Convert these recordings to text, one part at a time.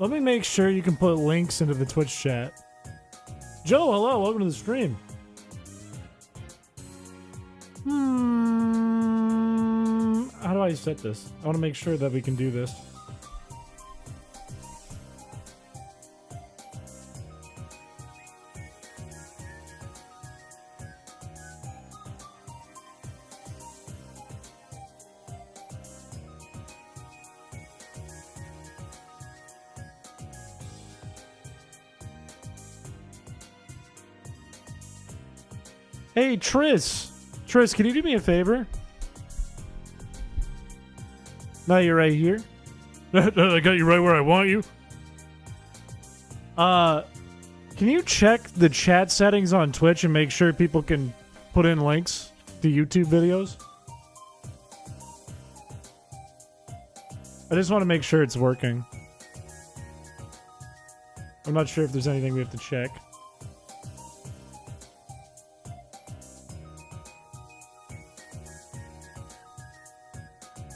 Let me make sure you can put links into the Twitch chat. Joe, hello, welcome to the stream. How do I set this? I want to make sure that we can do this. Hey, Tris. Tris, can you do me a favor? Now you're right here. I got you right where I want you. Can you check the chat settings on Twitch and make sure people can put in links to YouTube videos? I just want to make sure it's working. I'm not sure if there's anything we have to check.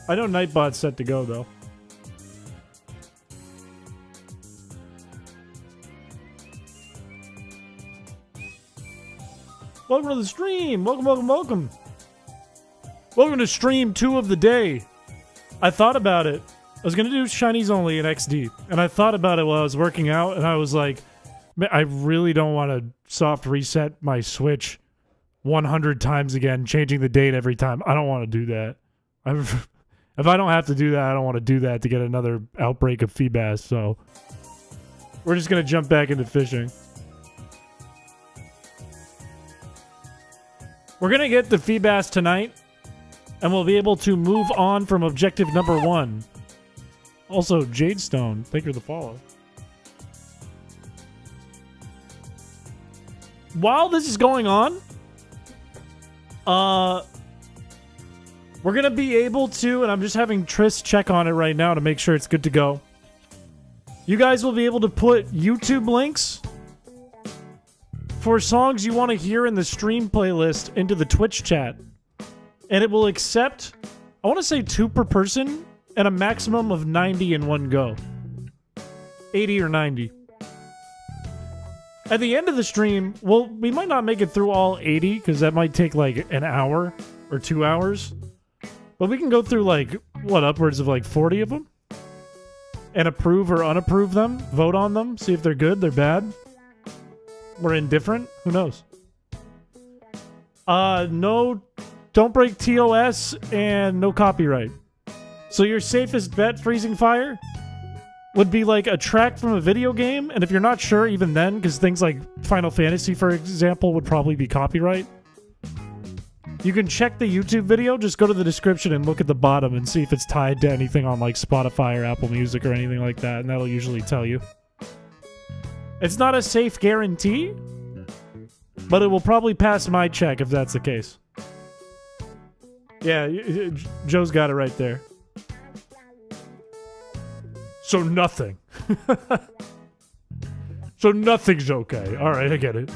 I know Nightbot's set to go, though. Welcome to the stream! Welcome, welcome, welcome! Welcome to stream 2 of the day. I thought about it. I was gonna do Chinese only in XD, and I thought about it while I was working out, and I was like, man, I really don't want to soft reset my Switch 100 times again, changing the date every time. I don't want to do that. If I don't have to do that, I don't want to do that to get another outbreak of Feebas, so we're just going to jump back into fishing. We're going to get the Feebas tonight, and we'll be able to move on from objective number 1. Also, Jadestone, thank you for the follow. While this is going on, we're going to be able to, and I'm just having Tris check on it right now to make sure it's good to go. You guys will be able to put YouTube links for songs you want to hear in the stream playlist into the Twitch chat. And it will accept, I want to say 2 per person, and a maximum of 90 in one go. 80 or 90. At the end of the stream, well, we might not make it through all 80, because that might take like an hour or 2 hours. But we can go through, like, what, upwards of, like, 40 of them? And approve or unapprove them? Vote on them? See if they're good, they're bad? Or indifferent? Who knows? No, don't break TOS, and no copyright. So your safest bet, Freezing Fire, would be, like, a track from a video game, and if you're not sure, even then, because things like Final Fantasy, for example, would probably be copyright. You can check the YouTube video, just go to the description and look at the bottom and see if it's tied to anything on like Spotify or Apple Music or anything like that, and that'll usually tell you. It's not a safe guarantee, but it will probably pass my check if that's the case. Yeah, Joe's got it right there. So nothing. So nothing's okay. Alright, I get it.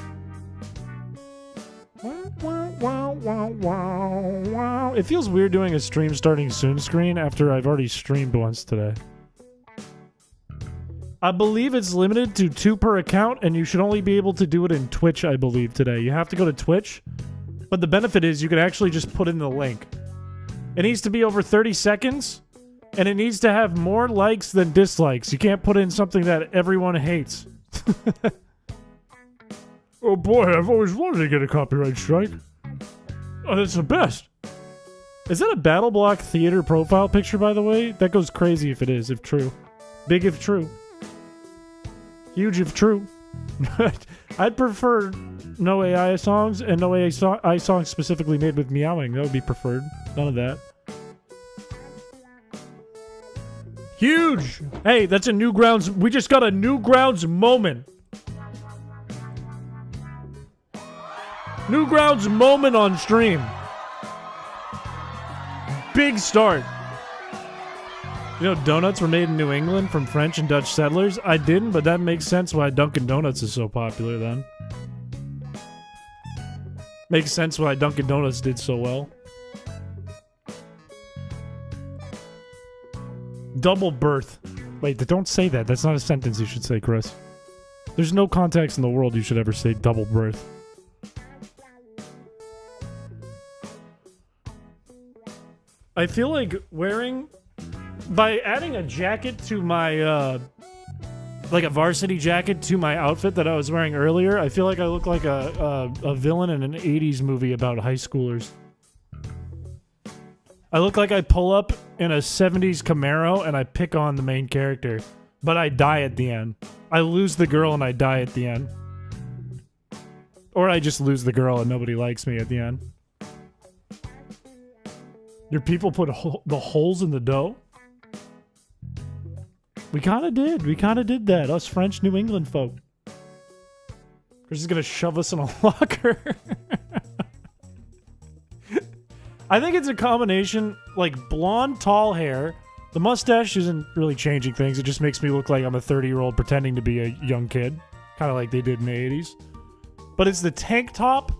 Wow. It feels weird doing a stream starting soon screen after I've already streamed once today. I believe it's limited to 2 per account, and you should only be able to do it in Twitch, I believe, today. You have to go to Twitch, but the benefit is you can actually just put in the link. It needs to be over 30 seconds, and it needs to have more likes than dislikes. You can't put in something that everyone hates. Oh boy, I've always wanted to get a copyright strike. Oh, that's the best. Is that a Battle Block Theater profile picture, by the way? That goes crazy if it is, if true. Big if true. Huge if true. I'd prefer no AI songs, and no AI songs specifically made with meowing. That would be preferred. None of that. Huge! Hey, that's a Newgrounds. We just got a Newgrounds moment. Newgrounds moment on stream. Big start. You know, donuts were made in New England from French and Dutch settlers? I didn't, but that makes sense why Dunkin' Donuts is so popular then. Makes sense why Dunkin' Donuts did so well. Double birth. Wait, don't say that. That's not a sentence you should say, Chris. There's no context in the world you should ever say double birth. I feel like by adding a jacket to my, like a varsity jacket to my outfit that I was wearing earlier, I feel like I look like a villain in an 80s movie about high schoolers. I look like I pull up in a 70s Camaro and I pick on the main character, but I die at the end. I lose the girl and I die at the end. Or I just lose the girl and nobody likes me at the end. Your people put the holes in the dough? We kind of did. We kind of did that. Us French New England folk. They're just going to shove us in a locker. I think it's a combination, like blonde, tall hair. The mustache isn't really changing things. It just makes me look like I'm a 30-year-old pretending to be a young kid. Kind of like they did in the 80s. But it's the tank top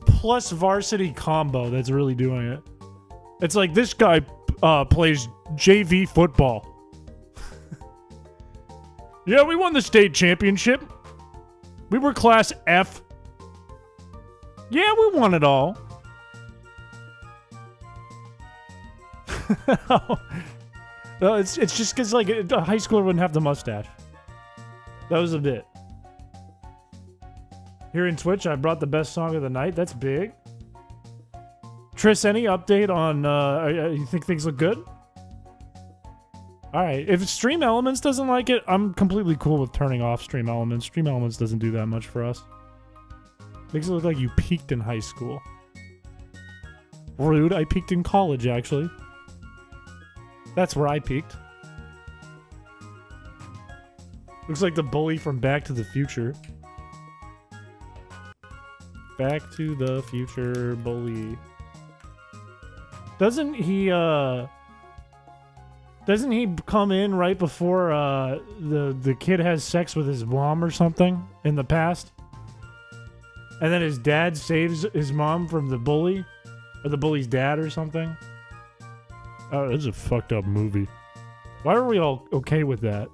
plus varsity combo that's really doing it. It's like this guy plays JV football. Yeah, we won the state championship. We were class F. Yeah, we won it all. No, it's just because like a high schooler wouldn't have the mustache. That was a bit. Here in Twitch, I brought the best song of the night. That's big. Tris, any update on, you think things look good? Alright, if Stream Elements doesn't like it, I'm completely cool with turning off Stream Elements. Stream Elements doesn't do that much for us. Makes it look like you peaked in high school. Rude, I peaked in college, actually. That's where I peaked. Looks like the bully from Back to the Future. Back to the Future bully. Doesn't he come in right before the kid has sex with his mom or something in the past? And then his dad saves his mom from the bully? Or the bully's dad or something? Oh, this is a fucked up movie. Why are we all okay with that?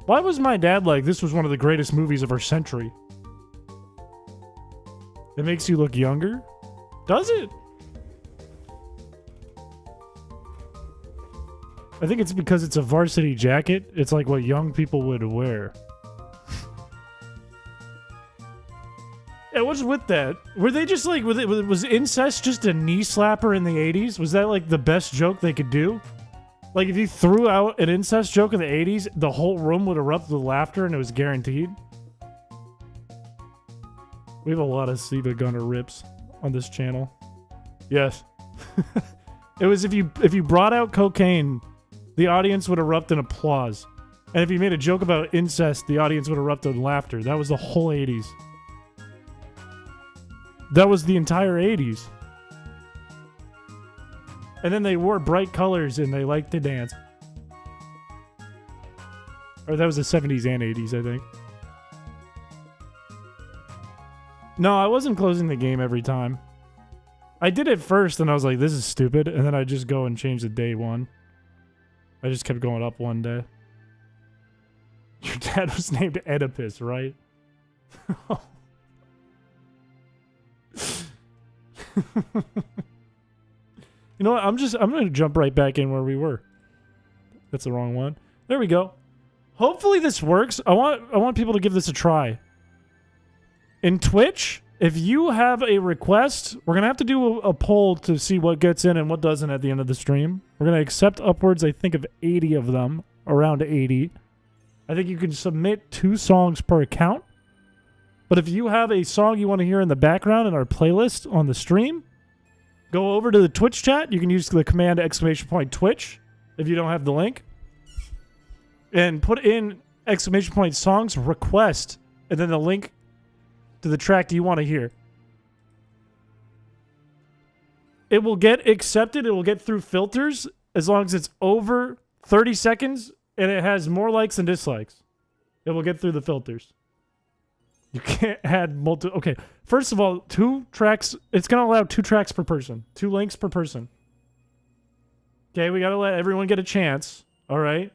Why was my dad like, this was one of the greatest movies of our century? It makes you look younger? Does it? I think it's because it's a varsity jacket. It's like what young people would wear. Yeah, what's with that? Were they just like, was incest just a knee slapper in the 80s? Was that like the best joke they could do? Like if you threw out an incest joke in the 80s, the whole room would erupt with laughter and it was guaranteed? We have a lot of Seba Gunner rips on this channel. Yes. It was if you brought out cocaine, the audience would erupt in applause. And if you made a joke about incest, the audience would erupt in laughter. That was the whole 80s. That was the entire 80s. And then they wore bright colors and they liked to dance. Or that was the 70s and 80s, I think. No, I wasn't closing the game every time. I did it first and I was like, this is stupid. And then I just go and change the day one. I just kept going up one day. Your dad was named Oedipus, right? You know what? I'm gonna jump right back in where we were. That's the wrong one. There we go. Hopefully this works. I want people to give this a try. In Twitch, if you have a request, we're gonna have to do a poll to see what gets in and what doesn't at the end of the stream. We're gonna accept upwards, I think, of 80 of them. Around 80. I think you can submit 2 songs per account. But if you have a song you want to hear in the background in our playlist on the stream, go over to the Twitch chat. You can use the command !Twitch if you don't have the link. And put in !songs request and then the link to the track you want to hear. It will get accepted. It will get through filters as long as it's over 30 seconds and it has more likes than dislikes. It will get through the filters. You can't add multiple. Okay, first of all, 2 tracks. It's going to allow 2 tracks per person. 2 links per person. Okay, we got to let everyone get a chance. All right.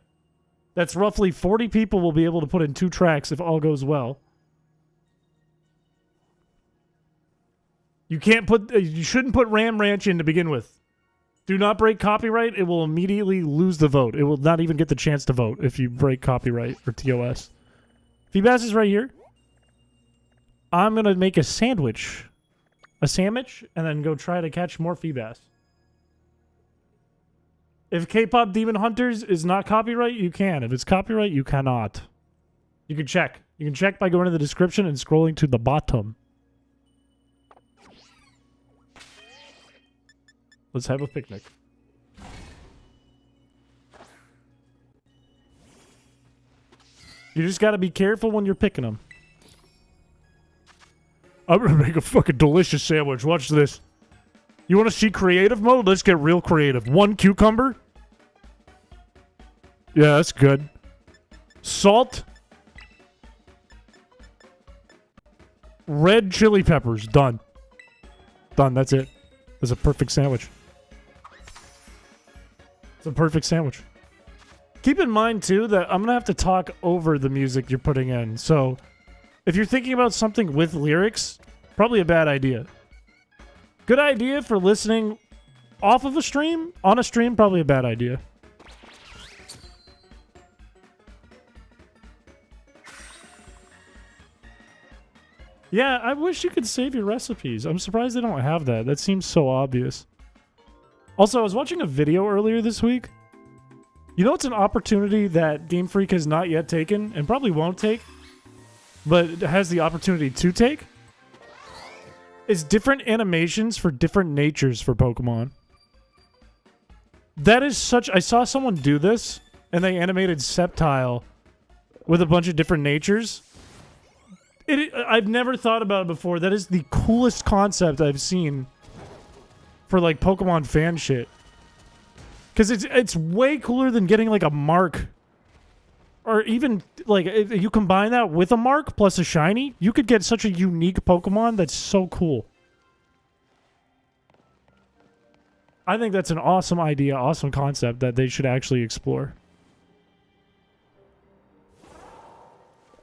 That's roughly 40 people will be able to put in 2 tracks if all goes well. You can't put... you shouldn't put Ram Ranch in to begin with. Do not break copyright. It will immediately lose the vote. It will not even get the chance to vote if you break copyright or TOS. Feebass is right here. I'm going to make a sandwich. A sandwich, and then go try to catch more Feebass. If K-pop Demon Hunters is not copyright, you can. If it's copyright, you cannot. You can check. You can check by going to the description and scrolling to the bottom. Let's have a picnic. You just gotta be careful when you're picking them. I'm gonna make a fucking delicious sandwich. Watch this. You wanna see creative mode? Let's get real creative. 1 cucumber. Yeah, that's good. Salt. Red chili peppers. Done. Done. That's it. That's a perfect sandwich. It's a perfect sandwich. Keep in mind, too, that I'm going to have to talk over the music you're putting in. So, if you're thinking about something with lyrics, probably a bad idea. Good idea for listening off of a stream. On a stream, probably a bad idea. Yeah, I wish you could save your recipes. I'm surprised they don't have that. That seems so obvious. Also, I was watching a video earlier this week. You know, it's an opportunity that Game Freak has not yet taken, and probably won't take, but has the opportunity to take? Is different animations for different natures for Pokemon. That is such... I saw someone do this, and they animated Sceptile with a bunch of different natures. I've never thought about it before. That is the coolest concept I've seen for, like, Pokemon fan shit. Because it's way cooler than getting, like, a mark. Or even, like, if you combine that with a mark plus a shiny, you could get such a unique Pokemon that's so cool. I think that's an awesome idea, awesome concept that they should actually explore.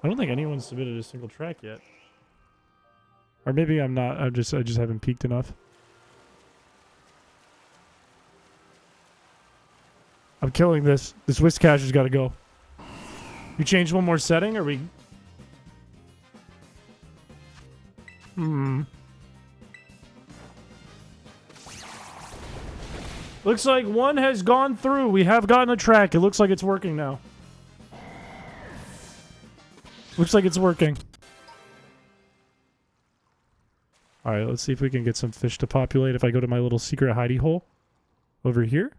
I don't think anyone's submitted a single track yet. Or maybe I'm not. I just haven't peaked enough. I'm killing this. This Whiscasher's got to go. You change one more setting, or we... Looks like one has gone through. We have gotten a track. It looks like it's working now. Looks like it's working. Alright, let's see if we can get some fish to populate. If I go to my little secret hidey hole over here.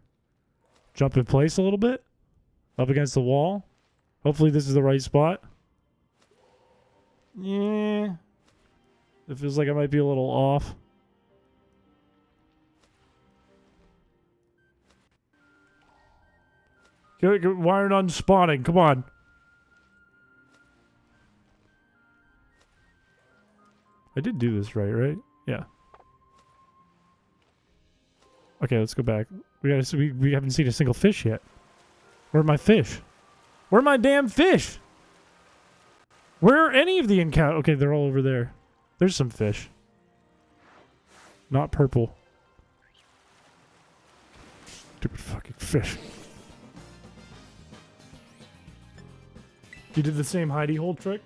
Jump in place a little bit. Up against the wall. Hopefully this is the right spot. Yeah. It feels like I might be a little off. Why aren't on spawning? Come on. I did do this right? Yeah. Okay, let's go back. We haven't seen a single fish yet. Where are my fish? Where are my damn fish? Where are any of the encounter? Okay, they're all over there. There's some fish. Not purple. Stupid fucking fish. You did the same hidey hole trick?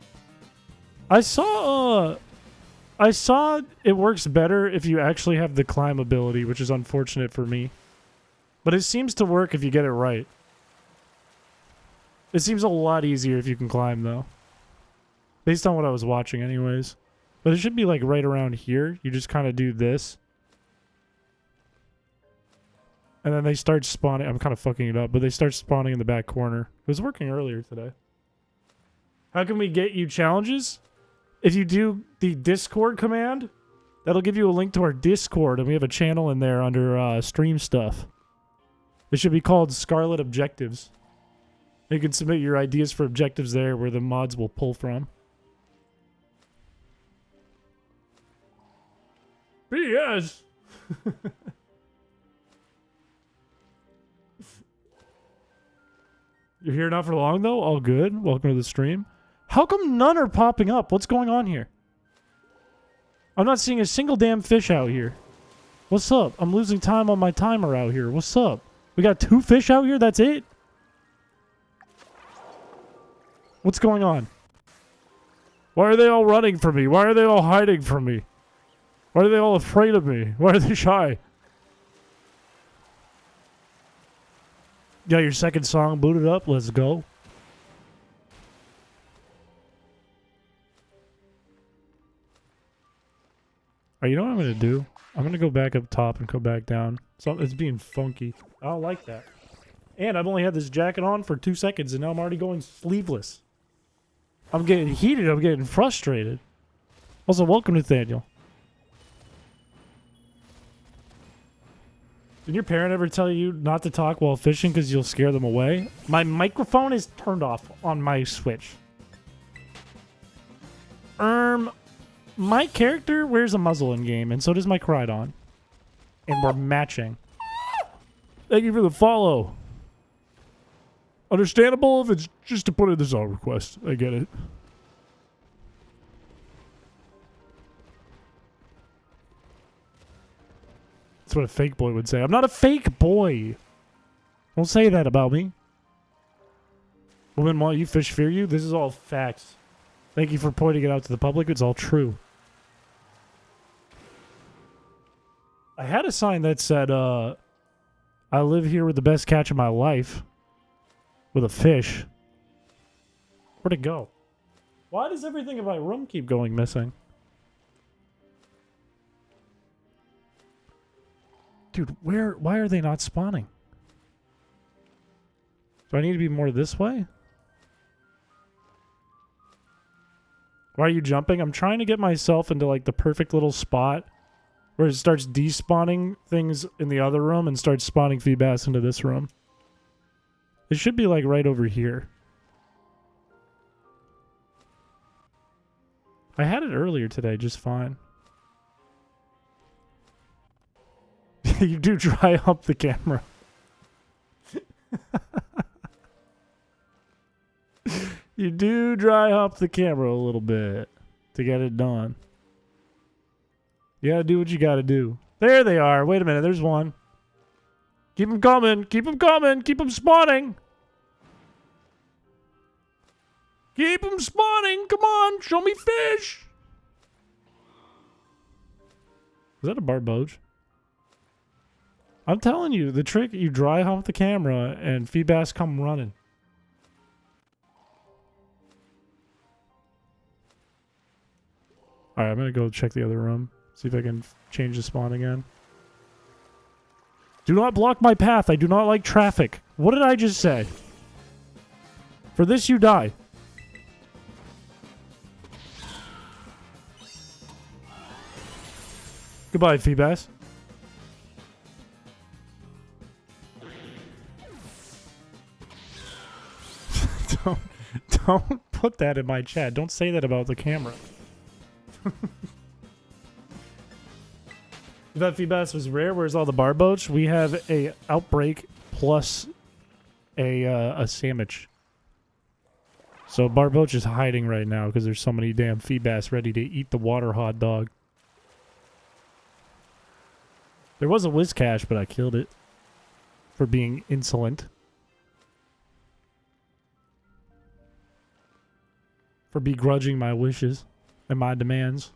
I saw it works better if you actually have the climb ability, which is unfortunate for me. But it seems to work if you get it right. It seems a lot easier if you can climb, though. Based on what I was watching anyways. But it should be like right around here. You just kind of do this. And then they start spawning. I'm kind of fucking it up, but they start spawning in the back corner. It was working earlier today. How can we get you challenges? If you do the Discord command, that'll give you a link to our Discord, and we have a channel in there under stream stuff. It should be called Scarlet Objectives. You can submit your ideas for objectives there where the mods will pull from. BS! You're here not for long, though? All good. Welcome to the stream. How come none are popping up? What's going on here? I'm not seeing a single damn fish out here. What's up? I'm losing time on my timer out here. What's up? We got 2 fish out here? That's it? What's going on? Why are they all running from me? Why are they all hiding from me? Why are they all afraid of me? Why are they shy? Got your second song booted up? Let's go. Alright, you know what I'm going to do? I'm going to go back up top and go back down. So it's being funky. I don't like that. And I've only had this jacket on for 2 seconds and now I'm already going sleeveless. I'm getting heated. I'm getting frustrated. Also, welcome, Nathaniel. Did your parent ever tell you not to talk while fishing because you'll scare them away? My microphone is turned off on my Switch. My character wears a muzzle in game, and so does my Crydon. And we're matching. Thank you for the follow. Understandable if it's just to put in the song request. I get it. That's what a fake boy would say. I'm not a fake boy. Don't say that about me. Women want you, fish fear you. This is all facts. Thank you for pointing it out to the public. It's all true. I had a sign that said, I live here with the best catch of my life. With a fish. Where'd it go? Why does everything in my room keep going missing? Dude, why are they not spawning? Do I need to be more this way? Why are you jumping? I'm trying to get myself into like the perfect little spot where it starts despawning things in the other room and starts spawning feedbass into this room. It should be like right over here. I had it earlier today, just fine. You do dry hump the camera. You do dry hump the camera a little bit to get it done. You gotta do what you gotta do. There they are. Wait a minute, there's one. Keep them coming. Keep them coming. Keep them spawning. Keep them spawning. Come on. Show me fish. Is that a barboach? I'm telling you, the trick, you dry hump the camera and feedbass come running. Alright, I'm going to go check the other room. See if I can change the spawn again. Do not block my path. I do not like traffic. What did I just say? For this, you die. Goodbye, Feebass. Don't put that in my chat. Don't say that about the camera. If that Feebass was rare, where's all the barboach? We have a outbreak plus a sandwich. So barboach is hiding right now because there's so many damn Feebass ready to eat the water hot dog. There was a Whiscash, but I killed it for being insolent. For begrudging my wishes and my demands.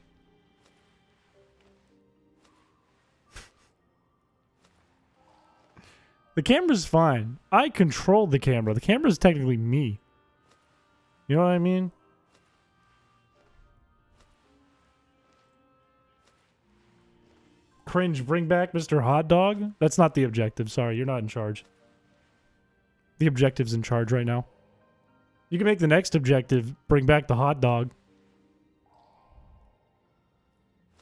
The camera's fine. I controlled the camera. The camera's technically me. You know what I mean? Cringe, bring back Mr. Hot Dog? That's not the objective. Sorry, you're not in charge. The objective's in charge right now. You can make the next objective, bring back the hot dog.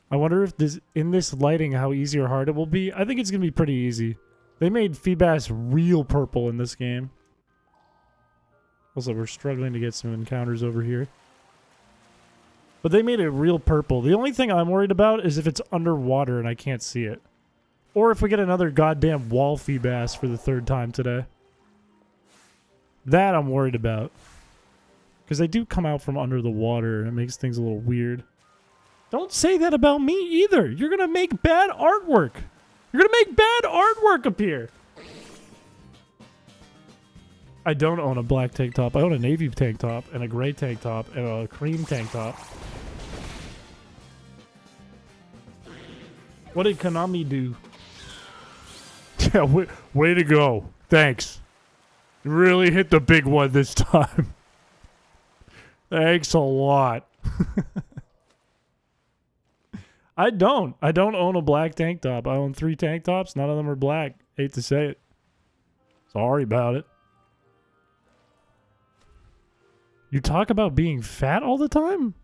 I wonder if this, in this lighting, how easy or hard it will be. I think it's going to be pretty easy. They made Feebass real purple in this game. Also, we're struggling to get some encounters over here. But they made it real purple. The only thing I'm worried about is if it's underwater and I can't see it. Or if we get another goddamn wall Feebass for the 3rd time today. That I'm worried about. Because they do come out from under the water, and it makes things a little weird. Don't say that about me either. You're going to make bad artwork. You're going to make bad artwork appear. I don't own a black tank top. I own a navy tank top and a gray tank top and a cream tank top. What did Konami do? Yeah, way to go. Thanks. You really hit the big one this time. Thanks a lot. I don't own a black tank top. I own 3 tank tops. None of them are black. Hate to say it. Sorry about it. You talk about being fat all the time?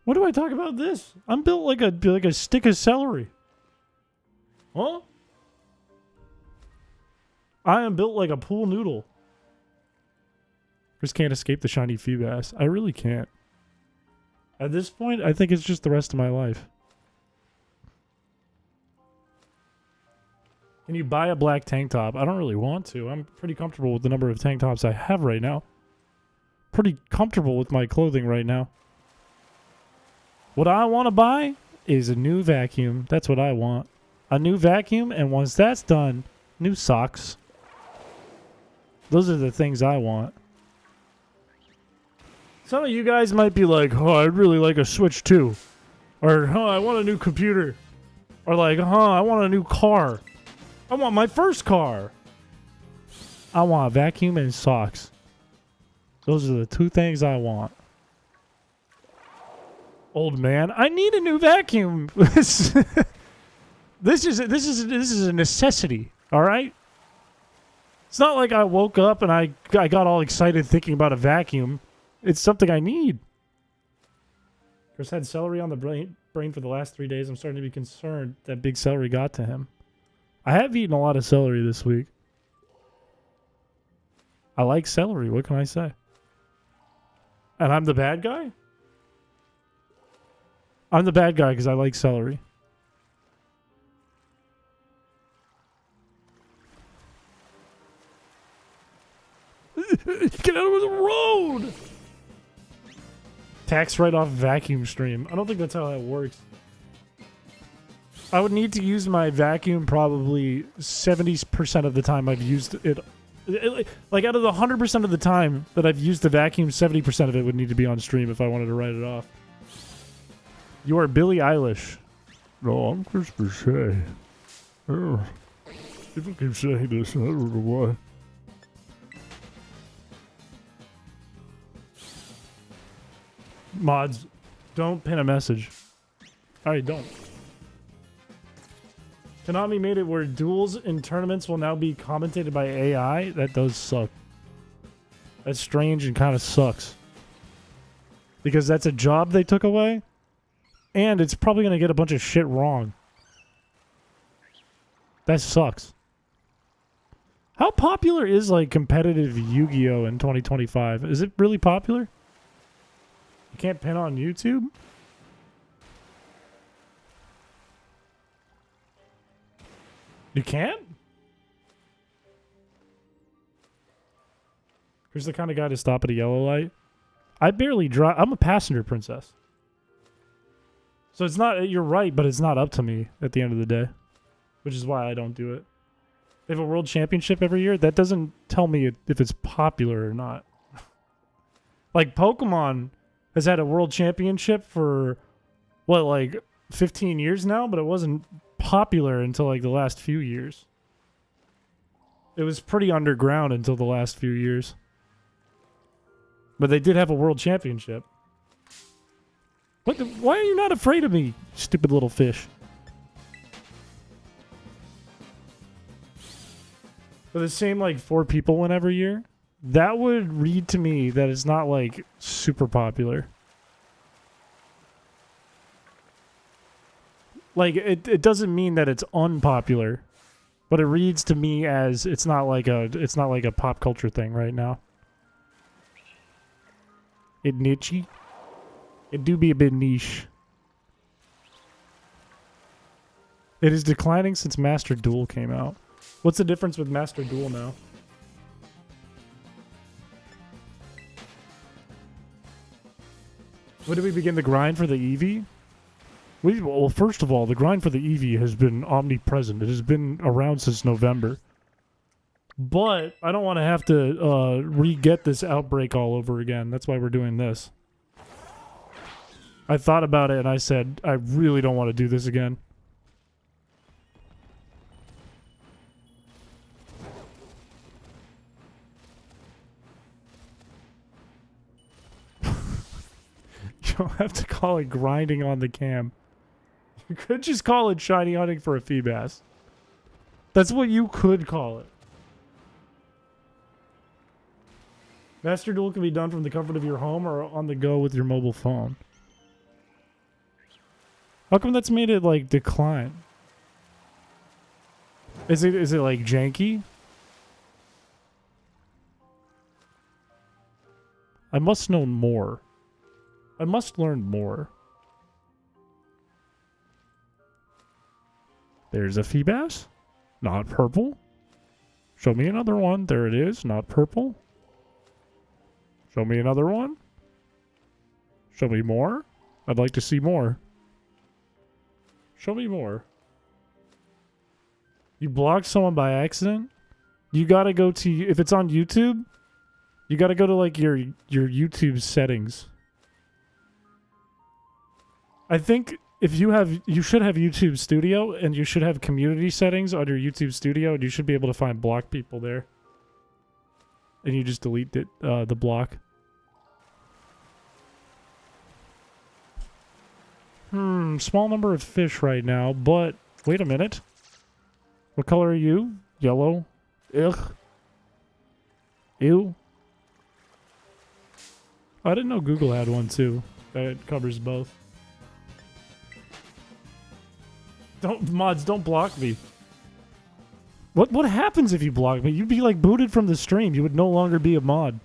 What do I talk about this? I'm built like a stick of celery. Huh? I am built like a pool noodle. Just can't escape the shiny Feebas. I really can't. At this point, I think it's just the rest of my life. Can you buy a black tank top? I don't really want to. I'm pretty comfortable with the number of tank tops I have right now. Pretty comfortable with my clothing right now. What I want to buy is a new vacuum. That's what I want. A new vacuum, and once that's done, new socks. Those are the things I want. Some of you guys might be like, oh, I'd really like a Switch 2. Or, oh, I want a new computer. Or like, I want a new car. I want my first car. I want a vacuum and socks. Those are the 2 things I want. Old man, I need a new vacuum. This is a necessity, all right? It's not like I woke up and I got all excited thinking about a vacuum. It's something I need. Chris had celery on the brain for the last 3 days. I'm starting to be concerned that big celery got to him. I have eaten a lot of celery this week. I like celery. What can I say? And I'm the bad guy? I'm the bad guy because I like celery. Get out of the road! Tax write-off vacuum stream. I don't think that's how that works. I would need to use my vacuum probably 70% of the time I've used it. Like out of the 100% of the time that I've used the vacuum, 70% of it would need to be on stream if I wanted to write it off. You are Billie Eilish. No, I'm Chrispiche. Oh, people keep saying this, I don't know why. Mods, don't pin a message. Alright, don't. Konami made it where duels in tournaments will now be commentated by AI. That does suck. That's strange and kind of sucks. Because that's a job they took away. And it's probably going to get a bunch of shit wrong. That sucks. How popular is like competitive Yu-Gi-Oh! In 2025? Is it really popular? You can't pin on YouTube? You can't? Who's the kind of guy to stop at a yellow light? I barely drive. I'm a passenger princess. So it's not, you're right, but it's not up to me at the end of the day. Which is why I don't do it. They have a world championship every year. That doesn't tell me if it's popular or not. Like Pokemon has had a world championship for, what, like 15 years now? But it wasn't popular until like the last few years. It was pretty underground until the last few years. But they did have a world championship. Why are you not afraid of me, stupid little fish? For the same like 4 people win every year, that would read to me that it's not like super popular. Like it doesn't mean that it's unpopular, but it reads to me as it's not like a pop culture thing right now. It niche-y. It do be a bit niche. It is declining since Master Duel came out. What's the difference with Master Duel now? When did we begin the grind for the Eevee? Well, first of all, the grind for the Eevee has been omnipresent. It has been around since November. But I don't want to have to re-get this outbreak all over again. That's why we're doing this. I thought about it and I said, I really don't want to do this again. You don't have to call it grinding on the cam. You could just call it shiny hunting for a Feebas. That's what you could call it. Master Duel can be done from the comfort of your home or on the go with your mobile phone. How come that's made it, like, decline? Is it like, janky? I must know more. I must learn more. There's a Feebas. Not purple. Show me another one. There it is. Not purple. Show me another one. Show me more. I'd like to see more. Show me more. You blocked someone by accident? You gotta go to... If it's on YouTube, you gotta go to, like, your YouTube settings. I think if you have... You should have YouTube Studio, and you should have community settings on your YouTube Studio, and you should be able to find block people there. And you just delete it, the block. Small number of fish right now, but... Wait a minute. What color are you? Yellow. Ugh. Ew. I didn't know Google had one too. That covers both. Mods, don't block me. What happens if you block me? You'd be like booted from the stream. You would no longer be a mod.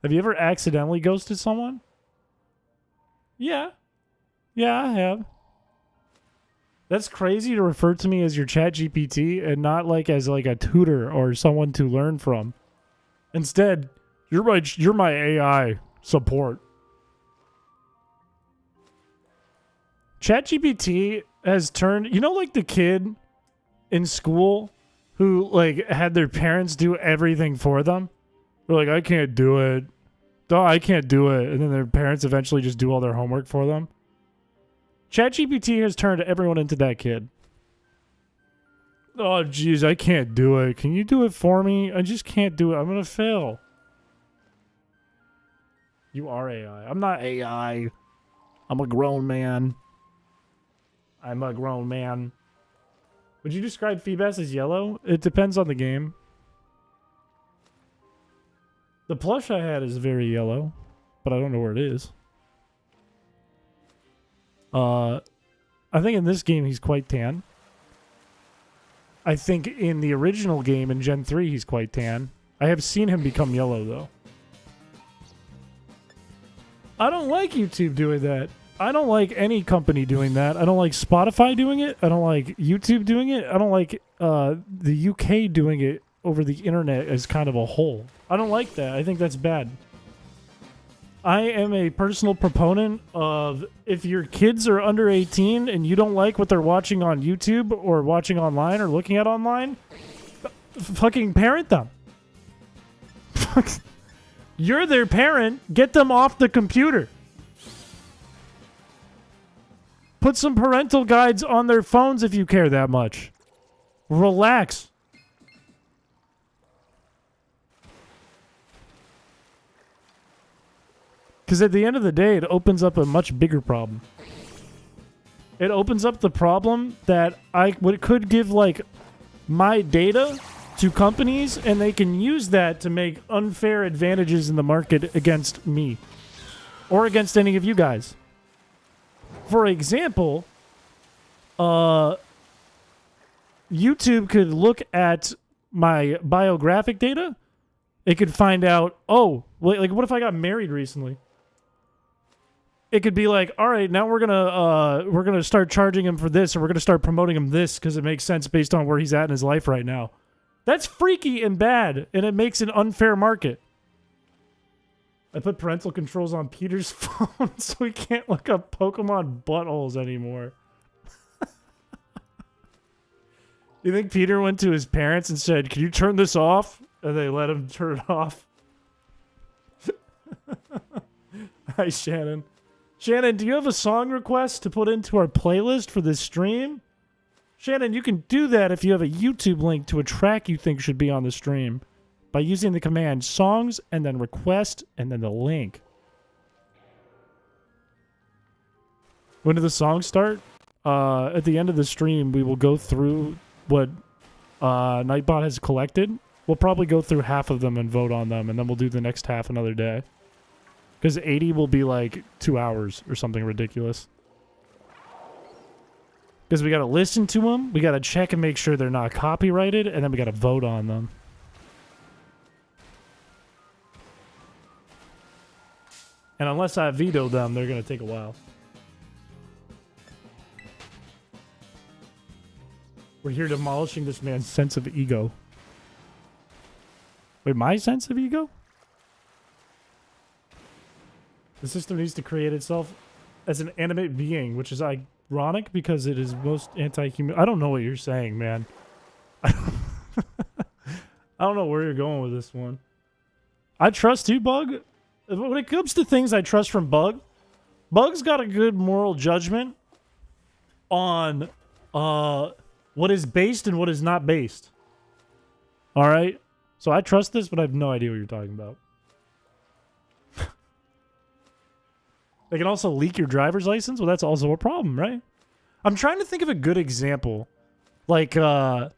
Have you ever accidentally ghosted someone? Yeah. Yeah, I have. That's crazy to refer to me as your chat GPT and not like as like a tutor or someone to learn from. Instead, you're my AI support. ChatGPT has turned, you know, like the kid in school who like had their parents do everything for them. They're like, I can't do it. Oh, I can't do it. And then their parents eventually just do all their homework for them. ChatGPT has turned everyone into that kid. Oh, jeez, I can't do it. Can you do it for me? I just can't do it. I'm going to fail. You are AI. I'm not AI. I'm a grown man. I'm a grown man. Would you describe Feebas as yellow? It depends on the game. The plush I had is very yellow, but I don't know where it is. I think in this game he's quite tan. I think in the original game in Gen 3 he's quite tan. I have seen him become yellow though. I don't like YouTube doing that. I don't like any company doing that. I don't like Spotify doing it. I don't like YouTube doing it. I don't like the UK doing it over the internet as kind of a whole. I don't like that. I think that's bad. I am a personal proponent of if your kids are under 18 and you don't like what they're watching on YouTube or watching online or looking at online, fucking parent them. You're their parent. Get them off the computer. Put some parental guides on their phones if you care that much. Relax. Because at the end of the day, it opens up a much bigger problem. It opens up the problem that could give, like, my data to companies, and they can use that to make unfair advantages in the market against me. Or against any of you guys. For example, YouTube could look at my biographic data. It could find out, oh, like, what if I got married recently? It could be like, all right, now we're gonna start charging him for this, or we're gonna start promoting him this because it makes sense based on where he's at in his life right now. That's freaky and bad, and it makes an unfair market. I put parental controls on Peter's phone so he can't look up Pokemon buttholes anymore. You think Peter went to his parents and said, "Can you turn this off?" And they let him turn it off. Hi, Shannon. Shannon, do you have a song request to put into our playlist for this stream? Shannon, you can do that if you have a YouTube link to a track you think should be on the stream by using the command songs and then request and then the link. When do the songs start? At the end of the stream, we will go through what Nightbot has collected. We'll probably go through half of them and vote on them, and then we'll do the next half another day. Because 80 will be like 2 hours or something ridiculous. Because we got to listen to them, we got to check and make sure they're not copyrighted, and then we got to vote on them. And unless I veto them, they're going to take a while. We're here demolishing this man's sense of ego. Wait, my sense of ego? The system needs to create itself as an animate being, which is ironic because it is most anti-human. I don't know what you're saying, man. I don't know where you're going with this one. I trust you, Bug. When it comes to things I trust from Bug, Bug's got a good moral judgment on what is based and what is not based. All right? So I trust this, but I have no idea what you're talking about. They can also leak your driver's license? Well, that's also a problem, right? I'm trying to think of a good example. Like, because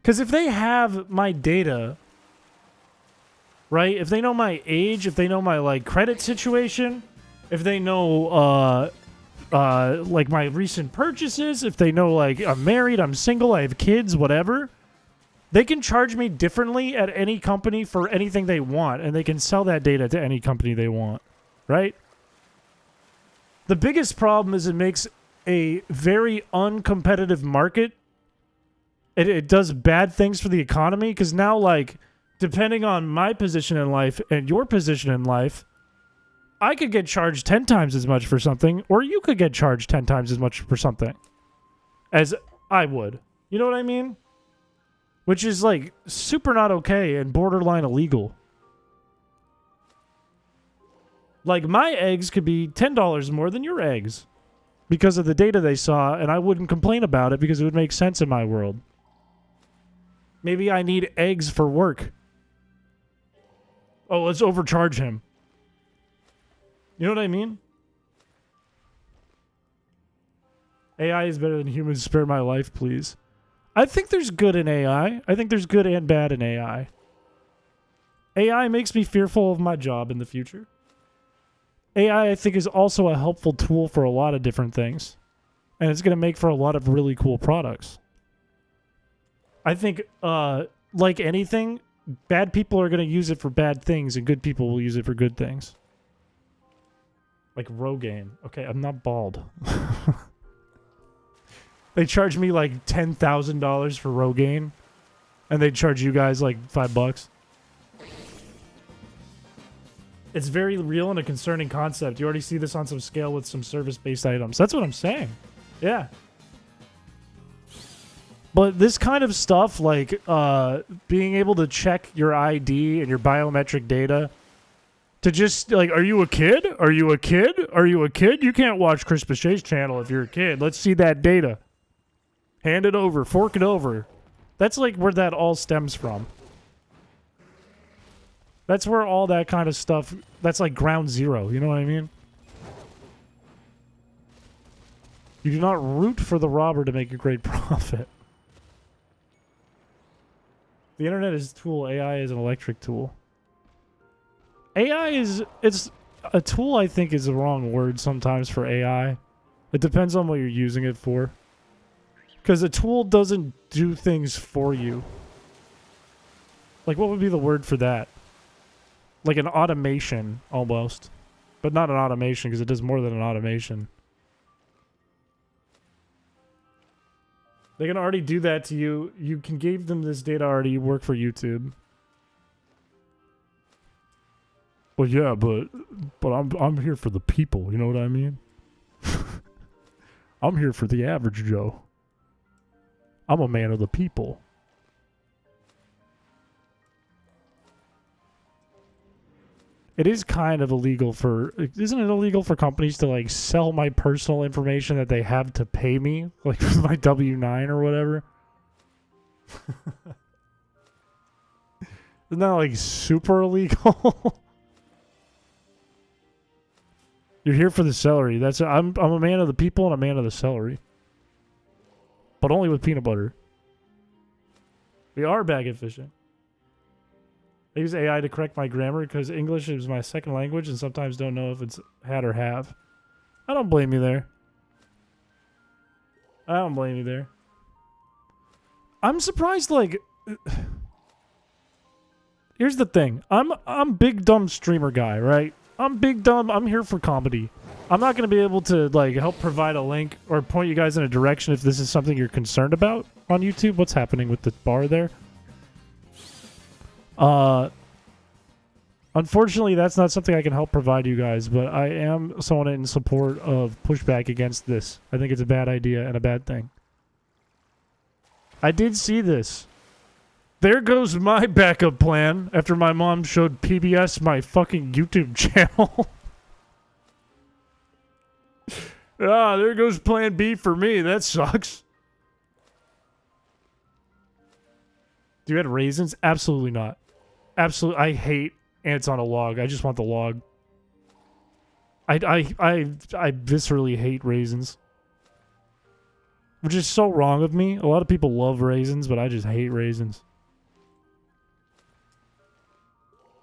if they have my data, right? If they know my age, if they know my, like, credit situation, if they know, like, my recent purchases, if they know, like, I'm married, I'm single, I have kids, whatever, they can charge me differently at any company for anything they want, and they can sell that data to any company they want, right? The biggest problem is it makes a very uncompetitive market. It does bad things for the economy, because now, like, depending on my position in life and your position in life, I could get charged 10 times as much for something, or you could get charged 10 times as much for something as I would. You know what I mean? Which is, like, super not okay and borderline illegal. Like, my eggs could be $10 more than your eggs because of the data they saw, and I wouldn't complain about it because it would make sense in my world. Maybe I need eggs for work. Oh, let's overcharge him. You know what I mean? AI is better than humans. Spare my life, please. I think there's good in AI. I think there's good and bad in AI. AI makes me fearful of my job in the future. AI, I think, is also a helpful tool for a lot of different things. And it's going to make for a lot of really cool products. I think, like anything, bad people are going to use it for bad things, and good people will use it for good things. Like Rogaine. Okay, I'm not bald. They charge me like $10,000 for Rogaine, and they charge you guys like $5. It's very real and a concerning concept. You already see this on some scale with some service-based items. That's what I'm saying. Yeah. But this kind of stuff, like being able to check your ID and your biometric data, to just, like, are you a kid? Are you a kid? Are you a kid? You can't watch Chris Piché's channel if you're a kid. Let's see that data. Hand it over. Fork it over. That's, like, where that all stems from. That's where all that kind of stuff, that's like ground zero. You know what I mean? You do not root for the robber to make a great profit. The internet is a tool. AI is an electric tool. AI is, it's a tool, I think, is the wrong word sometimes for AI. It depends on what you're using it for. Because a tool doesn't do things for you. Like, what would be the word for that? Like an automation, almost. But not an automation, because it does more than an automation. They can already do that to you. You can give them this data already. You work for YouTube. Well, yeah, but I'm here for the people. You know what I mean? I'm here for the average Joe. I'm a man of the people. It is kind of illegal for... Isn't it illegal for companies to, like, sell my personal information that they have to pay me? Like, with my W-9 or whatever? Isn't that, like, super illegal? You're here for the celery. I'm a man of the people and a man of the celery. But only with peanut butter. We are bag of fishing. I use AI to correct my grammar because English is my second language and sometimes don't know if it's had or have. I don't blame you there. I don't blame you there. I'm surprised, like... Here's the thing. I'm big dumb streamer guy, right? I'm big dumb. I'm here for comedy. I'm not going to be able to, like, help provide a link or point you guys in a direction if this is something you're concerned about on YouTube. What's happening with the bar there? Unfortunately, that's not something I can help provide you guys, but I am someone in support of pushback against this. I think it's a bad idea and a bad thing. I did see this. There goes my backup plan after my mom showed PBS my fucking YouTube channel. Ah, there goes plan B for me. That sucks. Do you have raisins? Absolutely not. Absolutely. I hate ants on a log. I just want the log. I viscerally hate raisins. Which is so wrong of me. A lot of people love raisins, but I just hate raisins.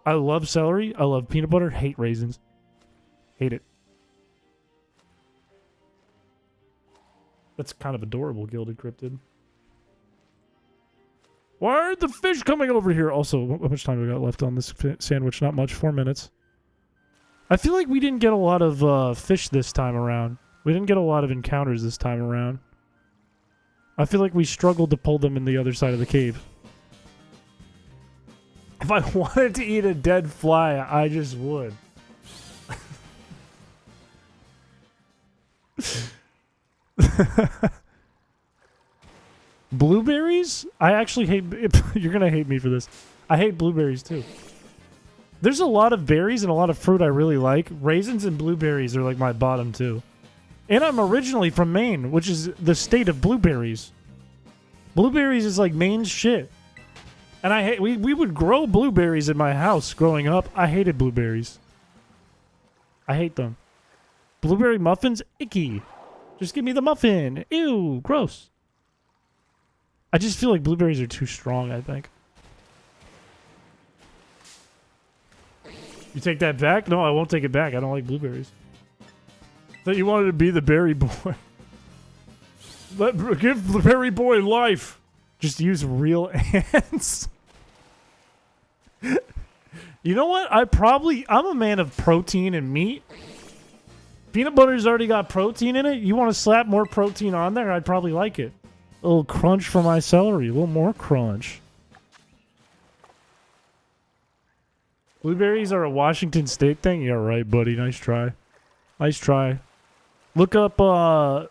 I love celery. I love peanut butter. Hate raisins. Hate it. That's kind of adorable, Gilded Cryptid. Why aren't the fish coming over here? Also, how much time do we got left on this sandwich? Not much. 4 minutes. I feel like we didn't get a lot of fish this time around. We didn't get a lot of encounters this time around. I feel like we struggled to pull them in the other side of the cave. If I wanted to eat a dead fly, I just would. Blueberries? I actually hate... You're going to hate me for this. I hate blueberries, too. There's a lot of berries and a lot of fruit I really like. Raisins and blueberries are like my bottom, too. And I'm originally from Maine, which is the state of blueberries. Blueberries is like Maine's shit. And I hate... We would grow blueberries in my house growing up. I hated blueberries. I hate them. Blueberry muffins? Icky. Just give me the muffin. Ew, gross. I just feel like blueberries are too strong, I think. You take that back? No, I won't take it back. I don't like blueberries. Thought you wanted to be the berry boy. Give the berry boy life. Just use real ants. You know what? I'm a man of protein and meat. Peanut butter's already got protein in it. You want to slap more protein on there? I'd probably like it. A little crunch for my celery. A little more crunch. Blueberries are a Washington State thing? Yeah, right, buddy. Nice try. Nice try. Look up, what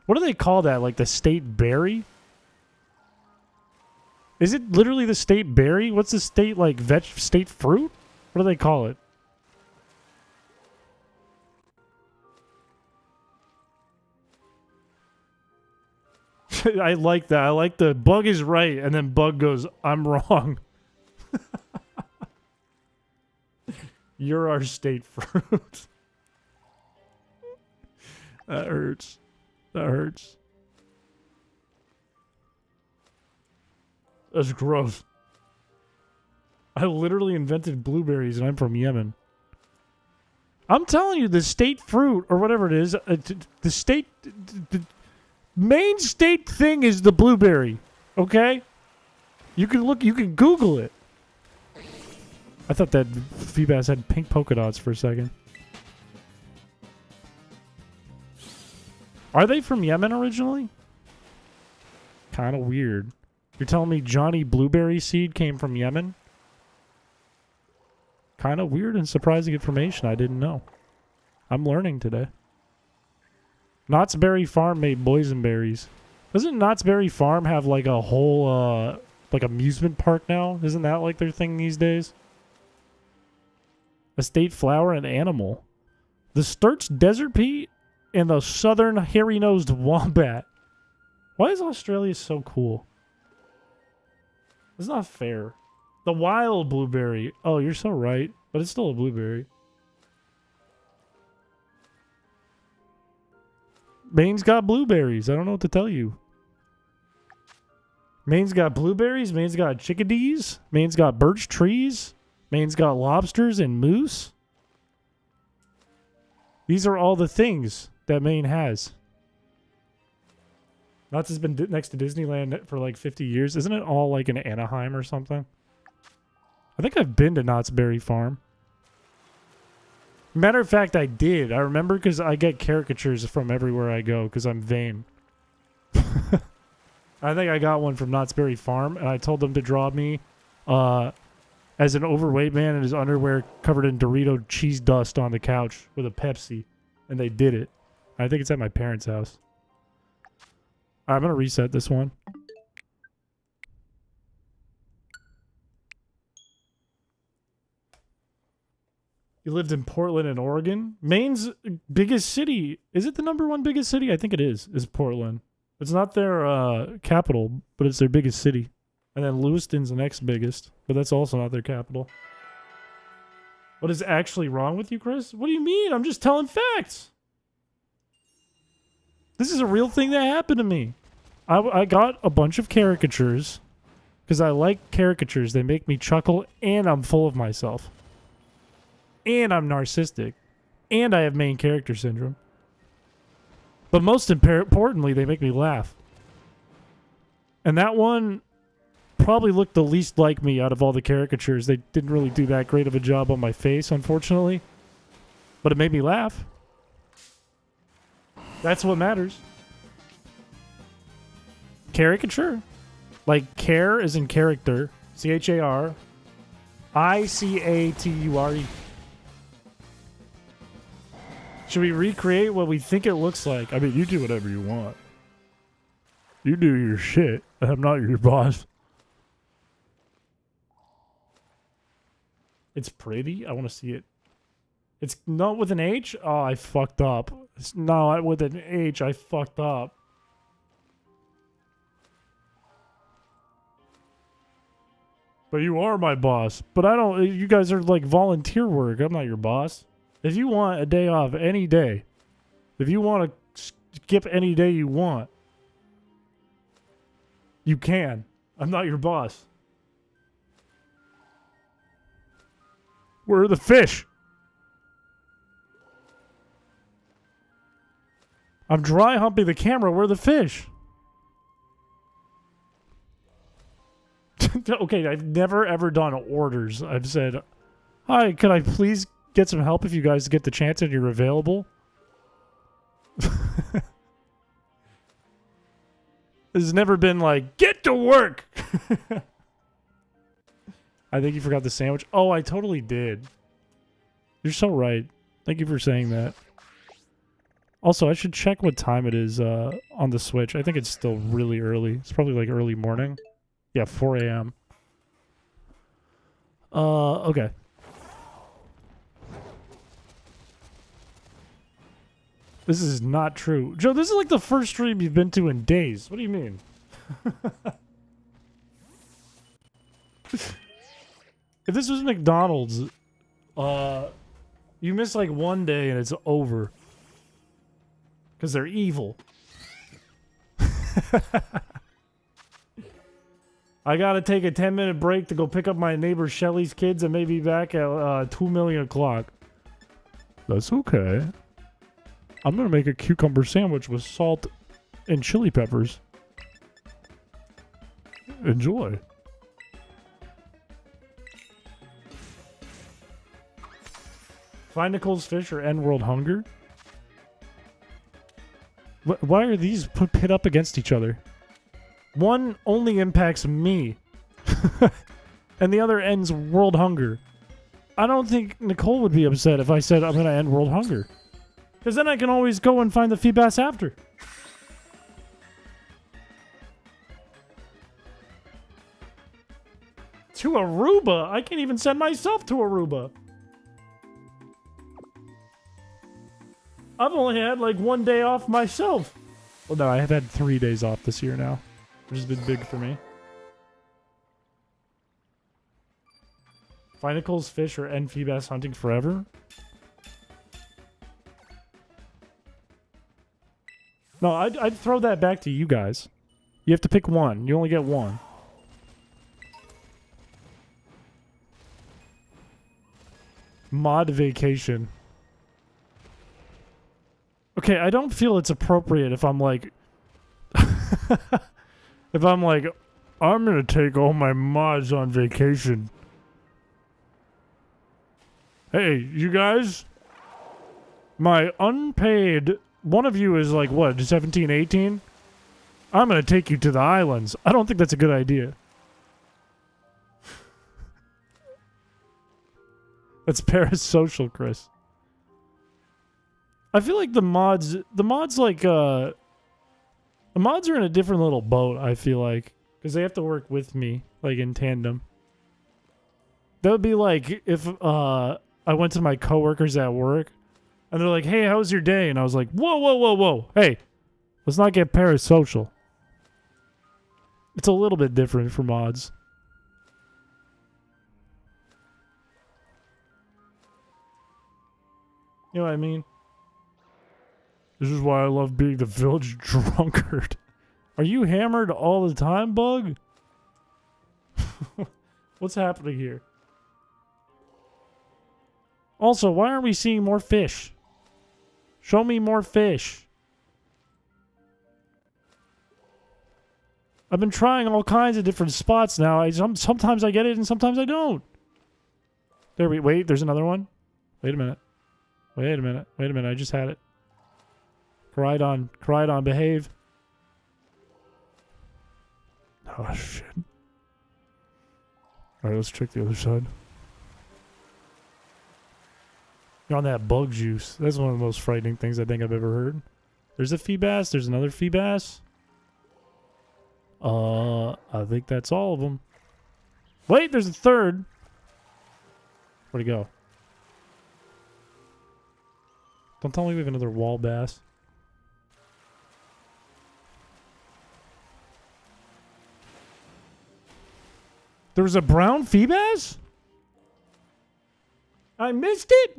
do they call that? Like the state berry? Is it literally the state berry? What's the state, like, state fruit? What do they call it? I like that. I like the Bug is right, and then Bug goes, I'm wrong. You're our state fruit. That hurts. That hurts. That's gross. I literally invented blueberries, and I'm from Yemen. I'm telling you, the state fruit, or whatever it is, the state... The main state thing is the blueberry. Okay? You can look, you can Google it. I thought that Feebass had pink polka dots for a second. Are they from Yemen originally? Kind of weird. You're telling me Johnny Blueberry Seed came from Yemen? kind of weird and surprising information I didn't know. I'm learning today. Knott's Berry Farm made boysenberries. Doesn't Knott's Berry Farm have like a whole like amusement park now? Isn't that like their thing these days? A state flower and animal. The Sturt's desert pea and the southern hairy-nosed wombat. Why is Australia so cool? It's not fair. The wild blueberry. Oh, you're so right. But it's still a blueberry. Maine's got blueberries. I don't know what to tell you. Maine's got blueberries. Maine's got chickadees. Maine's got birch trees. Maine's got lobsters and moose. These are all the things that Maine has. Knott's has been next to Disneyland for like 50 years. Isn't it all like in Anaheim or something? I think I've been to Knott's Berry Farm. Matter of fact, I did. I remember because I get caricatures from everywhere I go because I'm vain. I think I got one from Knott's Berry Farm, and I told them to draw me as an overweight man in his underwear covered in Dorito cheese dust on the couch with a Pepsi. And they did it. I think it's at my parents' house. I'm going to reset this one. You lived in Portland and Oregon? Maine's biggest city. Is it the #1 biggest city? I think it is Portland. It's not their capital, but it's their biggest city. And then Lewiston's the next biggest, but that's also not their capital. What is actually wrong with you, Chris? What do you mean? I'm just telling facts. This is a real thing that happened to me. I got a bunch of caricatures because I like caricatures. They make me chuckle, and I'm full of myself. And I'm narcissistic. And I have main character syndrome. But most importantly, they make me laugh. And that one probably looked the least like me out of all the caricatures. They didn't really do that great of a job on my face, unfortunately. But it made me laugh. That's what matters. Caricature. Like care is in character. C-H-A-R. I-C-A-T-U-R-E. Should we recreate what we think it looks like? I mean, you do whatever you want. You do your shit. I'm not your boss. It's pretty. I want to see it. It's not with an H? Oh, I fucked up. It's not with an H. I fucked up. But you are my boss. But I don't... You guys are like volunteer work. I'm not your boss. If you want a day off any day, if you want to skip any day you want, you can. I'm not your boss. Where are the fish? I'm dry humping the camera. Where are the fish? Okay, I've never ever done orders. I've said, hi, could I please get some help if you guys get the chance and you're available? This has never been like, get to work! I think you forgot the sandwich. Oh, I totally did. You're so right. Thank you for saying that. Also, I should check what time it is on the Switch. I think it's still really early. It's probably like early morning. Yeah, 4 a.m. Okay. This is not true. Joe, this is like the first stream you've been to in days. What do you mean? If this was McDonald's, you miss like one day and it's over. Because they're evil. I gotta take a 10-minute break to go pick up my neighbor Shelly's kids and maybe back at 2 million o'clock. That's okay. I'm gonna make a cucumber sandwich with salt and chili peppers. Enjoy. Find Nicole's fish or end world hunger? Why are these pit up against each other? One only impacts me. And the other ends world hunger. I don't think Nicole would be upset if I said I'm going to end world hunger. Because then I can always go and find the feed-bass after. To Aruba? I can't even send myself to Aruba. I've only had like 1 day off myself. Well, no, I have had 3 days off this year now, which has been big for me. Find Nicole's fish or end feed-bass hunting forever? No, I'd throw that back to you guys. You have to pick one. You only get one. Mod vacation. Okay, I don't feel it's appropriate if I'm like... if I'm like, I'm gonna take all my mods on vacation. Hey, you guys? My unpaid... One of you is like, what, 17, 18? I'm gonna take you to the islands. I don't think that's a good idea. That's parasocial, Chris. I feel like the mods like, the mods are in a different little boat, I feel like. Because they have to work with me, like in tandem. That would be like if, I went to my coworkers at work, and they're like, hey, how was your day? And I was like, whoa, whoa, whoa, whoa. Hey, let's not get parasocial. It's a little bit different for mods. You know what I mean? This is why I love being the village drunkard. Are you hammered all the time, Bug? What's happening here? Also, why aren't we seeing more fish? Show me more fish. I've been trying all kinds of different spots now. Sometimes I get it and sometimes I don't. Wait, there's another one. Wait a minute. Wait a minute. Wait a minute. I just had it. Coridon, behave. Oh, shit. Alright, let's check the other side. You're on that bug juice. That's one of the most frightening things I think I've ever heard. There's a feed-bass. There's another feed-bass. I think that's all of them. Wait, there's a third. Where'd he go? Don't tell me we have another wall bass. There was a brown feed-bass? I missed it?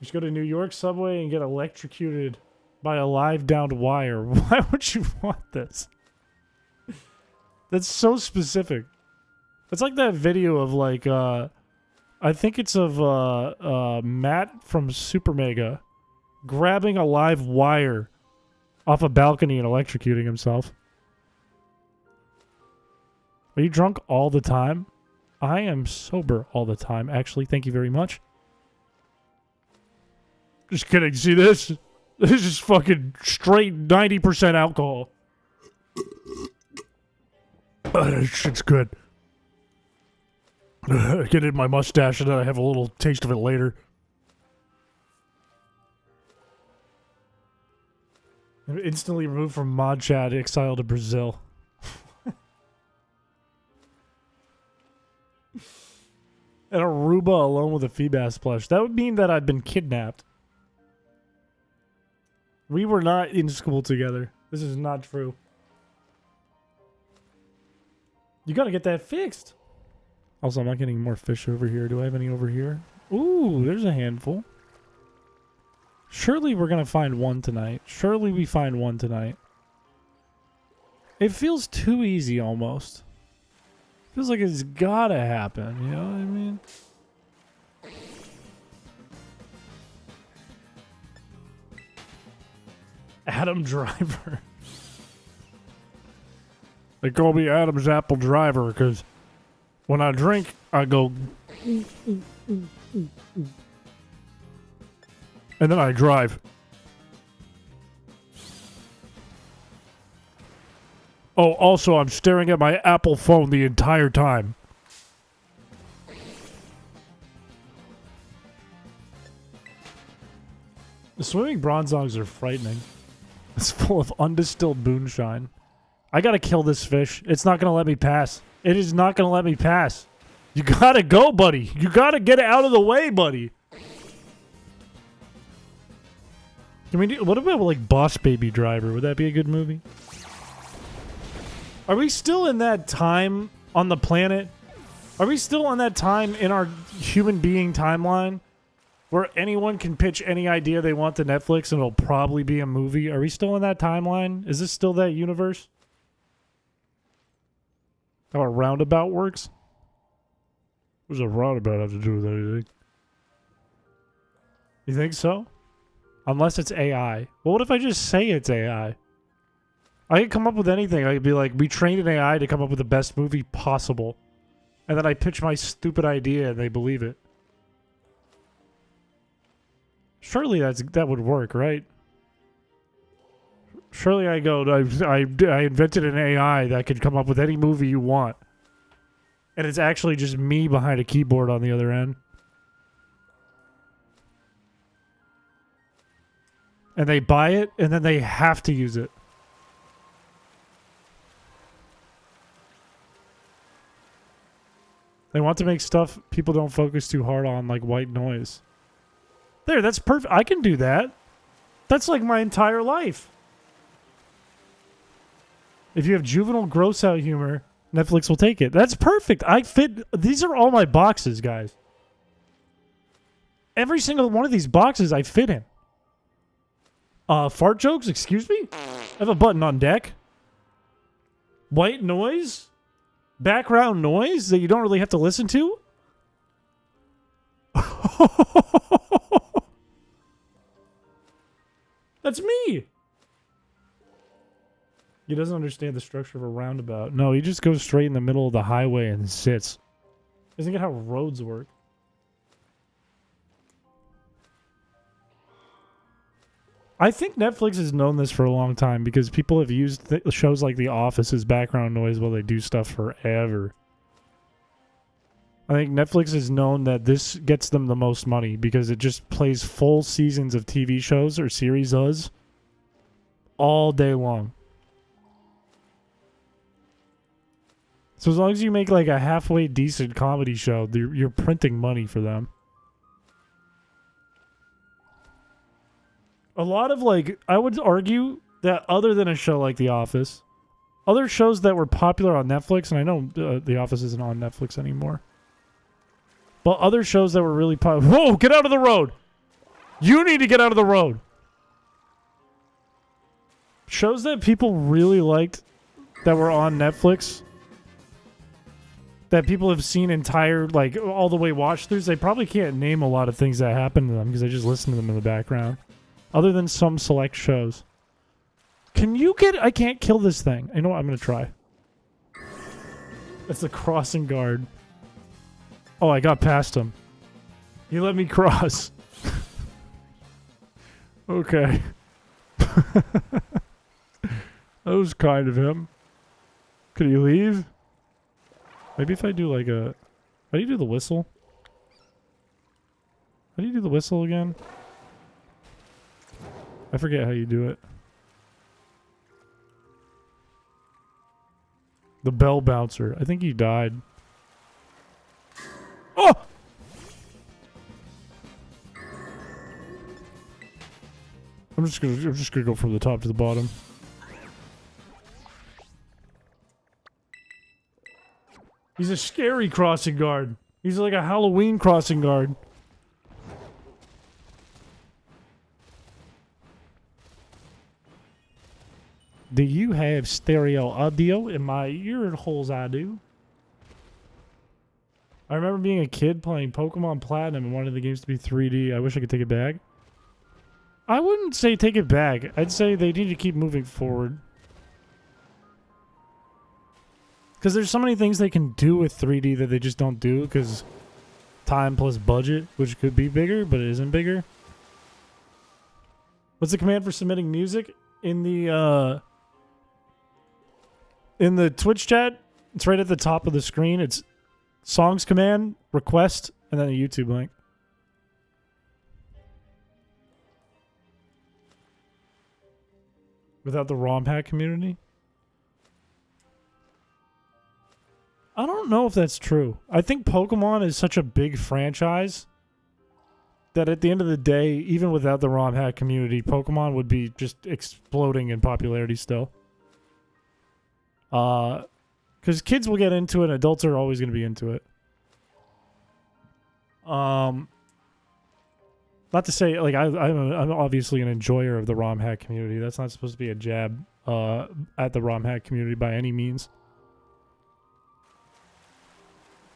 Just go to New York subway and get electrocuted by a live downed wire. Why would you want this? That's so specific. It's like that video of like, I think it's of Matt from Super Mega grabbing a live wire off a balcony and electrocuting himself. Are you drunk all the time? I am sober all the time, actually. Thank you very much. Just kidding. See this? This is fucking straight 90% alcohol. That shit's good. I get it in my mustache and then I have a little taste of it later. I'm instantly removed from mod chat, exiled to Brazil. And Aruba alone with a feed-bass plush. That would mean that I'd been kidnapped. We were not in school together. This is not true. You gotta get that fixed. Also, I'm not getting more fish over here. Do I have any over here? Ooh, there's a handful. Surely we're gonna find one tonight. Surely we find one tonight. It feels too easy almost. Feels like it's gotta happen, you know what I mean? Adam Driver. They call me Adam's Apple Driver because when I drink, I go... and then I drive. Oh, also, I'm staring at my Apple phone the entire time. The swimming bronzongs are frightening. It's full of undistilled moonshine. I gotta kill this fish. It's not gonna let me pass. It is not gonna let me pass. You gotta go, buddy. You gotta get out of the way, buddy. Can we do, what about like Boss Baby Driver? Would that be a good movie? Are we still in that time on the planet? Are we still on that time in our human being timeline where anyone can pitch any idea they want to Netflix and it'll probably be a movie? Are we still in that timeline? Is this still that universe? How a roundabout works? What does a roundabout have to do with anything? You think so? Unless it's AI. Well, what if I just say it's AI? I could come up with anything. I could be like, we trained an AI to come up with the best movie possible. And then I pitch my stupid idea and they believe it. Surely that would work, right? Surely I go, I invented an AI that could come up with any movie you want. And it's actually just me behind a keyboard on the other end. And they buy it, and then they have to use it. They want to make stuff people don't focus too hard on, like white noise. There, that's perfect. I can do that. That's like my entire life. If you have juvenile gross out humor, Netflix will take it. That's perfect. I fit. These are all my boxes, guys. Every single one of these boxes I fit in. Fart jokes, excuse me? I have a button on deck. White noise? Background noise that you don't really have to listen to? That's me. He doesn't understand the structure of a roundabout. No, he just goes straight in the middle of the highway and sits. Doesn't get how roads work. I think Netflix has known this for a long time because people have used shows like The Office as background noise while they do stuff forever. I think Netflix has known that this gets them the most money because it just plays full seasons of TV shows or series all day long. So as long as you make like a halfway decent comedy show, you're printing money for them. A lot of like, I would argue that other than a show like The Office, other shows that were popular on Netflix, and I know The Office isn't on Netflix anymore, but other shows that were really popular. Whoa, get out of the road! You need to get out of the road! Shows that people really liked that were on Netflix, that people have seen entire, like, all the way watch-throughs, they probably can't name a lot of things that happened to them because they just listen to them in the background. Other than some select shows. Can you get... I can't kill this thing. You know what? I'm going to try. That's a crossing guard. Oh, I got past him. He let me cross. Okay. That was kind of him. Could he leave? Maybe if I do like a... How do you do the whistle? How do you do the whistle again? I forget how you do it. The bell bouncer. I think he died. Oh! I'm just gonna go from the top to the bottom. He's a scary crossing guard. He's like a Halloween crossing guard. Do you have stereo audio? In my ear holes I do. I remember being a kid playing Pokemon Platinum and wanted the games to be 3D. I wish I could take it back. I wouldn't say take it back. I'd say they need to keep moving forward. Because there's so many things they can do with 3D that they just don't do because time plus budget, which could be bigger, but it isn't bigger. What's the command for submitting music? In the Twitch chat, it's right at the top of the screen. It's songs command, request, and then a YouTube link. Without the ROM hack community? I don't know if that's true. I think Pokemon is such a big franchise that at the end of the day, even without the ROM hack community, Pokemon would be just exploding in popularity still. Because kids will get into it, and adults are always going to be into it. Not to say, like, I'm obviously an enjoyer of the ROM hack community. That's not supposed to be a jab at the ROM hack community by any means.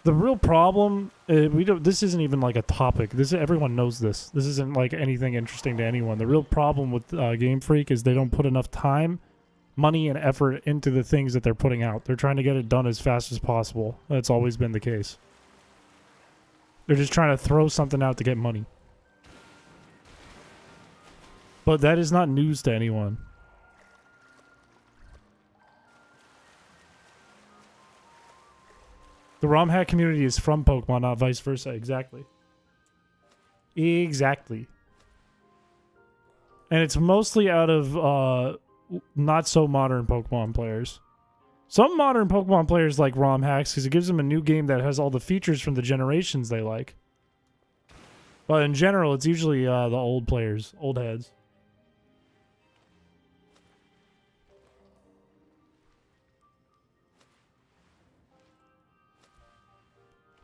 The real problem, this isn't even like a topic. Everyone knows this. This isn't like anything interesting to anyone. The real problem with Game Freak is they don't put enough time, money, and effort into the things that they're putting out. They're trying to get it done as fast as possible. That's always been the case. They're just trying to throw something out to get money. But that is not news to anyone. The ROM hack community is from Pokemon, not vice versa. Exactly. Exactly. And it's mostly out of not so modern Pokemon players. Some modern Pokemon players like ROM hacks because it gives them a new game that has all the features from the generations they like. But in general, it's usually the old players, old heads.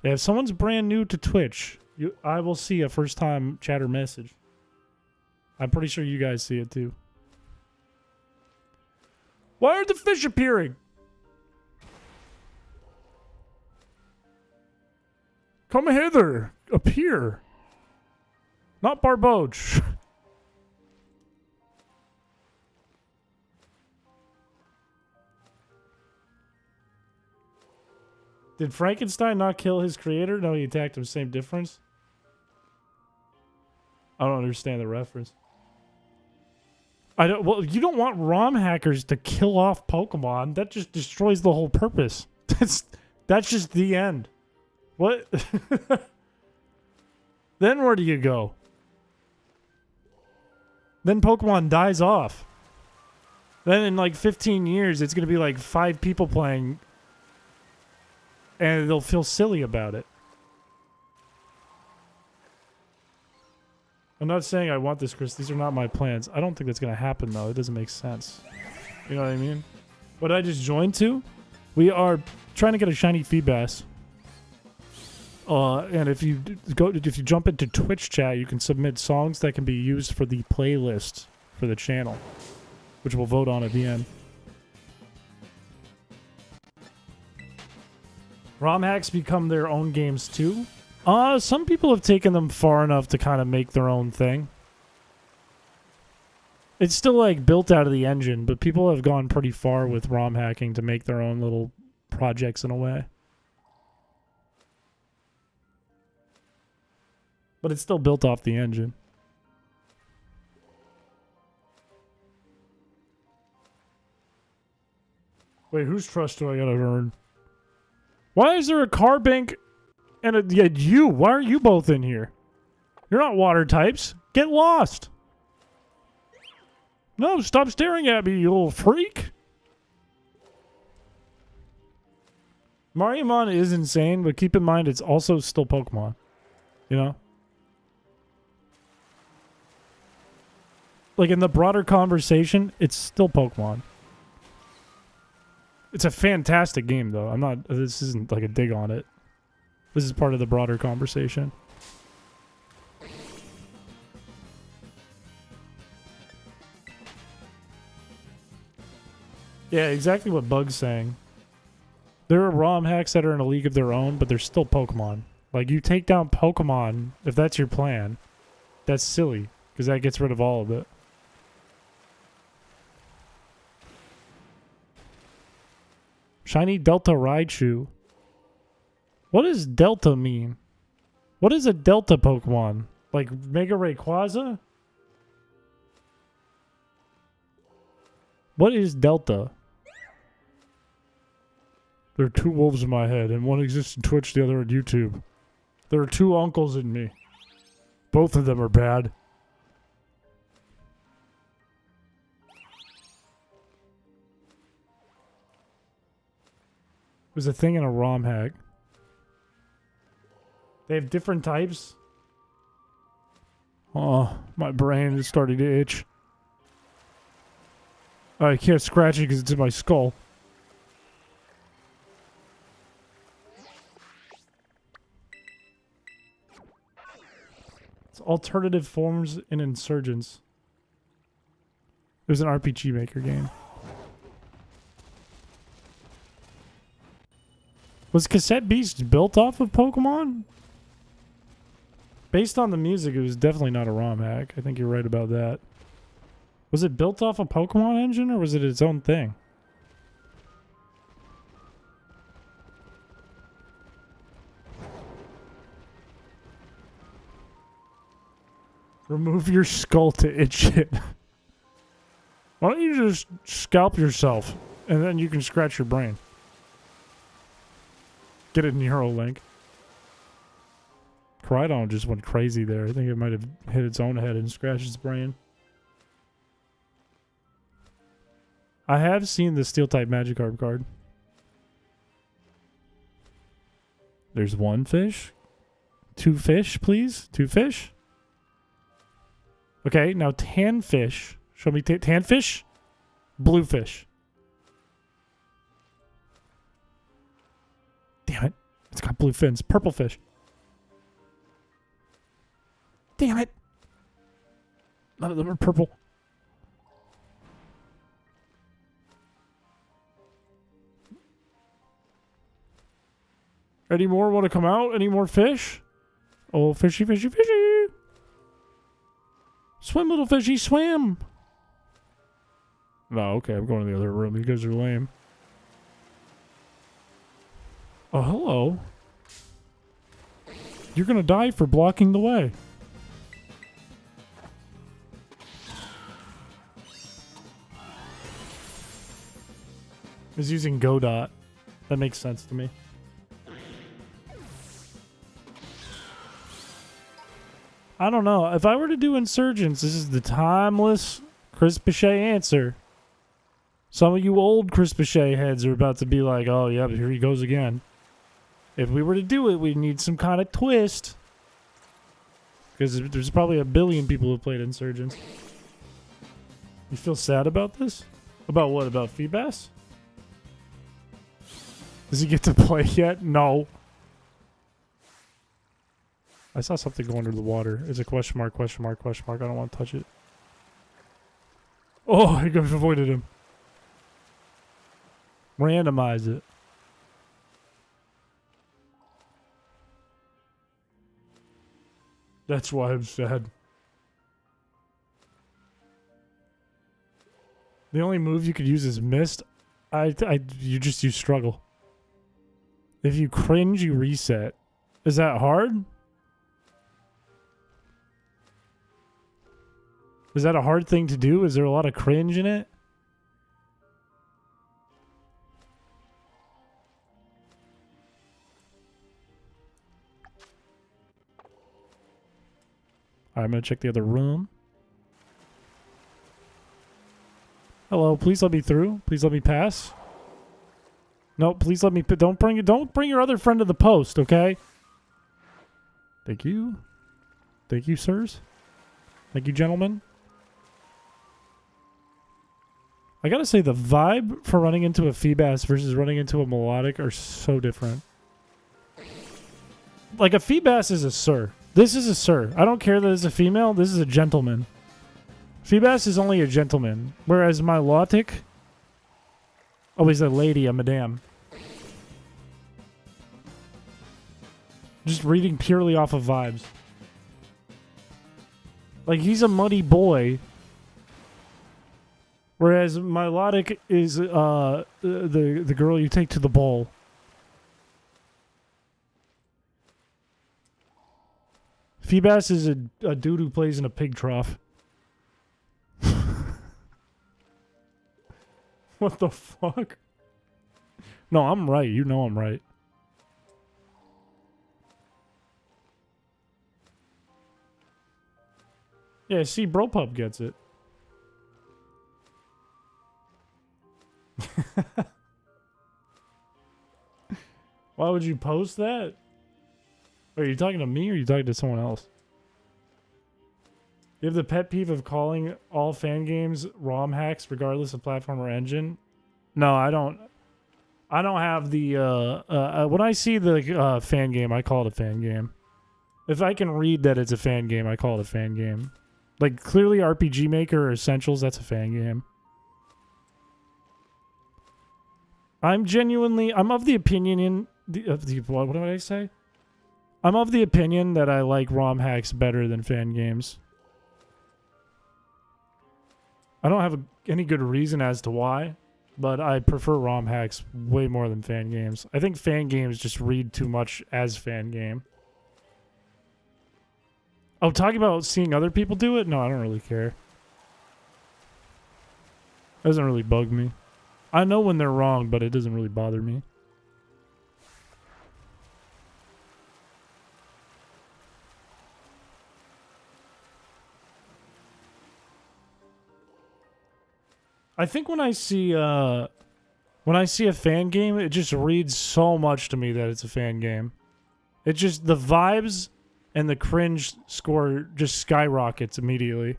Yeah, if someone's brand new to Twitch, I will see a first-time chatter message. I'm pretty sure you guys see it too. Why are the fish appearing? Come hither. Appear. Not Barboach. Did Frankenstein not kill his creator? No, he attacked him. Same difference? I don't understand the reference. Well, you don't want ROM hackers to kill off Pokemon. That just destroys the whole purpose. That's just the end. What? Then where do you go? Then Pokemon dies off. Then in like 15 years, it's going to be like 5 people playing, and they'll feel silly about it. I'm not saying I want this, Chris. These are not my plans. I don't think that's going to happen, though. It doesn't make sense. You know what I mean? What I just joined to? We are trying to get a shiny Feebas. And if you jump into Twitch chat, you can submit songs that can be used for the playlist for the channel, which we'll vote on at the end. ROM hacks become their own games too. Some people have taken them far enough to kind of make their own thing. It's still like built out of the engine, but people have gone pretty far with ROM hacking to make their own little projects in a way. But it's still built off the engine. Wait, whose trust do I gotta earn? Why is there a car bank and you? Why are you both in here? You're not water types. Get lost. No, stop staring at me, you little freak. Mariamon is insane, but keep in mind it's also still Pokemon. You know? Like in the broader conversation, it's still Pokemon. It's a fantastic game, though. This isn't like a dig on it. This is part of the broader conversation. Yeah, exactly what Bug's saying. There are ROM hacks that are in a league of their own, but they're still Pokemon. Like, you take down Pokemon, if that's your plan, that's silly, because that gets rid of all of it. Shiny Delta Raichu. What does Delta mean? What is a Delta Pokemon? Like Mega Rayquaza? What is Delta? There are 2 wolves in my head, and one exists in Twitch, the other on YouTube. There are 2 uncles in me. Both of them are bad. was a thing in a ROM hack. They have different types. Oh, my brain is starting to itch. I can't scratch it because it's in my skull. It's alternative forms and insurgents. It was an RPG Maker game. Was Cassette Beast built off of Pokemon? Based on the music, it was definitely not a ROM hack. I think you're right about that. Was it built off a Pokemon engine, or was it its own thing? Remove your skull to itch it. Why don't you just scalp yourself, and then you can scratch your brain. Get a Neuralink. Crydon just went crazy there. I think it might have hit its own head and scratched its brain. I have seen the Steel-type Magikarp card. There's one fish. 2 fish, please. 2 fish. Okay, now tan fish. Show me tan fish. Blue fish. Damn it. It's got blue fins. Purple fish. Damn it. None of them are purple. Any more want to come out? Any more fish? Oh, fishy, fishy, fishy. Swim, little fishy, swim. No, okay, I'm going to the other room. You guys are lame. Oh, hello. You're going to die for blocking the way. Is using Godot. That makes sense to me. I don't know. If I were to do Insurgents, this is the timeless chrispiche answer. Some of you old chrispiche heads are about to be like, oh, yeah, but here he goes again. If we were to do it, we'd need some kind of twist. Because there's probably a billion people who played Insurgents. You feel sad about this? About what? About Feebas? Does he get to play yet? No. I saw something go under the water. It's a question mark, question mark, question mark. I don't want to touch it. Oh, I avoided him. Randomize it. That's why I'm sad. The only move you could use is Mist. You just use Struggle. If you cringe, you reset. Is that hard? Is that a hard thing to do? Is there a lot of cringe in it? Alright, I'm gonna check the other room. Hello, please let me through. Please let me pass. No, please let me. Don't bring your other friend to the post, okay? Thank you. Thank you, sirs. Thank you, gentlemen. I gotta say, the vibe for running into a Feebas versus running into a Melodic are so different. Like, a Feebas is a sir. This is a sir. I don't care that it's a female. This is a gentleman. Feebas is only a gentleman. Whereas my Melodic... Oh, he's a lady, a madame. Just reading purely off of vibes. Like, he's a muddy boy. Whereas Melodic is the girl you take to the bowl. Feebas is a dude who plays in a pig trough. What the fuck? No, I'm right. You know I'm right. Yeah, see, Bropub gets it. Why would you post that? Are you talking to me or are you talking to someone else? You have the pet peeve of calling all fan games ROM hacks regardless of platform or engine? No, I don't. I don't have the, when I see the fan game, I call it a fan game. If I can read that it's a fan game, I call it a fan game. Like, clearly RPG Maker or Essentials, that's a fan game. I'm of the opinion what did I say? I'm of the opinion that I like ROM hacks better than fan games. I don't have any good reason as to why, but I prefer ROM hacks way more than fan games. I think fan games just read too much as fan game. Oh, talking about seeing other people do it? No, I don't really care. It doesn't really bug me. I know when they're wrong, but it doesn't really bother me. I think when I see a fan game, it just reads so much to me that it's a fan game. It just, the vibes and the cringe score just skyrockets immediately.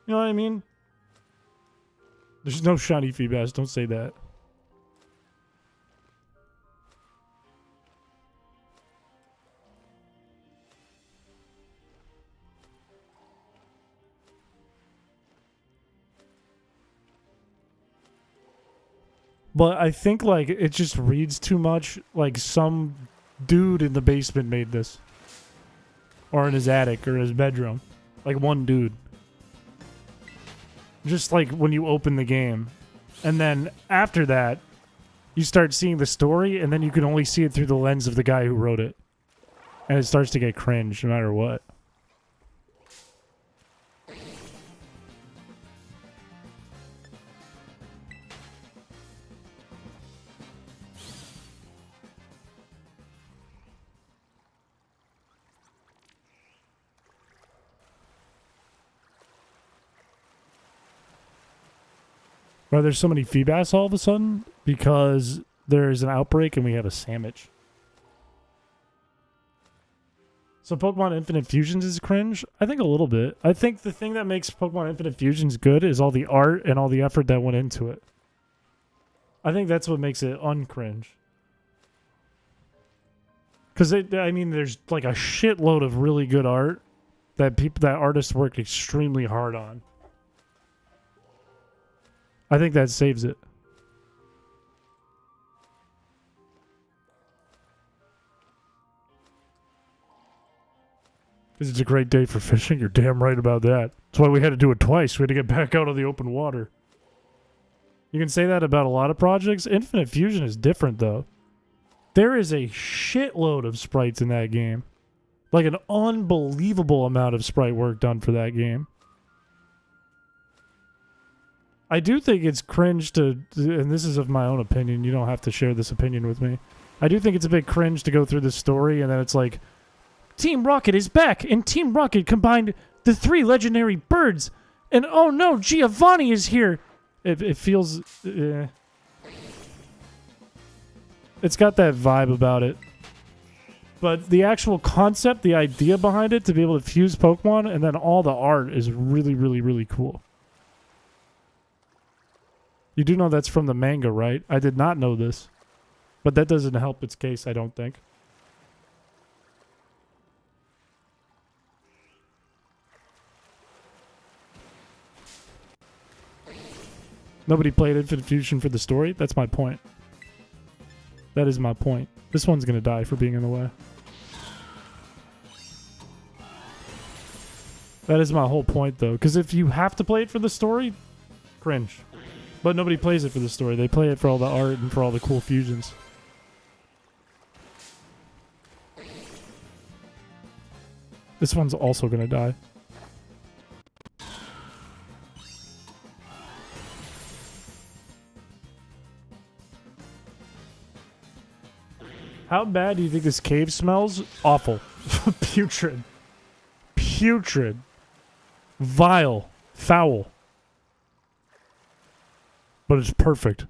You know what I mean? There's no shiny feedback, don't say that. But I think, like, it just reads too much. Like, some dude in the basement made this. Or in his attic or his bedroom. Like, one dude. Just like when you open the game. And then after that, you start seeing the story, and then you can only see it through the lens of the guy who wrote it. And it starts to get cringe no matter what. Why there's so many feedbacks all of a sudden? Because there's an outbreak and we have a sandwich. So Pokemon Infinite Fusions is cringe? I think a little bit. I think the thing that makes Pokemon Infinite Fusions good is all the art and all the effort that went into it. I think that's what makes it uncringe. Because, I mean, there's like a shitload of really good art that artists worked extremely hard on. I think that saves it. Because it's a great day for fishing. You're damn right about that. That's why we had to do it twice. We had to get back out of the open water. You can say that about a lot of projects. Infinite Fusion is different, though. There is a shitload of sprites in that game. Like an unbelievable amount of sprite work done for that game. I do think it's cringe to, and this is of my own opinion, you don't have to share this opinion with me. I do think it's a bit cringe to go through the story and then it's like, Team Rocket is back, and Team Rocket combined the 3 legendary birds, and oh no, Giovanni is here. It feels, it's got that vibe about it. But the actual concept, the idea behind it, to be able to fuse Pokemon, and then all the art is really, really, really cool. You do know that's from the manga, right? I did not know this. But that doesn't help its case, I don't think. Nobody played Infinite Fusion for the story? That's my point. That is my point. This one's gonna die for being in the way. That is my whole point, though. Because if you have to play it for the story, cringe. But nobody plays it for the story. They play it for all the art and for all the cool fusions. This one's also gonna die. How bad do you think this cave smells? Awful. Putrid. Putrid. Vile. Foul. But it's perfect.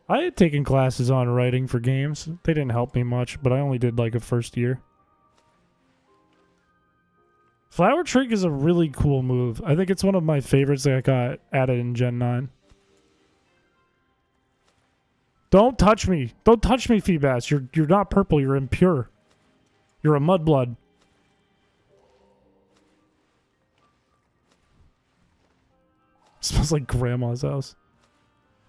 I had taken classes on writing for games. They didn't help me much, but I only did like a first year. Flower Trick is a really cool move. I think it's one of my favorites that got added in Gen 9. Don't touch me. Don't touch me, Feebass. You're not purple. You're impure. You're a mudblood. Smells like grandma's house.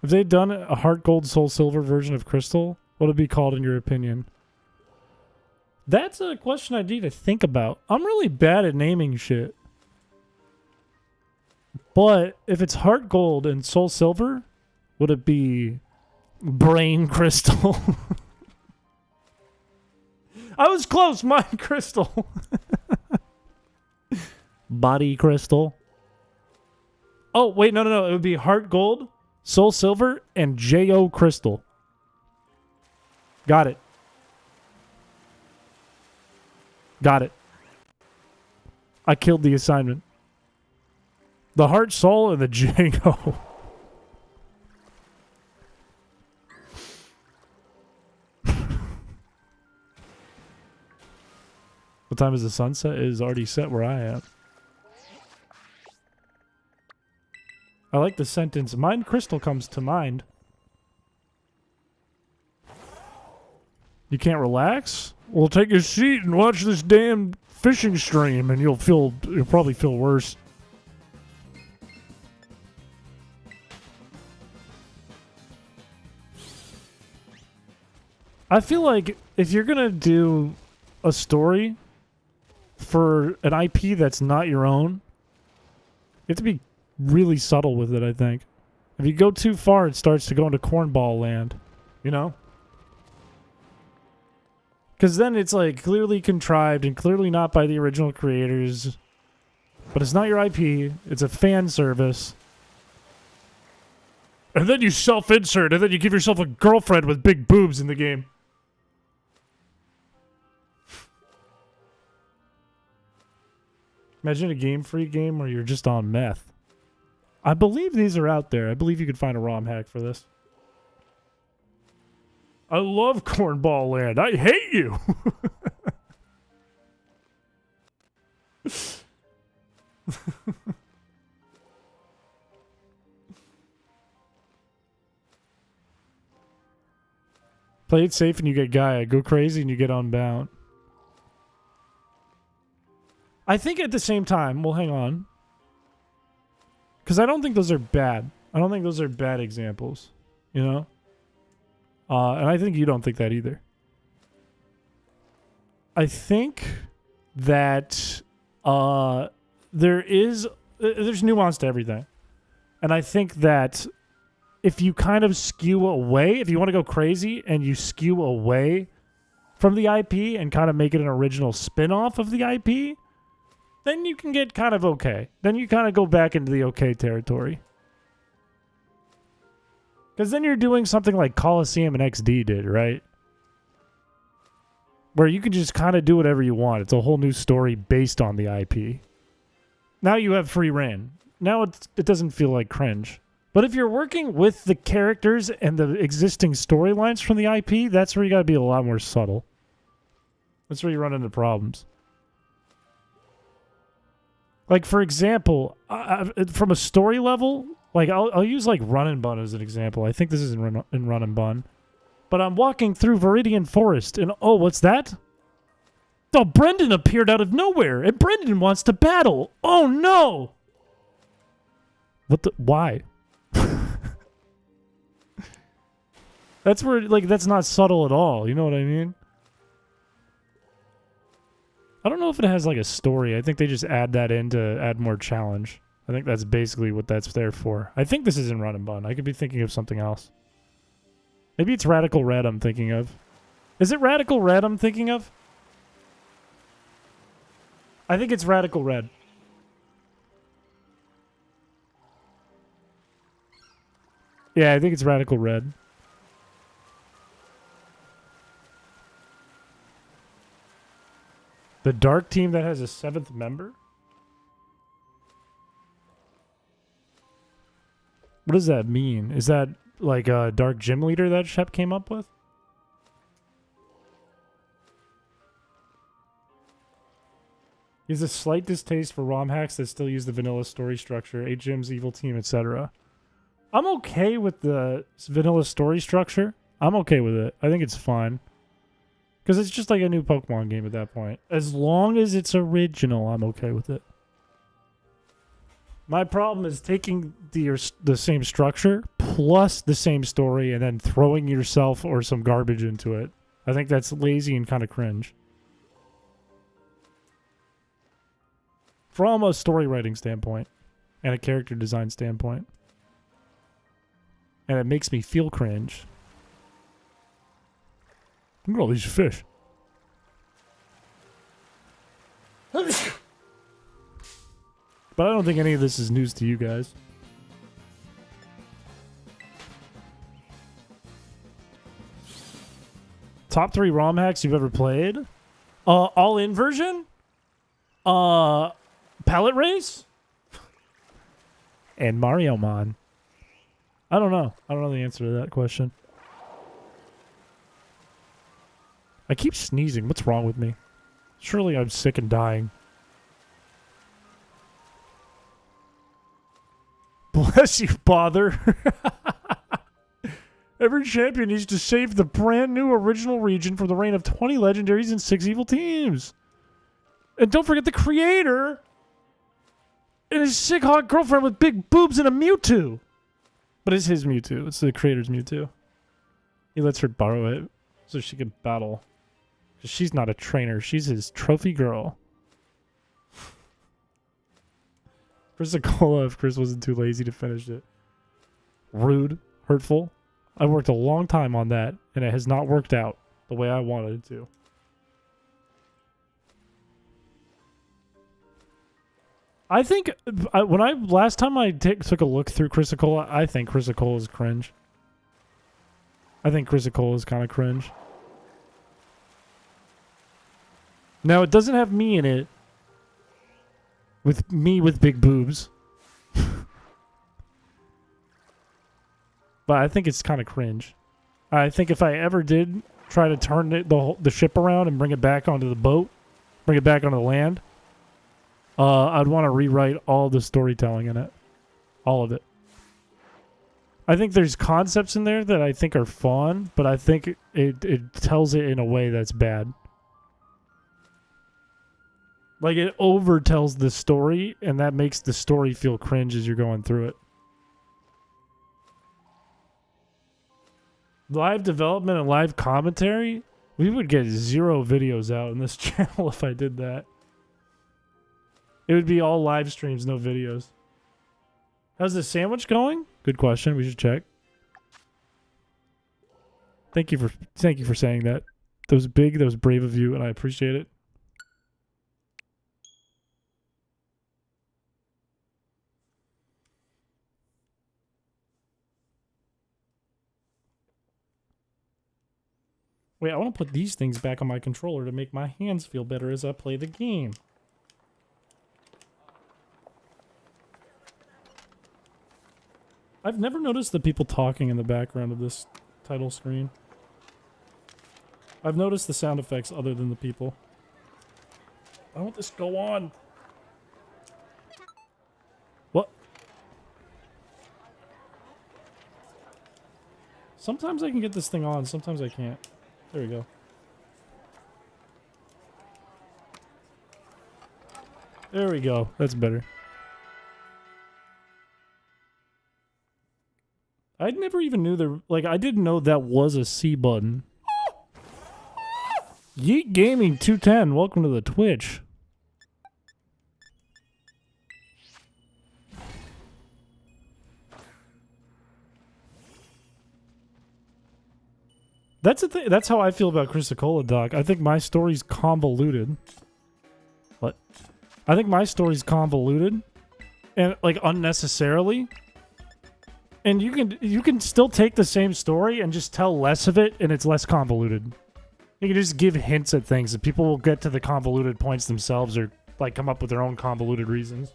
If they'd done a heart gold soul silver version of Crystal, what would it be called in your opinion? That's a question I need to think about. I'm really bad at naming shit. But if it's heart gold and soul silver, would it be brain crystal? I was close. Mind crystal. Body crystal. Oh, wait, no. It would be heart gold, soul silver, and J.O. crystal. Got it. Got it. I killed the assignment. The heart, soul, and the J.O. What time is the sunset? It is already set where I am. I like the sentence, mind crystal comes to mind. You can't relax? Well, take a seat and watch this damn fishing stream and you'll probably feel worse. I feel like if you're gonna do a story for an IP that's not your own, you have to be really subtle with it, I think. If you go too far, it starts to go into cornball land, you know? Because then it's like clearly contrived and clearly not by the original creators. But it's not your IP. It's a fan service. And then you self-insert, and then you give yourself a girlfriend with big boobs in the game. Imagine a Game Freak game where you're just on meth. I believe these are out there. I believe you could find a ROM hack for this. I love Cornball Land. I hate you. Play it safe and you get Gaia. Go crazy and you get Unbound. I think at the same time, well, hang on. Because I don't think those are bad. I don't think those are bad examples. You know? And I think you don't think that either. I think that there's nuance to everything. And I think that if you kind of skew away, if you want to go crazy and you skew away from the IP and kind of make it an original spin-off of the IP, then you can get kind of okay. Then you kind of go back into the okay territory. Because then you're doing something like Coliseum and XD did, right? Where you can just kind of do whatever you want. It's a whole new story based on the IP. Now you have free reign. Now it doesn't feel like cringe. But if you're working with the characters and the existing storylines from the IP, that's where you got to be a lot more subtle. That's where you run into problems. Like, for example, from a story level, like I'll use like Run and Bun as an example. I think this is in Run and Bun. But I'm walking through Viridian Forest, and oh, what's that? Oh, Brendan appeared out of nowhere, and Brendan wants to battle. Oh, no! What the... Why? That's where, like, that's not subtle at all. You know what I mean? I don't know if it has, like, a story. I think they just add that in to add more challenge. I think that's basically what that's there for. I think this is in Run and Bun. I could be thinking of something else. Maybe it's Radical Red I'm thinking of. Is it Radical Red I'm thinking of? I think it's Radical Red. Yeah, I think it's Radical Red. The dark team that has a 7th member? What does that mean? Is that like a dark gym leader that Shep came up with. He has a slight distaste for ROM hacks that still use the vanilla story structure, 8Gym's evil team, etc. I'm okay with the vanilla story structure. I'm okay with it. I think it's fine. Because it's just like a new Pokemon game at that point. As long as it's original, I'm okay with it. My problem is taking the same structure plus the same story and then throwing yourself or some garbage into it. I think that's lazy and kind of cringe. From a story writing standpoint and a character design standpoint. And it makes me feel cringe. Look at all these fish. But I don't think any of this is news to you guys. Top 3 ROM hacks you've ever played? All-in version? Palette Race? And Mario Mon. I don't know. I don't know the answer to that question. I keep sneezing. What's wrong with me? Surely I'm sick and dying. Bless you, bother. Every champion needs to save the brand new original region from the reign of 20 legendaries and 6 evil teams. And don't forget the creator and his sick hot girlfriend with big boobs and a Mewtwo. But it's his Mewtwo. It's the creator's Mewtwo. He lets her borrow it so she can battle. Because she's not a trainer. She's his trophy girl. Chris-a-cola if Chris wasn't too lazy to finish it. Rude. Hurtful. I worked a long time on that, and it has not worked out the way I wanted it to. I think last time I took a look through Chris-a-cola, I think Chris-a-cola is cringe. I think Chris-a-cola is kind of cringe. Now, it doesn't have me in it. With me with big boobs. But I think it's kind of cringe. I think if I ever did try to turn the ship around and bring it back onto the boat, bring it back onto the land, I'd want to rewrite all the storytelling in it. All of it. I think there's concepts in there that I think are fun, but I think it tells it in a way that's bad. Like, it overtells the story, and that makes the story feel cringe as you're going through it. Live development and live commentary? We would get 0 videos out in this channel if I did that. It would be all live streams, no videos. How's the sandwich going? Good question. We should check. Thank you for saying that. That was big. That was brave of you, and I appreciate it. Wait, I want to put these things back on my controller to make my hands feel better as I play the game. I've never noticed the people talking in the background of this title screen. I've noticed the sound effects other than the people. Why won't this go on? What? Sometimes I can get this thing on, sometimes I can't. There we go. There we go. That's better. I never even knew there... Like, I didn't know that was a C button. Yeet Gaming 210, welcome to the Twitch. That's the thing. That's how I feel about Chris-a-cola, Doc. I think my story's convoluted. What? I think my story's convoluted, and like unnecessarily. And you can still take the same story and just tell less of it, and it's less convoluted. You can just give hints at things, and people will get to the convoluted points themselves, or like come up with their own convoluted reasons.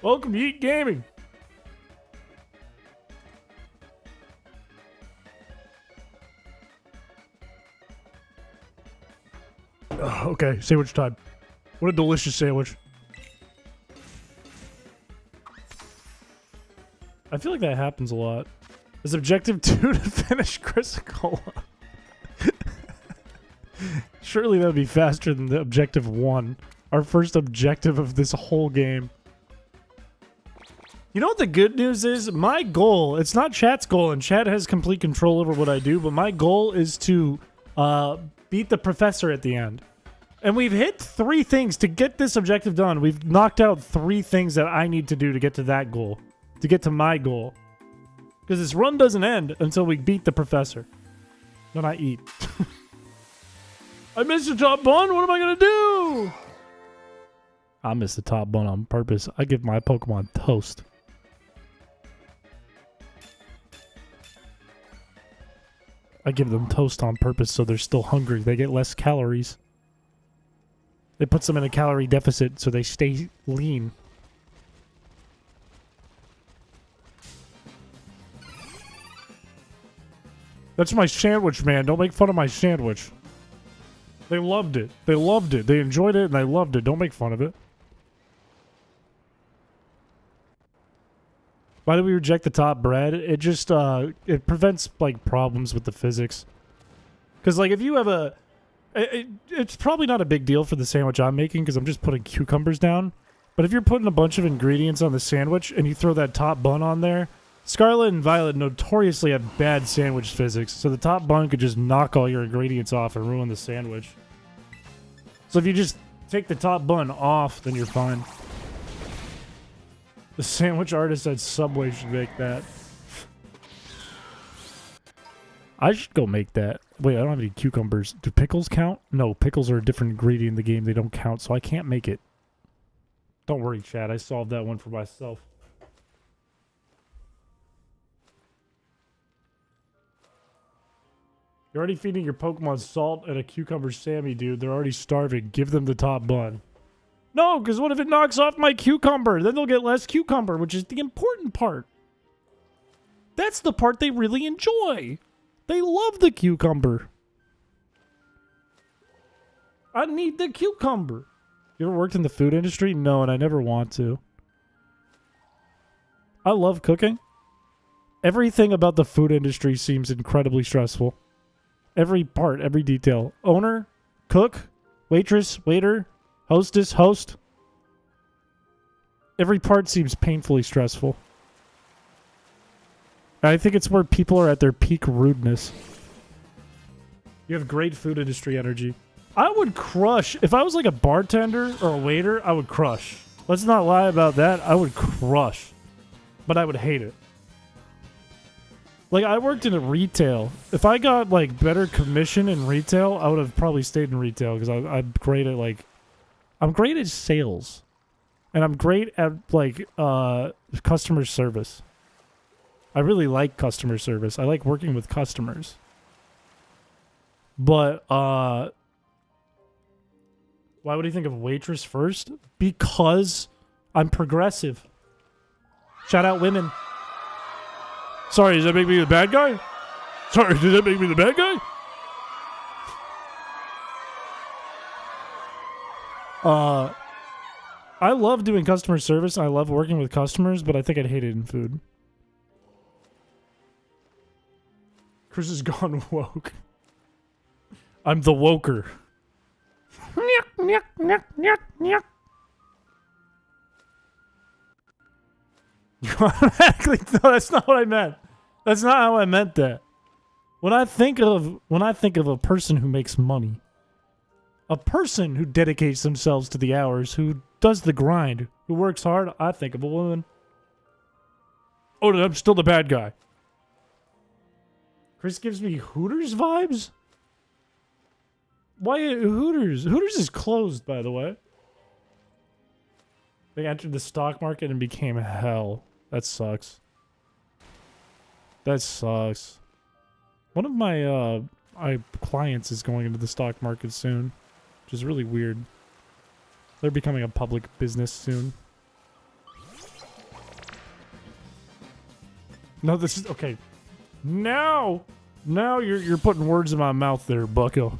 Welcome to Yeet Gaming. Okay, sandwich time. What a delicious sandwich. I feel like that happens a lot. Is objective 2 to finish Chris Cola? Surely that would be faster than the objective 1. Our first objective of this whole game. You know what the good news is? My goal, it's not chat's goal, and chat has complete control over what I do, but my goal is to beat the professor at the end. And we've hit 3 things to get this objective done. We've knocked out 3 things that I need to do to get to that goal. To get to my goal. Because this run doesn't end until we beat the professor. Then I eat. I missed the top bun. What am I going to do? I missed the top bun on purpose. I give my Pokemon toast. I give them toast on purpose so they're still hungry. They get less calories. It puts them in a calorie deficit so they stay lean. That's my sandwich, man. Don't make fun of my sandwich. They loved it. They loved it. They enjoyed it and they loved it. Don't make fun of it. Why do we reject the top bread? It just, it prevents, like, problems with the physics. Because, like, if you have a... it's probably not a big deal for the sandwich I'm making because I'm just putting cucumbers down. But if you're putting a bunch of ingredients on the sandwich and you throw that top bun on there... Scarlet and Violet notoriously have bad sandwich physics, so the top bun could just knock all your ingredients off and ruin the sandwich. So if you just take the top bun off, then you're fine. The sandwich artist at Subway should make that. I should go make that. Wait, I don't have any cucumbers. Do pickles count? No, pickles are a different ingredient in the game. They don't count, so I can't make it. Don't worry, chat. I solved that one for myself. You're already feeding your Pokemon salt and a cucumber Sammy, dude. They're already starving. Give them the top bun. No, because what if it knocks off my cucumber? Then they'll get less cucumber, which is the important part. That's the part they really enjoy. They love the cucumber. I need the cucumber. You ever worked in the food industry? No, and I never want to. I love cooking. Everything about the food industry seems incredibly stressful. Every part, every detail. Owner, cook, waitress, waiter, hostess, host. Every part seems painfully stressful. I think it's where people are at their peak rudeness. You have great food industry energy. I would crush. If I was like a bartender or a waiter, I would crush. Let's not lie about that. I would crush. But I would hate it. Like, I worked in a retail. If I got, like, better commission in retail, I would have probably stayed in retail because I'm great at, like... I'm great at sales. And I'm great at, like, customer service. I really like customer service. I like working with customers. But, why would you think of waitress first? Because I'm progressive. Shout out women. Sorry, does that make me the bad guy? Sorry, did that make me the bad guy? I love doing customer service and I love working with customers, but I think I'd hate it in food. Chris has gone woke. I'm the woker. Automatically, no, that's not what I meant. That's not how I meant that. When I think of a person who makes money, a person who dedicates themselves to the hours, who does the grind, who works hard, I think of a woman. Oh, I'm still the bad guy. Chris gives me Hooters vibes? Why Hooters? Hooters is closed, by the way. They entered the stock market and became hell. That sucks. That sucks. One of my clients is going into the stock market soon, which is really weird. They're becoming a public business soon. No, this is okay. Now you're putting words in my mouth there, bucko.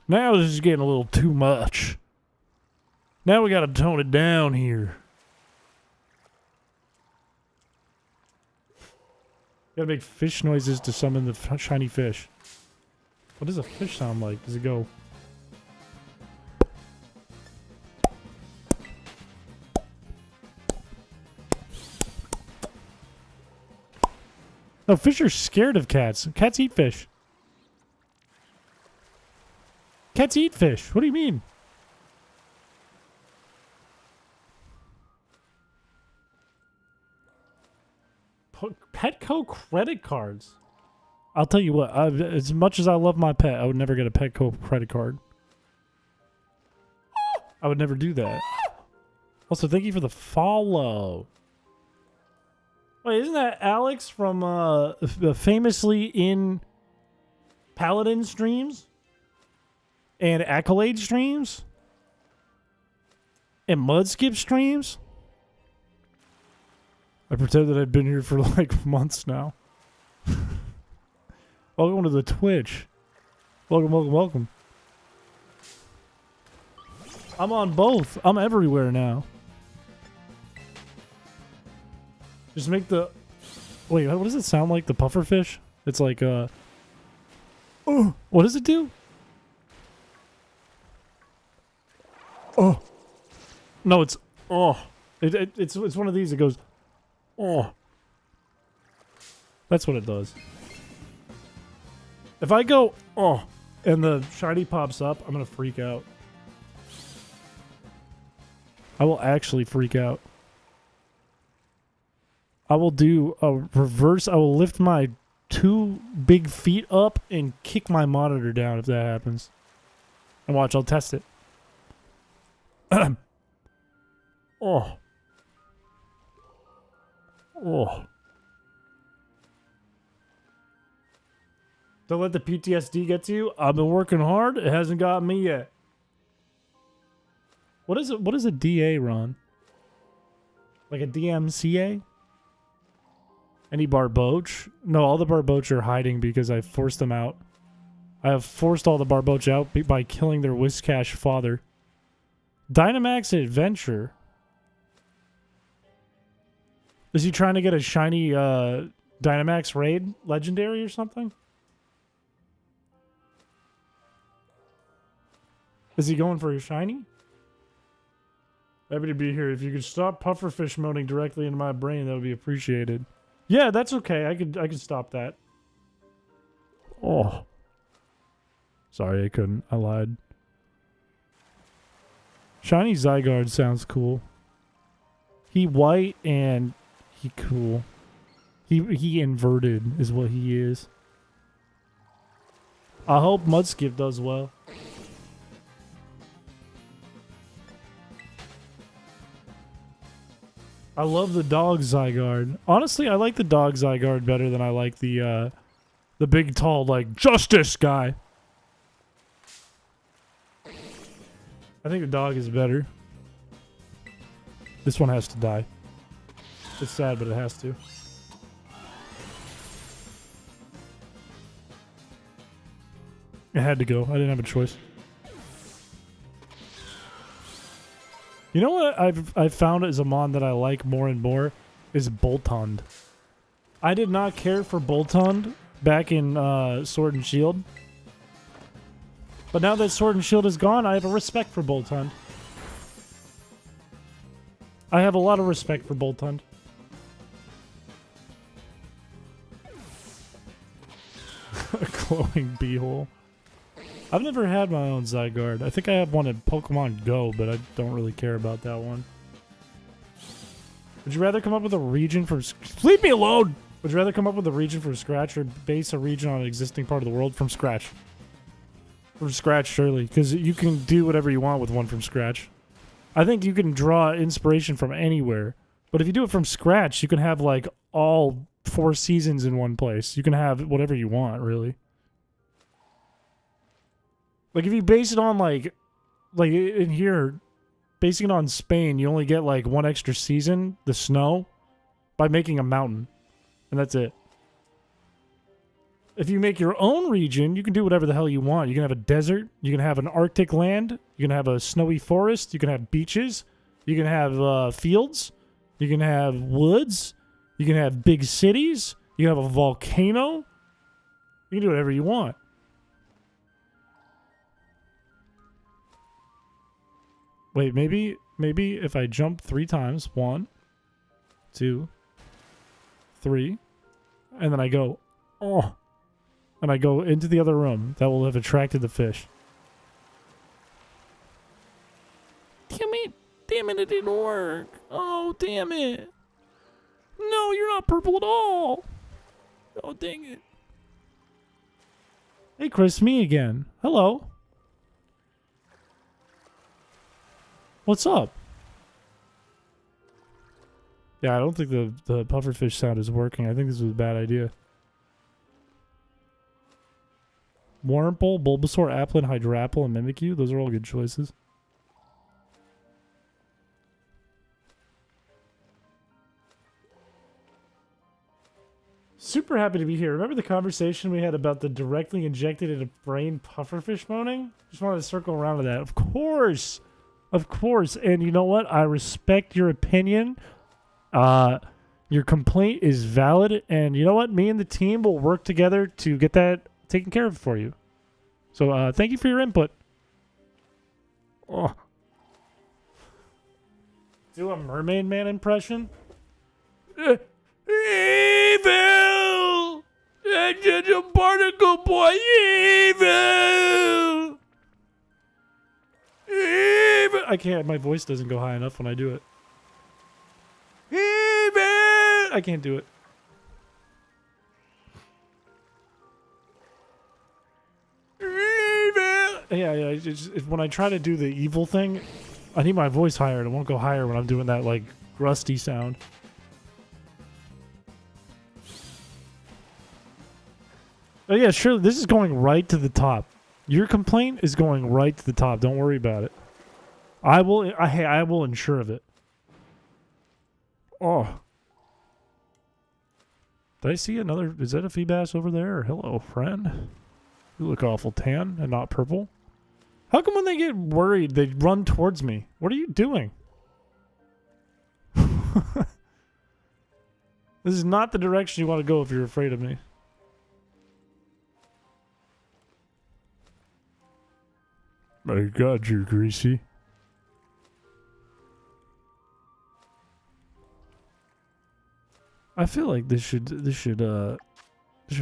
Now this is getting a little too much. Now we gotta tone it down here. Gotta make fish noises to summon the shiny fish. What does a fish sound like? Does it go... No, fish are scared of cats. Cats eat fish. Cats eat fish. What do you mean? Petco credit cards. I'll tell you what, as much as I love my pet, I would never get a Petco credit card. I would never do that. Also, thank you for the follow. Wait, isn't that Alex from famously in Paladin streams? And Accolade streams? And Mudskip streams? I pretended I'd been here for like months now. Welcome to the Twitch. Welcome, welcome, welcome. I'm on both. I'm everywhere now. Just make the... Wait, what does it sound like? The pufferfish? It's like, Oh! What does it do? Oh! No, it's... Oh! It's one of these. It goes... Oh! That's what it does. If I go... Oh! And the shiny pops up, I'm gonna freak out. I will actually freak out. I will do a reverse. I will lift my 2 big feet up and kick my monitor down if that happens. And watch, I'll test it. Oh. Oh. Don't let the PTSD get to you. I've been working hard. It hasn't got me yet. What is it? What does a DA run? Like a DMCA? Any Barboach? No, all the Barboach are hiding because I forced them out. I have forced all the Barboach out by killing their Whiscash father. Dynamax Adventure. Is he trying to get a shiny Dynamax Raid Legendary or something? Is he going for a shiny? Happy to be here. If you could stop pufferfish moaning directly into my brain, that would be appreciated. Yeah, that's okay. I could stop that. Oh. Sorry, I couldn't. I lied. Shiny Zygarde sounds cool. He white and he cool. He inverted is what he is. I hope Mudskip does well. I love the dog Zygarde. Honestly, I like the dog Zygarde better than I like the big, tall, like, justice guy. I think the dog is better. This one has to die. It's sad, but it has to. It had to go. I didn't have a choice. You know what I've found as a mon that I like more and more is Boltund. I did not care for Boltund back in Sword and Shield. But now that Sword and Shield is gone, I have a respect for Boltund. I have a lot of respect for Boltund. A glowing beehole. I've never had my own Zygarde. I think I have one in Pokemon Go, but I don't really care about that one. Would you rather come up with a region from... Leave me alone! Would you rather come up with a region from scratch or base a region on an existing part of the world from scratch? From scratch, surely. Because you can do whatever you want with one from scratch. I think you can draw inspiration from anywhere. But if you do it from scratch, you can have, like, all 4 seasons in one place. You can have whatever you want, really. Like, if you base it on, like in here, basing it on Spain, you only get, like, 1 extra season, the snow, by making a mountain. And that's it. If you make your own region, you can do whatever the hell you want. You can have a desert. You can have an Arctic land. You can have a snowy forest. You can have beaches. You can have fields. You can have woods. You can have big cities. You can have a volcano. You can do whatever you want. Wait, maybe if I jump 3 times, 1, 2, 3, and then I go, oh, and I go into the other room, that will have attracted the fish. Damn it, it didn't work. Oh, damn it. No, you're not purple at all. Oh, dang it. Hey, Chris, me again. Hello. What's up? Yeah, I don't think the pufferfish sound is working. I think this was a bad idea. Wurmple, Bulbasaur, Applin, Hydrapple, and Mimikyu. Those are all good choices. Super happy to be here. Remember the conversation we had about the directly injected into brain pufferfish moaning? Just wanted to circle around to that. Of course. Of course. And you know what? I respect your opinion. Your complaint is valid. And you know what? Me and the team will work together to get that taken care of for you. So thank you for your input. Oh. Do a Mermaid Man impression? Evil! It's a particle boy, evil! Evil! I can't, my voice doesn't go high enough when I do it. Evil! I can't do it. Evil! Yeah, when I try to do the evil thing, I need my voice higher. It won't go higher when I'm doing that, like, rusty sound. Oh yeah, sure. This is going right to the top. Your complaint is going right to the top. Don't worry about it. I will ensure of it. Oh. Did I see another? Is that a Feebass over there? Hello, friend. You look awful tan and not purple. How come when they get worried, they run towards me? What are you doing? This is not the direction you want to go if you're afraid of me. My God, you're greasy. I feel like this should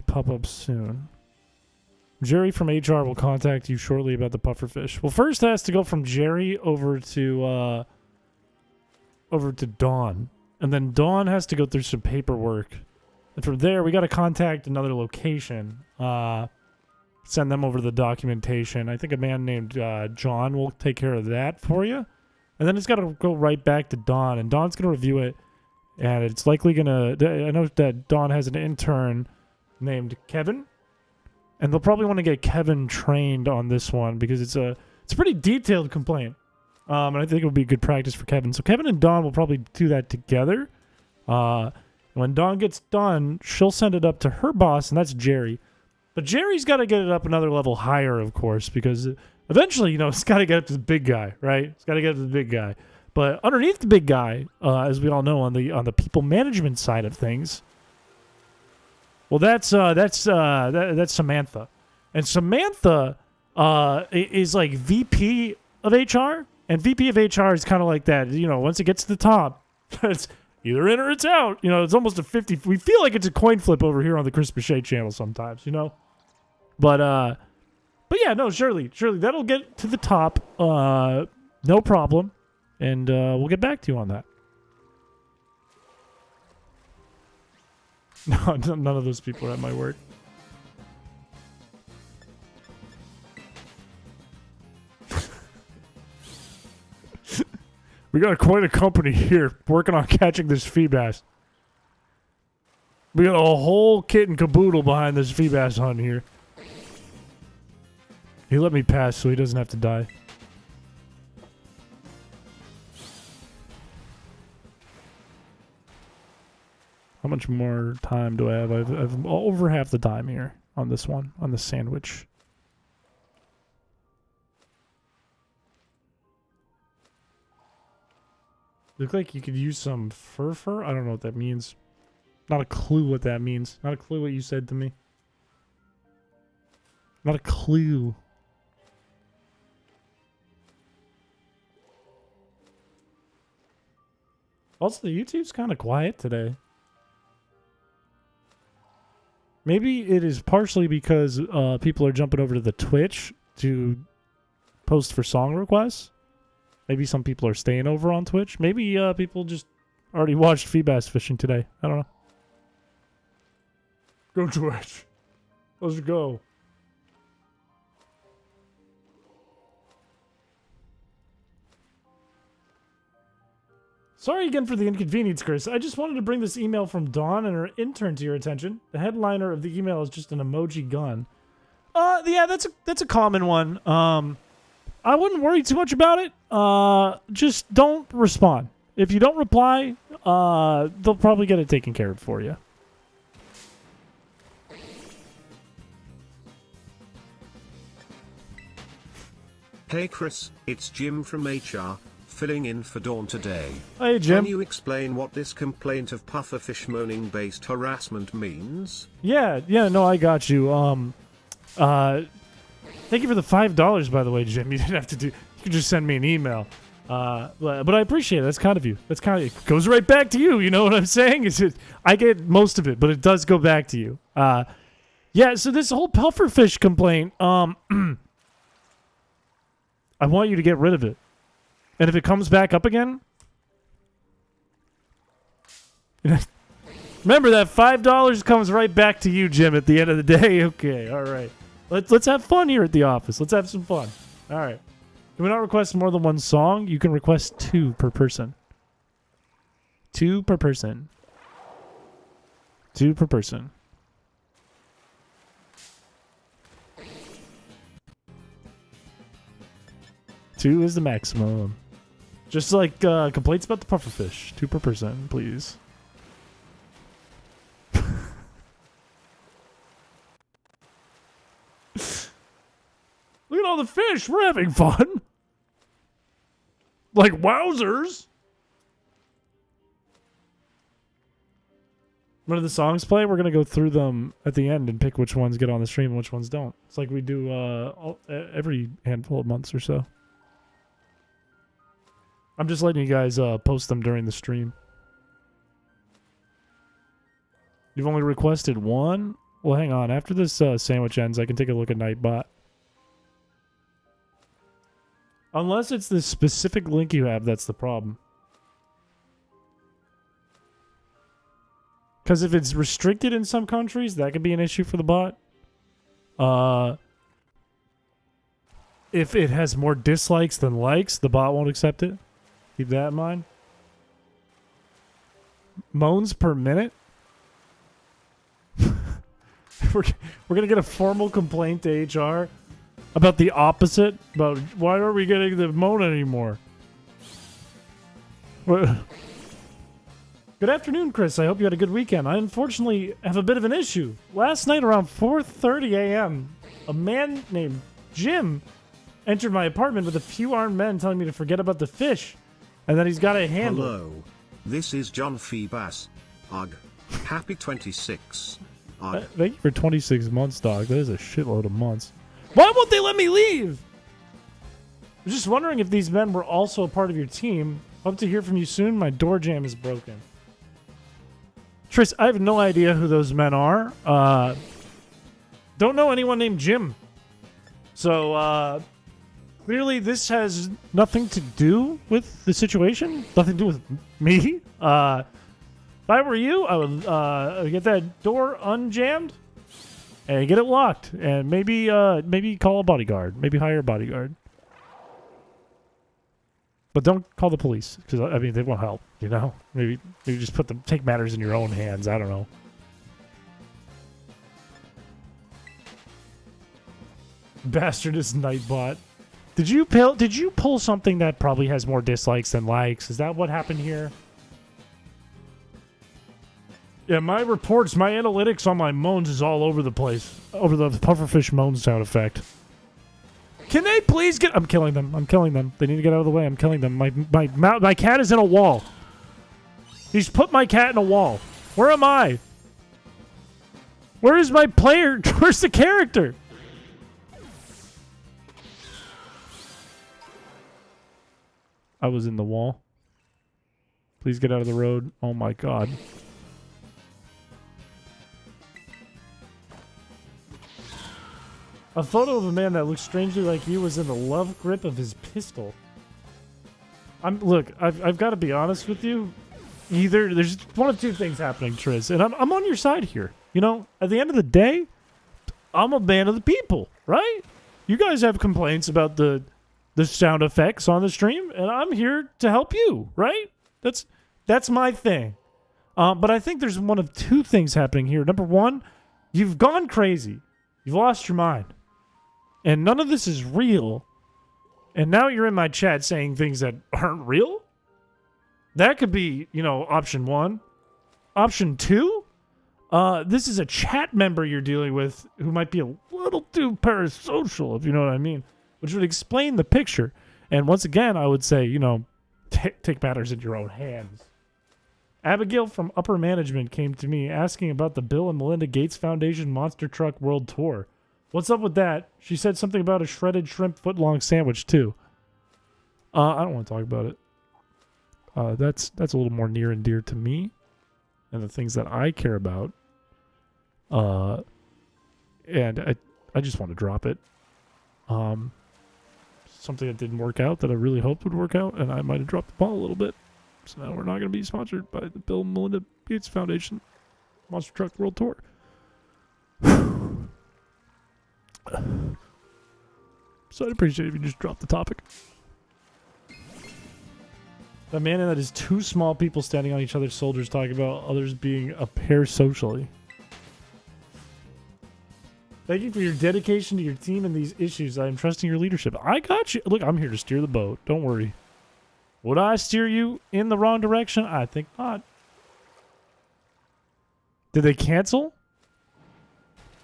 pop up soon. Jerry from HR will contact you shortly about the pufferfish. Well, first it has to go from Jerry over to Dawn, and then Dawn has to go through some paperwork, and from there we got to contact another location. Send them over the documentation. I think a man named John will take care of that for you. And then it's got to go right back to Dawn. And Dawn's going to review it. And it's likely going to... I know that Dawn has an intern named Kevin. And they'll probably want to get Kevin trained on this one because it's a pretty detailed complaint. And I think it would be good practice for Kevin. So Kevin and Dawn will probably do that together. When Dawn gets done, she'll send it up to her boss, and that's Jerry. But Jerry's got to get it up another level higher, of course, because eventually, you know, it's got to get up to the big guy, right? It's got to get up to the big guy. But underneath the big guy, as we all know, on the people management side of things, well, that's Samantha, and Samantha is like VP of HR, and VP of HR is kind of like that. You know, once it gets to the top, it's either in or it's out. You know, it's almost a 50. We feel like it's a coin flip over here on the Chrispiche channel sometimes, you know. But yeah, no, surely that'll get to the top, no problem, and we'll get back to you on that. No, none of those people are at my work. We got quite a company here working on catching this Feebass. We got a whole kit and caboodle behind this Feebass hunt here. He let me pass so he doesn't have to die. How much more time do I have? I've over half the time here. on this one, on the sandwich. Look like you could use some fur. I don't know what that means. Not a clue what that means. Not a clue what you said to me. Not a clue. Also, the YouTube's kind of quiet today. Maybe it is partially because people are jumping over to the Twitch to post for song requests. Maybe some people are staying over on Twitch. Maybe people just already watched Feebass Fishing today. I don't know. Go Twitch. Let's go. Sorry again for the inconvenience, Chris. I just wanted to bring this email from Dawn and her intern to your attention. The headliner of the email is just an emoji gun. Yeah, that's a common one. I wouldn't worry too much about it. Just don't respond. If you don't reply, they'll probably get it taken care of for you. Hey Chris, it's Jim from HR, filling in for Dawn today. Hey Jim. Can you explain what this complaint of pufferfish moaning-based harassment means? Yeah, no, I got you. Thank you for the $5, by the way, Jim. You didn't have to do. You could just send me an email. But I appreciate it. That's kind of you. It goes right back to you. You know what I'm saying? I get most of it, but it does go back to you. Yeah. So this whole pufferfish complaint. I want you to get rid of it, and if it comes back up again, remember that $5 comes right back to you, Jim. At the end of the day. Okay. All right. Let's have fun here at the office. Let's have some fun. All right. Can we not request more than one song? You can request 2 per person. 2 per person. 2 per person. Two is the maximum. Just like complaints about the pufferfish. 2 per person, please. Look at all the fish. We're having fun. Like wowzers. When the songs play, we're going to go through them at the end and pick which ones get on the stream and which ones don't. It's like we do every handful of months or so. I'm just letting you guys post them during the stream. You've only requested 1? Well, hang on. After this sandwich ends, I can take a look at Nightbot. Unless it's the specific link you have, that's the problem. Because if it's restricted in some countries, that could be an issue for the bot. If it has more dislikes than likes, the bot won't accept it. Keep that in mind. Moans per minute? We're going to get a formal complaint to HR about the opposite. About why aren't we getting the moan anymore? Good afternoon, Chris. I hope you had a good weekend. I unfortunately have a bit of an issue. Last night around 4:30 a.m., a man named Jim entered my apartment with a few armed men telling me to forget about the fish and that he's got a handle. Hello. This is John Feebass. Ugh. Happy 26. Ugh. Thank you for 26 months, dog. That is a shitload of months. Why won't they let me leave? I'm just wondering if these men were also a part of your team. Hope to hear from you soon. My door jam is broken. Tris, I have no idea who those men are. Don't know anyone named Jim. So, clearly this has nothing to do with the situation. Nothing to do with me. If I were you, I would get that door unjammed and get it locked. And maybe call a bodyguard. Maybe hire a bodyguard. But don't call the police, because, I mean, they won't help, you know? Maybe just take matters in your own hands. I don't know. Bastardous Nightbot. Did you pull something that probably has more dislikes than likes? Is that what happened here? Yeah, my reports, my analytics on my moans is all over the place. Over the pufferfish moan sound effect. Can they please get... I'm killing them. I'm killing them. They need to get out of the way. I'm killing them. My cat is in a wall. He's put my cat in a wall. Where am I? Where is my player? Where's the character? I was in the wall. Please get out of the road. Oh my god. A photo of a man that looks strangely like you was in the love grip of his pistol. Look, I've got to be honest with you. Either there's one of two things happening, Triz, and I'm on your side here. You know, at the end of the day, I'm a man of the people, right? You guys have complaints about the sound effects on the stream, and I'm here to help you, right? That's my thing. But I think there's one of two things happening here. Number one, you've gone crazy. You've lost your mind. And none of this is real. And now you're in my chat saying things that aren't real? That could be, you know, option one. Option two? This is a chat member you're dealing with who might be a little too parasocial, if you know what I mean. Which would explain the picture. And once again, I would say, you know, take matters in your own hands. Abigail from upper management came to me asking about the Bill and Melinda Gates Foundation Monster Truck World Tour. What's up with that? She said something about a shredded shrimp footlong sandwich, too. I don't want to talk about it. That's a little more near and dear to me and the things that I care about. And I just want to drop it. Something that didn't work out that I really hoped would work out, and I might have dropped the ball a little bit. So now we're not going to be sponsored by the Bill and Melinda Gates Foundation Monster Truck World Tour. So I'd appreciate if you just drop the topic. The man that is two small people standing on each other's shoulders talking about others being a pair socially. Thank you for your dedication to your team and these issues. I am trusting your leadership. I got you. Look, I'm here to steer the boat. Don't worry. Would I steer you in the wrong direction? I think not. Did they cancel?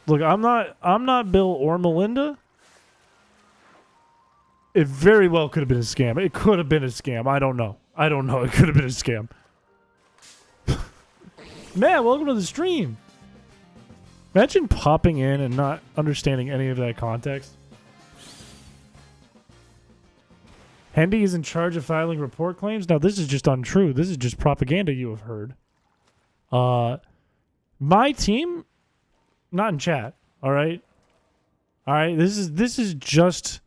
Look, I'm not Bill or Melinda. It very well could have been a scam. It could have been a scam. I don't know. It could have been a scam. Man, welcome to the stream. Imagine popping in and not understanding any of that context. Hendy is in charge of filing report claims. Now, this is just untrue. This is just propaganda you have heard. My team, not in chat. All right. This is just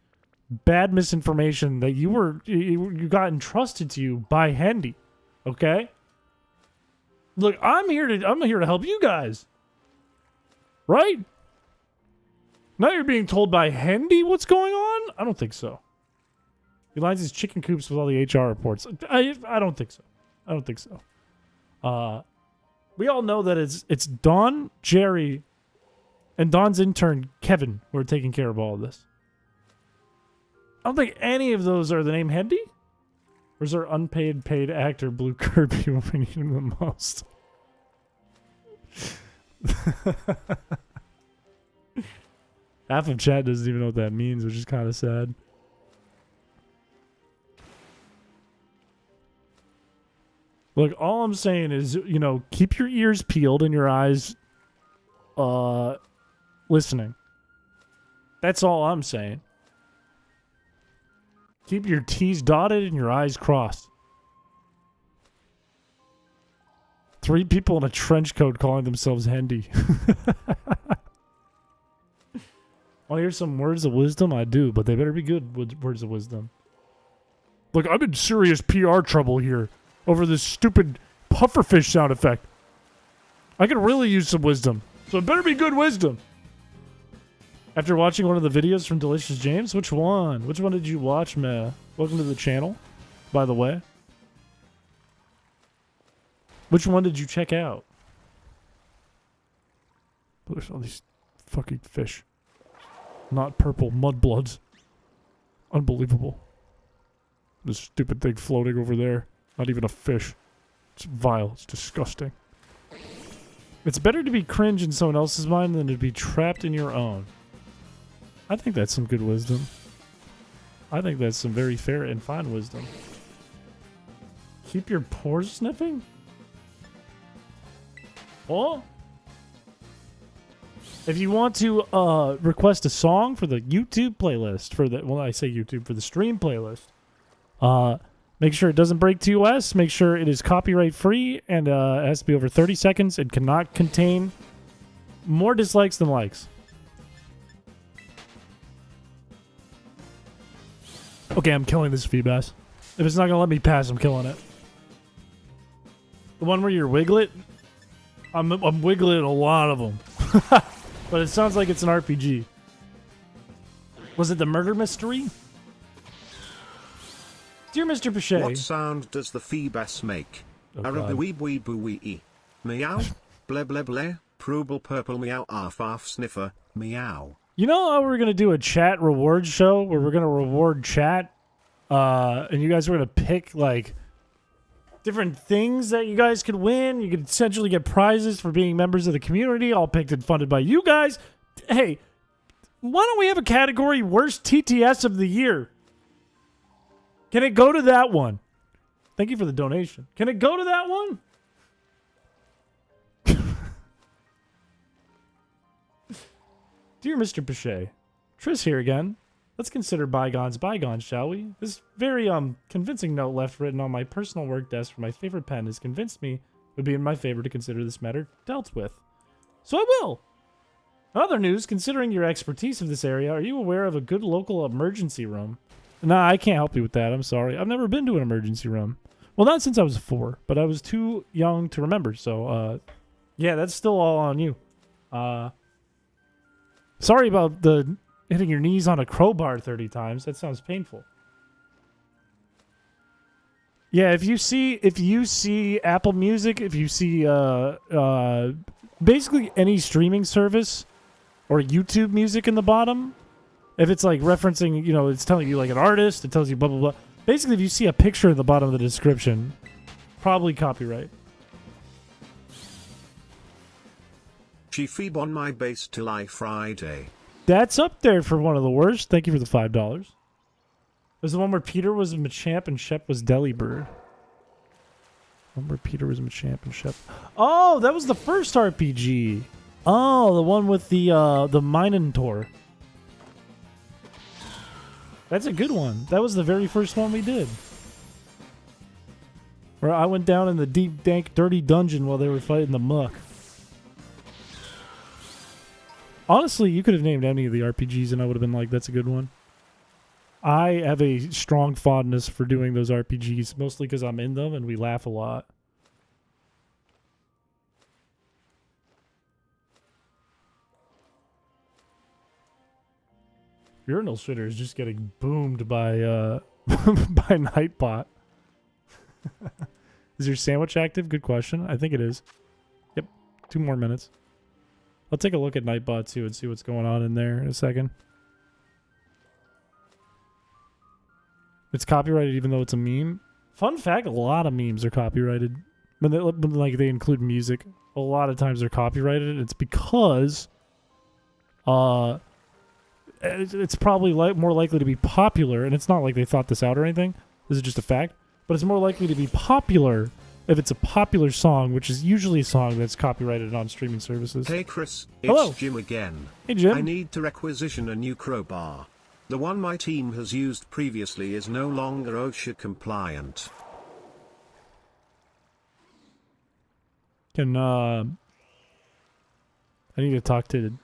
bad misinformation that you got entrusted to you by Hendy. Okay. Look, I'm here to help you guys. Right? Now you're being told by Hendy what's going on? I don't think so. He lines his chicken coops with all the HR reports. I don't think so. We all know that it's Dawn, Jerry, and Dawn's intern, Kevin, who are taking care of all of this. I don't think any of those are the name Hendy. Or is our unpaid paid actor Blue Kirby when we need him the most? Half of chat doesn't even know what that means, which is kind of sad. Look, all I'm saying is, you know, keep your ears peeled and your eyes listening. That's all I'm saying. Keep your T's dotted and your I's crossed. 3 people in a trench coat calling themselves Hendy. Want to hear some words of wisdom? I do, but they better be good words of wisdom. Look, I'm in serious PR trouble here over this stupid pufferfish sound effect. I could really use some wisdom, so it better be good wisdom. After watching one of the videos from Delicious James, which one? Which one did you watch, Meh? Welcome to the channel, by the way. Which one did you check out? There's all these fucking fish. Not purple mudbloods. Unbelievable. This stupid thing floating over there. Not even a fish. It's vile. It's disgusting. It's better to be cringe in someone else's mind than to be trapped in your own. I think that's some good wisdom. I think that's some very fair and fine wisdom. Keep your pores sniffing? Oh? If you want to request a song for the YouTube playlist, for the, well, I say YouTube, for the stream playlist, make sure it doesn't break TOS, make sure it is copyright free, and it has to be over 30 seconds and cannot contain more dislikes than likes. Okay, I'm killing this Feebass. If it's not gonna let me pass, I'm killing it. The one where you're Wiglet, I'm wiggling a lot of them. But it sounds like it's an RPG. Was it the murder mystery? Dear Mr. Piché. What sound does the Feebass make? Arab-wee-boo-wee-boo-wee. Meow? Ble ble ble. Pruble purple meow arf arf sniffer. Meow. You know how we're going to do a chat reward show where we're going to reward chat? And you guys are going to pick, like, different things that you guys could win. You could essentially get prizes for being members of the community, all picked and funded by you guys. Hey, why don't we have a category Worst TTS of the Year? Can it go to that one? Thank you for the donation. Can it go to that one? Dear Mr. Piché, Tris here again. Let's consider bygones bygones, shall we? This very convincing note left written on my personal work desk for my favorite pen has convinced me it would be in my favor to consider this matter dealt with. So I will! Other news, considering your expertise of this area, are you aware of a good local emergency room? Nah, I can't help you with that, I'm sorry. I've never been to an emergency room. Well, not since I was 4, but I was too young to remember, so, yeah, that's still all on you. Sorry about the hitting your knees on a crowbar 30 times. That sounds painful. Yeah, if you see Apple Music, if you see basically any streaming service or YouTube music in the bottom, if it's like referencing, you know, it's telling you like an artist, it tells you blah blah blah. Basically, if you see a picture at the bottom of the description, probably copyright. She feeb on my base till I Friday. That's up there for one of the worst. Thank you for the $5. There's the one where Peter was Machamp and Shep was Delibird. One where Peter was Machamp and Shep. Oh, that was the first RPG. Oh, the one with the Minotaur. That's a good one. That was the very first one we did. Where I went down in the deep, dank, dirty dungeon while they were fighting the muck. Honestly, you could have named any of the RPGs and I would have been like, that's a good one. I have a strong fondness for doing those RPGs, mostly because I'm in them and we laugh a lot. Urinal Shitter is just getting boomed by by Nightbot. Is your sandwich active? Good question. I think it is. Yep. 2 more minutes. I'll take a look at Nightbot too and see what's going on in there in a second. It's copyrighted even though it's a meme. Fun fact, a lot of memes are copyrighted. When they include music, a lot of times they're copyrighted. It's because it's probably more likely to be popular, and it's not like they thought this out or anything. This is just a fact. But it's more likely to be popular if it's a popular song, which is usually a song that's copyrighted on streaming services. Hey Chris, Hello. it's Jim again. Hey Jim. I need to requisition a new crowbar. The one my team has used previously is no longer OSHA compliant. I need to talk to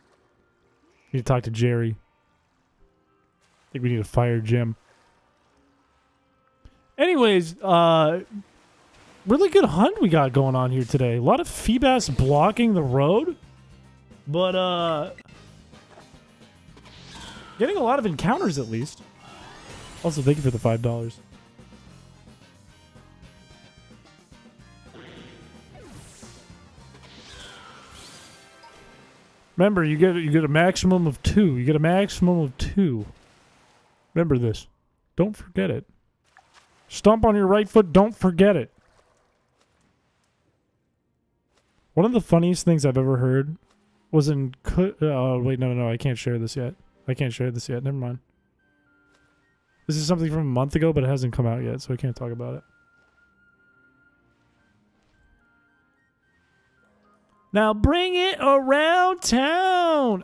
Jerry. I think we need to fire Jim. Anyways, really good hunt we got going on here today. A lot of Feebass blocking the road, but getting a lot of encounters at least. Also, thank you for the $5. Remember, you get a maximum of 2. You get a maximum of 2. Remember this. Don't forget it. Stomp on your right foot. Don't forget it. One of the funniest things I've ever heard was in... Oh, wait, no, I can't share this yet. Never mind. This is something from a month ago, but it hasn't come out yet, so I can't talk about it. Now bring it around town!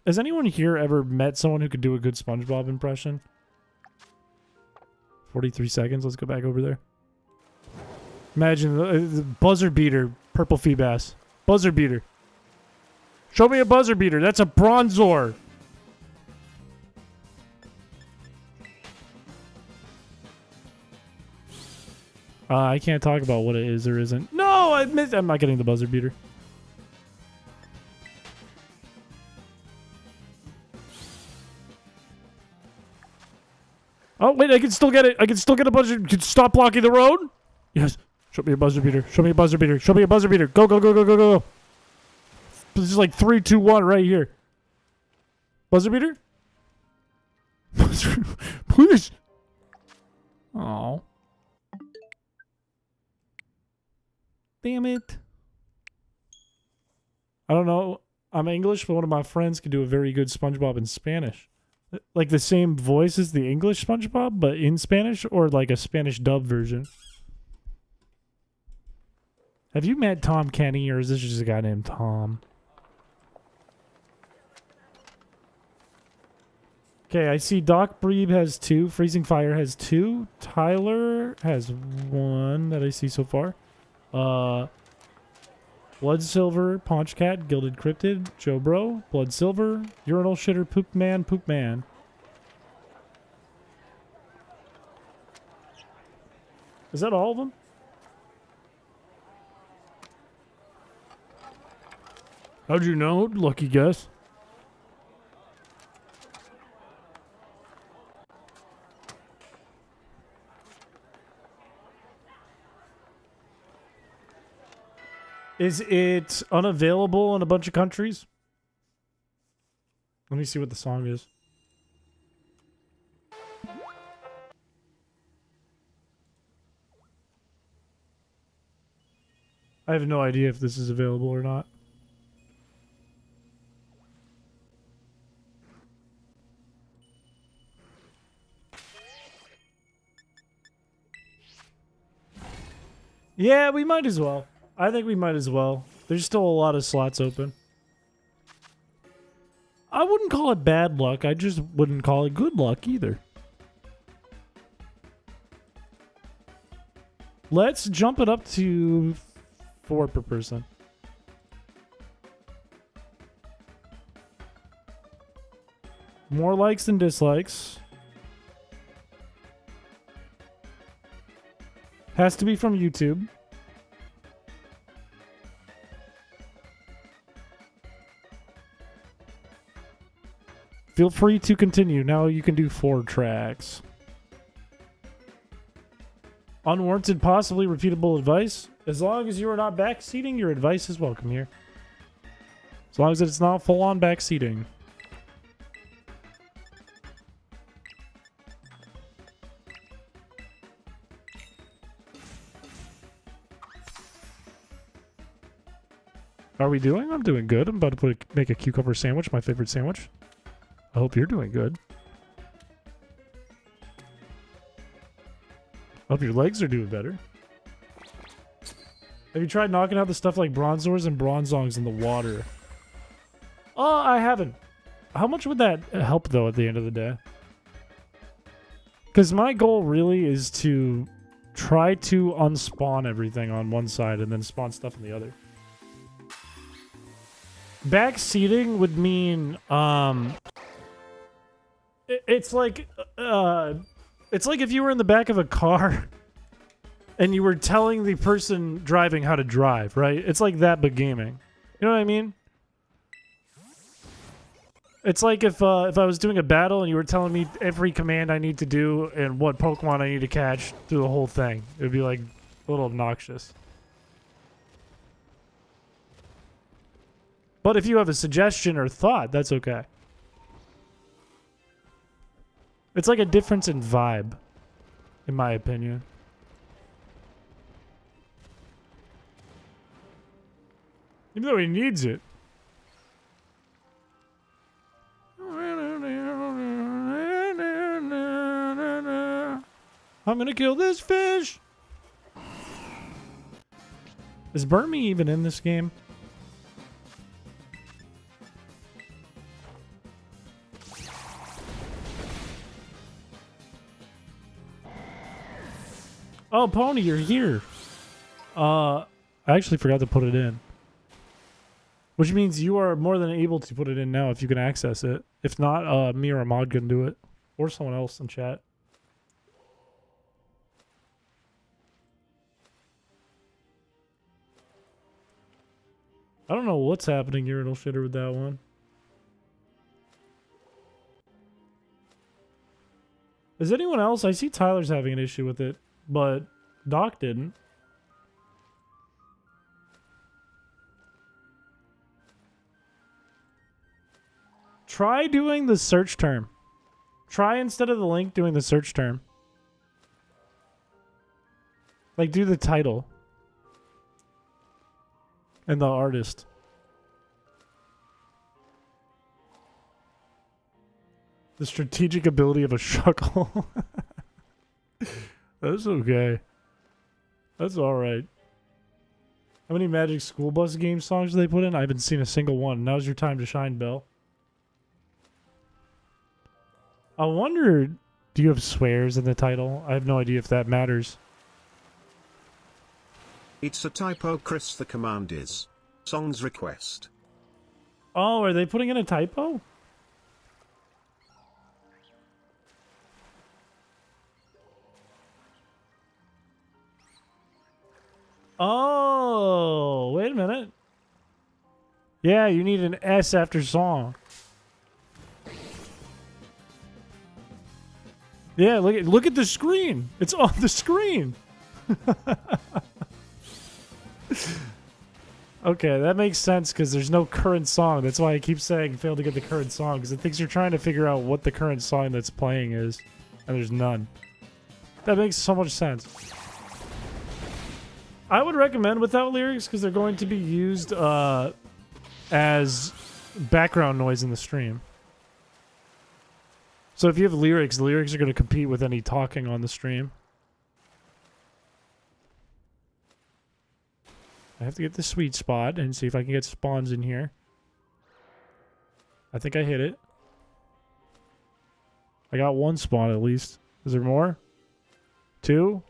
Has anyone here ever met someone who could do a good SpongeBob impression? 43 seconds, let's go back over there. Imagine the buzzer beater, purple Feebass. Buzzer beater. Show me a buzzer beater, that's a Bronzor! I can't talk about what it is or isn't. No, I'm not getting the buzzer beater. Oh, wait, I can still get it. I can still get a buzzer. Stop blocking the road. Yes. Show me a buzzer beater. Show me a buzzer beater. Show me a buzzer beater. Go, go, go, go, go, go. This is like 3, 2, 1 right here. Buzzer beater? Please. Oh. Damn it. I don't know. I'm English, but one of my friends could do a very good SpongeBob in Spanish. Like the same voice as the English SpongeBob, but in Spanish, or like a Spanish dub version. Have you met Tom Kenny, or is this just a guy named Tom? Okay, I see Doc Breeb has 2. Freezing Fire has 2. Tyler has 1 that I see so far. Blood Silver, Paunch Cat, Gilded Cryptid, Joe Bro, Blood Silver, Urinal Shitter, Poop Man, Poop Man. Is that all of them? How'd you know? Lucky guess. Is it unavailable in a bunch of countries? Let me see what the song is. I have no idea if this is available or not. Yeah, we might as well. I think we might as well. There's still a lot of slots open. I wouldn't call it bad luck. I just wouldn't call it good luck either. Let's jump it up to 4 per person. More likes than dislikes. Has to be from YouTube. Feel free to continue. Now you can do 4 tracks. Unwarranted, possibly repeatable advice. As long as you are not backseating, your advice is welcome here. As long as it's not full-on backseating. Are we doing? I'm doing good. I'm about to make a cucumber sandwich, my favorite sandwich. I hope you're doing good. I hope your legs are doing better. Have you tried knocking out the stuff like Bronzors and Bronzongs in the water? Oh, I haven't. How much would that help, though, at the end of the day? Because my goal really is to try to unspawn everything on one side and then spawn stuff on the other. Backseating would mean, it's like if you were in the back of a car and you were telling the person driving how to drive, right? It's like that, but gaming. You know what I mean? It's like if I was doing a battle and you were telling me every command I need to do and what Pokemon I need to catch through the whole thing. It would be like a little obnoxious. But if you have a suggestion or thought, that's okay. It's like a difference in vibe, in my opinion. Even though he needs it. I'm gonna kill this fish. Is Burn Me even in this game? Oh, Pony, you're here. I actually forgot to put it in. Which means you are more than able to put it in now if you can access it. If not, me or Ahmad can do it. Or someone else in chat. I don't know what's happening here, it'll shitter with that one. Is anyone else? I see Tyler's having an issue with it, but Doc didn't. Try doing the search term. Try instead of the link doing the search term. Like do the title. And the artist. The strategic ability of a shuckle. That's okay. That's alright. How many Magic School Bus game songs do they put in? I haven't seen a single one. Now's your time to shine, Belle. I wonder, do you have swears in the title? I have no idea if that matters. It's a typo, Chris. The command is songs request. Oh, are they putting in a typo? Oh, wait a minute. Yeah, you need an S after song. Yeah, look at the screen. It's on the screen. Okay, that makes sense because there's no current song. That's why I keep saying fail to get the current song, because it thinks you're trying to figure out what the current song that's playing is, and there's none. That makes so much sense. I would recommend without lyrics because they're going to be used as background noise in the stream. So if you have lyrics, the lyrics are going to compete with any talking on the stream. I have to get the sweet spot and see if I can get spawns in here. I think I hit it. I got one spawn at least. Is there more? Two?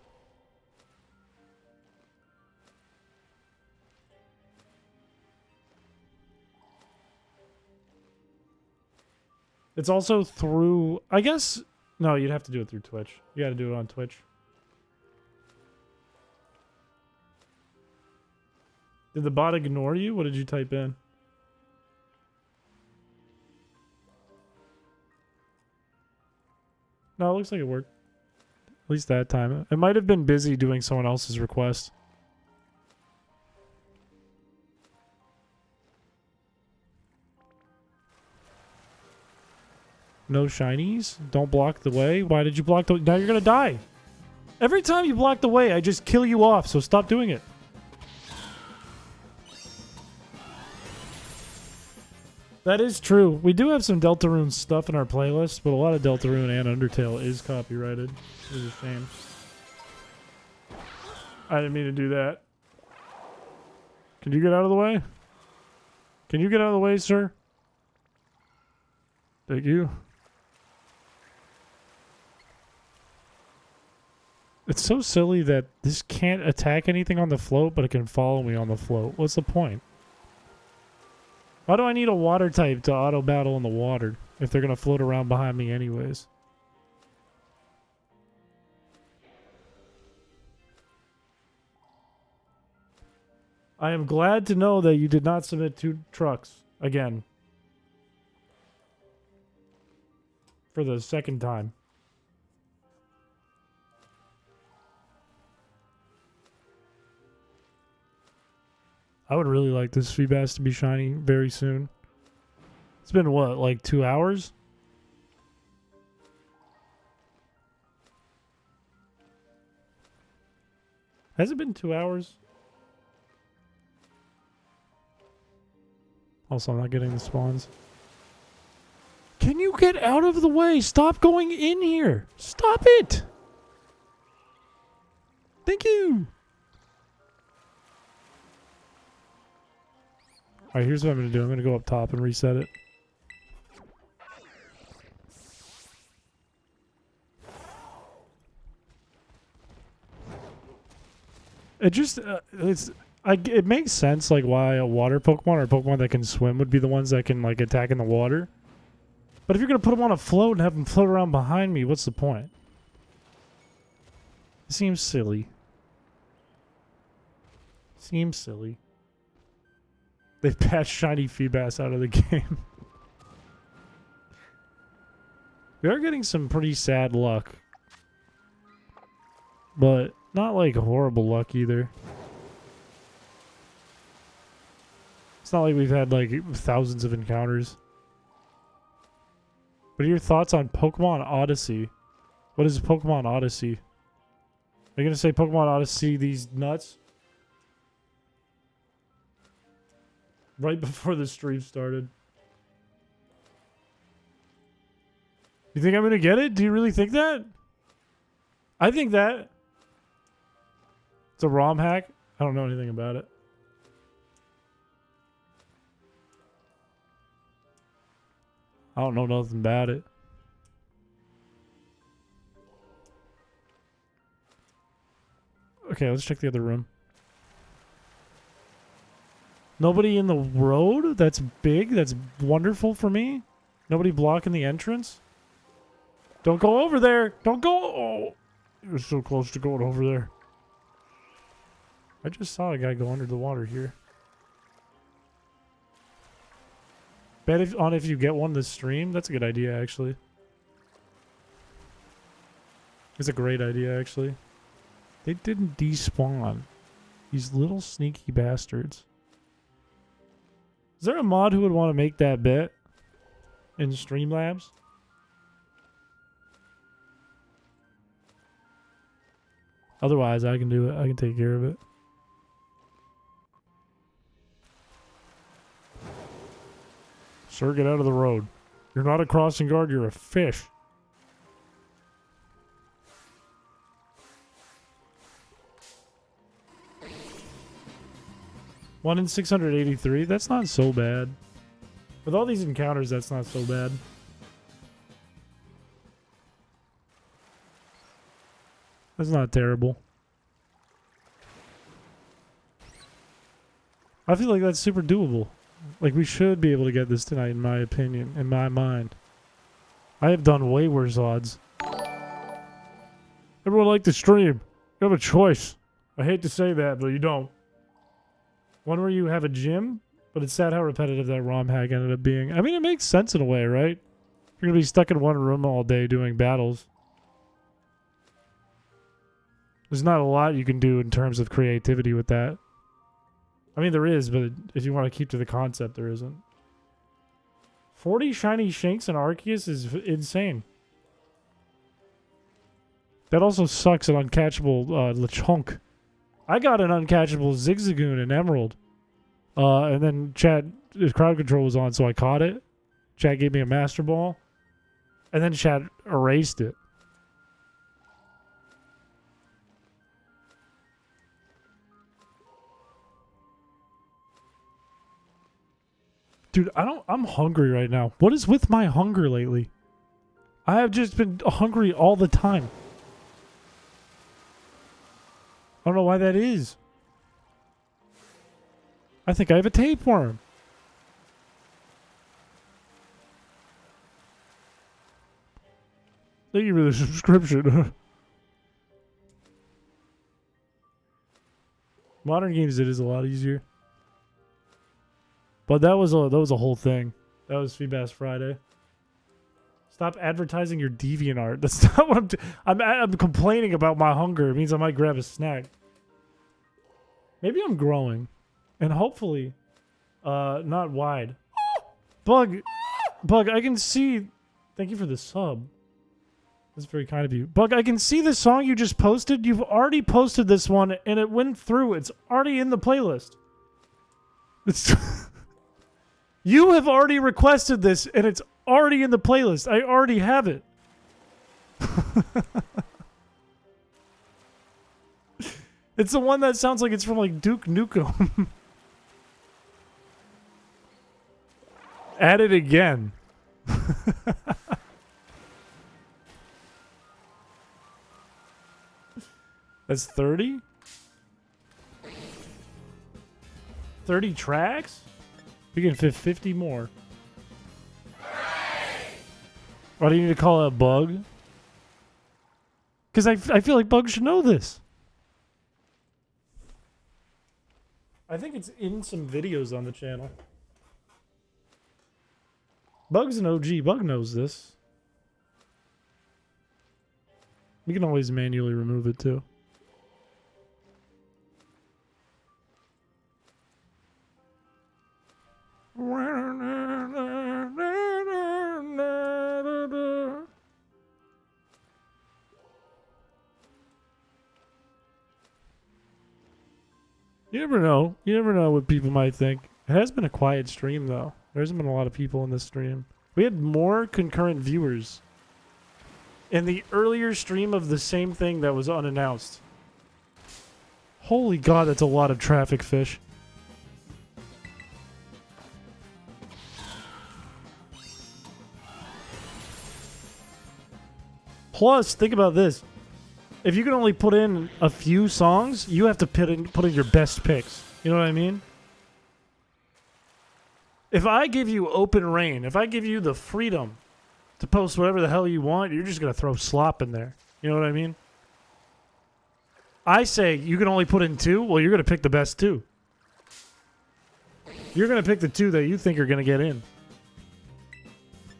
It's also through, I guess, no, you'd have to do it through Twitch. You got to do it on Twitch. Did the bot ignore you? What did you type in? No, it looks like it worked. At least that time. It might have been busy doing someone else's request. No shinies? Don't block the way? Why did you block the... Now you're gonna die! Every time you block the way, I just kill you off, so stop doing it. That is true. We do have some Deltarune stuff in our playlist, but a lot of Deltarune and Undertale is copyrighted. It's a shame. I didn't mean to do that. Can you get out of the way? Can you get out of the way, sir? Thank you. It's so silly that this can't attack anything on the float, but it can follow me on the float. What's the point? Why do I need a water type to auto battle in the water if they're going to float around behind me anyways? I am glad to know that you did not submit 2 trucks again. For the second time. I would really like this Feebas to be shiny very soon. It's been what, like 2 hours? Has it been 2 hours? Also, I'm not getting the spawns. Can you get out of the way? Stop going in here. Stop it. Thank you. All right, here's what I'm going to do. I'm going to go up top and reset it. It just, it makes sense, like, why a water Pokemon or a Pokemon that can swim would be the ones that can, like, attack in the water. But if you're going to put them on a float and have them float around behind me, what's the point? It seems silly. Seems silly. They've patched Shiny Feebas out of the game. We are getting some pretty sad luck. But not like horrible luck either. It's not like we've had like thousands of encounters. What are your thoughts on Pokemon Odyssey? What is Pokemon Odyssey? Are you going to say Pokemon Odyssey these nuts? Right before the stream started. You think I'm going to get it? Do you really think that? I think that. It's a ROM hack. I don't know anything about it. I don't know nothing about it. Okay, let's check the other room. Nobody in the road? That's big? That's wonderful for me? Nobody blocking the entrance? Don't go over there! Don't go! Oh! You're so close to going over there. I just saw a guy go under the water here. Bet if you get one this stream. That's a good idea, actually. It's a great idea, actually. They didn't despawn. These little sneaky bastards. Is there a mod who would want to make that bet in Streamlabs? Otherwise, I can do it. I can take care of it. Sir, get out of the road. You're not a crossing guard, you're a fish. One in 683? That's not so bad. With all these encounters, that's not so bad. That's not terrible. I feel like that's super doable. Like, we should be able to get this tonight, in my opinion, in my mind. I have done way worse odds. Everyone like the stream. You have a choice. I hate to say that, but you don't. One where you have a gym, but it's sad how repetitive that ROM hack ended up being. I mean, it makes sense in a way, right? You're going to be stuck in one room all day doing battles. There's not a lot you can do in terms of creativity with that. I mean, there is, but if you want to keep to the concept, there isn't. 40 shiny Shanks and Arceus is insane. That also sucks an uncatchable Lechonk. I got an uncatchable Zigzagoon in Emerald. And then crowd control was on, so I caught it. Chat gave me a Master Ball. And then chat erased it. Dude, I'm hungry right now. What is with my hunger lately? I have just been hungry all the time. I don't know why that is. I think I have a tapeworm. Thank you for the subscription. Modern games, it is a lot easier. But that was a whole thing. That was Feedbass Friday. Stop advertising your DeviantArt. That's not what I'm complaining about my hunger. It means I might grab a snack. Maybe I'm growing. And hopefully, not wide. Bug, I can see. Thank you for the sub. That's very kind of you. Bug, I can see the song you just posted. You've already posted this one, and it went through. It's already in the playlist. It's You have already requested this, and it's already in the playlist. I already have it. It's the one that sounds like it's from like Duke Nukem. Add it again. That's 30? 30 tracks? We can fit 50 more. Why do you need to call out Bug? Because I feel like Bug should know this. I think it's in some videos on the channel. Bug's an OG. Bug knows this. We can always manually remove it too. You never know. You never know what people might think. It has been a quiet stream, though. There hasn't been a lot of people in this stream. We had more concurrent viewers in the earlier stream of the same thing that was unannounced. Holy God, that's a lot of traffic, fish. Plus, think about this. If you can only put in a few songs, you have to put in your best picks. You know what I mean? If I give you open reign, if I give you the freedom to post whatever the hell you want, you're just going to throw slop in there. You know what I mean? I say you can only put in 2. Well, you're going to pick the best 2. You're going to pick the 2 that you think are going to get in.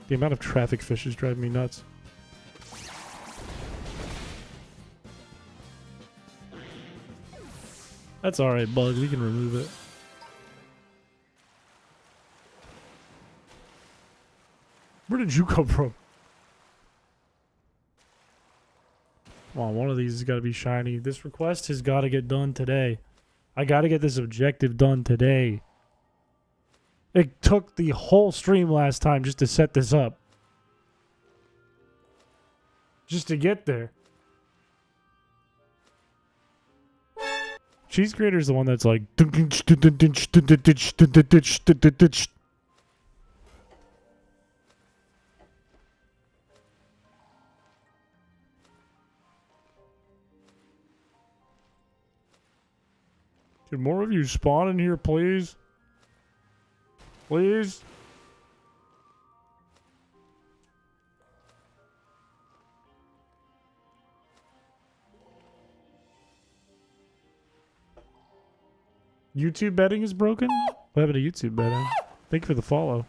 The amount of traffic fish is driving me nuts. That's alright, Bug. We can remove it. Where did you come from? Come on, one of these has got to be shiny. This request has got to get done today. I got to get this objective done today. It took the whole stream last time just to set this up. Just to get there. Cheese Grater's the one that's like... Can more of you spawn in here, please? Please? YouTube betting is broken? What happened to YouTube betting? Thank you for the follow.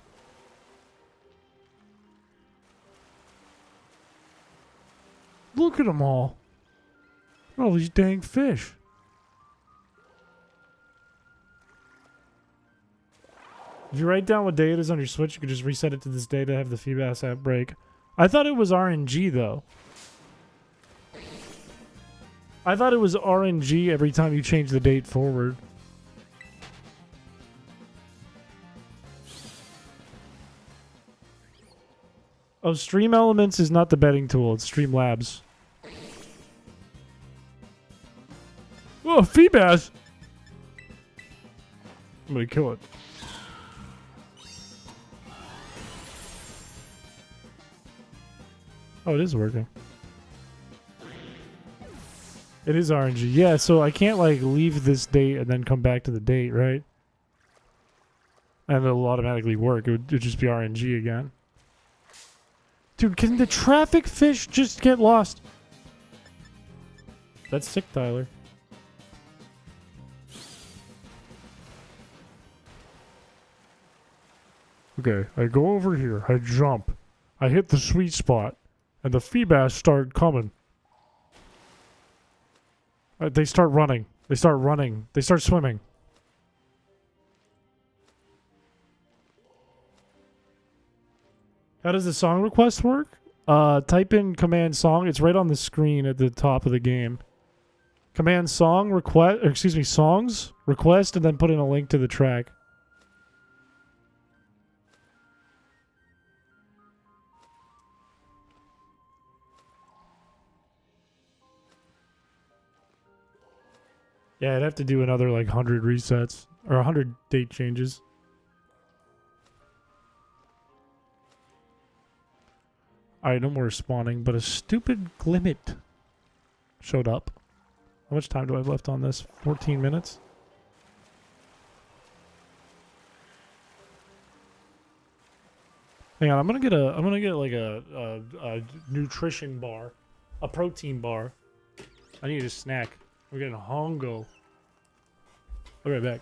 Look at them all. All these dang fish. If you write down what day it is on your Switch, you can just reset it to this day to have the Feebas app break. I thought it was RNG, though. I thought it was RNG every time you change the date forward. Oh, Stream Elements is not the betting tool. It's Streamlabs. Oh, Feebas! I'm gonna kill it. Oh, it is working. It is RNG. Yeah, so I can't, like, leave this date and then come back to the date, right? And it'll automatically work. It would just be RNG again. Dude, can the traffic fish just get lost? That's sick, Tyler. Okay, I go over here. I jump. I hit the sweet spot. And the Feebas start coming. They start running. They start running. They start swimming. How does the song request work? Type in command song. It's right on the screen at the top of the game. Command song request, or excuse me, songs request, and then put in a link to the track. Yeah, I'd have to do another like 100 resets or 100 date changes. Alright, no more spawning, but a stupid glimmet showed up. How much time do I have left on this? 14 minutes? Hang on, I'm gonna get like a nutrition bar. A protein bar. I need a snack. We're getting hongo. I'll be right back.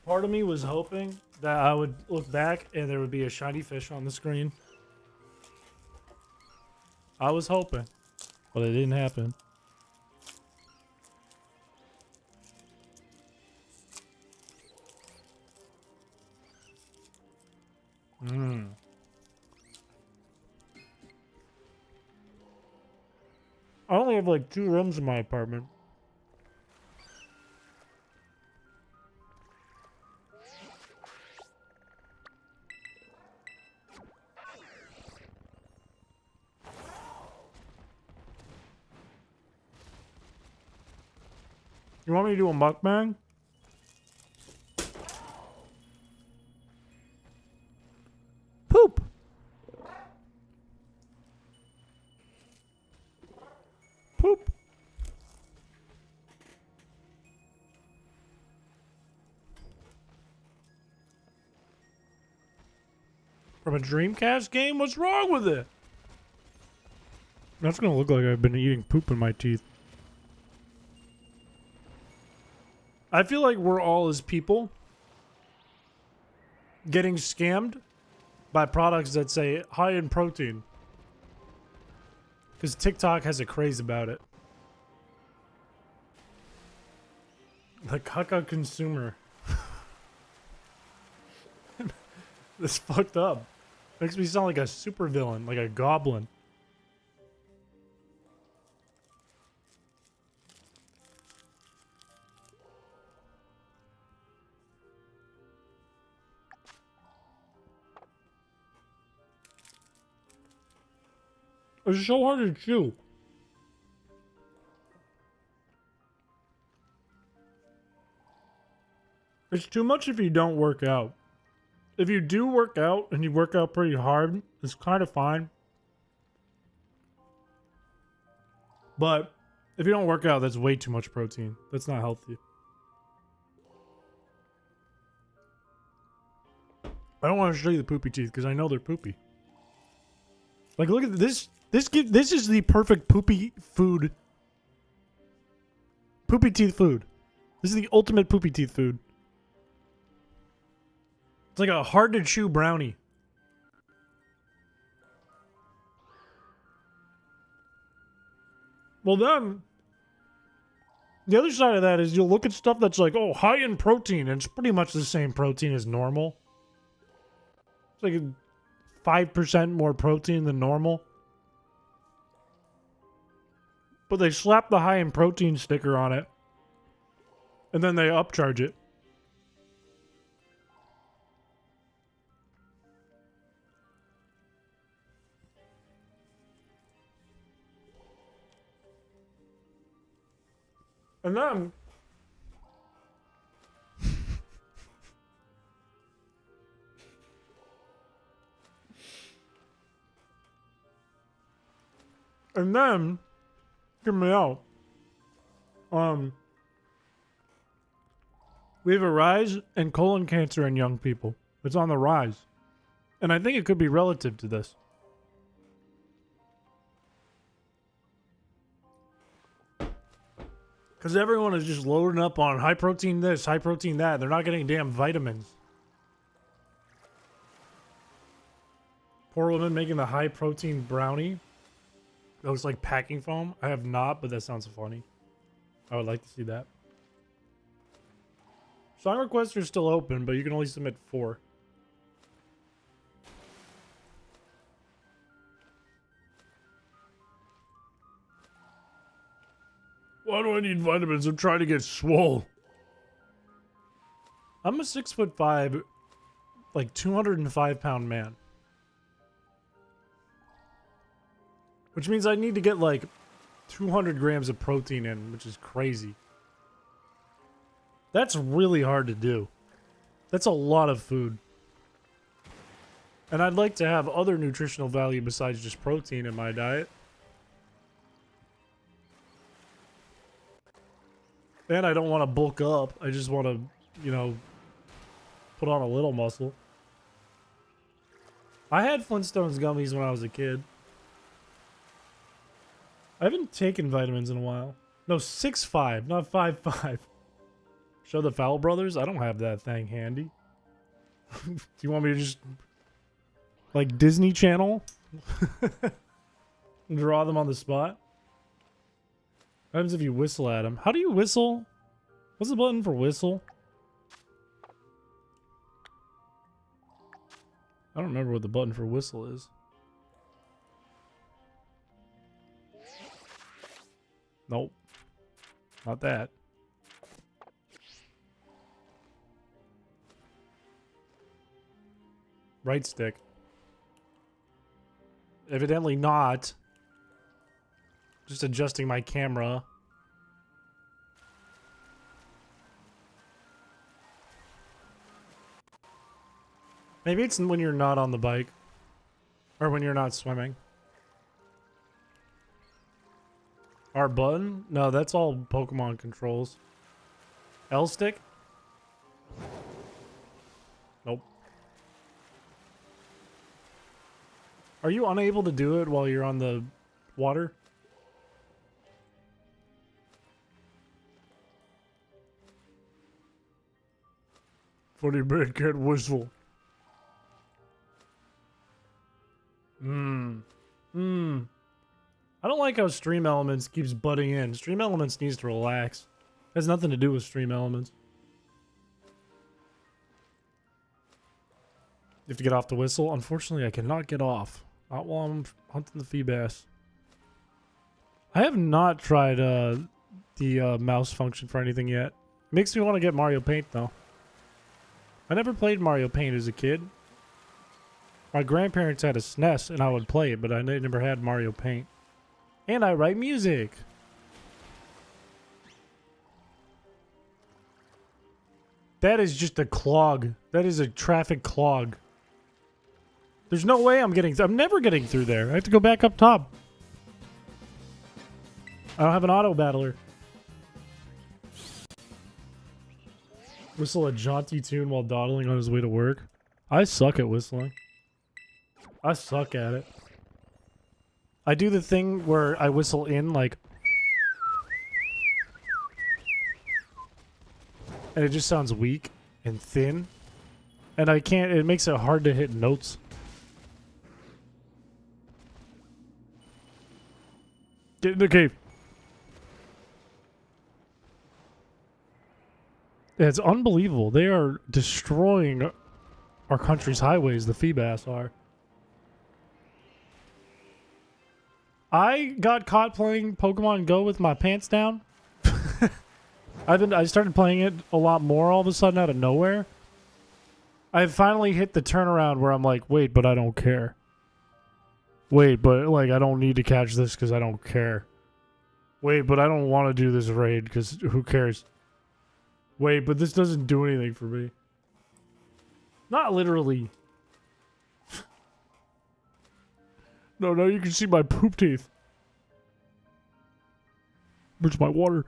Part of me was hoping that I would look back and there would be a shiny fish on the screen. I was hoping, but it didn't happen. I only have like 2 rooms in my apartment. You want me to do a mukbang? Poop! Poop! From a Dreamcast game? What's wrong with it? That's gonna look like I've been eating poop in my teeth. I feel like we're all as people getting scammed by products that say high in protein. Because TikTok has a craze about it. The caca consumer. This fucked up. Makes me sound like a supervillain, like a goblin. It's so hard to chew. It's too much if you don't work out. If you do work out, and you work out pretty hard, it's kind of fine. But if you don't work out, that's way too much protein. That's not healthy. I don't want to show you the poopy teeth, because I know they're poopy. Like, look at this. This is the perfect poopy food. Poopy teeth food. This is the ultimate poopy teeth food. It's like a hard to chew brownie. Well then, the other side of that is you'll look at stuff that's like, oh, high in protein, and it's pretty much the same protein as normal. It's like 5% more protein than normal. But they slap the high in protein sticker on it. And then they upcharge it. And then hear me out. We have a rise in colon cancer in young people. It's on the rise. And I think it could be relative to this. Because everyone is just loading up on high protein this, high protein that. They're not getting damn vitamins. Poor woman making the high protein brownie. That looks like packing foam. I have not, but that sounds funny. I would like to see that. Song requests are still open, but you can only submit 4. Why do I need vitamins? I'm trying to get swole. I'm a 6'5", like 205-pound man. Which means I need to get like 200 grams of protein in, which is crazy. That's really hard to do. That's a lot of food. And I'd like to have other nutritional value besides just protein in my diet. And I don't want to bulk up. I just want to, you know, put on a little muscle. I had Flintstones gummies when I was a kid. I haven't taken vitamins in a while. No, 6'5", not 5'5". Show the Fowl Brothers? I don't have that thing handy. Do you want me to just... like Disney Channel? Draw them on the spot? What happens if you whistle at them? How do you whistle? What's the button for whistle? I don't remember what the button for whistle is. Nope. Not that. Right stick. Evidently not. Just adjusting my camera. Maybe it's when you're not on the bike. Or when you're not swimming. Our button? No, that's all Pokemon controls. L stick? Nope. Are you unable to do it while you're on the water? Funny man can't whistle. I don't like how Stream Elements keeps butting in. Stream Elements needs to relax. It has nothing to do with Stream Elements. You have to get off the whistle. Unfortunately, I cannot get off. Not while I'm hunting the Feebass. I have not tried the mouse function for anything yet. Makes me want to get Mario Paint, though. I never played Mario Paint as a kid. My grandparents had a SNES, and I would play it, but I never had Mario Paint. And I write music. That is just a clog. That is a traffic clog. There's no way I'm never getting through there. I have to go back up top. I don't have an auto battler. Whistle a jaunty tune while dawdling on his way to work. I suck at whistling. I suck at it. I do the thing where I whistle in, like... and it just sounds weak and thin. And I can't... it makes it hard to hit notes. Get in the cave. It's unbelievable. They are destroying our country's highways, the Feebass are. I got caught playing Pokemon Go with my pants down. I started playing it a lot more all of a sudden out of nowhere. I finally hit the turnaround where I'm like, wait, but I don't care. Wait, but like I don't need to catch this because I don't care. Wait, but I don't want to do this raid because who cares? Wait, but this doesn't do anything for me. Not literally. No, now you can see my poop teeth. Where's my water?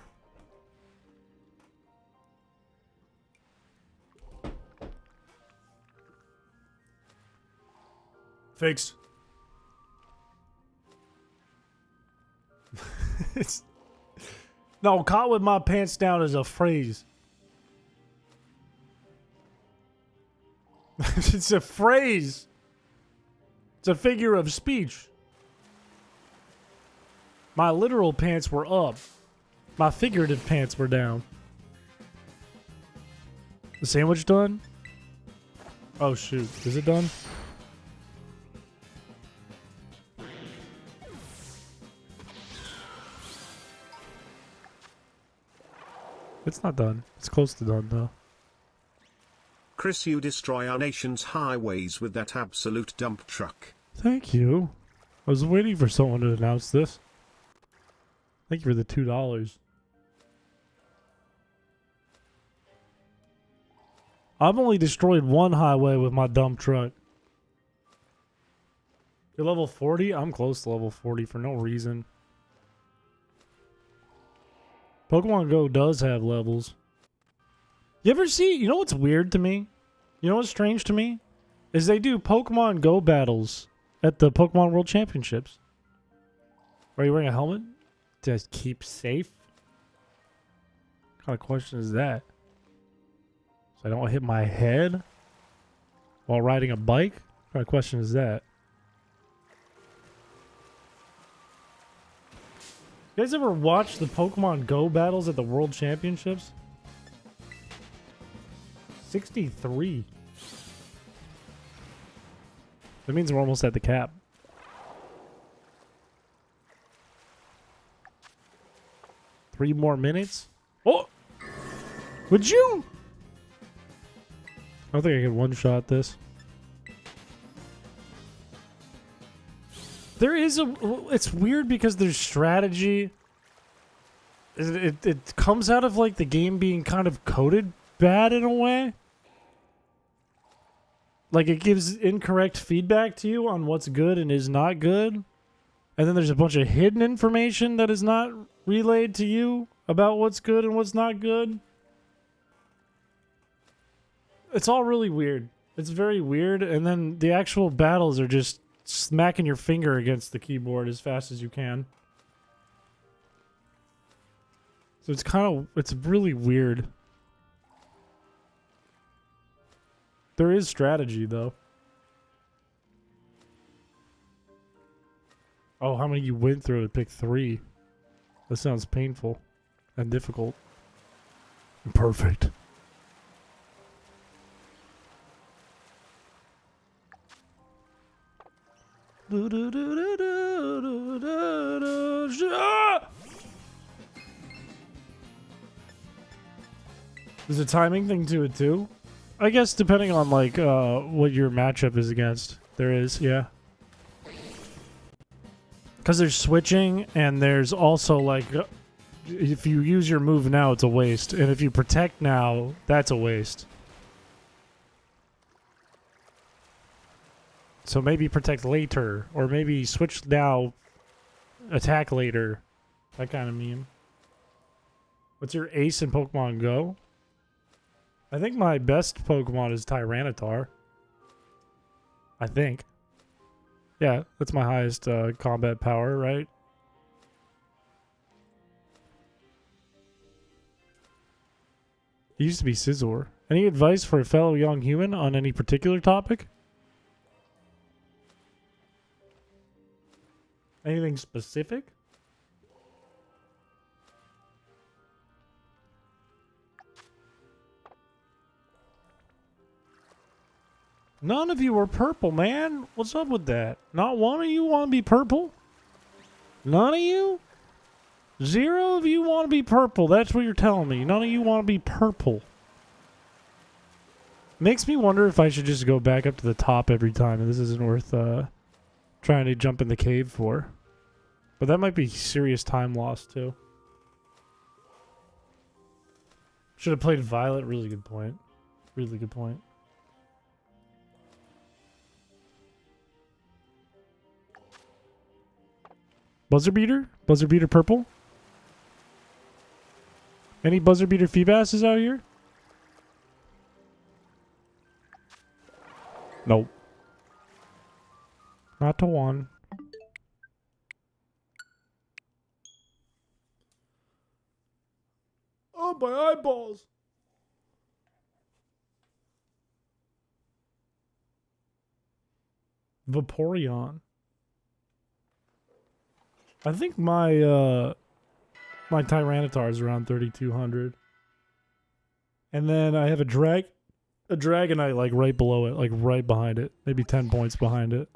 Fakes. No, caught with my pants down is a phrase. It's a phrase. It's a figure of speech. My literal pants were up. My figurative pants were down. The sandwich done? Oh shoot, is it done? It's not done. It's close to done, though. Chris, you destroy our nation's highways with that absolute dump truck. Thank you. I was waiting for someone to announce this. Thank you for the $2. I've only destroyed one highway with my dump truck. You're level 40? I'm close to level 40 for no reason. Pokemon Go does have levels. You ever see, you know what's weird to me? You know what's strange to me? Is they do Pokemon Go battles at the Pokemon World Championships. Are you wearing a helmet? Just keep safe? What kind of question is that? So I don't hit my head while riding a bike? What kind of question is that? You guys ever watch the Pokemon Go battles at the World Championships? 63. That means we're almost at the cap. Three more minutes? Oh! Would you? I don't think I can one-shot this. There is a... It's weird because there's strategy. It comes out of like the game being kind of coded bad in a way. Like it gives incorrect feedback to you on what's good and is not good. And then there's a bunch of hidden information that is not relayed to you about what's good and what's not good. It's all really weird. It's very weird. And then the actual battles are just smacking your finger against the keyboard as fast as you can. So it's really weird. There is strategy, though. Oh, how many you went through to pick 3? That sounds painful and difficult. Perfect. There's a timing thing to it, too. I guess depending on like what your matchup is against, there is, yeah. Because there's switching, and there's also like, if you use your move now, it's a waste, and if you protect now, that's a waste. So maybe protect later, or maybe switch now, attack later, that kind of meme. What's your ace in Pokemon Go? I think my best Pokemon is Tyranitar. I think. Yeah, that's my highest combat power, right? It used to be Scizor. Any advice for a fellow young human on any particular topic? Anything specific? None of you are purple, man. What's up with that? Not one of you want to be purple? None of you? 0 of you want to be purple. That's what you're telling me. None of you want to be purple. Makes me wonder if I should just go back up to the top every time, and this isn't worth trying to jump in the cave for. But that might be serious time loss, too. Should have played Violet. Really good point. Really good point. Buzzer beater? Buzzer beater purple? Any buzzer beater Feebasses out here? Nope. Not to one. Oh, my eyeballs! Vaporeon. I think my my Tyranitar is around 3,200, and then I have a Dragonite like right below it, like right behind it, maybe 10 points behind it,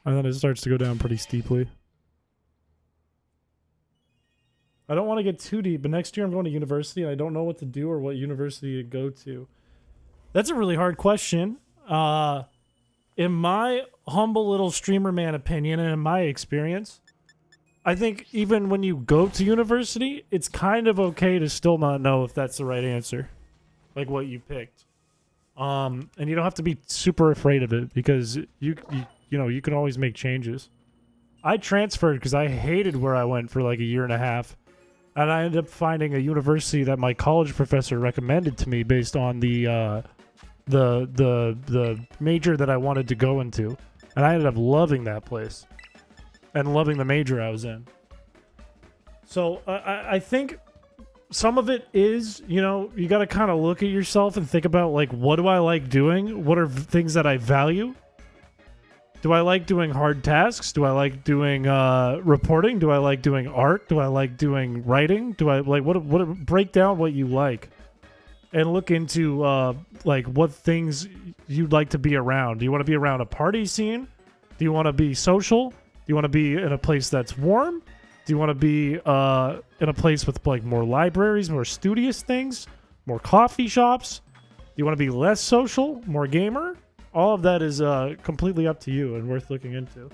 and then it starts to go down pretty steeply. I don't want to get too deep, but next year I'm going to university and I don't know what to do or what university to go to. That's a really hard question. In my humble little streamer man opinion and in my experience, I think even when you go to university, it's kind of okay to still not know if that's the right answer, like what you picked. And you don't have to be super afraid of it because you can always make changes. I transferred because I hated where I went for like a year and a half, and I ended up finding a university that my college professor recommended to me based on the major that I wanted to go into, and I ended up loving that place and loving the major I was in. So I think some of it is, you got to kind of look at yourself and think about, like, what do I like doing? What are things that I value? Do I like doing hard tasks? Do I like doing reporting? Do I like doing art? Do I like doing writing? Do I like what break down what you like and look into like what things you'd like to be around. Do you want to be around a party scene? Do you want to be social? Do you want to be in a place that's warm? Do you want to be in a place with like more libraries, more studious things, more coffee shops? Do you want to be less social, more gamer? All of that is completely up to you and worth looking into.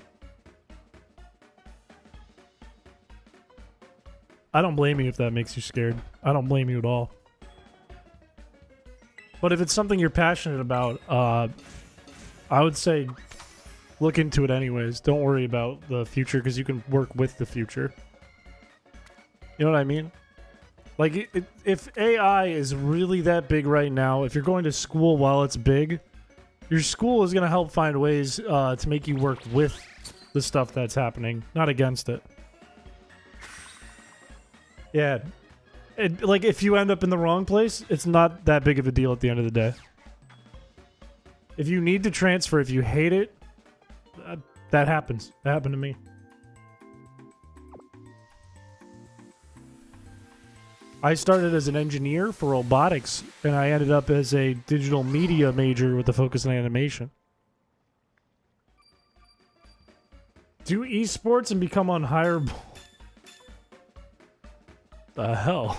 I don't blame you if that makes you scared. I don't blame you at all. But if it's something you're passionate about, I would say look into it anyways. Don't worry about the future because you can work with the future. You know what I mean? Like, if AI is really that big right now, if you're going to school while it's big, your school is going to help find ways to make you work with the stuff that's happening, not against it. Yeah. Like, if you end up in the wrong place, it's not that big of a deal at the end of the day. If you need to transfer, if you hate it, that happens. That happened to me. I started as an engineer for robotics, and I ended up as a digital media major with a focus on animation. Do esports and become unhireable. The hell?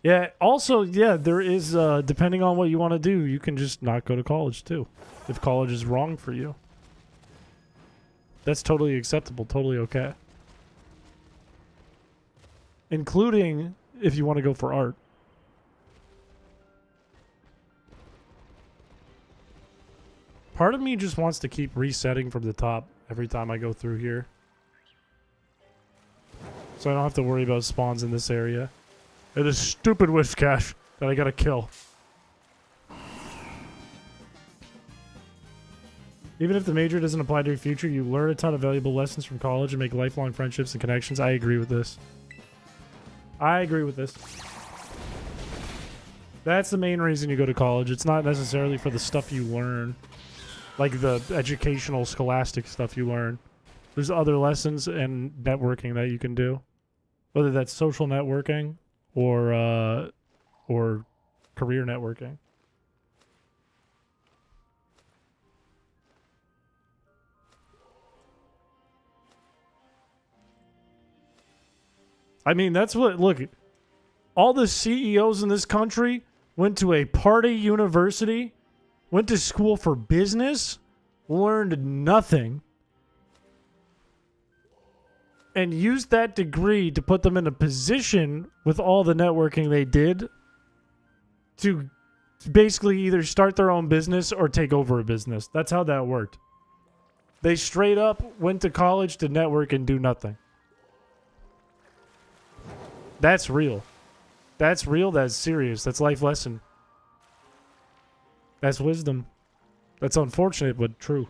Yeah, also, yeah, there is, depending on what you want to do, you can just not go to college, too. If college is wrong for you. That's totally acceptable, totally okay. Including if you want to go for art. Part of me just wants to keep resetting from the top every time I go through here. So I don't have to worry about spawns in this area. And this stupid Whiscash that I gotta kill. Even if the major doesn't apply to your future, you learn a ton of valuable lessons from college and make lifelong friendships and connections. I agree with this. I agree with this. That's the main reason you go to college. It's not necessarily for the stuff you learn. Like the educational, scholastic stuff you learn. There's other lessons and networking that you can do. Whether that's social networking or career networking. I mean, that's what, look, all the CEOs in this country went to a party university, went to school for business, learned nothing, and used that degree to put them in a position with all the networking they did to basically either start their own business or take over a business. That's how that worked. They straight up went to college to network and do nothing. That's real. That's real. That's serious. That's life lesson. That's wisdom. That's unfortunate, but true.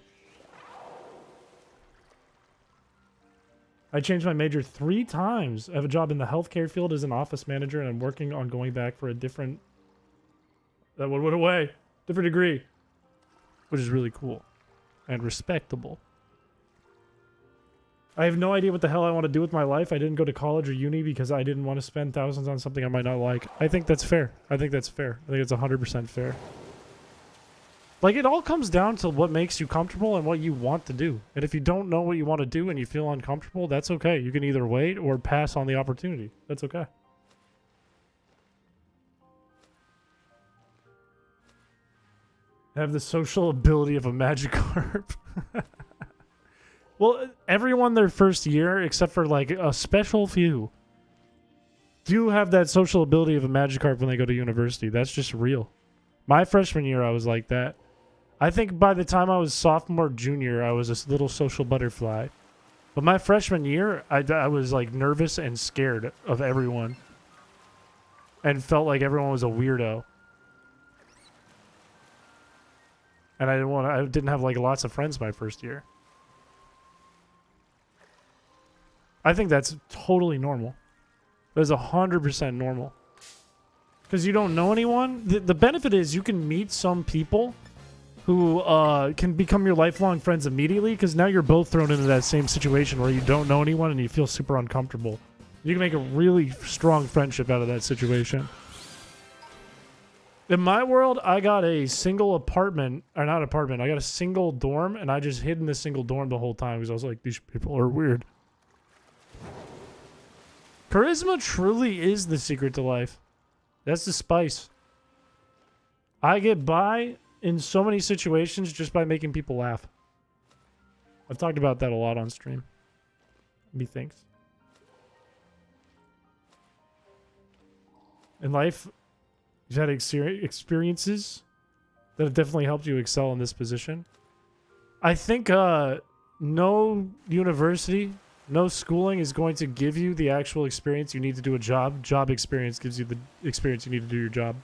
I changed my major 3 times. I have a job in the healthcare field as an office manager, and I'm working on going back for a different... That one went away. Different degree. Which is really cool. And respectable. I have no idea what the hell I want to do with my life. I didn't go to college or uni because I didn't want to spend thousands on something I might not like. I think that's fair. I think that's fair. I think it's 100% fair. Like, it all comes down to what makes you comfortable and what you want to do. And if you don't know what you want to do and you feel uncomfortable, that's okay. You can either wait or pass on the opportunity. That's okay. Have the social ability of a Magikarp. Well, everyone their first year, except for like a special few, do have that social ability of a Magikarp when they go to university. That's just real. My freshman year, I was like that. I think by the time I was sophomore, junior, I was a little social butterfly. But my freshman year, I was like nervous and scared of everyone. And felt like everyone was a weirdo. And I didn't have like lots of friends my first year. I think that's totally normal. That's 100% normal. Because you don't know anyone. The benefit is you can meet some people who can become your lifelong friends immediately, because now you're both thrown into that same situation where you don't know anyone and you feel super uncomfortable. You can make a really strong friendship out of that situation. In my world, I got a single apartment, or not apartment, I got a single dorm, and I just hid in the single dorm the whole time because I was like, these people are weird. Charisma truly is the secret to life. That's the spice. I get by in so many situations just by making people laugh. I've talked about that a lot on stream. Methinks. In life, you've had experiences that have definitely helped you excel in this position. I think no university, no schooling is going to give you the actual experience you need to do a job. Job experience gives you the experience you need to do your job.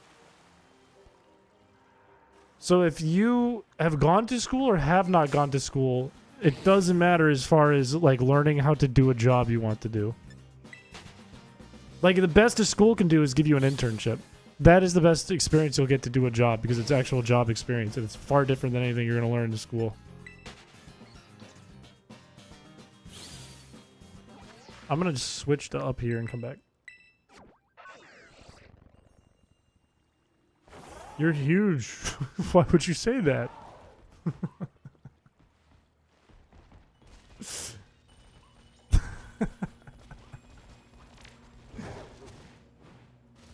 So if you have gone to school or have not gone to school, it doesn't matter as far as like learning how to do a job you want to do. Like the best a school can do is give you an internship. That is the best experience you'll get to do a job because it's actual job experience and it's far different than anything you're going to learn in school. I'm going to just switch to up here and come back. You're huge. Why would you say that?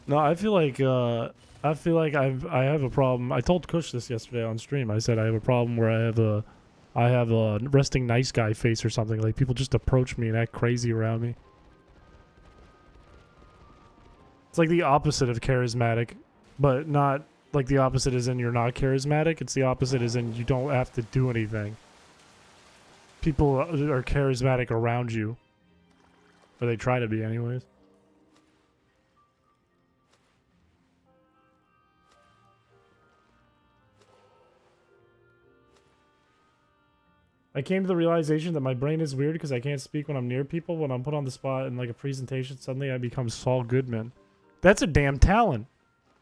No, I feel like I have a problem. I told Kush this yesterday on stream. I said I have a problem where I have a resting nice guy face or something. Like people just approach me and act crazy around me. It's like the opposite of charismatic, but not like the opposite is in you're not charismatic. It's the opposite is in you don't have to do anything. People are charismatic around you. Or they try to be anyways. I came to the realization that my brain is weird because I can't speak when I'm near people. When I'm put on the spot in like a presentation, suddenly I become Saul Goodman. That's a damn talent.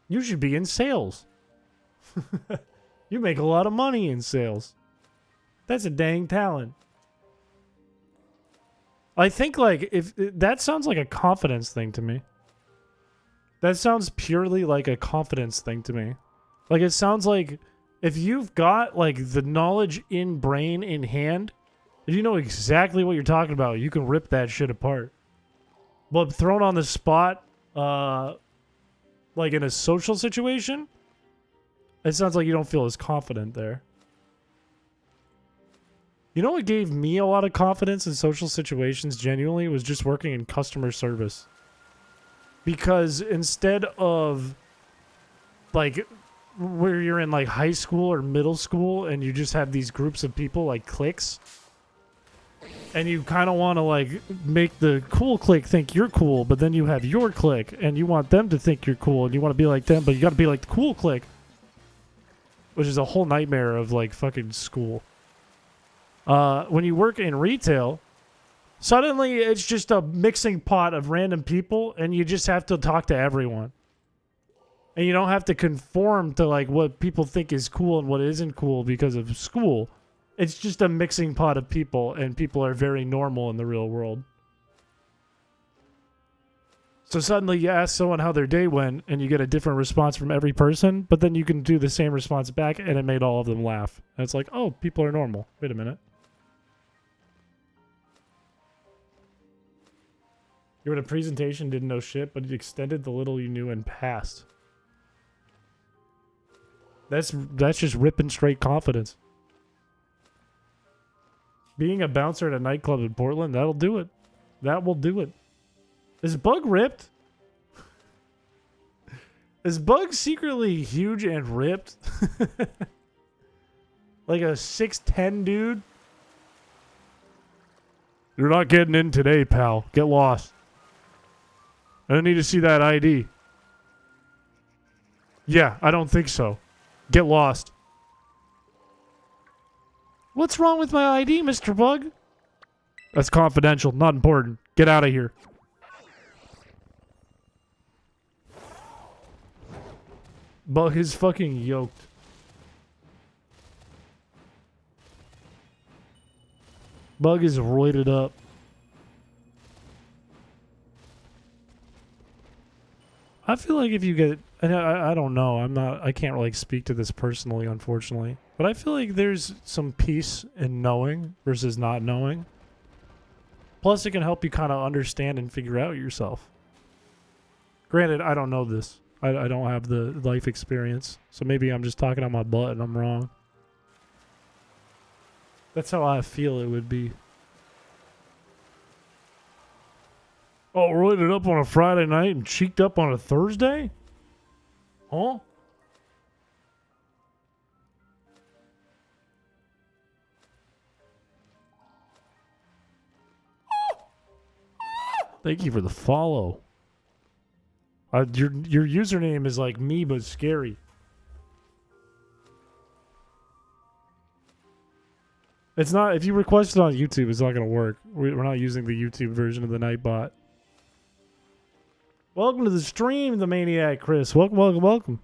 You should be in sales. You make a lot of money in sales. That's a dang talent. I think like if that sounds like a confidence thing to me. That sounds purely like a confidence thing to me. Like it sounds like if you've got like the knowledge in brain in hand, if you know exactly what you're talking about, you can rip that shit apart. But thrown on the spot, like in a social situation, it sounds like you don't feel as confident there. You know what gave me a lot of confidence in social situations genuinely was just working in customer service. Because instead of like where you're in like high school or middle school and you just have these groups of people like cliques and you kind of want to like make the cool clique think you're cool, but then you have your clique and you want them to think you're cool and you want to be like them, but you got to be like the cool clique, which is a whole nightmare of like fucking school. When you work in retail, suddenly it's just a mixing pot of random people and you just have to talk to everyone. And you don't have to conform to like what people think is cool and what isn't cool because of school. It's just a mixing pot of people and people are very normal in the real world. So suddenly you ask someone how their day went, and you get a different response from every person, but then you can do the same response back, and it made all of them laugh. And it's like, oh, people are normal. Wait a minute. You were at a presentation, didn't know shit, but it extended the little you knew and passed. That's just ripping straight confidence. Being a bouncer at a nightclub in Portland, that'll do it. That will do it. Is Bug ripped? Is Bug secretly huge and ripped? Like a 6'10" dude? You're not getting in today, pal. Get lost. I don't need to see that ID. Yeah, I don't think so. Get lost. What's wrong with my ID, Mr. Bug? That's confidential, not important. Get out of here. Bug is fucking yoked. Bug is roided up. I feel like if you get... I don't know. I can't really speak to this personally, unfortunately. But I feel like there's some peace in knowing versus not knowing. Plus, it can help you kind of understand and figure out yourself. Granted, I don't know this. I don't have the life experience. So maybe I'm just talking on my butt and I'm wrong. That's how I feel it would be. Oh, roided up on a Friday night and cheeked up on a Thursday? Huh? Thank you for the follow. Your username is like me, but scary. It's not... If you request it on YouTube, it's not going to work. We're not using the YouTube version of the Nightbot. Welcome to the stream, the Maniac Chris. Welcome, welcome, welcome.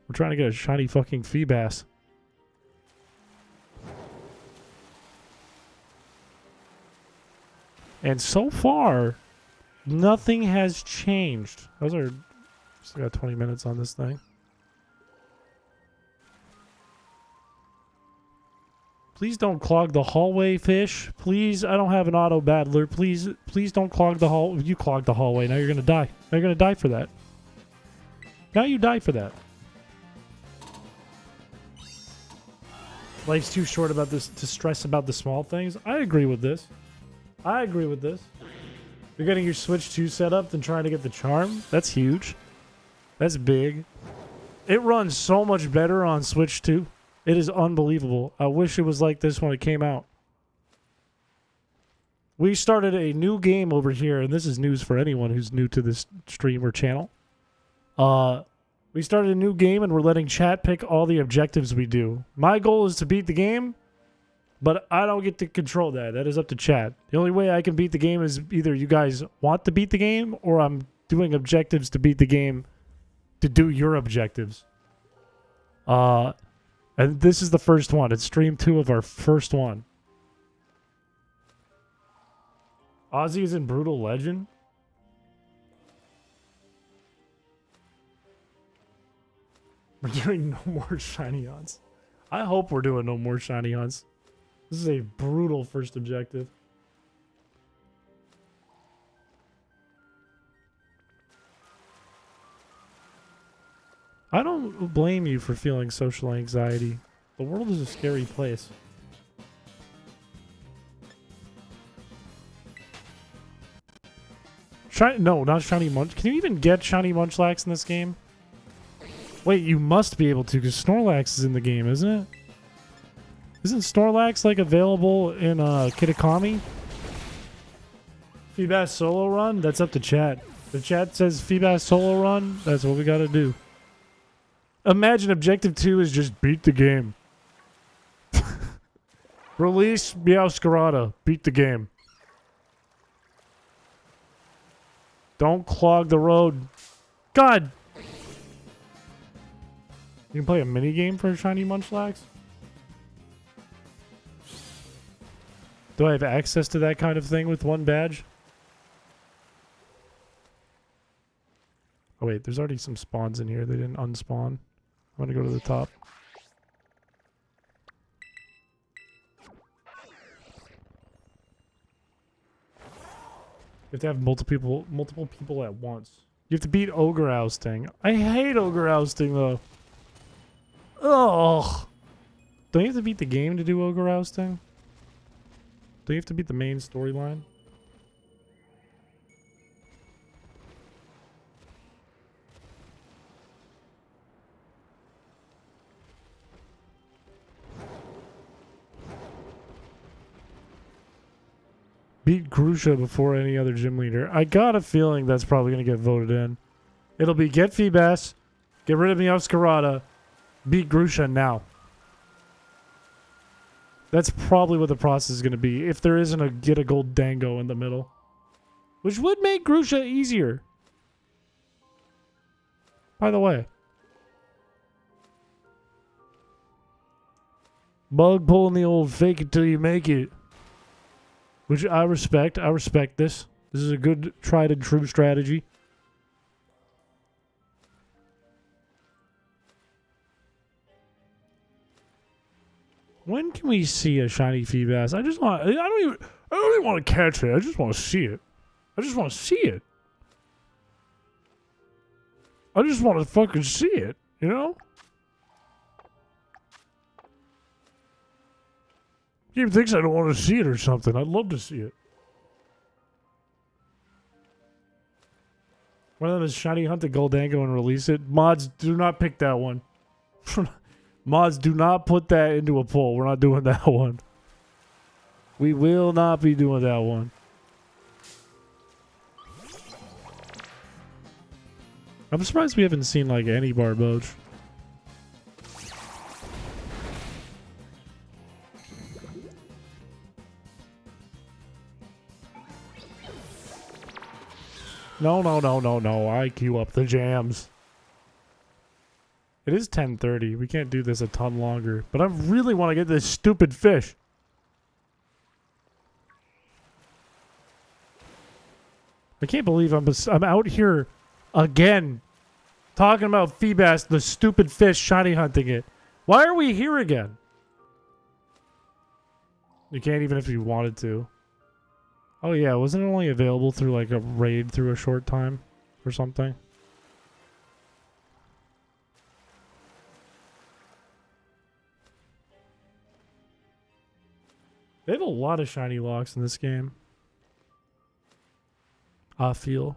We're trying to get a shiny fucking Feebass. And so far, nothing has changed. Those are... Still got 20 minutes on this thing. Please don't clog the hallway, fish. Please, I don't have an auto battler. Please don't clog the hall. You clogged the hallway. Now you're gonna die. Now you're gonna die for that. Now you die for that. Life's too short about this to stress about the small things. I agree with this. I agree with this. You're getting your Switch 2 set up, then trying to get the charm. That's huge. That's big. It runs so much better on Switch 2. It is unbelievable. I wish it was like this when it came out. We started a new game over here, and this is news for anyone who's new to this stream or channel. We started a new game, and we're letting chat pick all the objectives we do. My goal is to beat the game, but I don't get to control that. That is up to chat. The only way I can beat the game is either you guys want to beat the game, or I'm doing objectives to beat the game to do your objectives. And this is the first one. It's stream 2 of our first one. Ozzy is in Brutal Legend? We're doing no more shiny hunts. I hope we're doing no more shiny hunts. This is a brutal first objective. I don't blame you for feeling social anxiety. The world is a scary place. No, not Shiny Munch. Can you even get Shiny Munchlax in this game? Wait, you must be able to, because Snorlax is in the game, isn't it? Isn't Snorlax, like, available in Kitakami? Feebass solo run? That's up to chat. The chat says Feebass solo run. That's what we gotta do. Imagine objective 2 is just beat the game. Release Meowscarada. Beat the game. Don't clog the road. God! You can play a mini game for Shiny Munchlax? Do I have access to that kind of thing with one badge? Oh wait, there's already some spawns in here. They didn't unspawn. I'm gonna go to the top. You have to have multiple people at once. You have to beat ogre ousting. I hate ogre ousting though. Ugh. Don't you have to beat the game to do ogre ousting? Don't you have to beat the main storyline? Beat Grusha before any other gym leader. I got a feeling that's probably going to get voted in. It'll be get Feebas, get rid of Meowscarada, beat Grusha now. That's probably what the process is going to be. If there isn't a get a gold dango in the middle. Which would make Grusha easier. By the way. Bug pulling the old fake it till you make it. Which I respect. I respect this. This is a good tried and true strategy. When can we see a shiny Feebas? I don't even want to catch it. I just want to see it. I just want to see it. I just want to fucking see it, you know? Game thinks I don't want to see it or something. I'd love to see it. One of them is shiny hunt the Goldango and release it. Mods, do not pick that one. Mods, do not put that into a poll. We're not doing that one. We will not be doing that one. I'm surprised we haven't seen like any Barboach. No. I queue up the jams. It is 10:30. We can't do this a ton longer. But I really want to get this stupid fish. I can't believe I'm out here again talking about Feebas, the stupid fish, shiny hunting it. Why are we here again? You can't even if you wanted to. Oh yeah, wasn't it only available through like a raid through a short time or something? They have a lot of shiny locks in this game. I feel.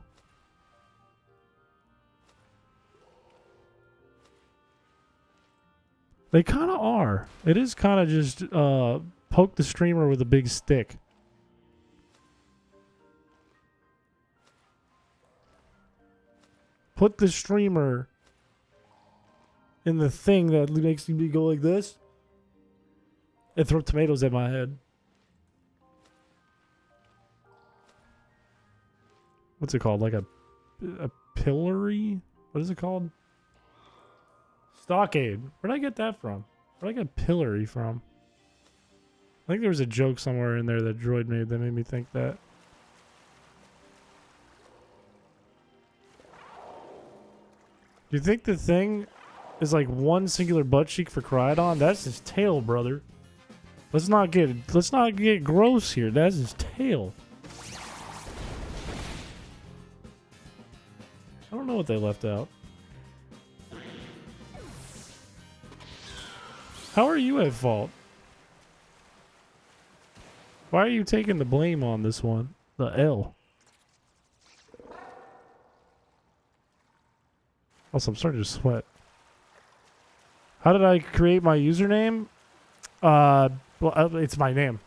They kind of are. It is kind of just poke the streamer with a big stick. Put the streamer in the thing that makes me go like this and throw tomatoes at my head. What's it called? Like a pillory? What is it called? Stockade. Where'd I get that from? Where'd I get pillory from? I think there was a joke somewhere in there that Droid made that made me think that. Do you think the thing is like one singular butt cheek for Crydon? That's his tail, brother. Let's not get gross here. That's his tail. I don't know what they left out. How are you at fault? Why are you taking the blame on this one? The L. Also, I'm starting to sweat. How did I create my username? Well, it's my name.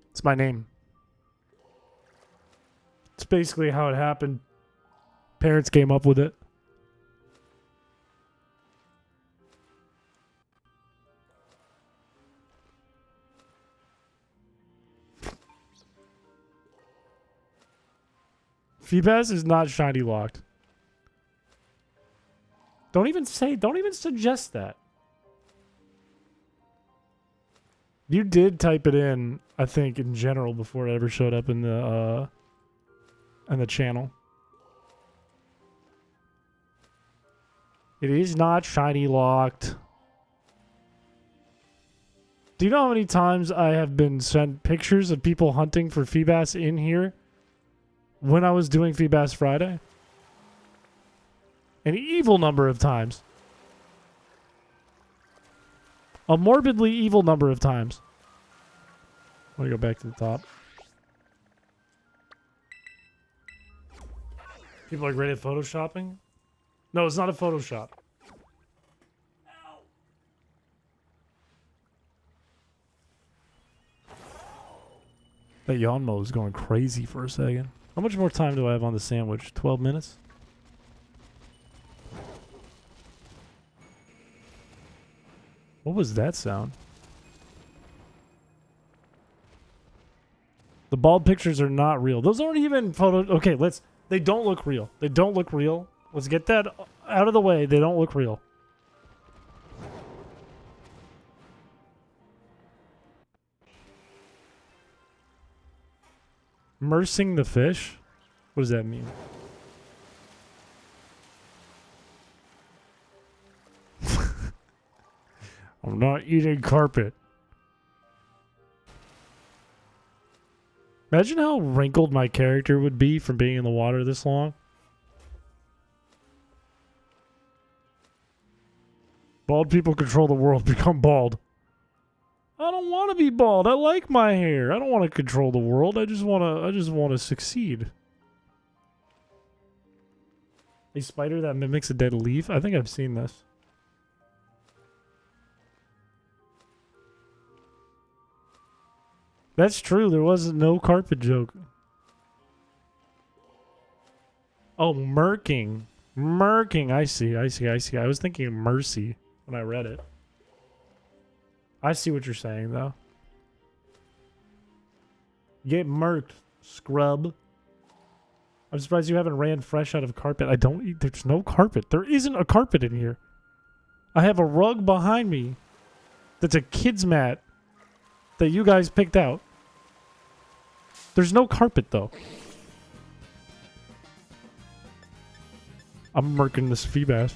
It's my name. It's basically how it happened. Parents came up with it. Feebas is not shiny locked. Don't even suggest that. You did type it in, I think, in general before it ever showed up in the and the channel. It is not shiny locked. Do you know how many times I have been sent pictures of people hunting for Feebass in here when I was doing Feebass Friday? An evil number of times. A morbidly evil number of times. Let me go back to the top. People are great at photoshopping? No, it's not a Photoshop. Ow. That Yanmo is going crazy for a second. How much more time do I have on the sandwich? 12 minutes? What was that sound? The bald pictures are not real. Those aren't even photo. Okay, they don't look real. They don't look real. Let's get that out of the way. They don't look real. Immersing the fish? What does that mean? I'm not eating carpet. Imagine how wrinkled my character would be from being in the water this long. Bald people control the world. Become bald. I don't want to be bald. I like my hair. I don't want to control the world. I just want to succeed. A spider that mimics a dead leaf? I think I've seen this. That's true. There was no carpet joke. Oh, murking. Murking. I see. I was thinking mercy when I read it. I see what you're saying, though. Get murked, scrub. I'm surprised you haven't ran fresh out of carpet. I don't eat. There's no carpet. There isn't a carpet in here. I have a rug behind me that's a kid's mat that you guys picked out. There's no carpet, though. I'm murking this Feebass.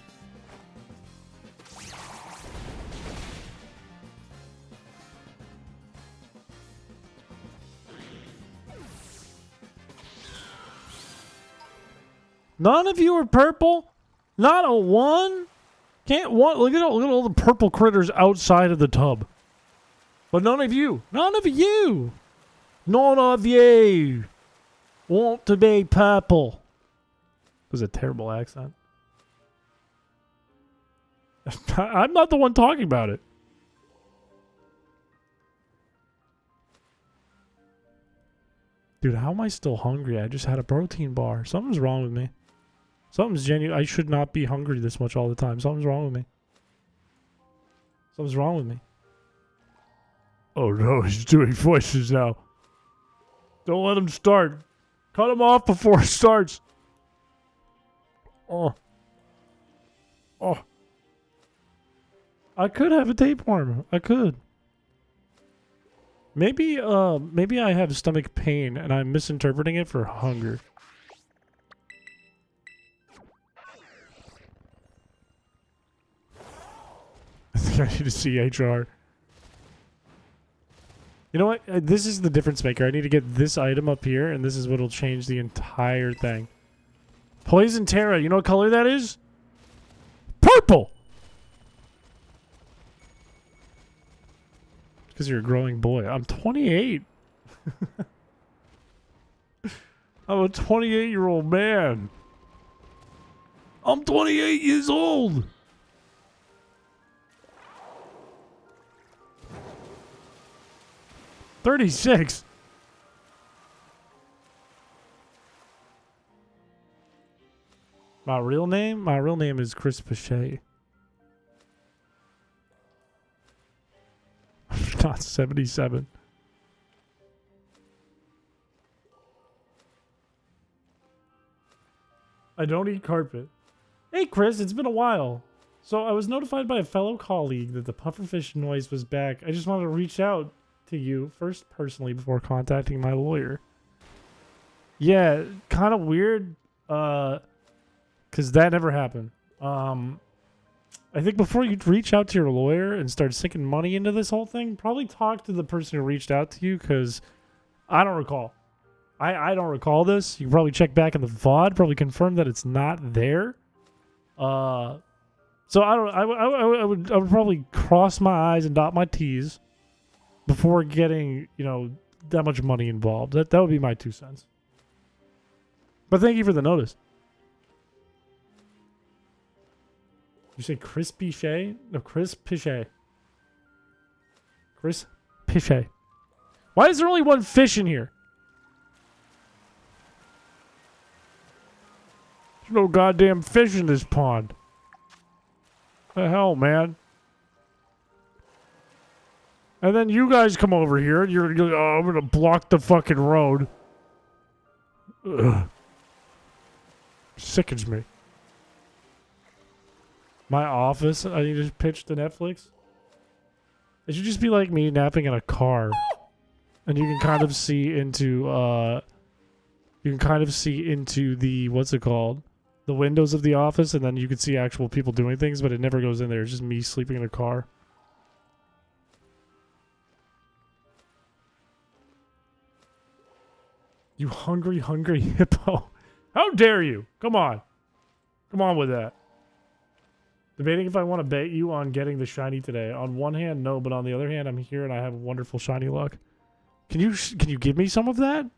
None of you are purple? Not a one? Can't one? Look at all the purple critters outside of the tub. But none of you. None of you. None of you want to be purple. That was a terrible accent. I'm not the one talking about it. Dude, how am I still hungry? I just had a protein bar. Something's wrong with me. Something's genuine. I should not be hungry this much all the time. Something's wrong with me. Something's wrong with me. Oh no, he's doing voices now. Don't let him start. Cut him off before it starts. Oh. Oh. I could have a tapeworm. I could. Maybe I have stomach pain and I'm misinterpreting it for hunger. I think I need to see HR. You know what? This is the difference maker. I need to get this item up here, and this is what will change the entire thing. Poison Terra. You know what color that is? Purple! Because you're a growing boy. I'm 28. I'm a 28-year-old man. I'm 28 years old. $36. My real name? My real name is Piché. I'm not 77. I don't eat carpet. Hey, Chris, it's been a while. So I was notified by a fellow colleague that the pufferfish noise was back. I just wanted to reach out to you first personally before contacting my lawyer. Yeah, kind of weird. Because that never happened. I think before you reach out to your lawyer and start sinking money into this whole thing, probably talk to the person who reached out to you, because I don't recall. I don't recall this. You can probably check back in the VOD, probably confirm that it's not there. So I don't. I would probably cross my I's and dot my T's before getting, you know, that much money involved. That would be my 2 cents. But thank you for the notice. You say chrispiche? No, chrispiche. Chrispiche. Why is there only one fish in here? There's no goddamn fish in this pond. The hell, man? And then you guys come over here and you're like, oh, I'm gonna block the fucking road. Ugh. Sickens me. My office, I need to pitch to Netflix. It should just be like me napping in a car. And you can kind of see into, the, what's it called? The windows of the office, and then you can see actual people doing things, but it never goes in there. It's just me sleeping in a car. You hungry, hungry hippo. How dare you? Come on. Come on with that. Debating if I want to bet you on getting the shiny today. On one hand, no, but on the other hand, I'm here and I have wonderful shiny luck. Can you give me some of that?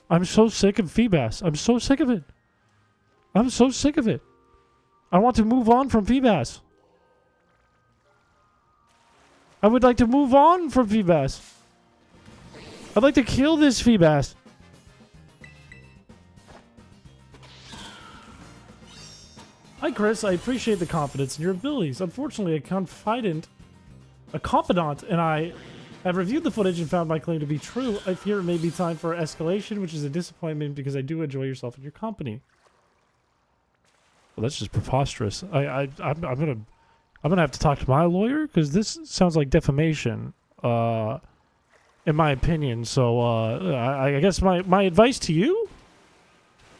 I'm so sick of Feebas. I'm so sick of it. I'm so sick of it. I want to move on from Feebas. I would like to move on from Feebas. I'd like to kill this Feebas. Hi, Chris. I appreciate the confidence in your abilities. Unfortunately, a confidant and I have reviewed the footage and found my claim to be true. I fear it may be time for escalation, which is a disappointment because I do enjoy yourself and your company. Well, that's just preposterous. I'm gonna have to talk to my lawyer because this sounds like defamation, in my opinion. So I guess my advice to you,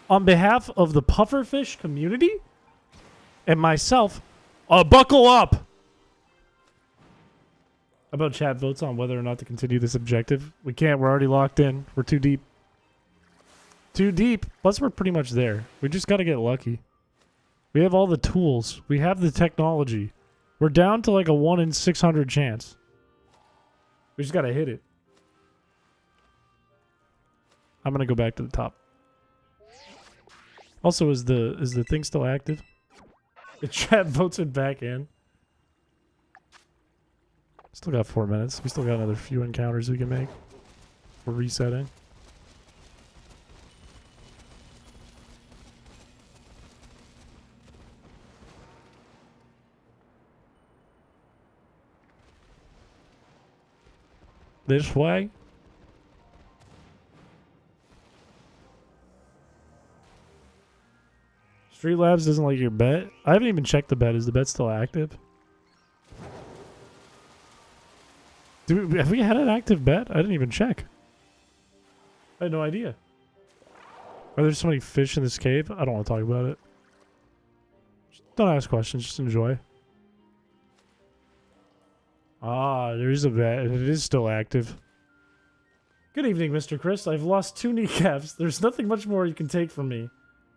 on behalf of the pufferfish community and myself, buckle up. How about chat votes on whether or not to continue this objective? We can't. We're already locked in. We're too deep. Too deep. Plus, we're pretty much there. We just got to get lucky. We have all the tools. We have the technology. We're down to like a 1 in 600 chance. We just got to hit it. I'm going to go back to the top. Also, is the thing still active? The chat votes it back in. Still got 4 minutes. We still got another few encounters we can make. We're resetting. This way? Streetlabs doesn't like your bet? I haven't even checked the bet. Is the bet still active? Have we had an active bet? I didn't even check. I had no idea. Are there so many fish in this cave? I don't want to talk about it. Just don't ask questions. Just enjoy. Ah, there is a bet. And it is still active. Good evening, Mr. Chris. I've lost 2 kneecaps. There's nothing much more you can take from me.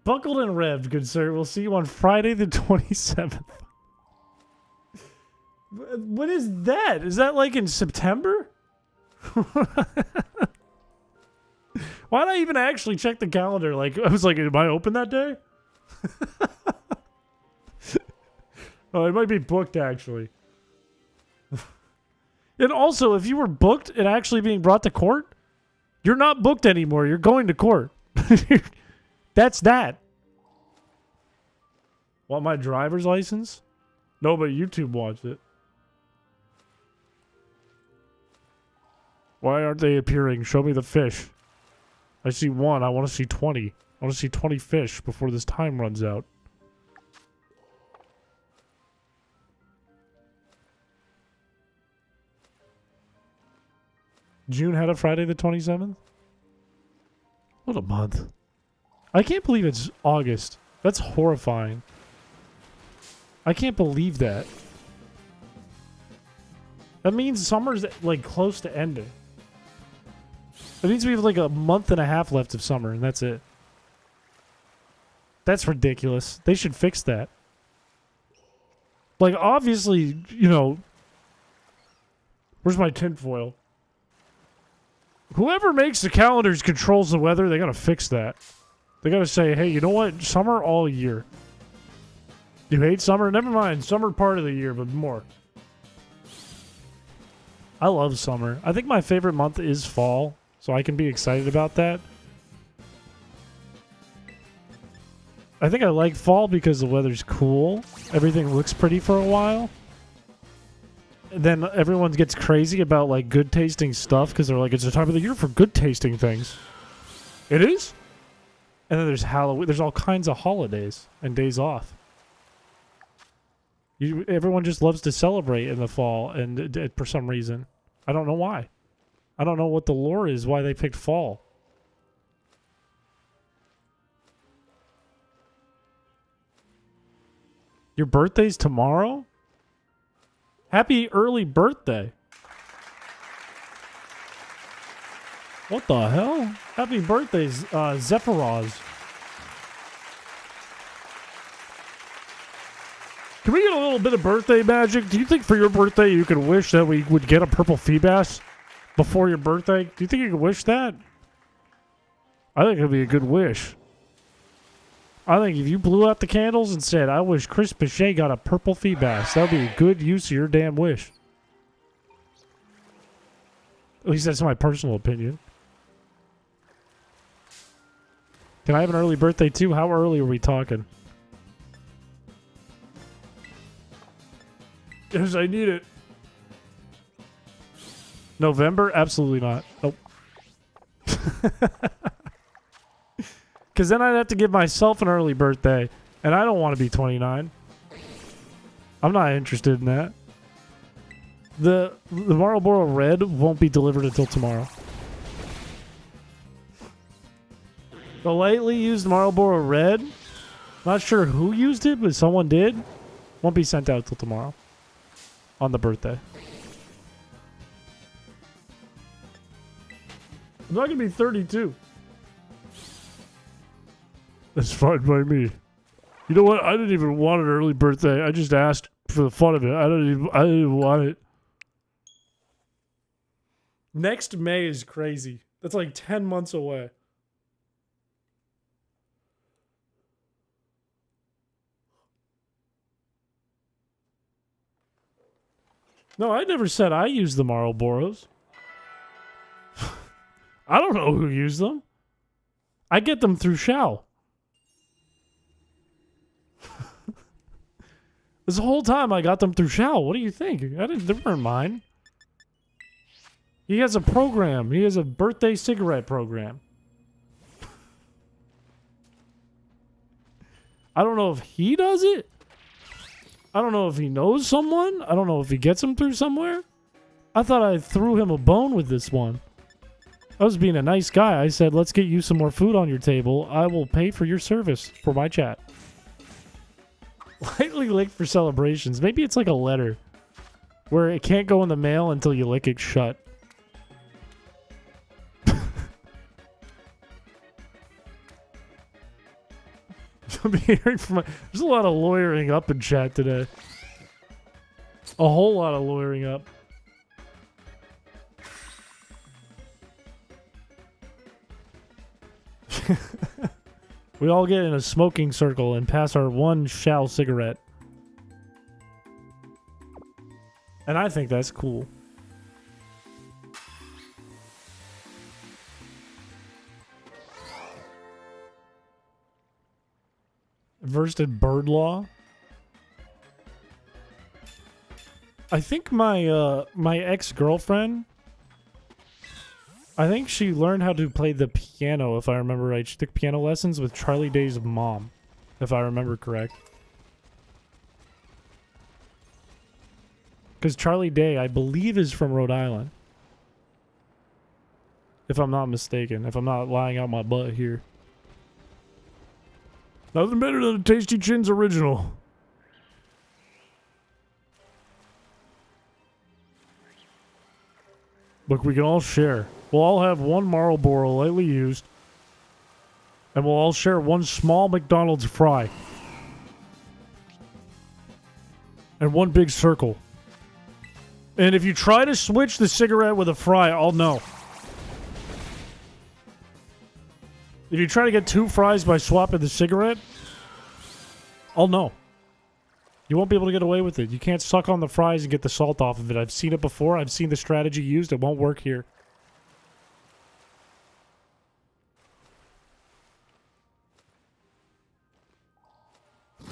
Buckled and revved, good sir. We'll see you on Friday the 27th. What is that? Is that like in September? Why did I even actually check the calendar? Like, I was like, am I open that day? Oh, it might be booked, actually. And also, if you were booked and actually being brought to court, you're not booked anymore. You're going to court. That's that. Want my driver's license? No, but YouTube wants it. Why aren't they appearing? Show me the fish. I see 1. I want to see 20. I want to see 20 fish before this time runs out. June had a Friday the 27th? What a month. I can't believe it's August. That's horrifying. I can't believe that. That means summer's like close to ending. That means we have like a month and a half left of summer, and that's it. That's ridiculous. They should fix that. Like, obviously, you know... Where's my tinfoil? Whoever makes the calendars controls the weather. They gotta fix that. They gotta say, hey, you know what? Summer all year. You hate summer? Never mind. Summer part of the year, but more. I love summer. I think my favorite month is fall, so I can be excited about that. I think I like fall because the weather's cool. Everything looks pretty for a while. And then everyone gets crazy about like good tasting stuff because they're like, it's the time of the year for good tasting things. It is? And then there's Halloween. There's all kinds of holidays and days off. Everyone just loves to celebrate in the fall, and for some reason. I don't know why. I don't know what the lore is, why they picked fall. Your birthday's tomorrow? Happy early birthday. What the hell? Happy birthday, Zephyros. Can we get a little bit of birthday magic? Do you think for your birthday you could wish that we would get a purple Feebas before your birthday? Do you think you could wish that? I think it'd be a good wish. I think if you blew out the candles and said, I wish Chris Piché got a purple Feebas, that would be a good use of your damn wish. At least that's my personal opinion. Can I have an early birthday too? How early are we talking? Yes, I need it. November? Absolutely not. Nope. Because then I'd have to give myself an early birthday, and I don't want to be 29. I'm not interested in that. The Marlboro Red won't be delivered until tomorrow. The lightly used Marlboro Red, not sure who used it, but someone did, won't be sent out till tomorrow. On the birthday. I'm not going to be 32. That's fine by me. You know what? I didn't even want an early birthday. I just asked for the fun of it. I didn't even want it. Next May is crazy. That's like 10 months away. No, I never said I used the Marlboros. I don't know who used them. I get them through Shao. This whole time I got them through Shao. What do you think? They weren't mine. He has a program. He has a birthday cigarette program. I don't know if he does it. I don't know if he knows someone. I don't know if he gets them through somewhere. I thought I threw him a bone with this one. I was being a nice guy. I said, let's get you some more food on your table. I will pay for your service for my chat. Lightly licked for celebrations. Maybe it's like a letter where it can't go in the mail until you lick it shut. There's a lot of lawyering up in chat today. A whole lot of lawyering up. We all get in a smoking circle and pass our one Shao cigarette. And I think that's cool. Versed in bird law. I think my my ex-girlfriend, I think she learned how to play the piano, if I remember right. She took piano lessons with Charlie Day's mom, if I remember correct. Because Charlie Day, I believe, is from Rhode Island. If I'm not mistaken. If I'm not lying out my butt here. Nothing better than a Tasty Chin's original. Look, we can all share. We'll all have one Marlboro lightly used. And we'll all share one small McDonald's fry. And one big circle. And if you try to switch the cigarette with a fry, I'll know. If you try to get 2 fries by swapping the cigarette, I'll know. You won't be able to get away with it. You can't suck on the fries and get the salt off of it. I've seen it before. I've seen the strategy used. It won't work here.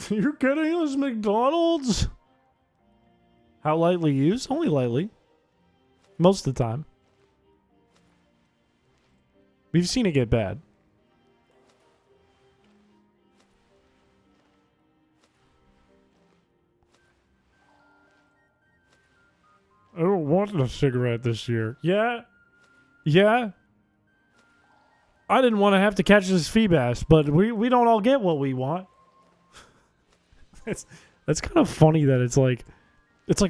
You're getting us McDonald's? How lightly used? Only lightly. Most of the time. We've seen it get bad. I don't want a cigarette this year. Yeah? Yeah? I didn't want to have to catch this Feebas, but we don't all get what we want. That's kind of funny that it's like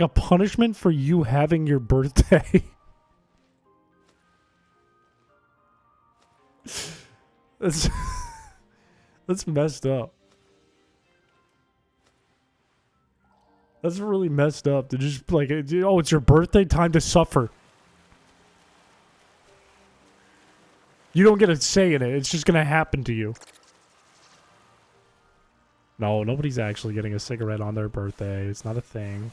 a punishment for you having your birthday. That's messed up. That's really messed up to just like, oh, it's your birthday, time to suffer. You don't get a say in it. It's just gonna happen to you. No, nobody's actually getting a cigarette on their birthday. It's not a thing.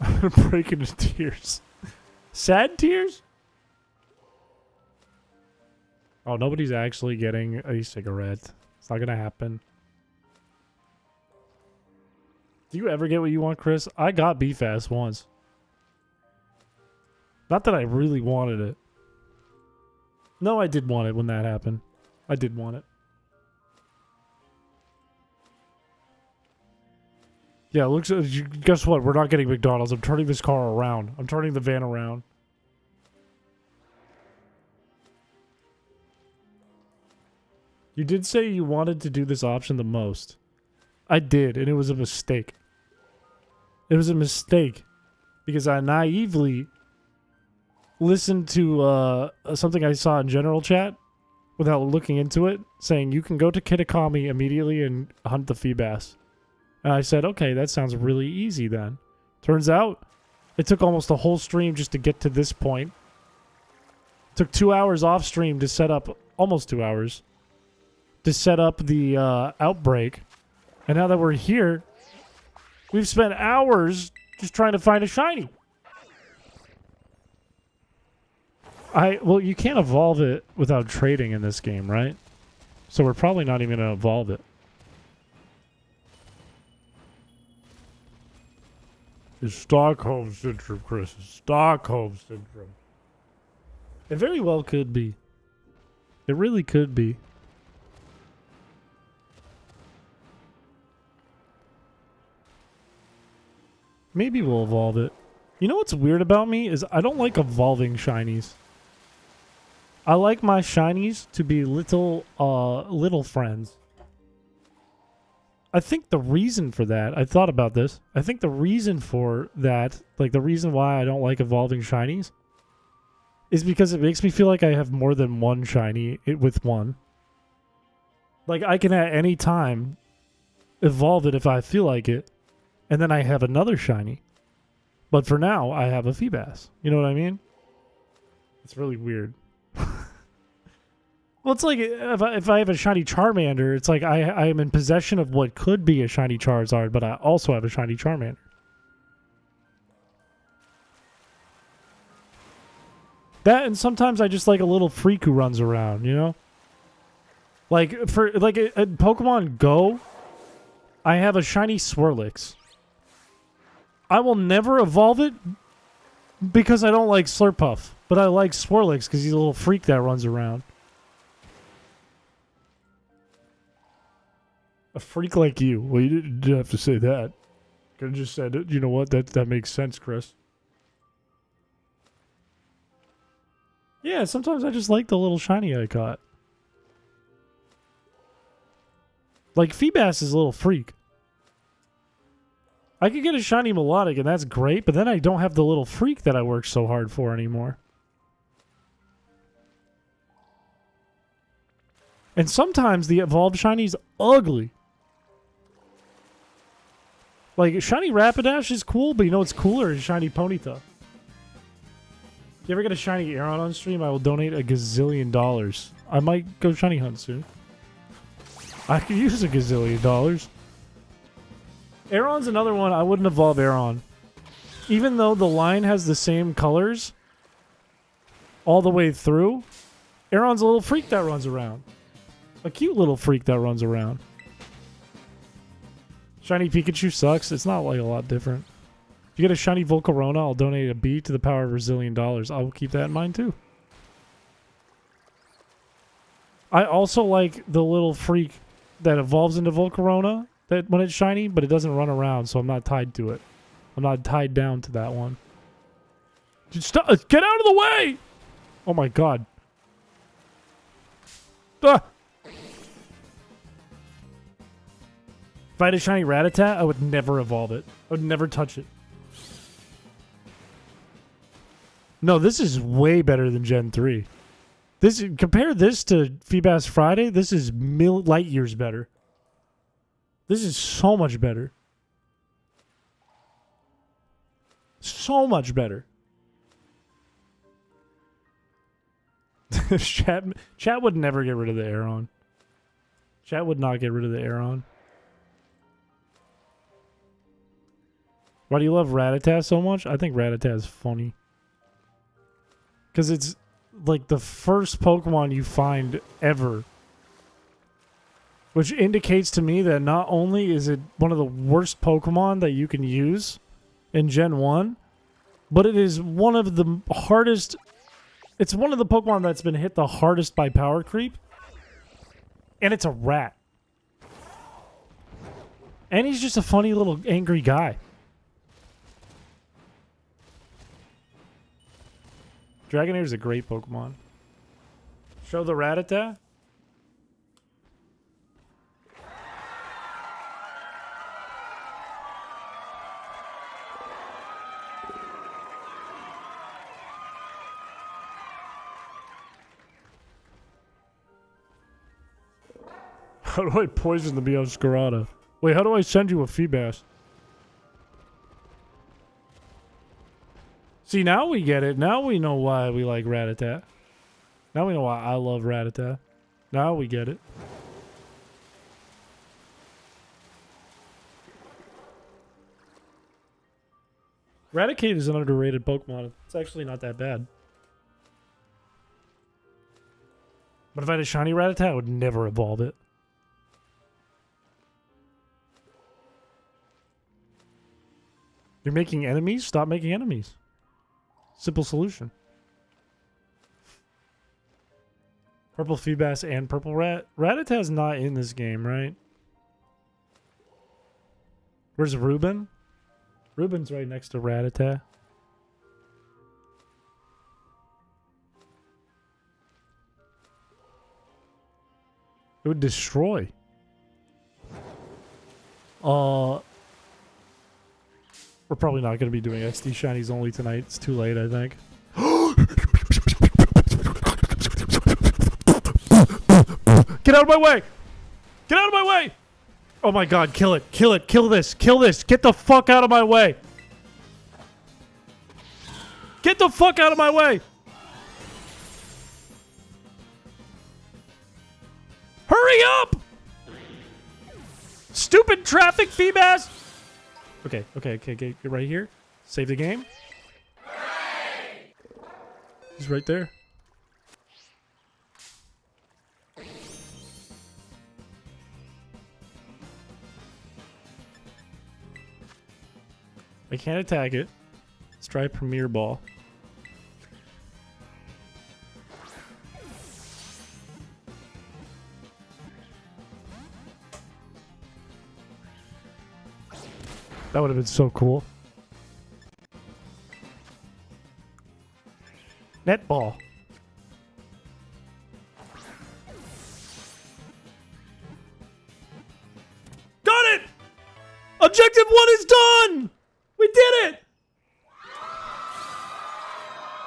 I'm breaking into tears. Sad tears? Oh, nobody's actually getting a cigarette. It's not gonna happen. Do you ever get what you want, Chris? I got beef ass once. Not that I really wanted it. No, I did want it when that happened. I did want it. Yeah, looks. Guess what? We're not getting McDonald's. I'm turning this car around. I'm turning the van around. You did say you wanted to do this option the most. I did, and it was a mistake. It was a mistake. Because I naively listened to something I saw in general chat without looking into it, saying you can go to Kitakami immediately and hunt the Feebas. And I said, okay, that sounds really easy then. Turns out, it took almost a whole stream just to get to this point. Took 2 hours off stream to set up, almost 2 hours, to set up the outbreak. And now that we're here, we've spent hours just trying to find a shiny. Well, you can't evolve it without trading in this game, right? So we're probably not even going to evolve it. It's Stockholm Syndrome, Chris. It's Stockholm Syndrome. It very well could be. It really could be. Maybe we'll evolve it. You know what's weird about me is I don't like evolving shinies. I like my shinies to be little friends. I think the reason for that, I thought about this. I think the reason for that, like the reason why I don't like evolving shinies, is because it makes me feel like I have more than one shiny with one. Like I can at any time evolve it if I feel like it, and then I have another shiny. But for now, I have a Feebas. You know what I mean? It's really weird. Well, it's like if I have a shiny Charmander, it's like I am in possession of what could be a shiny Charizard, but I also have a shiny Charmander. That, and sometimes I just like a little freak who runs around, you know? Like in Pokemon Go, I have a shiny Swirlix. I will never evolve it because I don't like Slurpuff, but I like Swirlix because he's a little freak that runs around. A freak like you. Well, you didn't have to say that. Could have just said it. You know what? That makes sense, Chris. Yeah, sometimes I just like the little shiny I caught. Like, Feebas is a little freak. I could get a shiny melodic, and that's great, but then I don't have the little freak that I worked so hard for anymore. And sometimes the evolved shiny's ugly. Like, shiny Rapidash is cool, but you know what's cooler is shiny Ponyta. If you ever get a shiny Aeron on stream, I will donate $1 gazillion. I might go shiny hunt soon. I could use $1 gazillion. Aeron's another one. I wouldn't evolve Aeron. Even though the line has the same colors all the way through, Aeron's a little freak that runs around. A cute little freak that runs around. Shiny Pikachu sucks. It's not like a lot different. If you get a shiny Volcarona, I'll donate a B to the power of $1 zillion. I will keep that in mind too. I also like the little freak that evolves into Volcarona that when it's shiny, but it doesn't run around, so I'm not tied to it. I'm not tied down to that one. Just get out of the way! Oh my god. Ah! If I had a shiny Rattata, I would never evolve it. I would never touch it. No, this is way better than Gen 3. Compare this to Feebas Friday, this is light years better. This is so much better. So much better. Chat would never get rid of the Aeron. Chat would not get rid of the Aeron. Why do you love Rattata so much? I think Rattata is funny. Because it's like the first Pokemon you find ever. Which indicates to me that not only is it one of the worst Pokemon that you can use in Gen 1, but it is one of the hardest... It's one of the Pokemon that's been hit the hardest by power creep. And it's a rat. And he's just a funny little angry guy. Dragonair is a great Pokemon. Show the Rattata. How do I poison the Meowscarada? Wait, how do I send you a Feebas? See, now we get it. Now we know why we like Rattata. Now we know why I love Rattata. Now we get it. Raticate is an underrated Pokemon. It's actually not that bad. But if I had a shiny Rattata, I would never evolve it. You're making enemies? Stop making enemies. Simple solution. Purple Feebas and Purple Rat. Rattata's not in this game, right? Where's Ruben? Ruben's right next to Rattata. It would destroy. We're probably not going to be doing XD Shinies only tonight. It's too late, I think. Get out of my way! Get out of my way! Oh my god, kill it. Kill it. Kill this. Kill this. Get the fuck out of my way. Get the fuck out of my way! Hurry up! Stupid traffic, Feebas! Okay, get right here. Save the game. Hooray! He's right there. I can't attack it. Let's try Premier Ball. That would have been so cool. Netball. Objective 1 is done! We did it!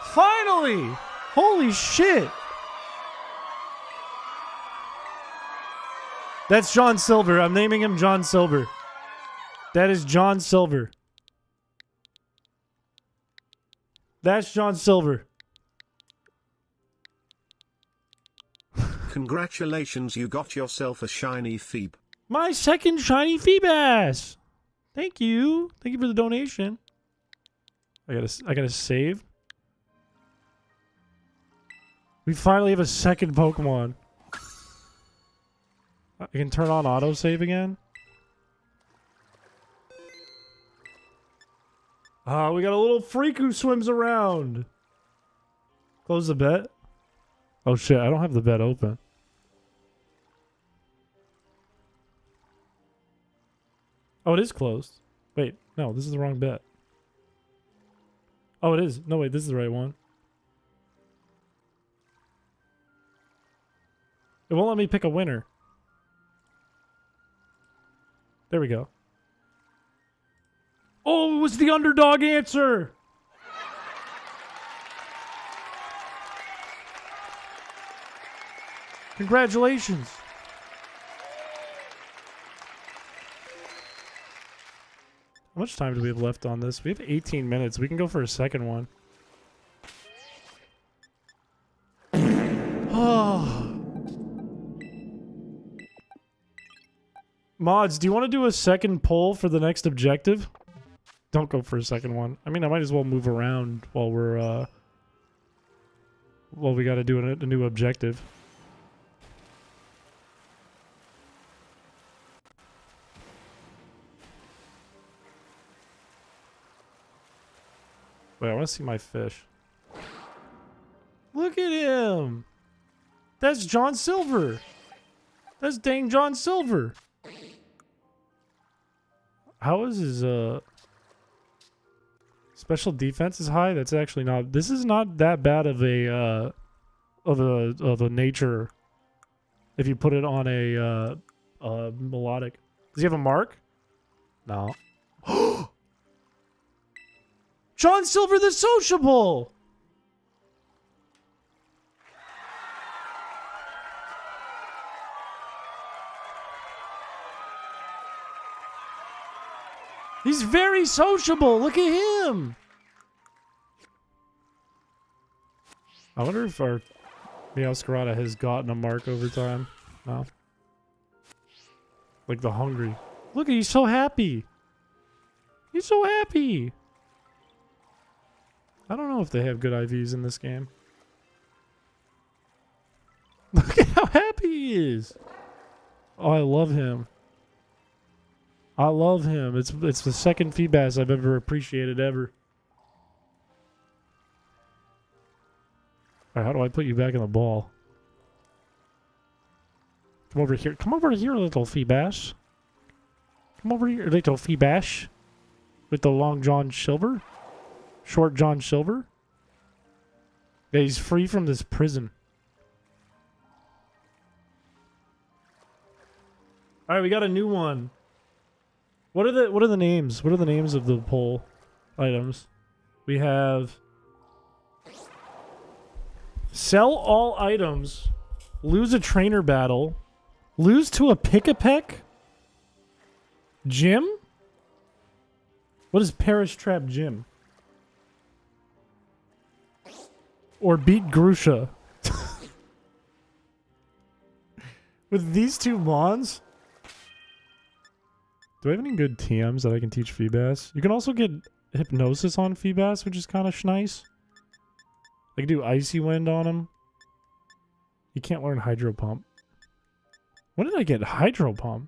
Finally! Holy shit! That's John Silver. I'm naming him John Silver. That is John Silver. That's John Silver. Congratulations, you got yourself a shiny Phoebe. My second shiny Feebas. Thank you. Thank you for the donation. I gotta save. We finally have a second Pokemon. I can turn on autosave again. We got a little freak who swims around. Close the bet. Oh shit, I don't have the bet open. Oh, it is closed. Wait, no, this is the wrong bet. Oh, it is. No, wait, this is the right one. It won't let me pick a winner. There we go. Oh, it was the underdog answer! Congratulations. How much time do we have left on this? We have 18 minutes. We can go for a second one. Mods, do you want to do a second poll for the next objective? Don't go for a second one. I mean, I might as well move around while we're, while we gotta do a new objective. Wait, I want to see my fish. Look at him! That's John Silver! That's dang John Silver! How is his, special defense is high? That's actually not... This is not that bad of a, of a nature if you put it on a, melodic. Does he have a mark? No. John Silver the Sociable! He's very sociable. Look at him. I wonder if our Meowscarada has gotten a mark over time. No. Like the hungry. Look, he's so happy. He's so happy. I don't know if they have good IVs in this game. Look at how happy he is. Oh, I love him. I love him. It's the second Feebas I've ever appreciated ever. Alright, how do I put you back in the ball? Come over here. Come over here, little Feebas. Come over here, little Feebas. With the long John Silver. Short John Silver. Yeah, he's free from this prison. Alright, we got a new one. What are the names? What are the names of the poll items? We have sell all items, lose a trainer battle, lose to a pick-a-peck, gym? What is Parish Trap Gym? Or beat Grusha. With these two mons? Do I have any good TMs that I can teach Feebas? You can also get Hypnosis on Feebas, which is kind of nice. I can do Icy Wind on him. You can't learn Hydro Pump. When did I get Hydro Pump?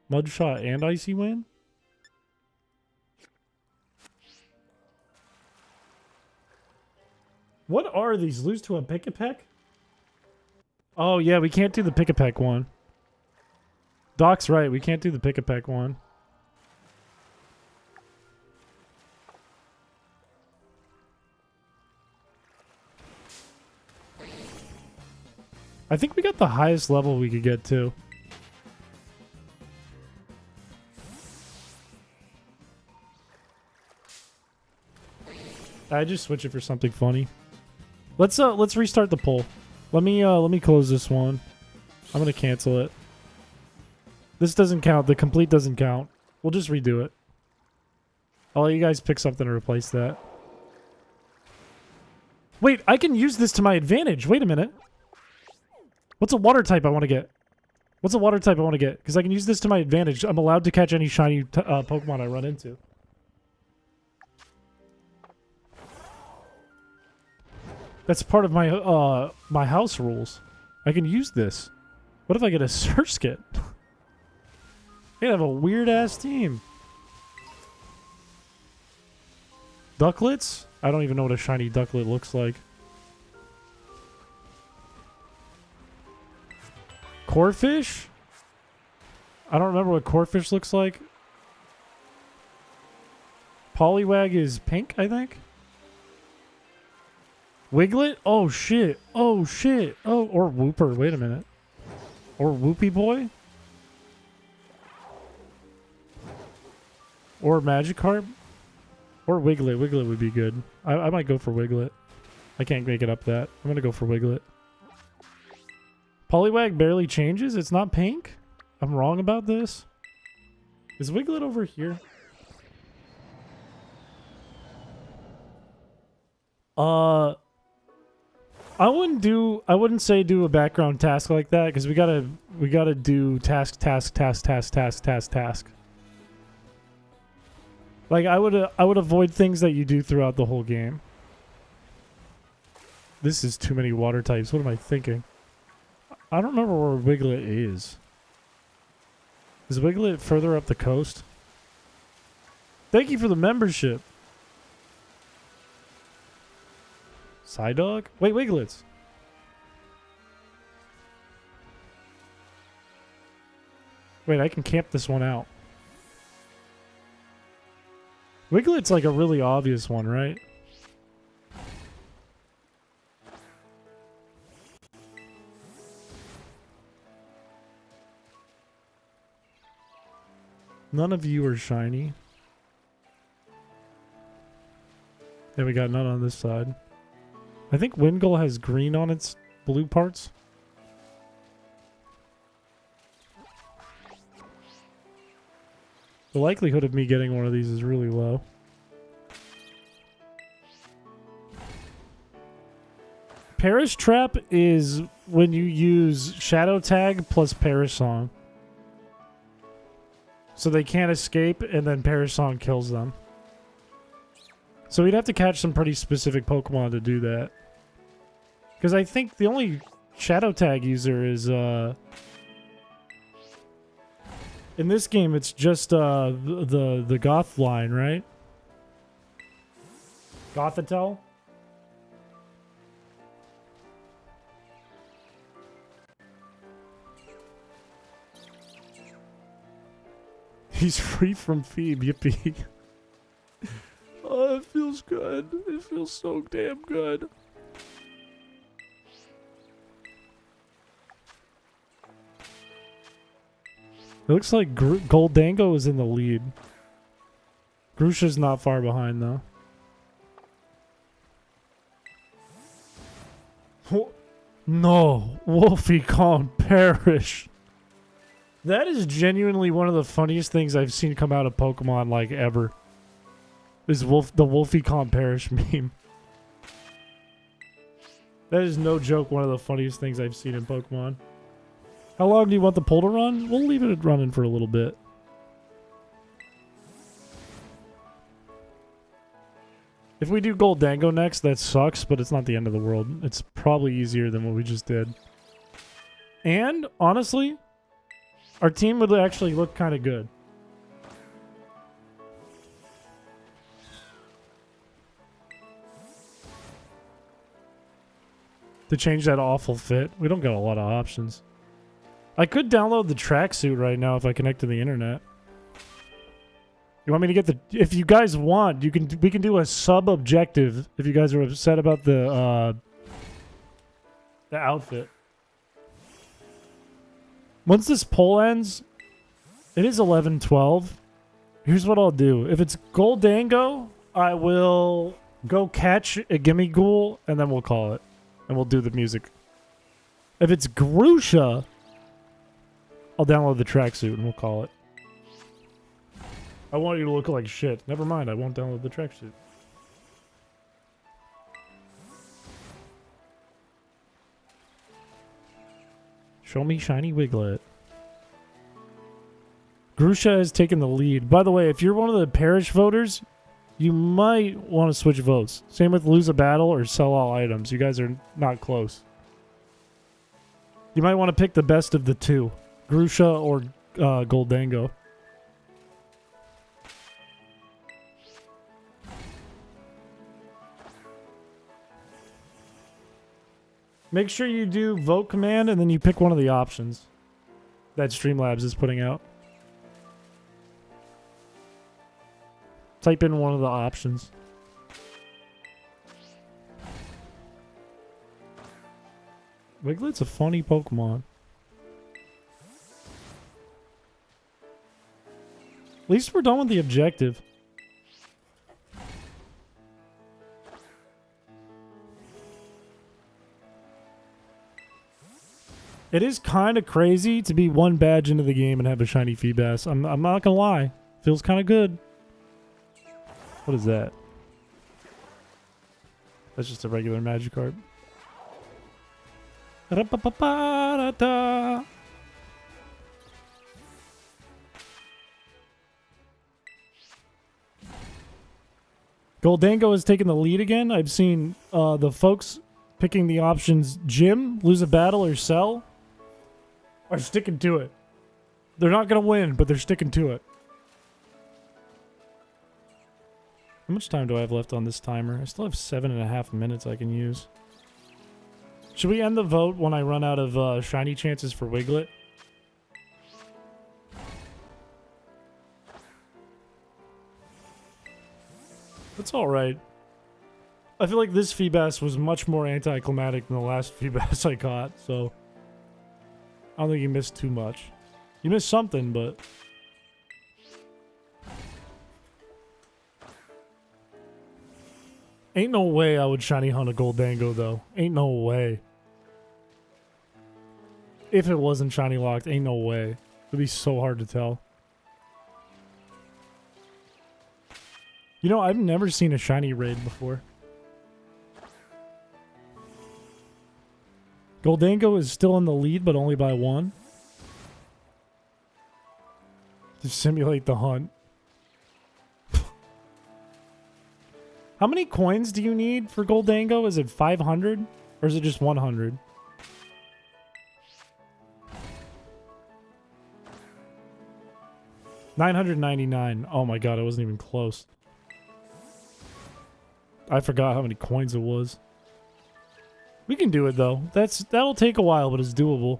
Mudshot and Icy Wind? What are these? Lose to a pick-a-peck? Oh, yeah, we can't do the pick-a-peck one. Doc's right, we can't do the pick-a-peck one. I think we got the highest level we could get to. I just switch it for something funny. Let's restart the poll. Let me close this one. I'm gonna cancel it. This doesn't count. The complete doesn't count. We'll just redo it. I'll let you guys pick something to replace that. Wait, I can use this to my advantage. Wait a minute. What's a water type I want to get? What's a water type I want to get? Because I can use this to my advantage. I'm allowed to catch any shiny Pokemon I run into. That's part of my my house rules. I can use this. What if I get a Surskit? They have a weird ass team. Ducklets? I don't even know what a shiny ducklet looks like. Corphish? I don't remember what Corphish looks like. Poliwag is pink, I think. Wiglet? Oh shit. Oh shit. Oh, or Wooper. Wait a minute. Or Whoopie Boy? Or Magikarp? Or Wiglet. Wiglet would be good. I might go for Wiglet. I can't make it up that. I'm gonna go for Wiglet. Poliwag barely changes? It's not pink? I'm wrong about this? Is Wiglet over here? I wouldn't say do a background task like that, because we gotta do task. Like I would avoid things that you do throughout the whole game. This is too many water types. What am I thinking? I don't remember where Wiglet is. Is Wiglet further up the coast? Thank you for the membership. Psydog? Wait, Wiglets. Wait, I can camp this one out. Wiglet's like a really obvious one, right? None of you are shiny. Yeah, we got none on this side. I think Wingull has green on its blue parts. The likelihood of me getting one of these is really low. Perish Trap is when you use Shadow Tag plus Perish Song. So they can't escape, and then Perish Song kills them. So we'd have to catch some pretty specific Pokemon to do that. Because I think the only Shadow Tag user is, in this game, it's just, the Goth line, right? Gothitelle? He's free from Phoebe, yippee. Oh, it feels good. It feels so damn good. It looks like Goldango is in the lead. Grusha's not far behind, though. No, Wolfie can't perish. That is genuinely one of the funniest things I've seen come out of Pokemon, like, ever. Is the Wolfie can't perish meme. That is no joke one of the funniest things I've seen in Pokemon. How long do you want the poll to run? We'll leave it running for a little bit. If we do Goldango next, that sucks, but it's not the end of the world. It's probably easier than what we just did. And, honestly, our team would actually look kind of good. To change that awful fit. We don't got a lot of options. I could download the tracksuit right now if I connect to the internet. You want me to get the... If you guys want, we can do a sub-objective if you guys are upset about the outfit. Once this poll ends, it is 11:12. Here's what I'll do. If it's Goldango, I will go catch a gimme ghoul, and then we'll call it. And we'll do the music. If it's Grusha, I'll download the tracksuit, and we'll call it. I want you to look like shit. Never mind, I won't download the tracksuit. Show me shiny Wiglet. Grusha has taken the lead. By the way, if you're one of the parish voters, you might want to switch votes. Same with lose a battle or sell all items. You guys are not close. You might want to pick the best of the two. Grusha or Goldango. Make sure you do vote command and then you pick one of the options that Streamlabs is putting out. Type in one of the options. Wiglet's a funny Pokemon. At least we're done with the objective. It is kind of crazy to be one badge into the game and have a shiny Feebas. I'm not gonna lie. Feels kind of good. What is that? That's just a regular Magikarp. Goldango has taken the lead again. I've seen the folks picking the options Gym, lose a battle, or sell are sticking to it. They're not going to win, but they're sticking to it. How much time do I have left on this timer? I still have 7.5 minutes I can use. Should we end the vote when I run out of shiny chances for Wiglet? That's alright. I feel like this Feebas was much more anticlimactic than the last Feebas I caught, so I don't think you missed too much. You missed something, but ain't no way I would shiny hunt a Goldango, though. Ain't no way. If it wasn't shiny locked, ain't no way. It'd be so hard to tell. You know, I've never seen a shiny raid before. Goldango is still in the lead, but only by 1. To simulate the hunt. How many coins do you need for Goldango? Is it 500? Or is it just 100? $999. Oh my god, I wasn't even close. I forgot how many coins it was. We can do it though. That'll take a while, but it's doable.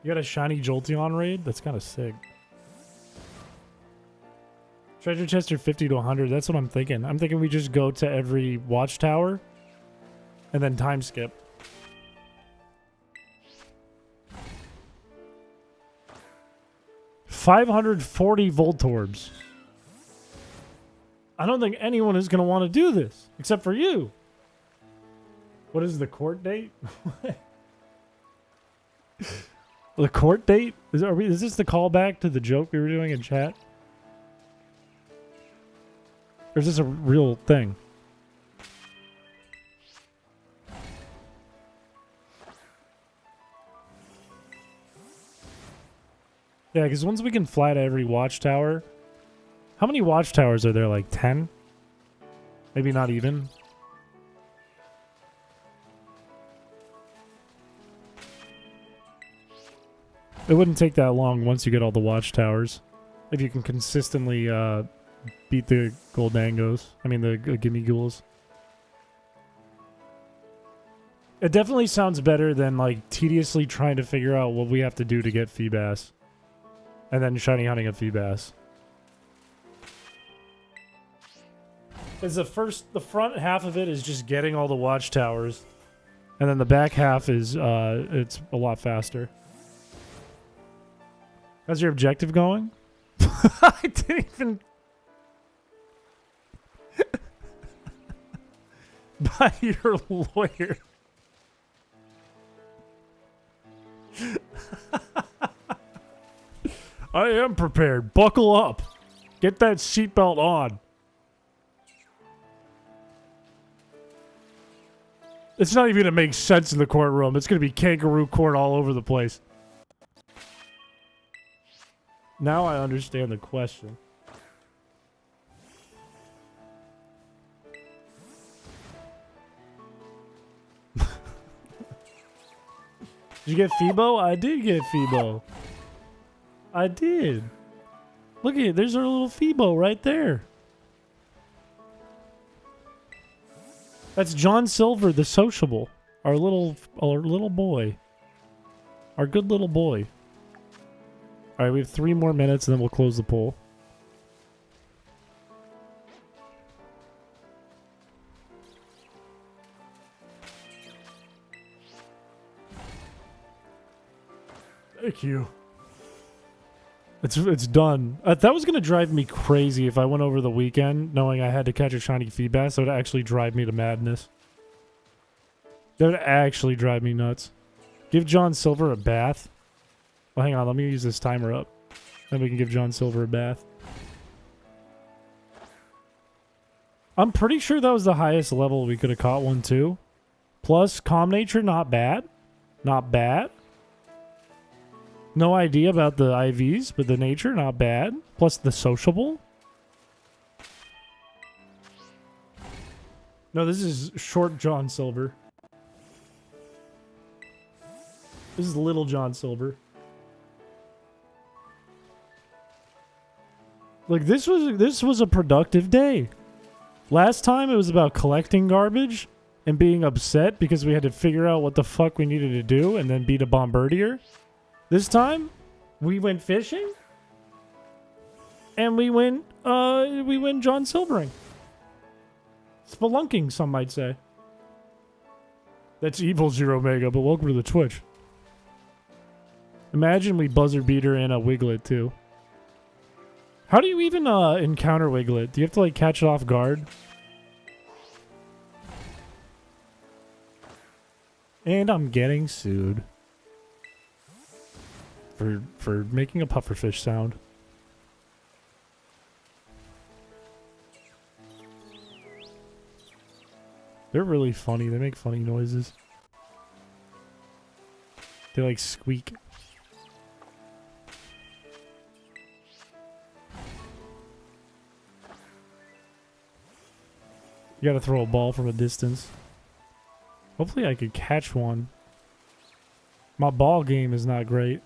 You got a shiny Jolteon raid? That's kind of sick. Treasure chest are 50 to 100. That's what I'm thinking. I'm thinking we just go to every watchtower and then time skip. $540 Voltorbs. I don't think anyone is going to want to do this except for you. What is the court date? The court date? Is this the callback to the joke we were doing in chat? Or is this a real thing? Yeah, because once we can fly to every watchtower... How many watchtowers are there? Like 10? Maybe not even. It wouldn't take that long once you get all the watchtowers. If you can consistently beat the Goldangos. I mean the Gimme Ghouls. It definitely sounds better than like tediously trying to figure out what we have to do to get Feebas. And then shiny hunting a Feebas. Is the front half of it is just getting all the watchtowers, and then the back half is it's a lot faster. How's your objective going? I didn't even buy your lawyer. I am prepared. Buckle up. Get that seatbelt on. It's not even going to make sense in the courtroom. It's going to be kangaroo court all over the place. Now I understand the question. Did you get Phoebo? I did get Phoebo. I did. Look at it. There's our little Phoebo right there. That's John Silver, the sociable. Our little boy. Our good little boy. Alright, we have 3 more minutes and then we'll close the poll. Thank you. It's done. That was going to drive me crazy if I went over the weekend knowing I had to catch a shiny feed bass. That would actually drive me to madness. That would actually drive me nuts. Give John Silver a bath. Well, hang on. Let me use this timer up. Then we can give John Silver a bath. I'm pretty sure that was the highest level we could have caught one too. Plus, calm nature, not bad. Not bad. No idea about the IVs, but the nature, not bad. Plus the sociable. No, this is short John Silver. This is little John Silver. Like, this was a productive day. Last time it was about collecting garbage and being upset because we had to figure out what the fuck we needed to do and then beat a bombardier. This time, we went fishing, and we went John Silvering. Spelunking, some might say. That's evil, Zero Mega, but welcome to the Twitch. Imagine we buzzer beater in a Wiglet, too. How do you even encounter Wiglet? Do you have to, like, catch it off guard? And I'm getting sued. For making a pufferfish sound. They're really funny. They make funny noises. They like squeak. You gotta throw a ball from a distance. Hopefully I could catch one. My ball game is not great.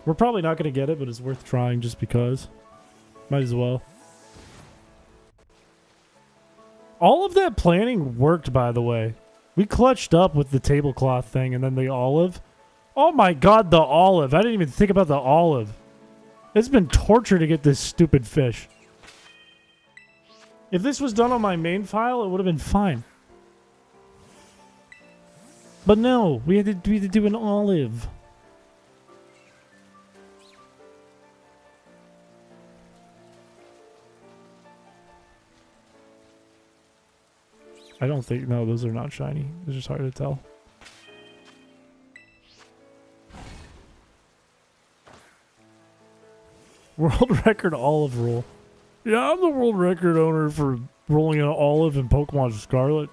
We're probably not going to get it, but it's worth trying just because. Might as well. All of that planning worked, by the way. We clutched up with the tablecloth thing and then the olive. Oh my god, the olive. I didn't even think about the olive. It's been torture to get this stupid fish. If this was done on my main file, it would have been fine. But no, we had to do an olive. I don't think... No, those are not shiny. It's just hard to tell. World record olive roll. Yeah, I'm the world record owner for rolling an olive in Pokemon Scarlet.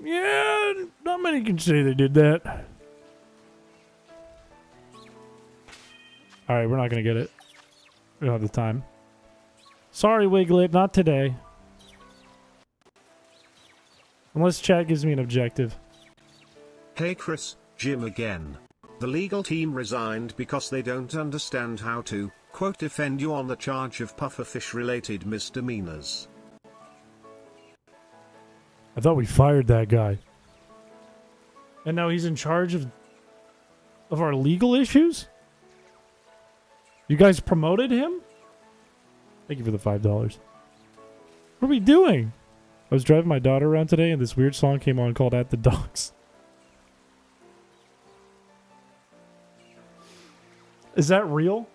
Yeah, not many can say they did that. Alright, we're not going to get it. We don't have the time. Sorry, Wiglet, not today. Unless chat gives me an objective. Hey Chris, Jim again. The legal team resigned because they don't understand how to, quote, defend you on the charge of pufferfish-related misdemeanors. I thought we fired that guy. And now he's in charge of Of our legal issues? You guys promoted him? Thank you for the $5. What are we doing? I was driving my daughter around today and this weird song came on called At the Docks. Is that real?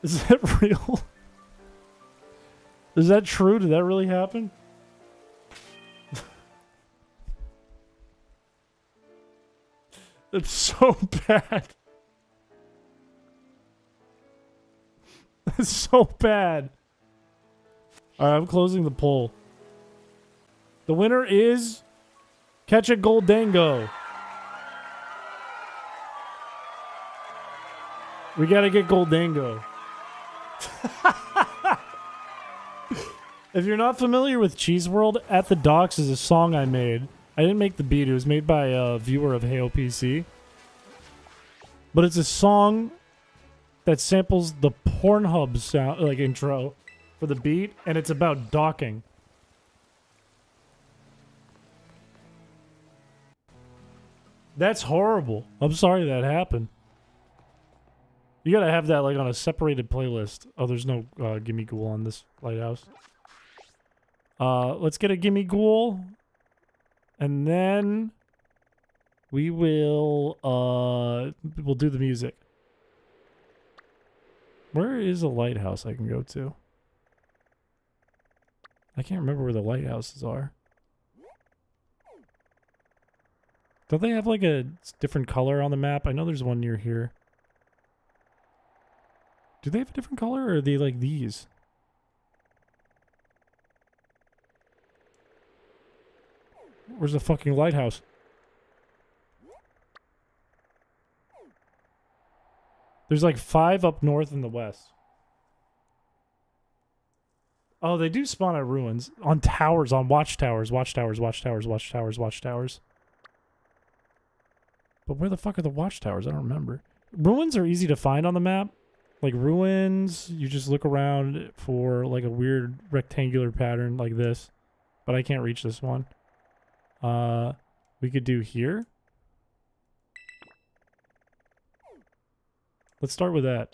Is that real? Is that true? Did that really happen? It's so bad. It's so bad. Alright, I'm closing the poll. The winner is Catch a Goldango. We gotta get Goldango. If you're not familiar with Cheese World, At the Docks is a song I made. I didn't make the beat. It was made by a viewer of HeyOPC. But it's a song that samples the Pornhub sound, like intro for the beat, and it's about docking. That's horrible. I'm sorry that happened. You gotta have that like on a separated playlist. Oh, there's no Gimme Ghoul on this lighthouse. Let's get a Gimme Ghoul. And then we will we'll do the music. Where is a lighthouse I can go to? I can't remember where the lighthouses are. Don't they have like a different color on the map? I know there's one near here. Do they have a different color or are they like these? Where's the fucking lighthouse? There's like 5 up north in the west. Oh, they do spawn at ruins. On towers, on watchtowers, watchtowers, watchtowers, watchtowers, watchtowers. But where the fuck are the watchtowers? I don't remember. Ruins are easy to find on the map. Like ruins, you just look around for like a weird rectangular pattern like this. But I can't reach this one. We could do here. Let's start with that.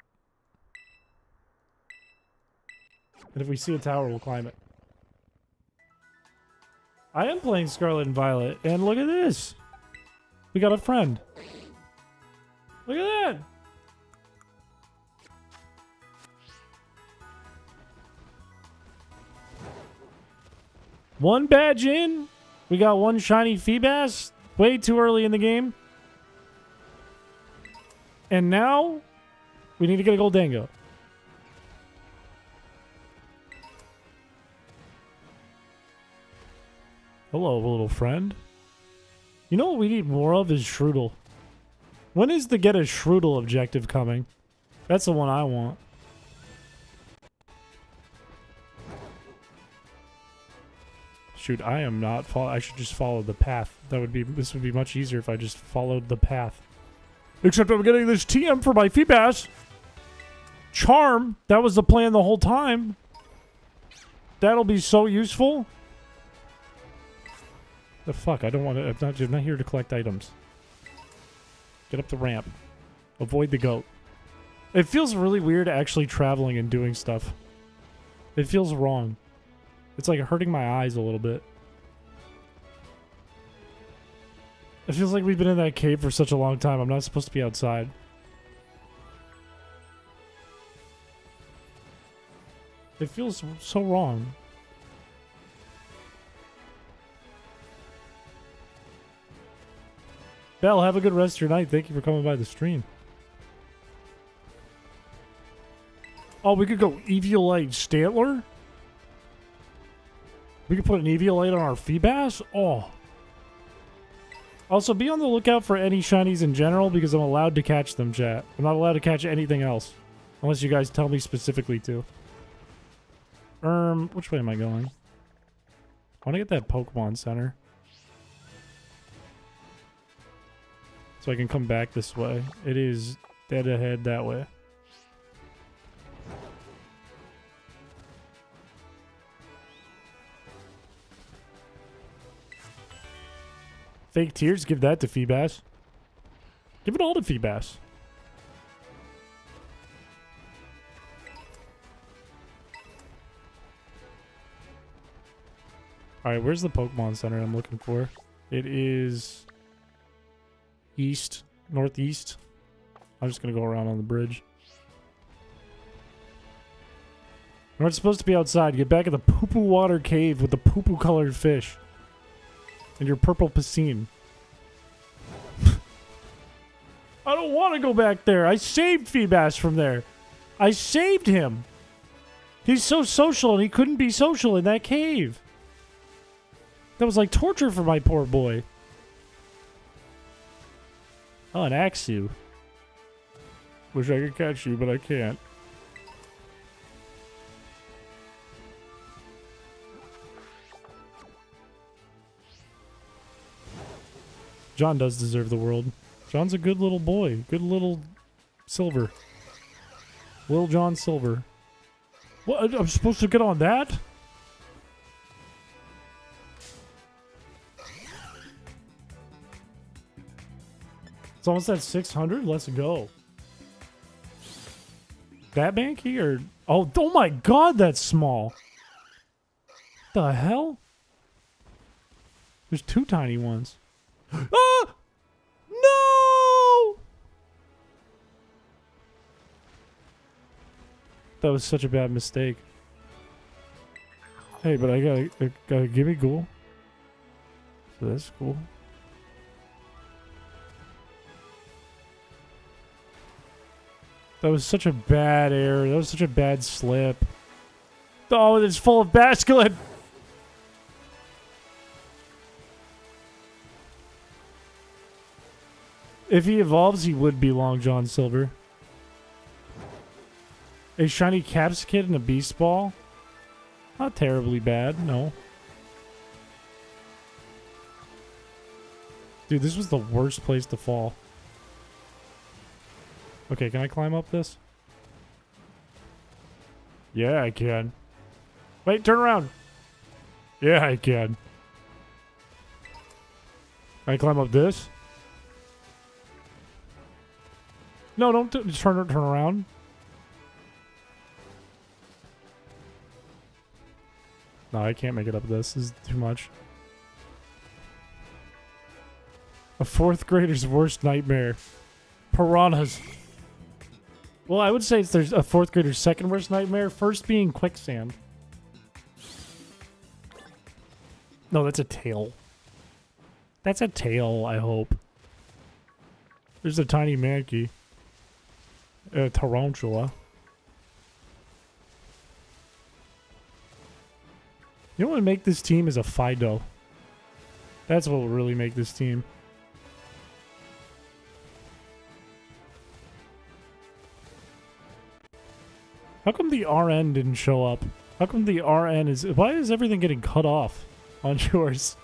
And if we see a tower, we'll climb it. I am playing Scarlet and Violet, and look at this! We got a friend. Look at that! One badge in. We got one shiny Feebas. Way too early in the game. And now, we need to get a Goldango. Hello, little friend. You know what we need more of is Shroodle. When is the get a Shroodle objective coming? That's the one I want. Shoot, I am not I should just follow the path. This would be much easier if I just followed the path. Except I'm getting this TM for my Feebas. Charm. That was the plan the whole time. That'll be so useful. The fuck? I don't want to. I'm not here to collect items. Get up the ramp. Avoid the goat. It feels really weird actually traveling and doing stuff. It feels wrong. It's like hurting my eyes a little bit. It feels like we've been in that cave for such a long time. I'm not supposed to be outside. It feels so wrong. Belle, have a good rest of your night. Thank you for coming by the stream. Oh, we could go Eviolite Stantler? We could put an Eviolite on our Feebas? Oh. Also, be on the lookout for any shinies in general because I'm allowed to catch them, chat. I'm not allowed to catch anything else. Unless you guys tell me specifically to. Which way am I going? I want to get that Pokemon Center. So I can come back this way. It is dead ahead that way. Fake tears? Give that to Feebas. Give it all to Feebas. Alright, where's the Pokemon Center I'm looking for? It is east, northeast. I'm just gonna go around on the bridge. We're not supposed to be outside. Get back in the poo-poo water cave with the poo-poo colored fish. And your purple piscine. I don't want to go back there. I saved Feebas from there. I saved him. He's so social and he couldn't be social in that cave. That was like torture for my poor boy. Oh, an Axew. Wish I could catch you, but I can't. John does deserve the world. John's a good little boy. Good little Silver. Little John Silver. What? I'm supposed to get on that? It's almost at 600. Let's go. That Mankey or... Oh my god, that's small. The hell? There's two tiny ones. Ah! No! That was such a bad mistake. Hey, but I gotta give me cool. So that's cool. That was such a bad error. That was such a bad slip. Oh, it's full of basculin. If he evolves, he would be Long John Silver. A shiny Capsicid and a Beast Ball? Not terribly bad, no. Dude, this was the worst place to fall. Okay, can I climb up this? Yeah, I can. Wait, turn around. Yeah, I can. Can I climb up this? No, don't just turn around. No, I can't make it up this. This is too much. A fourth grader's worst nightmare. Piranhas. Well, I would say there's a fourth grader's second worst nightmare. First being quicksand. No, that's a tail. That's a tail, I hope. There's a tiny Mankey. A tarantula. You know what would make this team is a Fido. That's what will really make this team. How come the RN didn't show up? How come the RN is... Why is everything getting cut off on yours?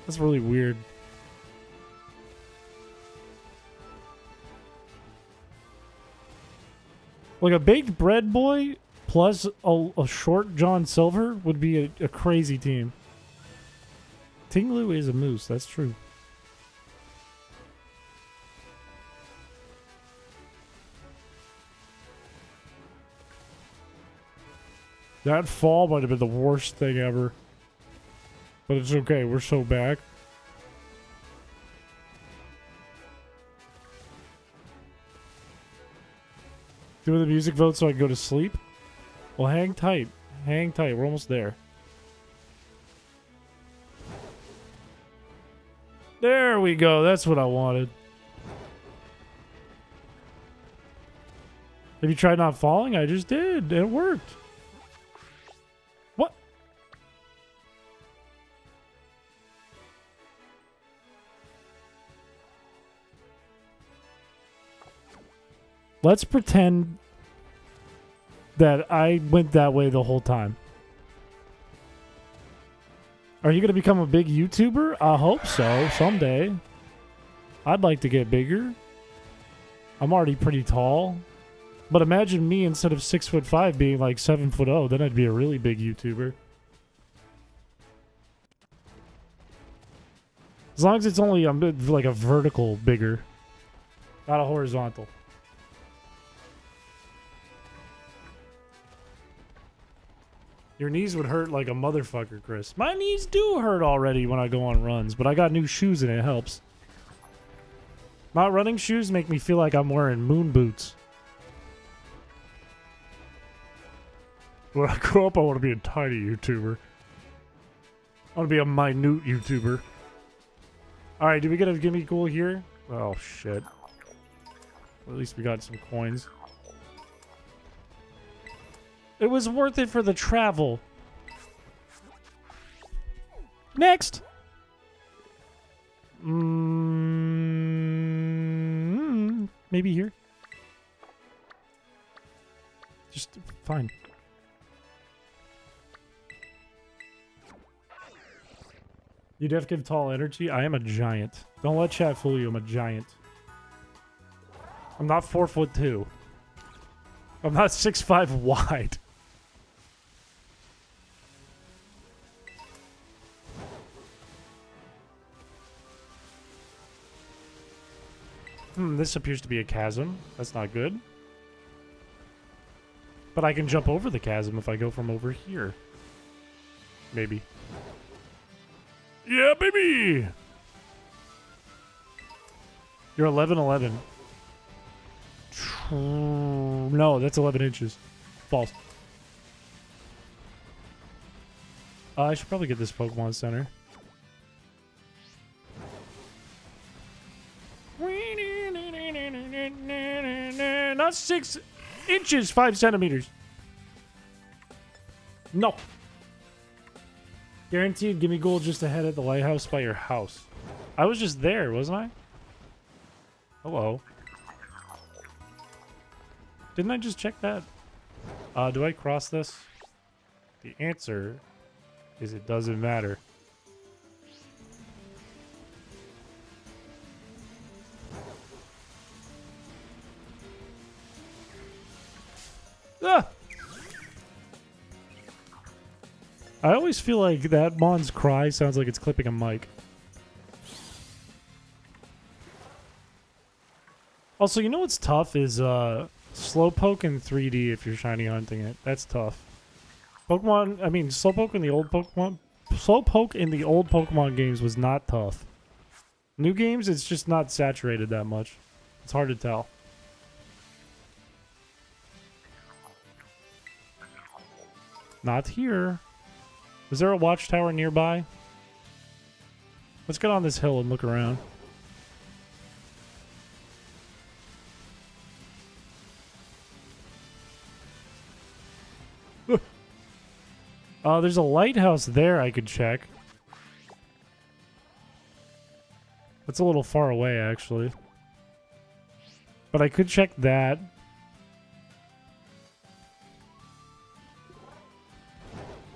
That's really weird. Like a baked bread boy plus a short John Silver would be a crazy team. Tinglu is a moose, that's true. That fall might have been the worst thing ever. But it's okay, we're so back. Doing the music vote so I can go to sleep? Well, hang tight. Hang tight, we're almost there. There we go, that's what I wanted. Have you tried not falling? I just did, it worked. What? Let's pretend that I went that way the whole time. Are you going to become a big YouTuber? I hope so, someday. I'd like to get bigger. I'm already pretty tall. But imagine me instead of 6'5" being like 7'0", then I'd be a really big YouTuber. As long as it's only like a vertical bigger, not a horizontal. Your knees would hurt like a motherfucker, Chris. My knees do hurt already when I go on runs, but I got new shoes and it helps. Not running shoes make me feel like I'm wearing moon boots. When I grow up, I want to be a tiny YouTuber. I want to be a minute YouTuber. Alright, did we get a gimme cool here? Oh, shit. Well, at least we got some coins. It was worth it for the travel. Next! Maybe here? Just fine. You def give tall energy? I am a giant. Don't let chat fool you, I'm a giant. I'm not 4'2". I'm not 6'5" wide. This appears to be a chasm. That's not good. But I can jump over the chasm if I go from over here. Maybe. Yeah, baby! You're 11'11". No, that's 11 inches. False. I should probably get this Pokemon Center. Not 6 inches, 5 centimeters. No. Guaranteed, give me gold just ahead at the lighthouse by your house. I was just there, wasn't I? Hello. Didn't I just check that? Do I cross this? The answer is it doesn't matter. Ah! I always feel like that Mon's cry sounds like it's clipping a mic. Also, you know what's tough is Slowpoke in 3D if you're shiny hunting it. That's tough. Slowpoke in the old Pokemon games was not tough. New games, it's just not saturated that much. It's hard to tell. Not here. Is there a watchtower nearby? Let's get on this hill and look around. There's a lighthouse there I could check. That's a little far away, actually. But I could check that.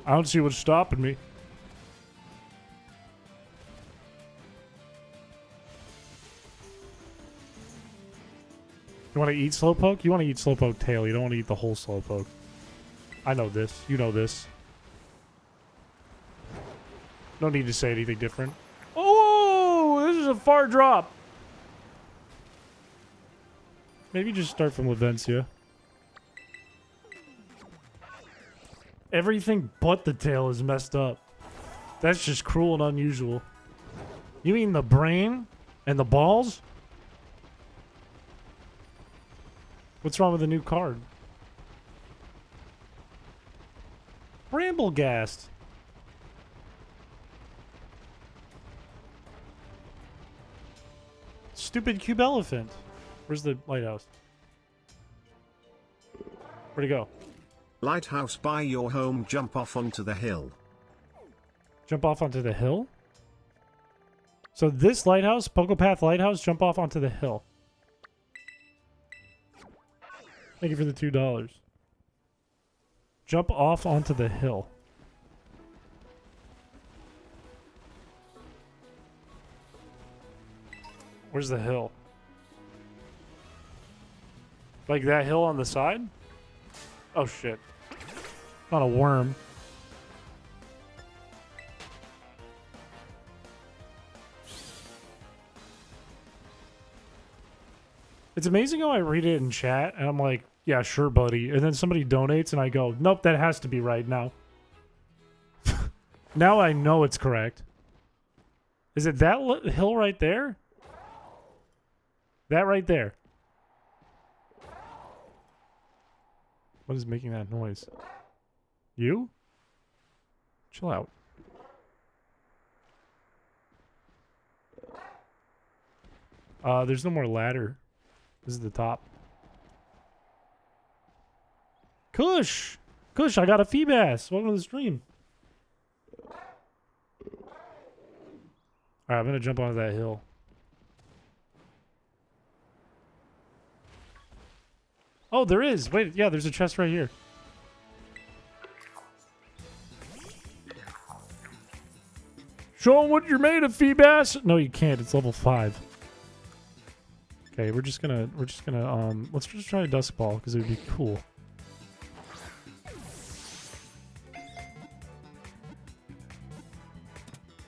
I don't see what's stopping me. You want to eat Slowpoke? You want to eat Slowpoke tail. You don't want to eat the whole Slowpoke. I know this. You know this. No need to say anything different. Oh, this is a far drop. Maybe just start from Lavencia. Everything but the tail is messed up. That's just cruel and unusual. You mean the brain and the balls? What's wrong with the new card? Bramblegast. Stupid cube elephant. Where's the lighthouse? Where'd he go? Lighthouse by your home, jump off onto the hill. Jump off onto the hill? So this lighthouse, Pokepath Lighthouse, jump off onto the hill. Thank you for the $2. Jump off onto the hill. Where's the hill? Like that hill on the side? Oh shit. Not a worm. It's amazing how I read it in chat and I'm like, yeah, sure, buddy. And then somebody donates and I go, nope, that has to be right now. Now I know it's correct. Is it that hill right there? That right there. What is making that noise? You? Chill out. There's no more ladder. This is the top. Kush! Kush, I got a Feebas. Welcome to the stream. Alright, I'm gonna jump onto that hill. Oh, there is. Wait, yeah, there's a chest right here. Show them what you're made of, Feebas. No, you can't. It's level 5. Okay, we're just gonna let's just try a dusk ball because it would be cool.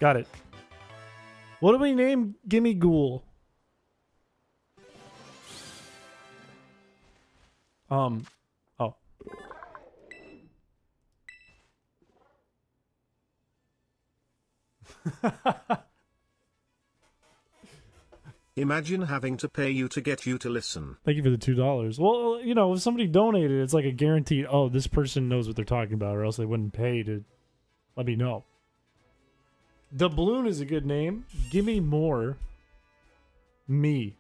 Got it. What do we name Gimme Ghoul? Oh. Imagine having to pay you to get you to listen. Thank you for the $2. Well, you know, if somebody donated, it's like a guaranteed, oh, this person knows what they're talking about, or else they wouldn't pay to let me know. Doubloon is a good name. Gimme more. Me.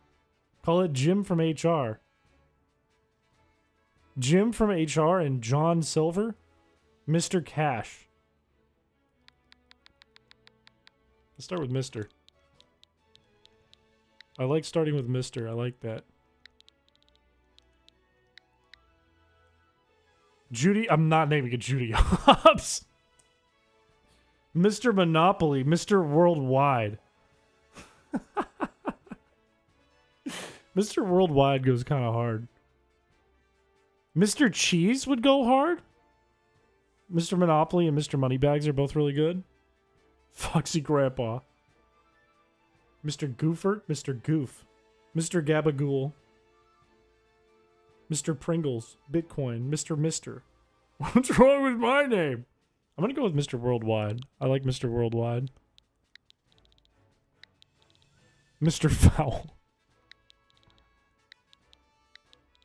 Call it Jim from HR. Jim from HR and John Silver. Mr. Cash. Let's start with Mr. I like starting with Mr. I like that. Judy. I'm not naming it Judy Hobbs. Mr. Monopoly. Mr. Worldwide. Mr. Worldwide goes kind of hard. Mr. Cheese would go hard. Mr. Monopoly and Mr. Moneybags are both really good. Foxy Grandpa. Mr. Goofert, Mr. Goof, Mr. Gabagool, Mr. Pringles, Bitcoin, Mr. Mister. What's wrong with my name? I'm gonna go with Mr. Worldwide. I like Mr. Worldwide. Mr. Foul.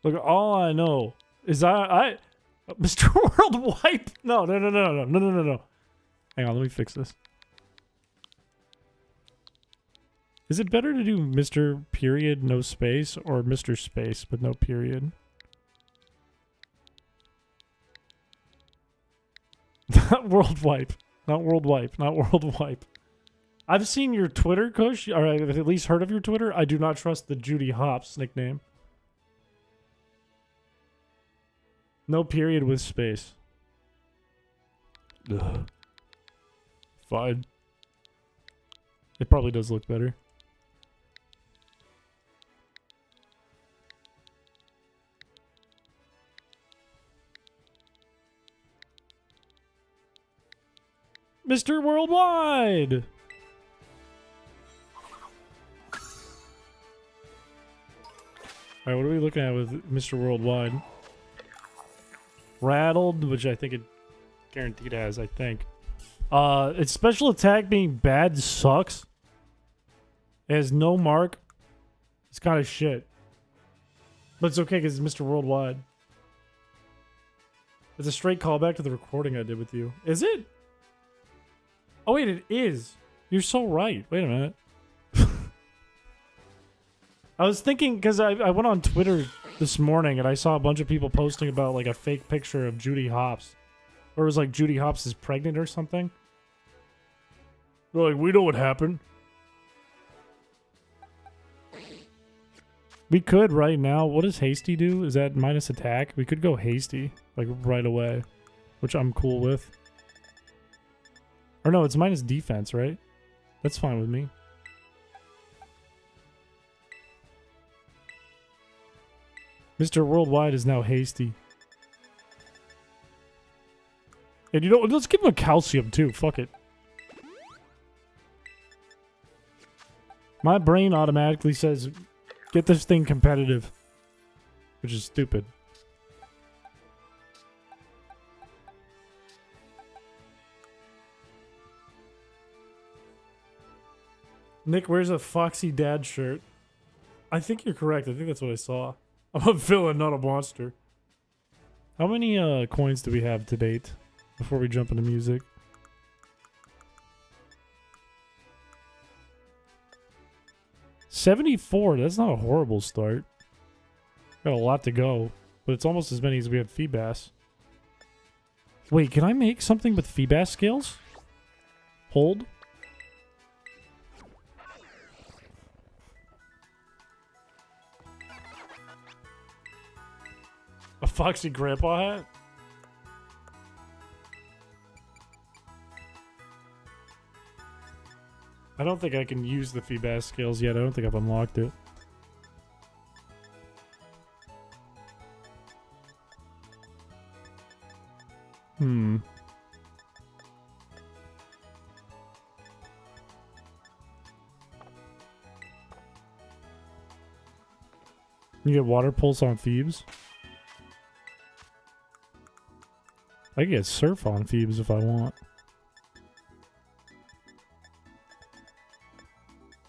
Look, all I know is I Mr. Worldwide. No. Hang on, let me fix this. Is it better to do Mr. Period, no space, or Mr. Space with no period? Not World Wipe. Not World Wipe. Not World Wipe. I've seen your Twitter, Kush, or I've at least heard of your Twitter. I do not trust the Judy Hops nickname. No period with space. Ugh. Fine. It probably does look better. Mr. Worldwide! Alright, what are we looking at with Mr. Worldwide? Rattled, which I think it guaranteed has, I think. Its special attack being bad sucks. It has no mark. It's kind of shit. But it's okay because it's Mr. Worldwide. It's a straight callback to the recording I did with you. Is it? Oh wait, it is. You're so right. Wait a minute. I was thinking, because I went on Twitter this morning and I saw a bunch of people posting about like a fake picture of Judy Hops. Or it was like Judy Hops is pregnant or something. They're like, we know what happened. We could right now. What does Hasty do? Is that minus attack? We could go Hasty, like right away. Which I'm cool with. Or no, it's minus defense, right? That's fine with me. Mr. Worldwide is now Hasty. And you know, let's give him a calcium too. Fuck it. My brain automatically says get this thing competitive, which is stupid. Nick wears a Foxy Dad shirt. I think you're correct. I think that's what I saw. I'm a villain, not a monster. How many coins do we have to date before we jump into music? 74. That's not a horrible start. Got a lot to go, but it's almost as many as we had Feebass. Wait, can I make something with Feebass scales? Hold. A Foxy Grandpa hat? I don't think I can use the Feebass scales yet. I don't think I've unlocked it. You get water pulse on Phoebes? I can get surf on Phoebes if I want.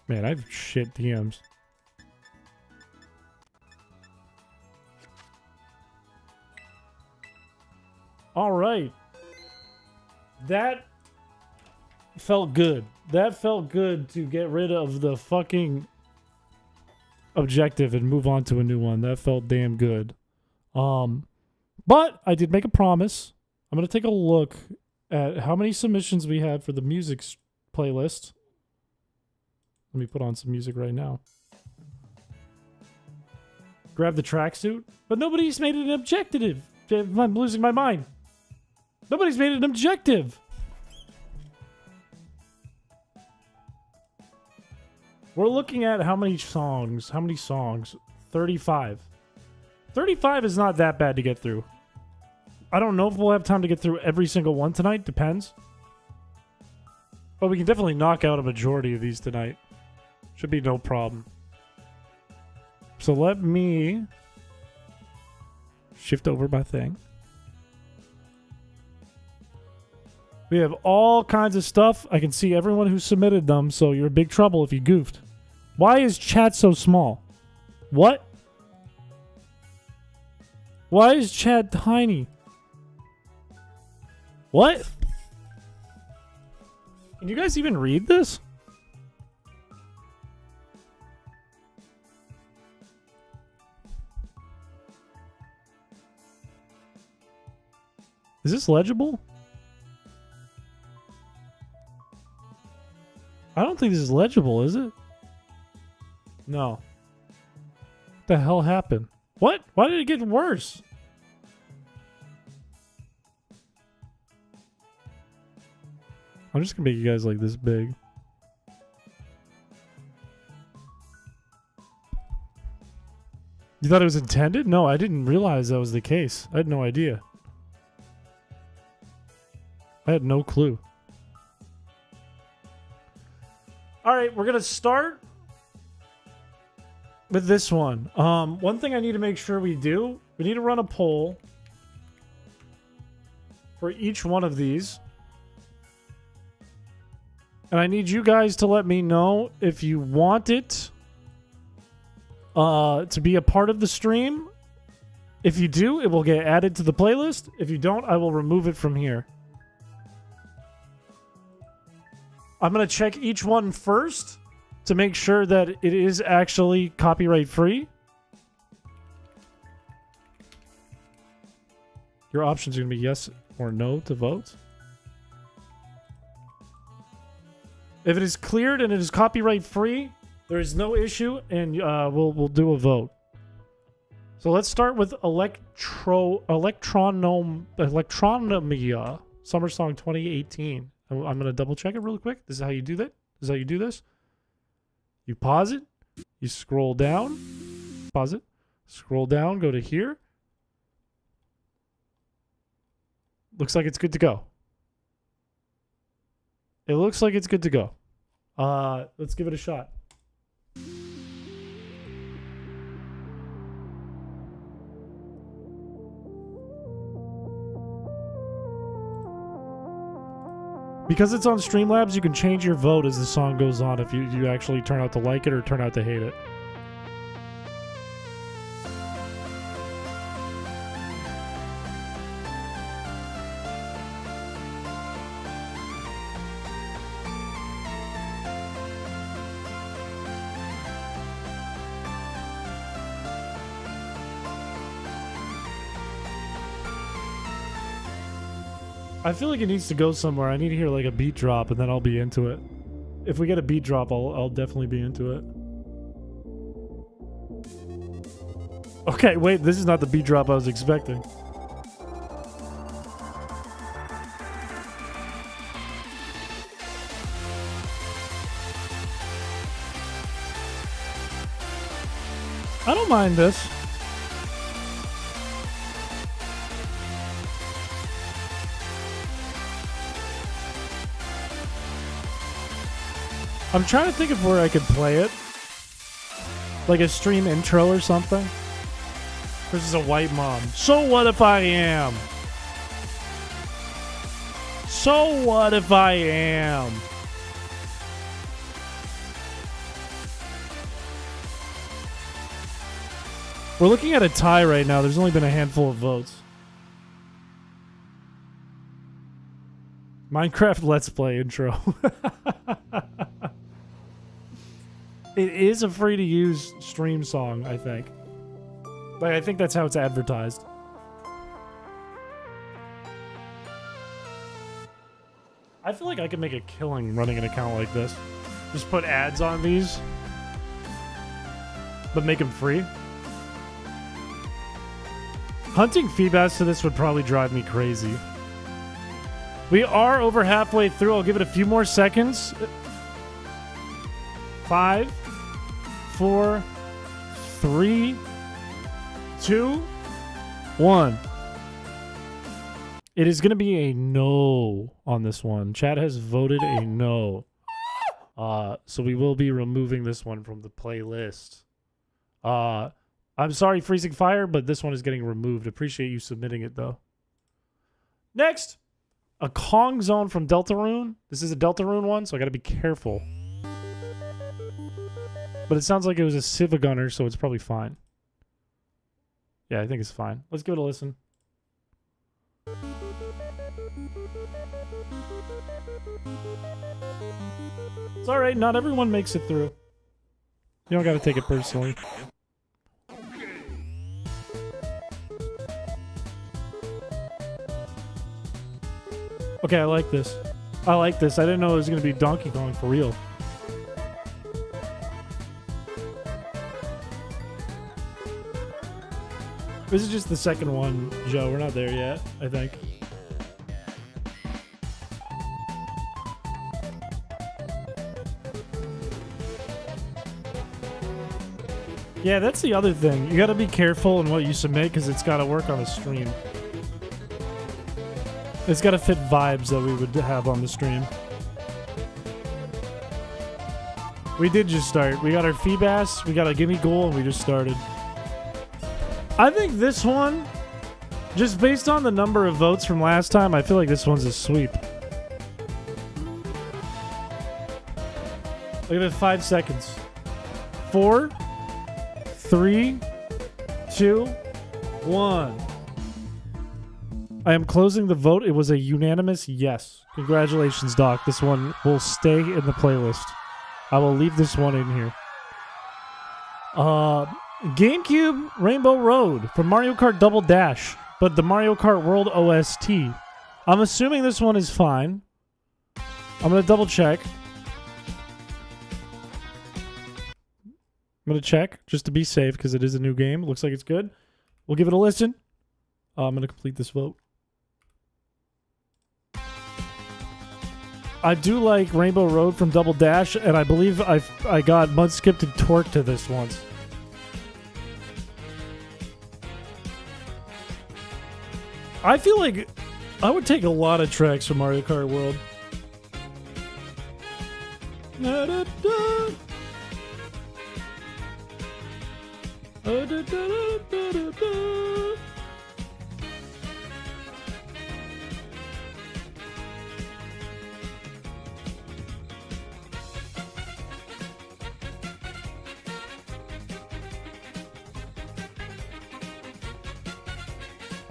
Man, I have shit DMs. Alright. That felt good. That felt good to get rid of the fucking objective and move on to a new one. That felt damn good. But I did make a promise. I'm going to take a look at how many submissions we had for the music playlist. Let me put on some music right now. Grab the tracksuit. But nobody's made it an objective. I'm losing my mind. Nobody's made it an objective. We're looking at how many songs. How many songs? 35. 35 is not that bad to get through. I don't know if we'll have time to get through every single one tonight. Depends. But we can definitely knock out a majority of these tonight. Should be no problem. So let me shift over my thing. We have all kinds of stuff. I can see everyone who submitted them, so you're in big trouble if you goofed. Why is chat so small? What? Why is chat tiny? What? Can you guys even read this? Is this legible? I don't think this is legible, is it? No. What the hell happened? What? Why did it get worse? I'm just gonna make you guys like this big. You thought it was intended? No, I didn't realize that was the case. I had no idea. I had no clue. Alright, we're gonna start with this one. One thing I need to make sure we do, we need to run a poll for each one of these. And I need you guys to let me know if you want it to be a part of the stream. If you do, it will get added to the playlist. If you don't, I will remove it from here. I'm going to check each one first to make sure that it is actually copyright free. Your options are going to be yes or no to vote. If it is cleared and it is copyright free, there is no issue, and we'll do a vote. So let's start with Electronomia Summer Song 2018. I'm going to double check it real quick. This is how you do that. This is how you do this. You pause it. You scroll down. Pause it. Scroll down. Go to here. Looks like it's good to go. It looks like it's good to go. Let's give it a shot. Because it's on Streamlabs, you can change your vote as the song goes on if you actually turn out to like it or turn out to hate it. I feel like it needs to go somewhere. I need to hear like a beat drop and then I'll be into it. If we get a beat drop, I'll definitely be into it. Okay, wait, this is not the beat drop I was expecting. I don't mind this. I'm trying to think of where I could play it. Like a stream intro or something. This is a white mom. So what if I am? So what if I am? We're looking at a tie right now. There's only been a handful of votes. Minecraft Let's Play intro. It is a free-to-use stream song, I think. Like, I think that's how it's advertised. I feel like I could make a killing running an account like this. Just put ads on these, but make them free. Hunting feedbacks to this would probably drive me crazy. We are over halfway through. I'll give it a few more seconds. 5, 4, 3, 2, 1. It is going to be a no on this one. Chat has voted a no. So we will be removing this one from the playlist. I'm sorry, Freezing Fire, but this one is getting removed. Appreciate you submitting it, though. Next, a Kong Zone from Deltarune. This is a Deltarune one, so I got to be careful. But it sounds like it was a Civa Gunner, so it's probably fine. Yeah, I think it's fine. Let's give it a listen. It's alright, not everyone makes it through. You don't gotta take it personally. Okay, I like this. I like this. I didn't know it was gonna be Donkey Kong for real. This is just the second one, Joe. We're not there yet, I think. Yeah, that's the other thing. You gotta be careful in what you submit because it's gotta work on the stream. It's gotta fit vibes that we would have on the stream. We did just start. We got our Feebass, we got a Gimme Goal, and we just started. I think this one, just based on the number of votes from last time, I feel like this one's a sweep. Look at it, 5 seconds. 4, 3, 2, 1. I am closing the vote. It was a unanimous yes. Congratulations, Doc. This one will stay in the playlist. I will leave this one in here. GameCube Rainbow Road from Mario Kart Double Dash, but the Mario Kart World OST. I'm assuming this one is fine. I'm going to double check. I'm going to check just to be safe because it is a new game. It looks like it's good. We'll give it a listen. I'm going to complete this vote. I do like Rainbow Road from Double Dash, and I believe I got Mud Skipped and Torque to this once. I feel like I would take a lot of tracks from Mario Kart World. Da, da, da. Da, da, da, da, da, da.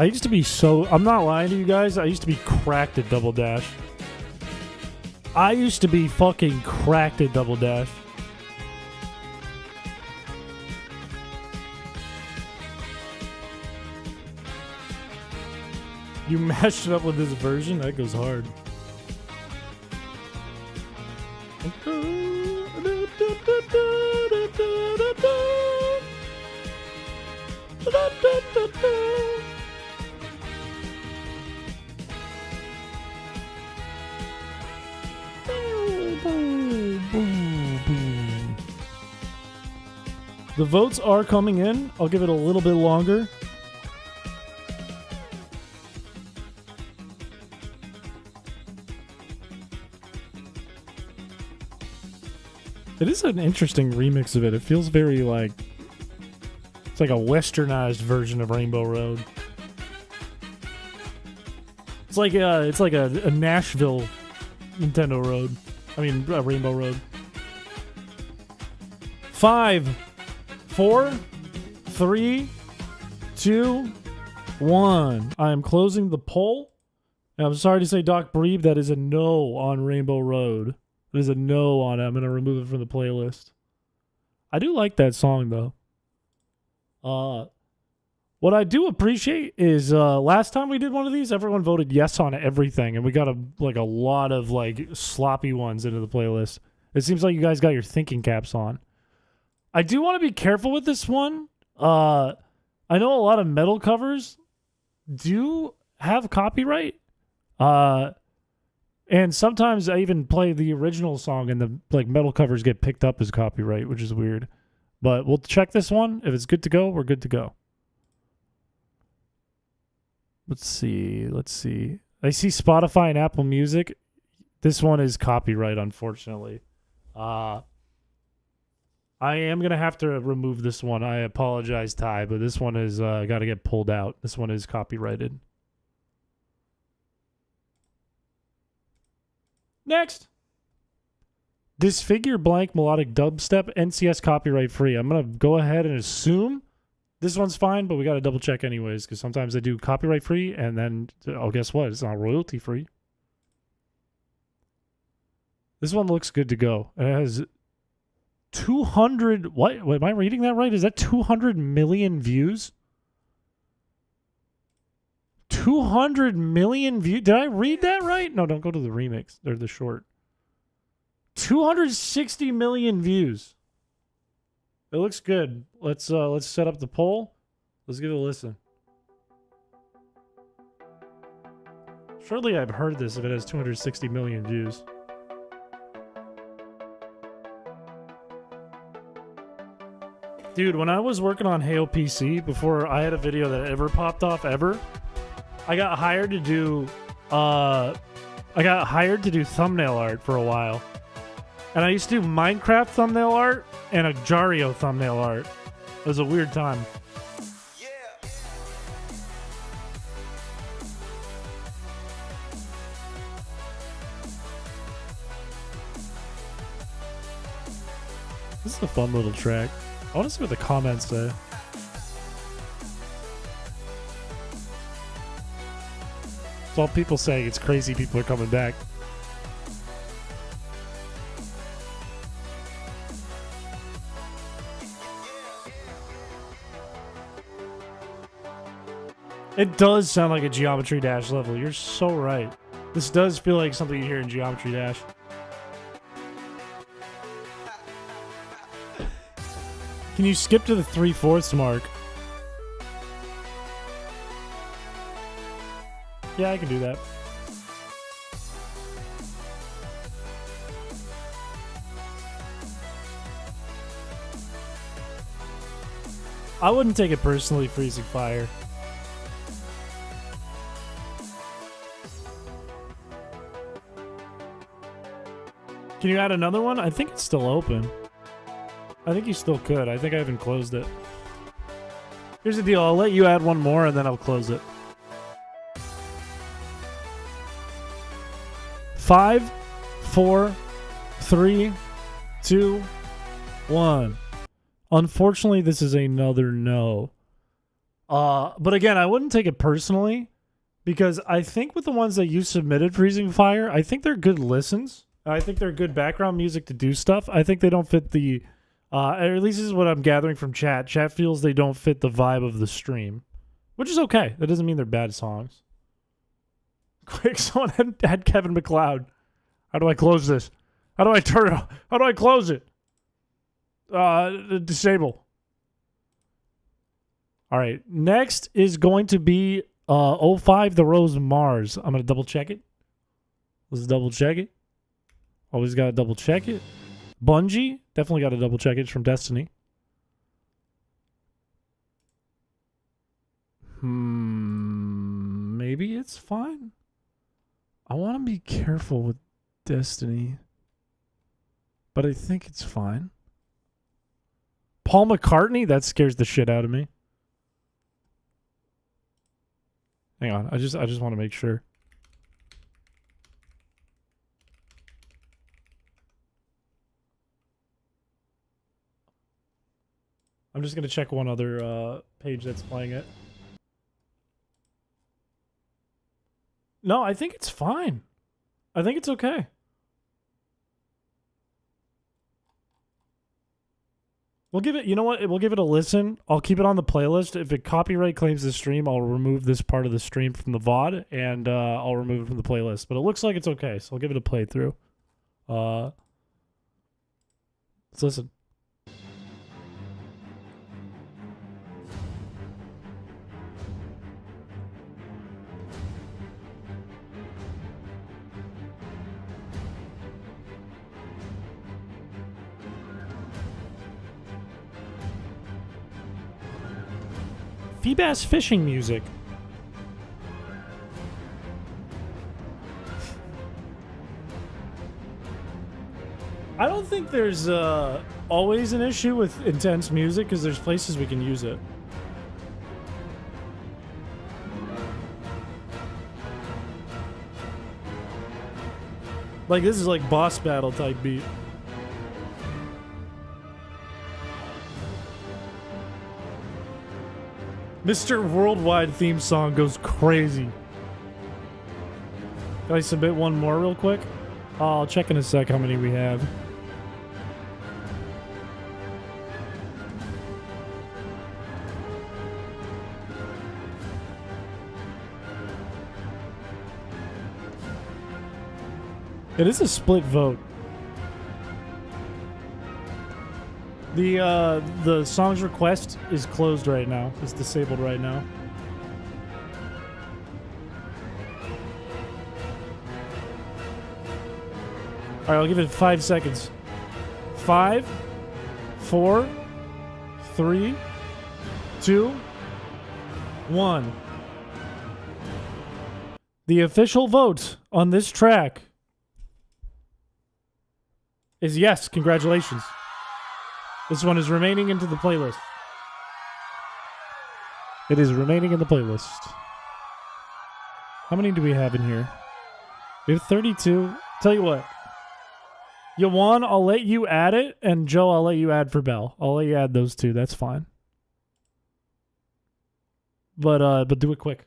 I used to be so... I'm not lying to you guys. I used to be cracked at Double Dash. I used to be fucking cracked at Double Dash. You mashed it up with this version? That goes hard. The votes are coming in. I'll give it a little bit longer. It is an interesting remix of it. It feels very like... It's like a westernized version of Rainbow Road. It's like a Nashville Nintendo Road. I mean, Rainbow Road. 5, 4, 3, 2, 1. I am closing the poll. And I'm sorry to say, Doc Breeb, that is a no on Rainbow Road. There's a no on it. I'm going to remove it from the playlist. I do like that song, though. What I do appreciate is last time we did one of these, everyone voted yes on everything, and we got a lot of sloppy ones into the playlist. It seems like you guys got your thinking caps on. I do want to be careful with this one. I know a lot of metal covers do have copyright. And sometimes I even play the original song and the metal covers get picked up as copyright, which is weird. But we'll check this one. If it's good to go, we're good to go. Let's see. I see Spotify and Apple Music. This one is copyright, unfortunately. I am going to have to remove this one. I apologize, Ty, but this one is got to get pulled out. This one is copyrighted. Next. Disfigure blank melodic dubstep NCS copyright free. I'm going to go ahead and assume this one's fine, but we got to double check anyways because sometimes they do copyright free and then, guess what? It's not royalty free. This one looks good to go. It has 200... What? Am I reading that right? Is that 200 million views? 200 million views? Did I read that right? No, don't go to the remix. They're the short. 260 million views. It looks good. Let's set up the poll. Let's give it a listen. Surely I've heard this if it has 260 million views. Dude, when I was working on Heyo PC, before I had a video that ever popped off ever, I got hired to do thumbnail art for a while. And I used to do Minecraft thumbnail art and a Jario thumbnail art. It was a weird time. Yeah. This is a fun little track. I want to see what the comments say. It's all people saying. It's crazy people are coming back. It does sound like a Geometry Dash level. You're so right. This does feel like something you hear in Geometry Dash. Can you skip to the 3/4 mark? Yeah, I can do that. I wouldn't take it personally, Freezing Fire. Can you add another one? I think it's still open. I think you still could. I think I haven't closed it. Here's the deal. I'll let you add one more and then I'll close it. 5, 4, 3, 2, 1. Unfortunately, this is another no. But again, I wouldn't take it personally because I think with the ones that you submitted, Freezing Fire, I think they're good listens. I think they're good background music to do stuff. I think they don't fit the, at least this is what I'm gathering from chat. Chat feels they don't fit the vibe of the stream, which is okay. That doesn't mean they're bad songs. Quick, someone had Kevin McLeod. How do I close this? How do I turn it? How do I close it? Disable. All right. Next is going to be 05 The Rose Mars. I'm going to double check it. Let's double check it. Always got to double check it. Bungie. Definitely got to double check it. It's from Destiny. Maybe it's fine. I want to be careful with Destiny, but I think it's fine. Paul McCartney? That scares the shit out of me. Hang on, I just want to make sure. I'm just gonna check one other page that's playing it. No, I think it's fine. I think it's okay. We'll give it, you know what? We'll give it a listen. I'll keep it on the playlist. If it copyright claims the stream, I'll remove this part of the stream from the VOD, and I'll remove it from the playlist. But it looks like it's okay, so I'll give it a playthrough. Let's listen. Feebass fishing music. I don't think there's always an issue with intense music because there's places we can use it. Like this is like boss battle type beat. Mr. Worldwide theme song goes crazy. Can I submit one more real quick? I'll check in a sec how many we have. It is a split vote. The song's request is closed right now. It's disabled right now. All right, I'll give it 5 seconds. 5, 4, 3, 2, 1. The official vote on this track is yes. Congratulations. This one is remaining into the playlist. It is remaining in the playlist. How many do we have in here? We have 32. Tell you what. Yawan, I'll let you add it, and Joe, I'll let you add for Bell. I'll let you add those two. That's fine. But do it quick.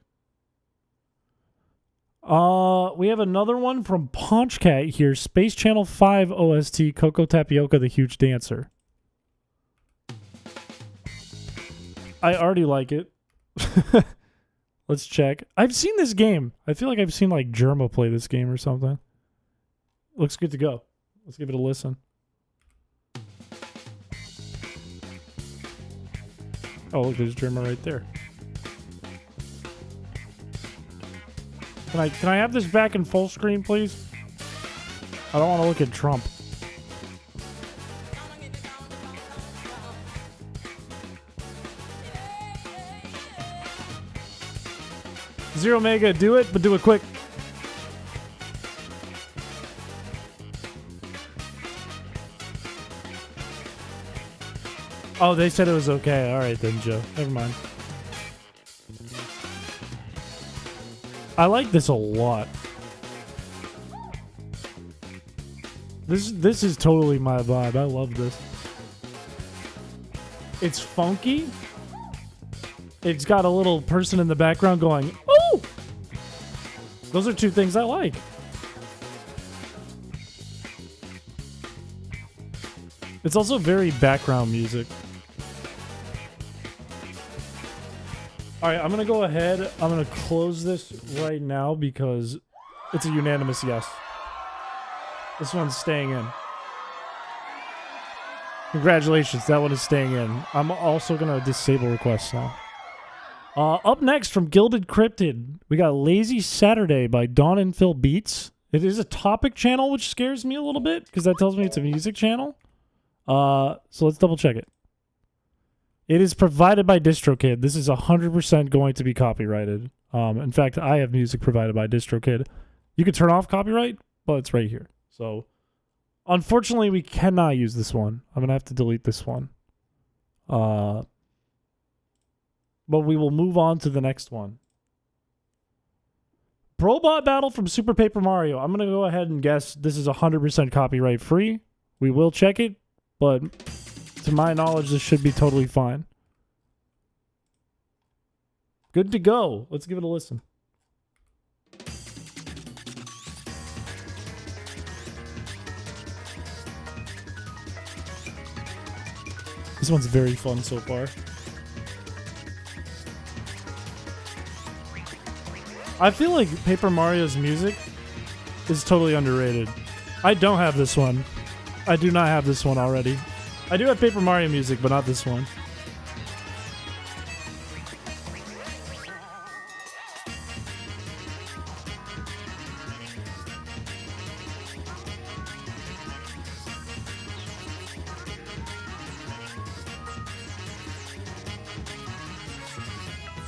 We have another one from Paunchcat here. Space Channel 5 OST, Coco Tapioca, the Huge Dancer. I already like it. Let's check. I've seen this game. I feel like I've seen like Germa play this game or something. Looks good to go. Let's give it a listen. Oh, look, there's Germa right there. Can I have this back in full screen, please? I don't want to look at Trump. Zero Mega, do it, but do it quick. Oh, they said it was okay. All right then, Joe. Never mind. I like this a lot. This is totally my vibe. I love this. It's funky. it's got a little person in the background going, "Oh!" Those are two things I like. It's also very background music. Alright, I'm gonna go ahead. I'm gonna close this right now because it's a unanimous yes. This one's staying in. Congratulations, that one is staying in. I'm also gonna disable requests now. Up next from Gilded Cryptid, we got Lazy Saturday by Dawn and Phil Beats. It is a topic channel, which scares me a little bit because that tells me it's a music channel. So let's double check it. It is provided by DistroKid. This is 100% going to be copyrighted. In fact, I have music provided by DistroKid. You can turn off copyright, but it's right here. So, unfortunately, we cannot use this one. I'm going to have to delete this one. But we will move on to the next one. Probot Battle from Super Paper Mario. I'm going to go ahead and guess this is 100% copyright free. We will check it, but to my knowledge, this should be totally fine. Good to go. Let's give it a listen. This one's very fun so far. I feel like Paper Mario's music is totally underrated. I don't have this one. I do not have this one already. I do have Paper Mario music, but not this one.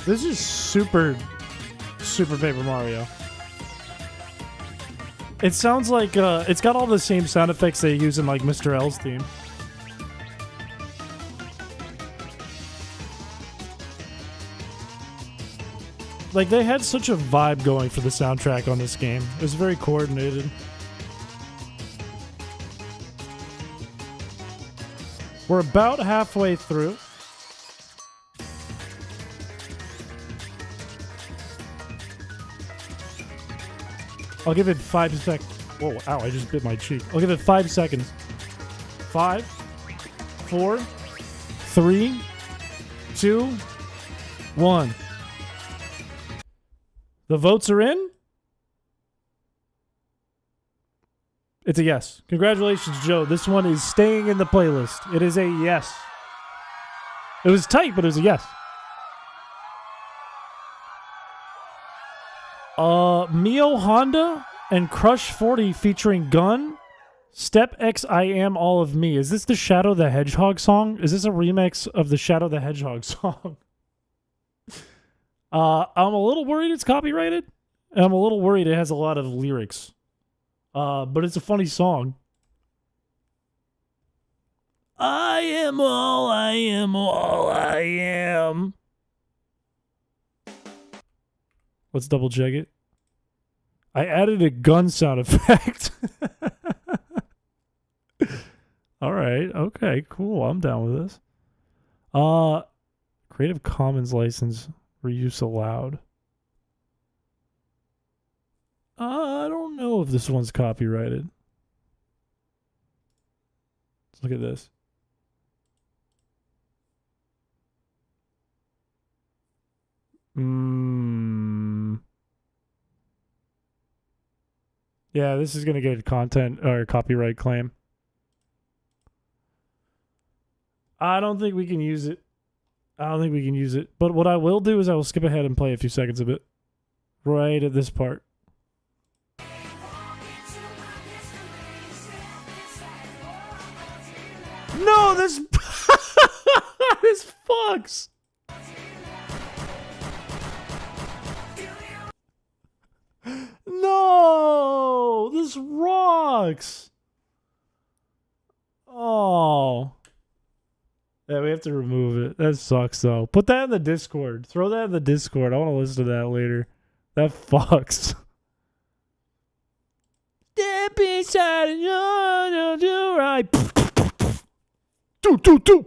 This is super Paper Mario. It sounds like it's got all the same sound effects they use in like Mr. L's theme. Like they had such a vibe going for the soundtrack on this game. It was very coordinated. We're about halfway through. I'll give it 5 seconds. Whoa, ow, I just bit my cheek. I'll give it 5 seconds. 5, 4, 3, 2, 1. The votes are in. It's a yes. Congratulations, Joe. This one is staying in the playlist. It is a yes. It was tight, but it was a yes. Mio Honda and Crush 40 featuring Gun, Step X I Am All of Me. Is this the Shadow the Hedgehog song? Is this a remix of the Shadow the Hedgehog song? I'm a little worried it's copyrighted. And I'm a little worried it has a lot of lyrics. But it's a funny song. I am all I am, all I am. Let's double check it. I added a gun sound effect. All right. Okay, cool. I'm down with this. Creative Commons license, reuse allowed. I don't know if this one's copyrighted. Let's look at this. Yeah, this is going to get content or copyright claim. I don't think we can use it. But what I will do is I will skip ahead and play a few seconds of it. Right at this part. No, this this fucks. No, this rocks. Oh. Yeah, we have to remove it. That sucks, though. Put that in the Discord. Throw that in the Discord. I want to listen to that later. That fucks. Step inside and you'll do right. Do.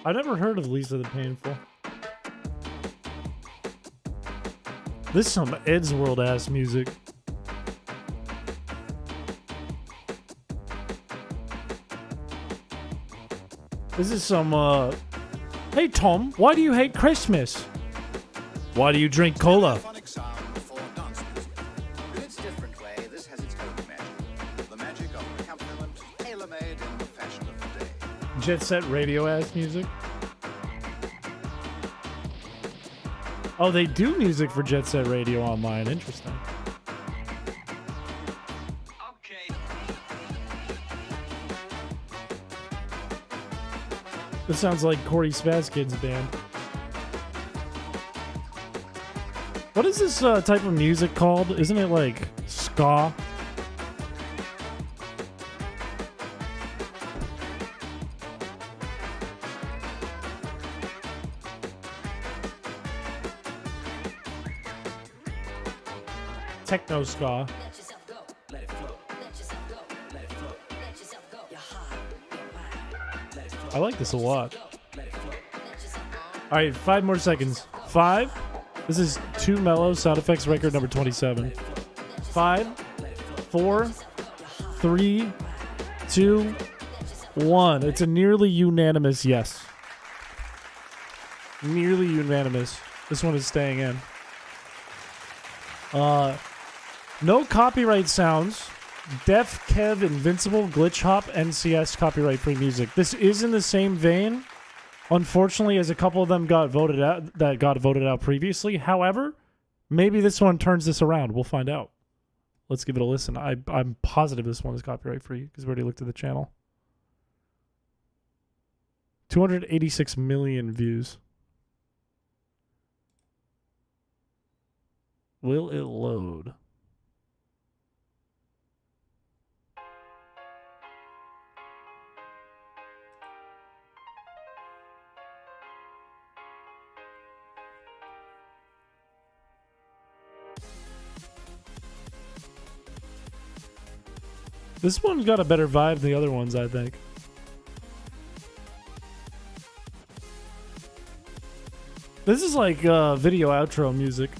I never heard of Lisa the Painful. This is some Ed's World ass music. This is some, Hey Tom, why do you hate Christmas? Why do you drink cola? Phonic sound for dance music. In its different way, this has its own magic. The magic of an accompaniment tailor-made in the fashion of the day. Jet Set Radio ass music. Oh, they do music for Jet Set Radio online. Interesting. Okay. This sounds like Corey Spazkid's band. What is this type of music called? Isn't it like ska? Techno ska. I like this a lot. All right, 5 more seconds. 5. This is Too Mellow, Sound Effects record number 27. 5, 4, 3, 2, 1. It's a nearly unanimous yes. Nearly unanimous. This one is staying in. No copyright sounds. Def Kev Invincible Glitch Hop NCS copyright free music. This is in the same vein, unfortunately, as a couple of them got voted out previously. However, maybe this one turns this around. We'll find out. Let's give it a listen. I'm positive this one is copyright free because we already looked at the channel. 286 million views. Will it load? This one's got a better vibe than the other ones, I think. This is like video outro music.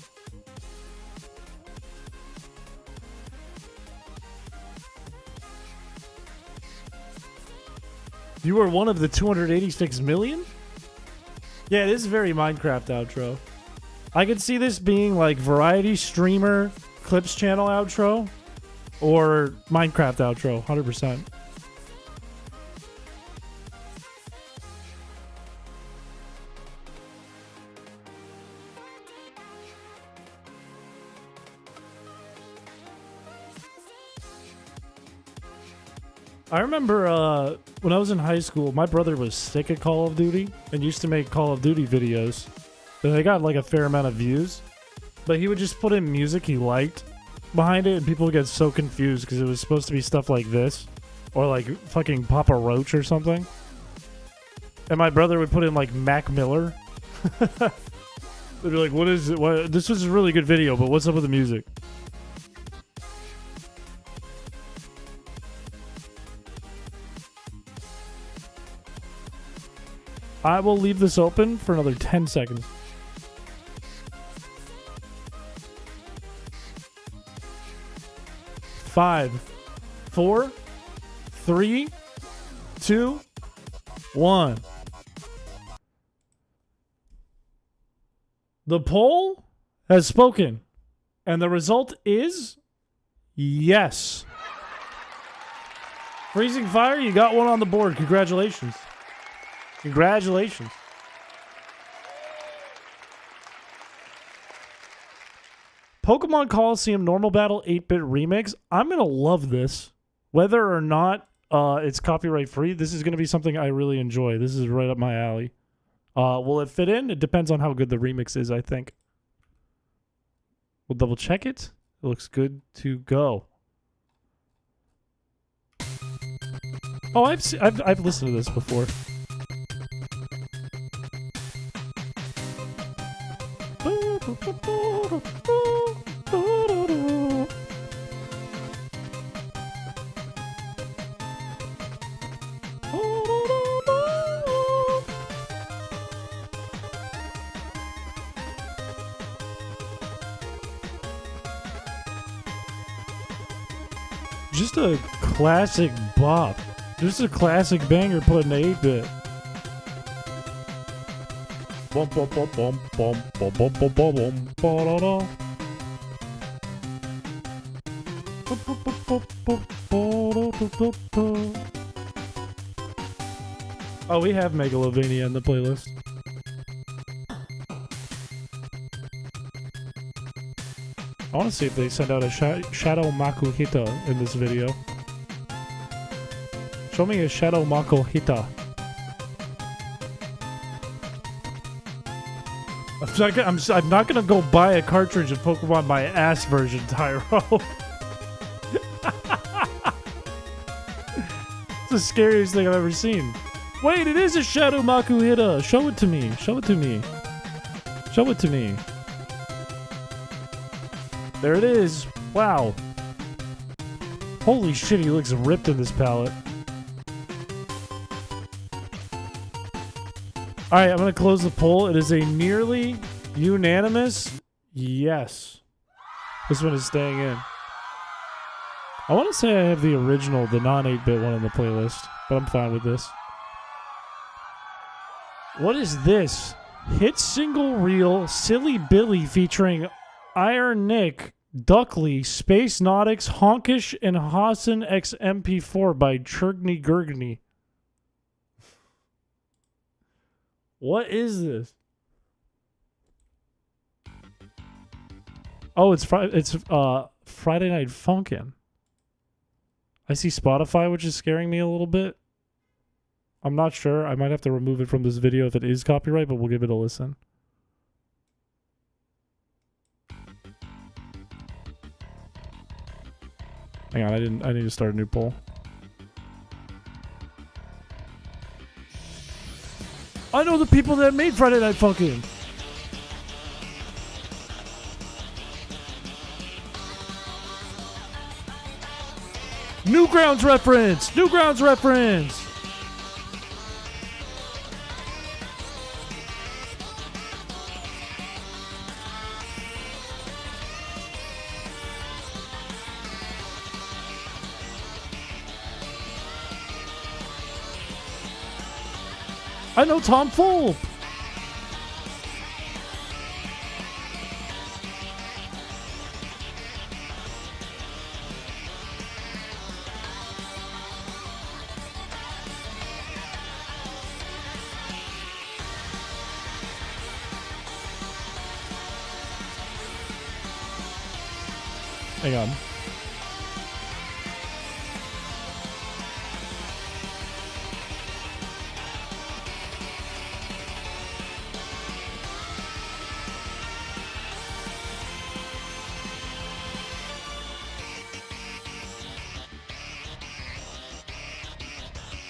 You are one of the 286 million? Yeah, this is very Minecraft outro. I could see this being like variety streamer clips channel outro or Minecraft outro, 100%. I remember when I was in high school, my brother was sick of Call of Duty and used to make Call of Duty videos. And they got like a fair amount of views. But he would just put in music he liked behind it, and people would get so confused because it was supposed to be stuff like this. Or like fucking Papa Roach or something. And my brother would put in like Mac Miller. They'd be like, what is it? What? This was a really good video, but what's up with the music? I will leave this open for another 10 seconds. Five, 4, 3, 2, 1. The poll has spoken, and the result is yes. Freezing Fire, you got one on the board. Congratulations. Congratulations. Pokemon Coliseum Normal Battle 8-bit remix. I'm going to love this. Whether or not it's copyright free, this is going to be something I really enjoy. This is right up my alley. Will it fit in? It depends on how good the remix is, I think. We'll double check it. It looks good to go. Oh, I've listened to this before. Just a classic bop. Just a classic banger put in the 8-bit. Bum, bum, bum, bum, bum, bum, bum, bum, bum, bum, ba-da-da. Oh, we have Megalovania in the playlist. I want to see if they send out a Shadow Makuhita in this video. Show me a Shadow Makuhita. I'm not gonna go buy a cartridge of Pokemon My Ass version, Tyro. It's the scariest thing I've ever seen. Wait, it is a Shadow Makuhita. Show it to me. Show it to me. Show it to me. There it is. Wow. Holy shit, he looks ripped in this palette. Alright, I'm going to close the poll. It is a nearly unanimous yes. This one is staying in. I want to say I have the original, the non-8-bit one in the playlist, but I'm fine with this. What is this? Hit single reel Silly Billy featuring Iron Nick, Duckley, Space Nautics, Honkish, and Hassan X MP4 by Churgny Gurgny. What is this? Oh, it's Friday Night Funkin'. I see Spotify, which is scaring me a little bit. I'm not sure. I might have to remove it from this video if it is copyright, but we'll give it a listen. Hang on, I need to start a new poll. I know the people that made Friday Night Funkin'. Newgrounds reference! Newgrounds reference! I know Tom Fulp. Hang on.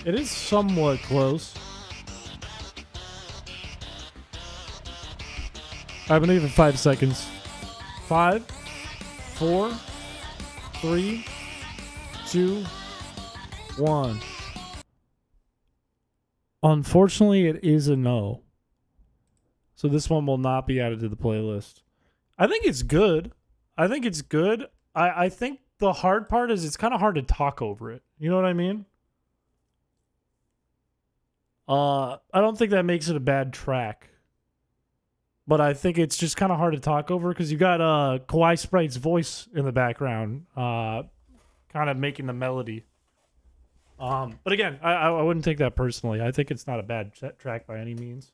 It is somewhat close. I've been even 5 seconds. 5, 4, 3, 2, 1. Unfortunately, it is a no. So this one will not be added to the playlist. I think it's good. I think it's good. I think the hard part is it's kind of hard to talk over it. You know what I mean? I don't think that makes it a bad track. But I think it's just kind of hard to talk over because you got Kawaii Sprite's voice in the background, kind of making the melody. But again, I wouldn't take that personally. I think it's not a bad track by any means.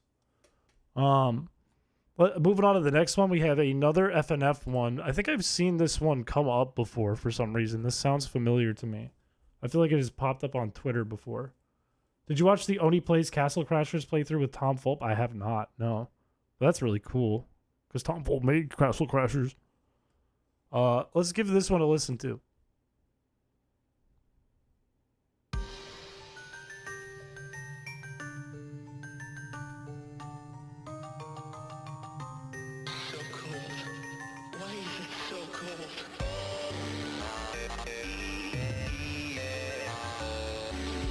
But moving on to the next one, we have another FNF one. I think I've seen this one come up before for some reason. This sounds familiar to me. I feel like it has popped up on Twitter before. Did you watch the Oni Plays Castle Crashers playthrough with Tom Fulp? I have not, no. But that's really cool, because Tom Fulp made Castle Crashers. Let's give this one a listen to. So cold. Why is it so cold?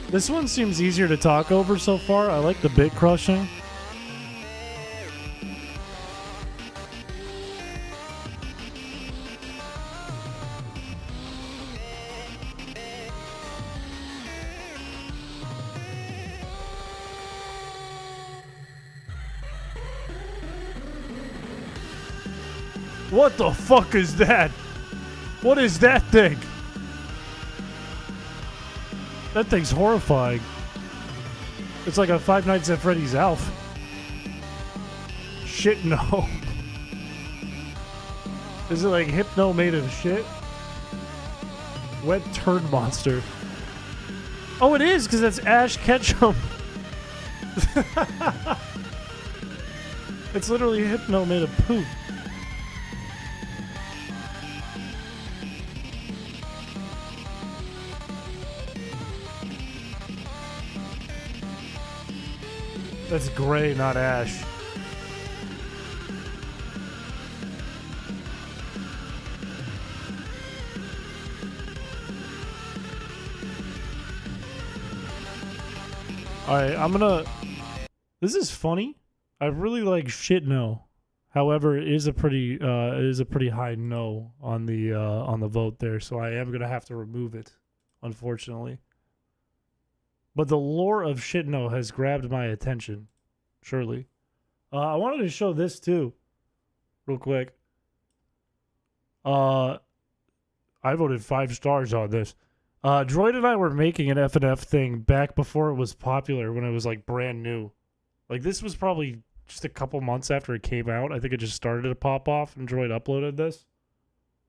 This one seems easier to talk over so far. I like the bit crushing. What the fuck is that? What is that thing? That thing's horrifying. It's like a Five Nights at Freddy's Alf. Shit, no. Is it like Hypno made of shit? Wet turd monster. Oh, it is, because that's Ash Ketchum. It's literally Hypno made of poop. That's gray, not ash. Alright, I'm gonna... This is funny. I really like shit no. However, it is a pretty high no on the vote there, so I am gonna have to remove it, unfortunately. But the lore of shit no has grabbed my attention, surely. I wanted to show this too, real quick. I voted 5 stars on this. Droid and I were making an F&F thing back before it was popular, when it was like brand new. Like this was probably just a couple months after it came out. I think it just started to pop off, and Droid uploaded this.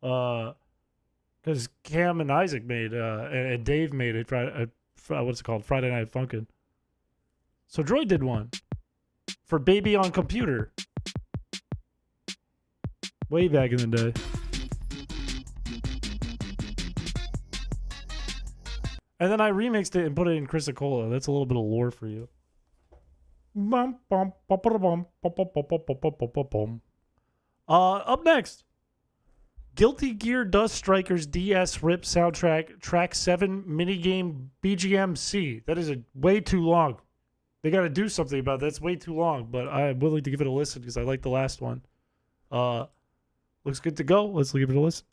Because Cam and Isaac made, and Dave made it. What's it called? Friday Night Funkin'. So Droid did one for Baby on Computer. Way back in the day. And then I remixed it and put it in Chrysicola. That's a little bit of lore for you. Up next. Guilty Gear Dust Strikers DS RIP soundtrack, track 7, minigame BGM C. That is way too long. They got to do something about that. It's way too long, but I'm willing to give it a listen because I like the last one. Looks good to go. Let's give it a listen.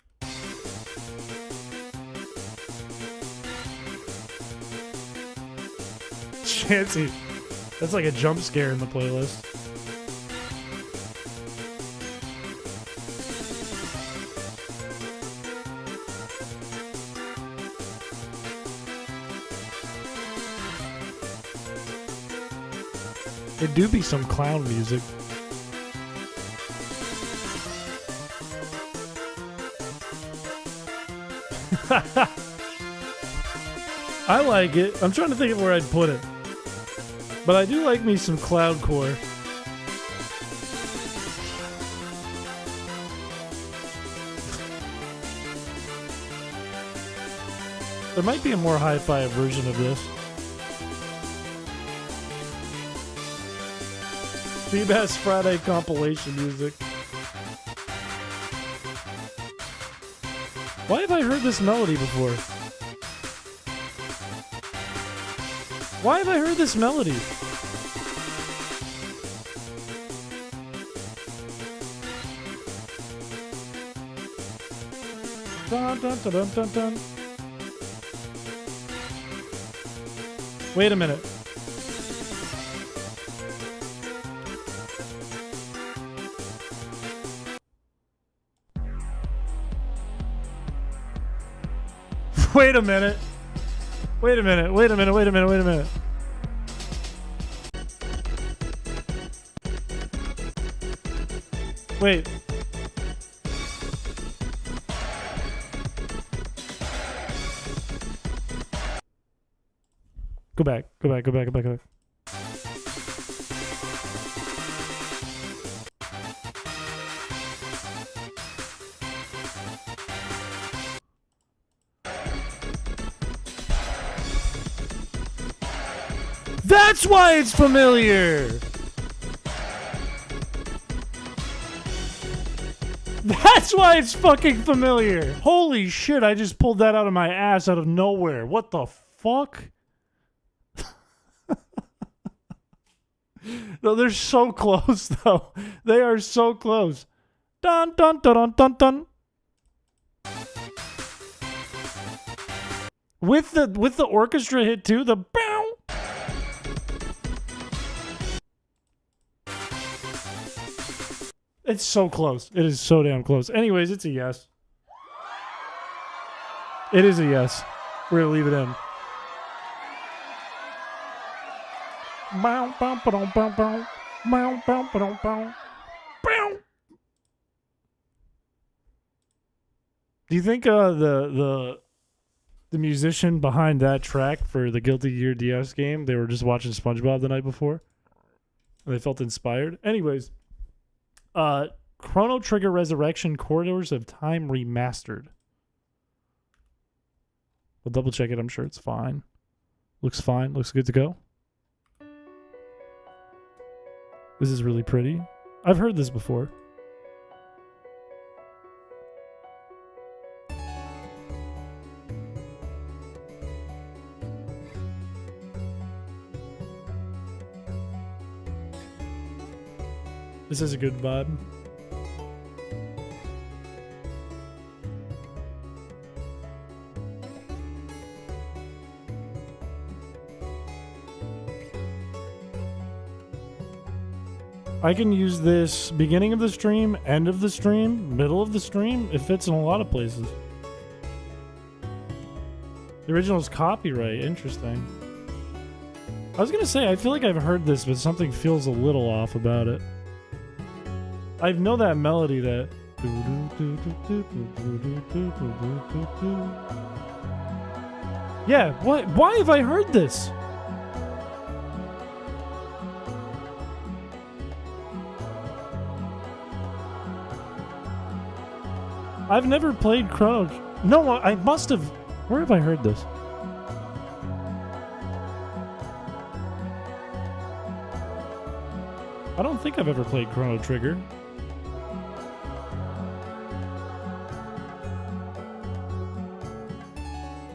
Chancy. That's like a jump scare in the playlist. It do be some clown music. I like it. I'm trying to think of where I'd put it. But I do like me some cloudcore. There might be a more hi-fi version of this. Seabass Friday compilation music. Why have I heard this melody before? Why have I heard this melody? Dun, dun, dun, dun, dun, dun. Wait a minute. Wait a minute. Wait a minute. Wait a minute. Wait a minute. Wait a minute. Wait. Go back. Go back. Go back. Go back. Go back. That's why it's familiar! That's why it's fucking familiar! Holy shit, I just pulled that out of my ass out of nowhere. What the fuck? No, they're so close, though. They are so close. Dun dun dun dun dun dun. With the orchestra hit too, the bow. It's so close. It is so damn close. Anyways, it's a yes. It is a yes. We're going to leave it in. Do you think the musician behind that track for the Guilty Gear DS game, they were just watching SpongeBob the night before? And they felt inspired? Anyways, Chrono Trigger Resurrection Corridors of Time Remastered. We'll double check it. I'm sure it's fine. Looks fine. Looks good to go. This is really pretty. I've heard this before. This is a good vibe. I can use this beginning of the stream, end of the stream, middle of the stream. It fits in a lot of places. The original is copyright. Interesting. I was gonna say, I feel like I've heard this, but something feels a little off about it. I know that melody that... Yeah, what? Why have I heard this? I've never played Chrono... No, I must have... Where have I heard this? I don't think I've ever played Chrono Trigger.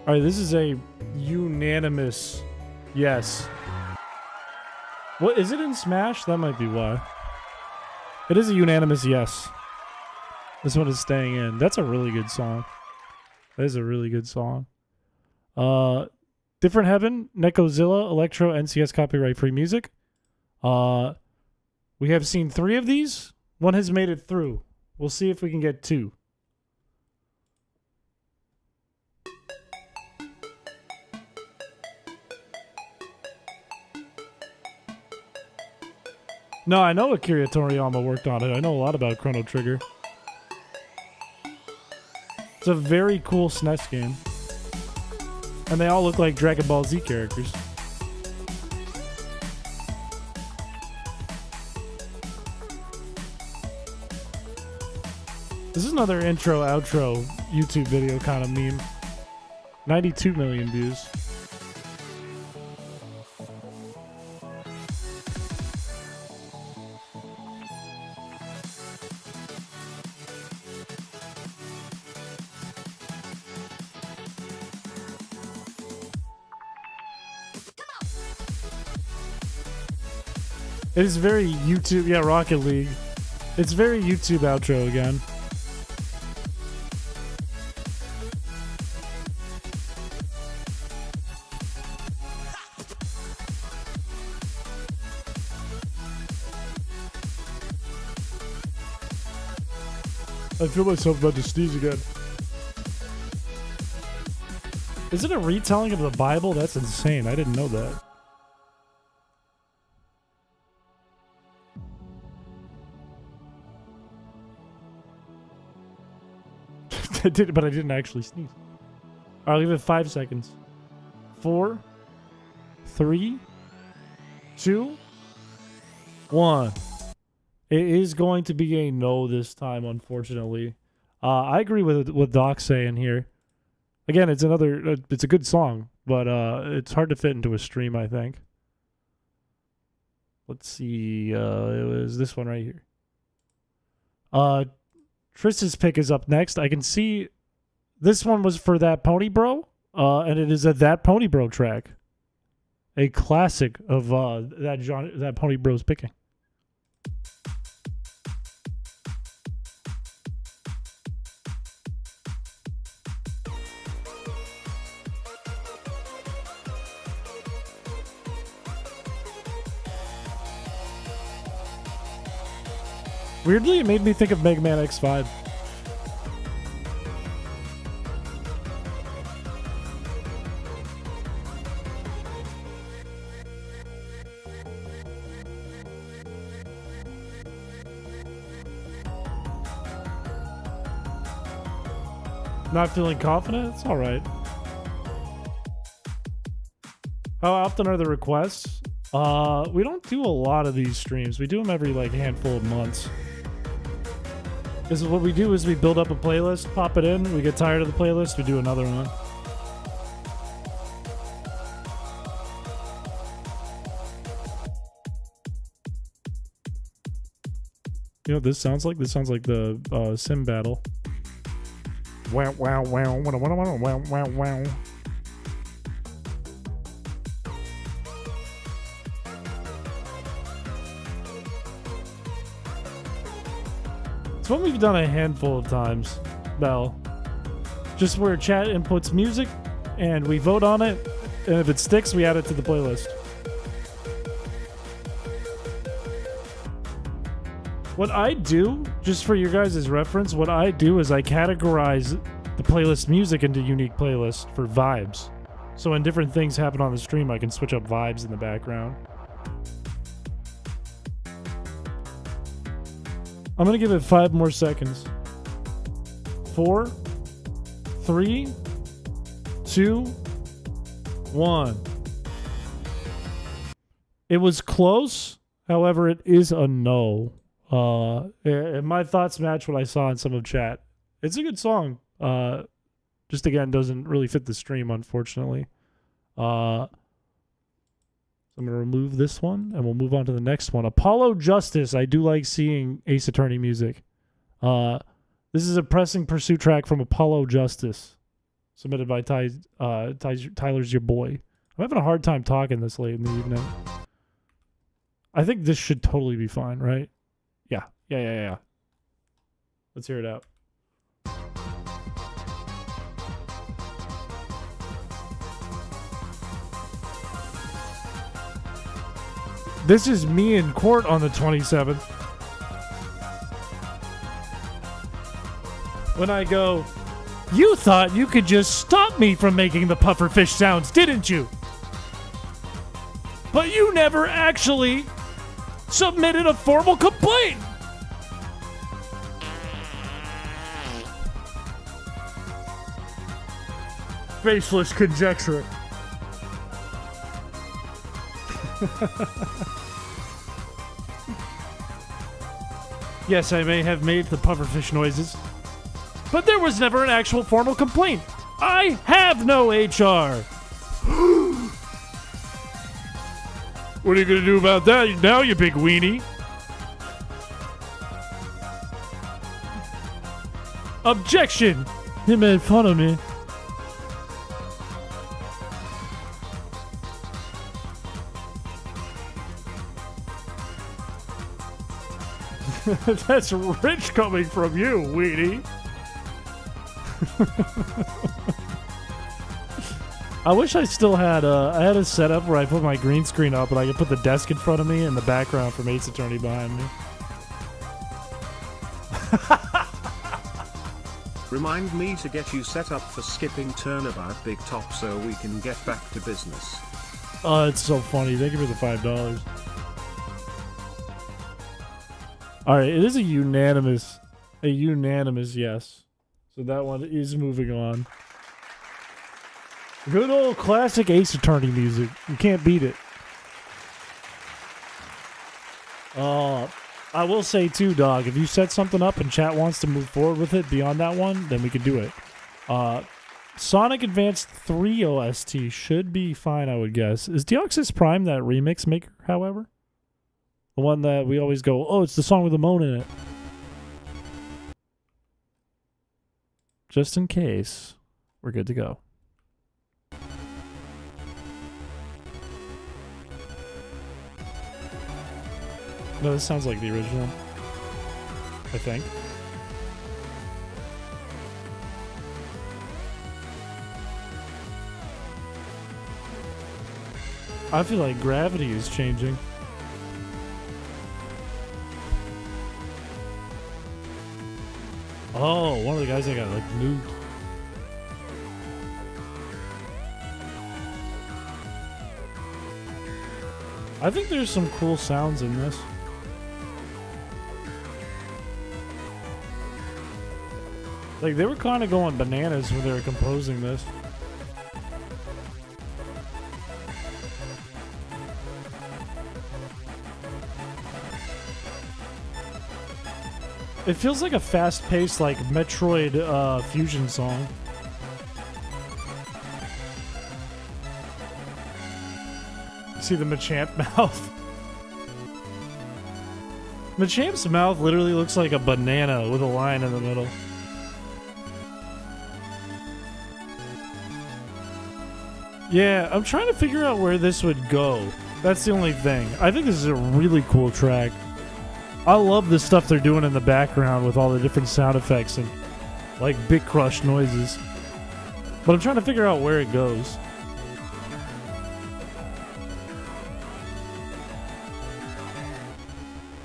Alright, this is a unanimous yes. What, is it in Smash? That might be why. It is a unanimous yes. This one is staying in. That's a really good song. That is a really good song. Different Heaven, Necozilla, Electro, NCS copyright free music. We have seen 3 of these. One has made it through. We'll see if we can get 2. No, I know Akira Toriyama worked on it. I know a lot about Chrono Trigger. It's a very cool SNES game. And they all look like Dragon Ball Z characters. This is another intro, outro YouTube video kind of meme. 92 million views. It is very YouTube, yeah, Rocket League. It's very YouTube outro again. I feel myself about to sneeze again. Is it a retelling of the Bible? That's insane. I didn't know that. I did, but I didn't actually sneeze. I'll leave it 5 seconds. 4, 3, 2, 1. It is going to be a no this time, unfortunately. I agree with what Doc's saying here. Again, it's it's a good song, but it's hard to fit into a stream, I think. Let's see. It was this one right here. Trish's pick is up next. I can see this one was for That Pony Bro, and it is a That Pony Bro track. A classic of that genre, That Pony Bro's picking. Weirdly, it made me think of Mega Man X5. Not feeling confident? It's alright. How often are the requests? We don't do a lot of these streams. We do them every like handful of months. Because what we do is we build up a playlist, pop it in, we get tired of the playlist, we do another one. You know what this sounds like? This sounds like the sim battle. Wow, wow, wow, wow, wow, wow, wow, wow. It's what we've done a handful of times, Bell. Just where chat inputs music, and we vote on it, and if it sticks, we add it to the playlist. What I do, just for your guys' reference, what I do is I categorize the playlist music into unique playlists for vibes. So when different things happen on the stream, I can switch up vibes in the background. I'm gonna give it 5 more seconds. 4, 3, 2, 1. It was close, however, it is a no. And my thoughts match what I saw in some of chat. It's a good song. Just again, doesn't really fit the stream, unfortunately. So I'm going to remove this one, and we'll move on to the next one. Apollo Justice. I do like seeing Ace Attorney music. This is a Pressing Pursuit track from Apollo Justice, submitted by Tyler's Your Boy. I'm having a hard time talking this late in the evening. I think this should totally be fine, right? Yeah. Let's hear it out. This is me in court on the 27th. When I go, you thought you could just stop me from making the pufferfish sounds, didn't you? But you never actually submitted a formal complaint. Faceless conjecture. Yes, I may have made the pufferfish noises, but there was never an actual formal complaint. I have no HR. What are you going to do about that now, you big weenie? Objection! He made fun of me. That's rich coming from you, weenie. I wish I still had I had a setup where I put my green screen up and I could put the desk in front of me and the background from Ace Attorney behind me. Remind me to get you set up for skipping Turnabout Big Top so we can get back to business. Oh, it's so funny. Thank you for the $5. All right, it is a unanimous yes. So that one is moving on. Good old classic Ace Attorney music. You can't beat it. I will say too, dog, if you set something up and chat wants to move forward with it beyond that one, then we can do it. Sonic Advance 3 OST should be fine, I would guess. Is Deoxys Prime that remix maker, however? The one that we always go, oh, it's the song with the moan in it. Just in case, we're good to go. No, this sounds like the original, I think. I feel like gravity is changing. Oh, one of the guys that got like nuked. I think there's some cool sounds in this. Like, they were kind of going bananas when they were composing this. It feels like a fast-paced, like, Metroid fusion song. See the Machamp mouth? Machamp's mouth literally looks like a banana with a line in the middle. Yeah, I'm trying to figure out where this would go. That's the only thing. I think this is a really cool track. I love the stuff they're doing in the background with all the different sound effects and like big crush noises. But I'm trying to figure out where it goes.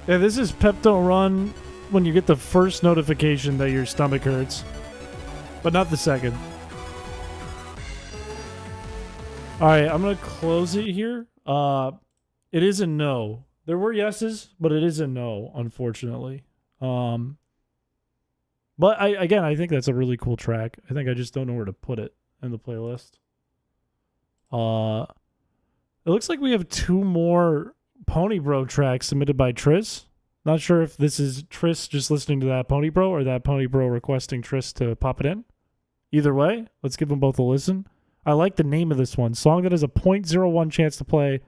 Yeah, this is Pepto Run when you get the first notification that your stomach hurts, but not the second. Alright, I'm going to close it here. It is a no. There were yeses, but it is a no, unfortunately. But I think that's a really cool track. I think I just don't know where to put it in the playlist. It looks like we have 2 more Pony Bro tracks submitted by Tris. Not sure if this is Tris just listening to that Pony Bro or that Pony Bro requesting Tris to pop it in. Either way, let's give them both a listen. I like the name of this one. Song that has a 0.01 chance to play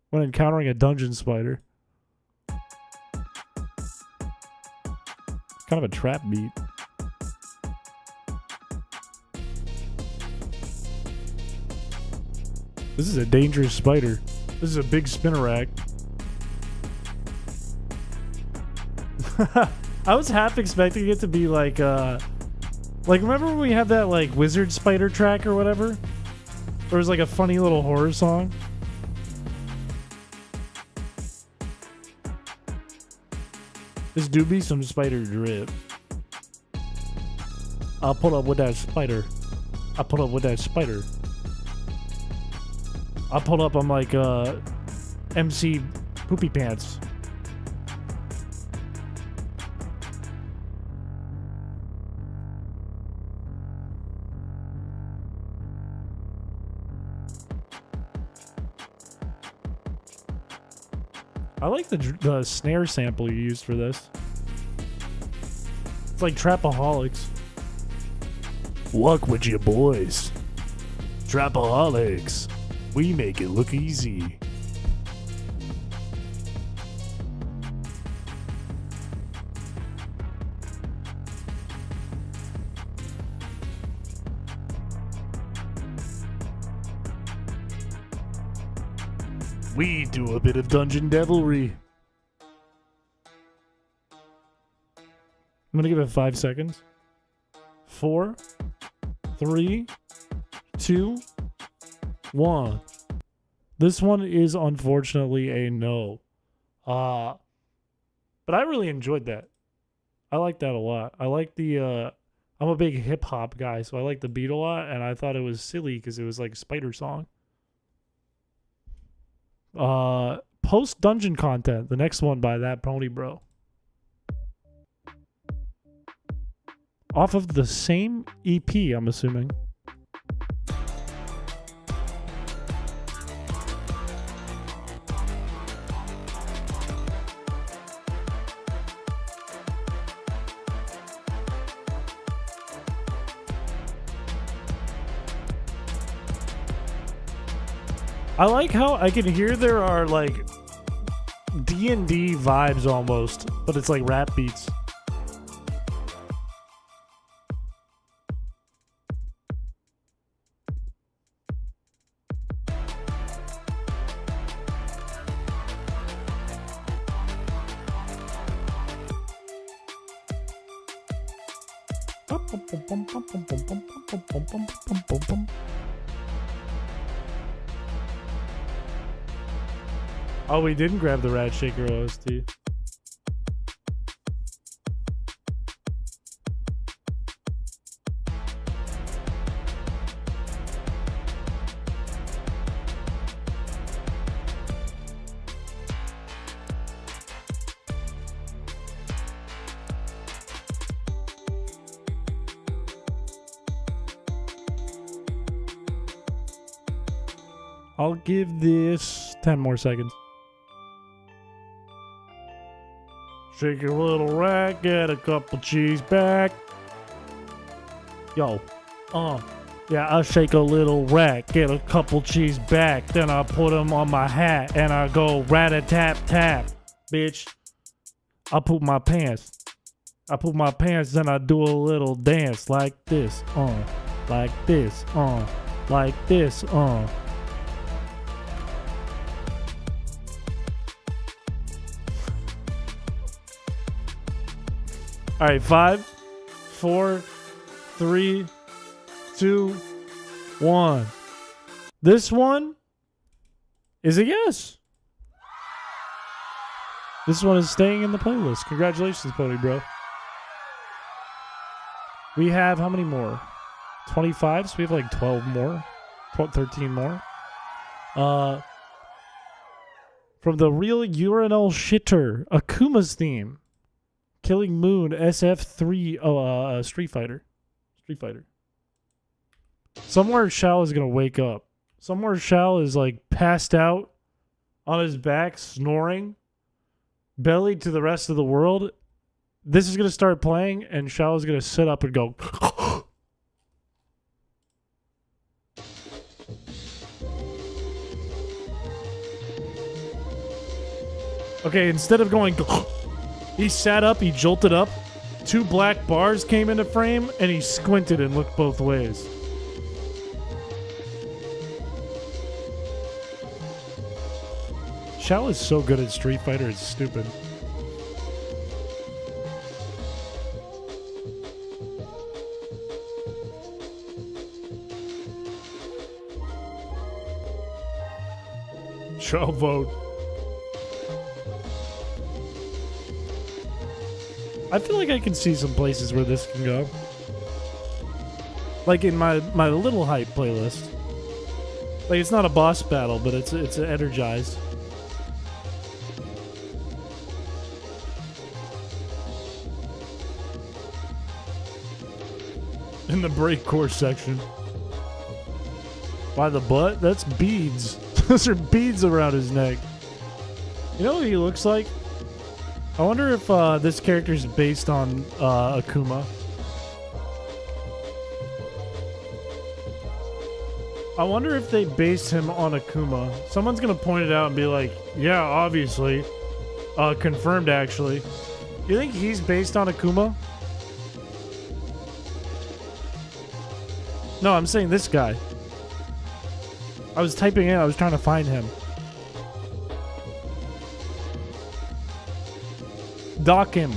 when encountering a dungeon spider. Kind of a trap beat. This is a dangerous spider. This is a big spinnerack. I was half expecting it to be like remember when we had that like wizard spider track or whatever? Or it was like a funny little horror song. This do be some spider drip. I'll pull up with that spider. I pull up with that spider. I pulled up on like MC Poopy Pants. I like the snare sample you used for this. It's like Trapaholics. Walk with your boys. Trapaholics. We make it look easy. We do a bit of dungeon devilry. I'm gonna give it 5 seconds. 4, 3, 2, 1. This one is unfortunately a no. But I really enjoyed that. I like that a lot. I like the I'm a big hip hop guy, so I like the beat a lot, and I thought it was silly because it was like a spider song. Post dungeon content, the next one by that Pony Bro. Off of the same EP, I'm assuming. I like how I can hear there are like D&D vibes almost, but it's like rap beats. Oh, we didn't grab the Rat Shaker OST. I'll give this 10 more seconds. Shake your little rack, get a couple cheese back. Yo, yeah, I'll shake a little rack, get a couple cheese back, then I put them on my hat and I go rat-a-tap-tap, bitch. I poop my pants. I poop my pants, then I do a little dance like this, like this, like this, All right, 5, 4, 3, 2, 1. This one is a yes. This one is staying in the playlist. Congratulations, Pony Bro. We have how many more? 25, so we have like 12 more. 13 more. From the Real Urinal Shitter, Akuma's theme. Killing Moon, SF3, Street Fighter. Somewhere Shao is going to wake up. Somewhere Shao is like passed out on his back, snoring, belly to the rest of the world. This is going to start playing, and Shao is going to sit up and go. Okay, instead of going, he sat up, he jolted up, 2 black bars came into frame, and he squinted and looked both ways. Shao is so good at Street Fighter, it's stupid. Shao vote. I feel like I can see some places where this can go. Like in my Little Hype playlist. Like it's not a boss battle, but it's energized. In the breakcore section. By the butt? That's beads. Those are beads around his neck. You know what he looks like? I wonder if this character is based on Akuma. I wonder if they based him on Akuma. Someone's gonna point it out and be like, yeah, obviously. Confirmed, actually. You think he's based on Akuma? No, I'm saying this guy. I was typing in, I was trying to find him. Dock him.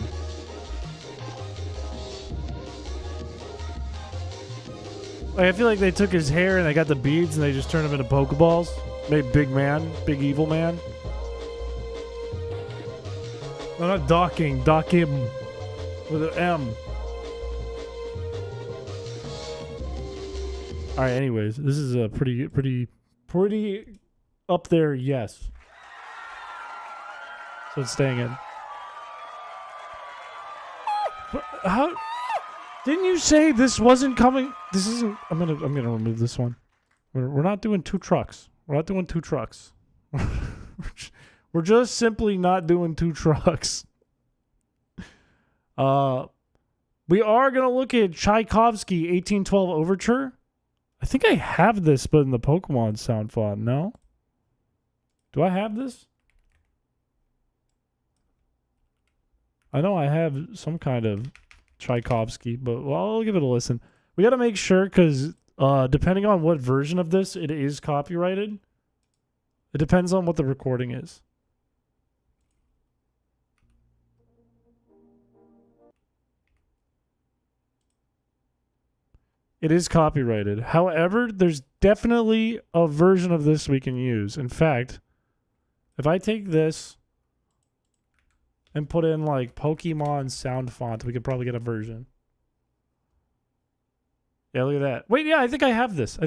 Like, I feel like they took his hair and they got the beads and they just turned him into Pokeballs. Made big man, big evil man. No, not docking, dock him. With an M. Alright, anyways, this is a pretty up there, yes. So it's staying in. How didn't you say this wasn't coming? This isn't. I'm gonna remove this one. We're not doing 2 trucks. We're not doing 2 trucks. We're just simply not doing 2 trucks. We are gonna look at Tchaikovsky 1812 Overture. I think I have this, but in the Pokemon sound font. No. Do I have this? I know I have some kind of Tchaikovsky, but well, I'll give it a listen. We got to make sure because depending on what version of this, it is copyrighted. It depends on what the recording is. It is copyrighted. However, there's definitely a version of this we can use. In fact, if I take this and put in like Pokemon sound font, we could probably get a version. Yeah, look at that. Wait, yeah, I think I have this.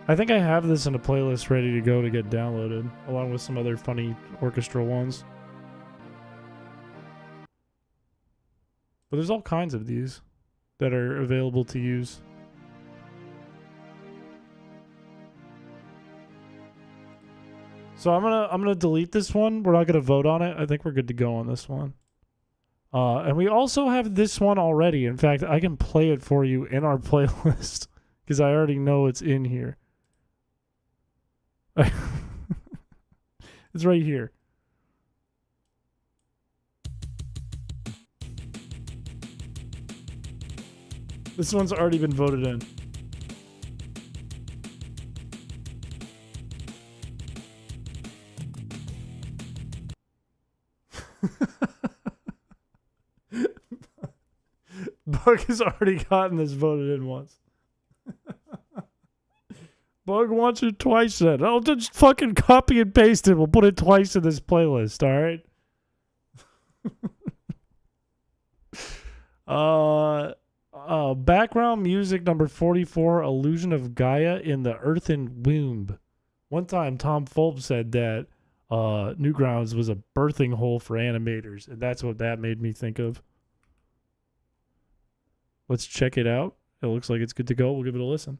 I think I have this in a playlist ready to go to get downloaded, along with some other funny orchestral ones. But there's all kinds of these that are available to use. So I'm gonna delete this one. We're not gonna vote on it. I think we're good to go on this one. And we also have this one already. In fact, I can play it for you in our playlist because I already know it's in here. It's right here. This one's already been voted in. Bug has already gotten this voted in once. Bug wants it twice then. I'll just fucking copy and paste it. We'll put it twice in this playlist, alright? Background music number 44, Illusion of Gaia in the Earthen Womb. One time Tom Fulp said that Newgrounds was a birthing hole for animators, and that's what that made me think of. Let's check it out. It looks like it's good to go. We'll give it a listen.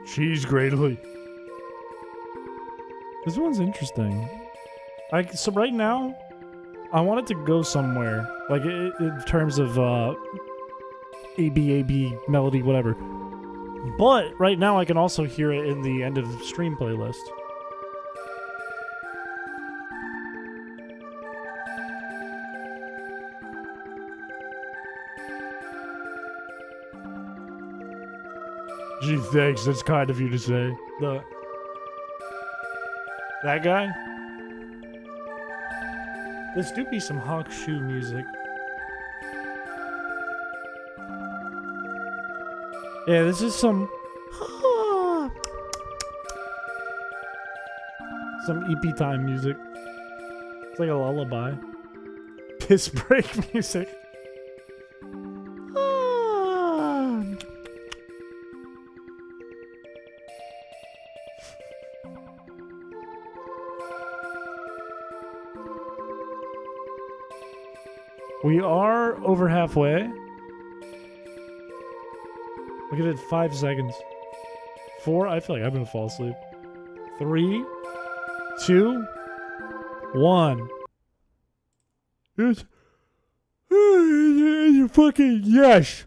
Cheese gratefully. This one's interesting. So right now, I want it to go somewhere, like in terms of ABAB melody, whatever. But right now, I can also hear it in the end of the stream playlist. Gee, thanks. That's kind of you to say. That guy? This do be some Hawk Shoe music. Yeah, this is some EP time music. It's like a lullaby. Piss break music. We are over halfway. I'll give it 5 seconds. 4. I feel like I'm gonna fall asleep. 3, 2, 1. It's fucking yes.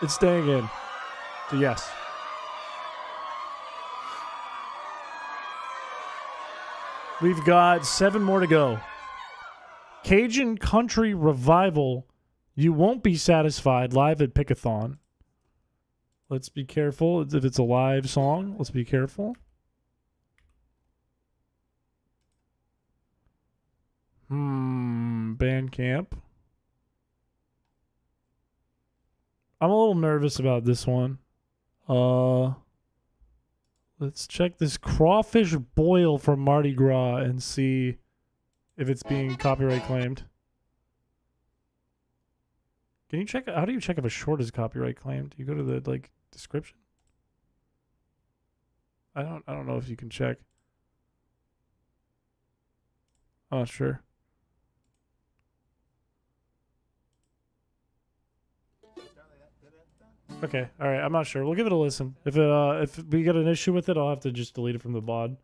It's staying in. So yes. We've got 7 more to go. Cajun Country Revival, You Won't Be Satisfied, live at Pickathon. Let's be careful. If it's a live song, let's be careful. Bandcamp. I'm a little nervous about this one. Let's check this Crawfish Boil from Mardi Gras and see if it's being copyright claimed. Can you check? How do you check if a short is copyright claimed? You go to the description. I don't know if you can check. I'm not sure. Okay, all right. I'm not sure. We'll give it a listen. If we get an issue with it, I'll have to just delete it from the VOD.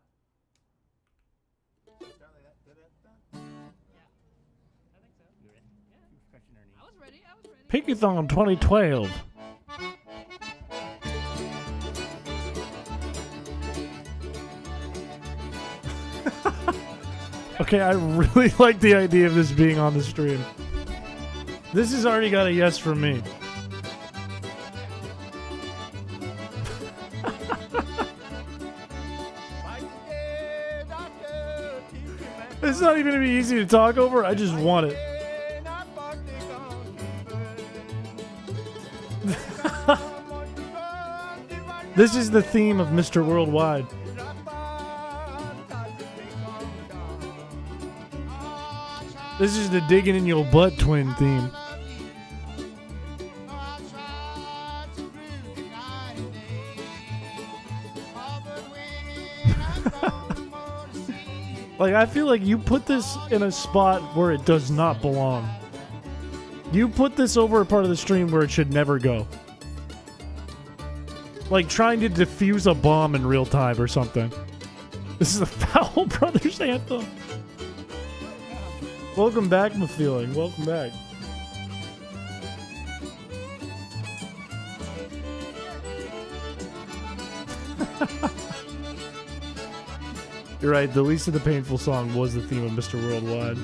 Pickathon 2012. Okay, I really like the idea of this being on the stream. This has already got a yes from me. It's not even gonna be easy to talk over. I just want it. This is the theme of Mr. Worldwide. This is the digging in your butt twin theme. Like, I feel like you put this in a spot where it does not belong. You put this over a part of the stream where it should never go. Like trying to defuse a bomb in real time or something. This is the Foul Brothers anthem. Welcome back, my feeling. Welcome back. You're right, the least of the painful song was the theme of Mr. Worldwide.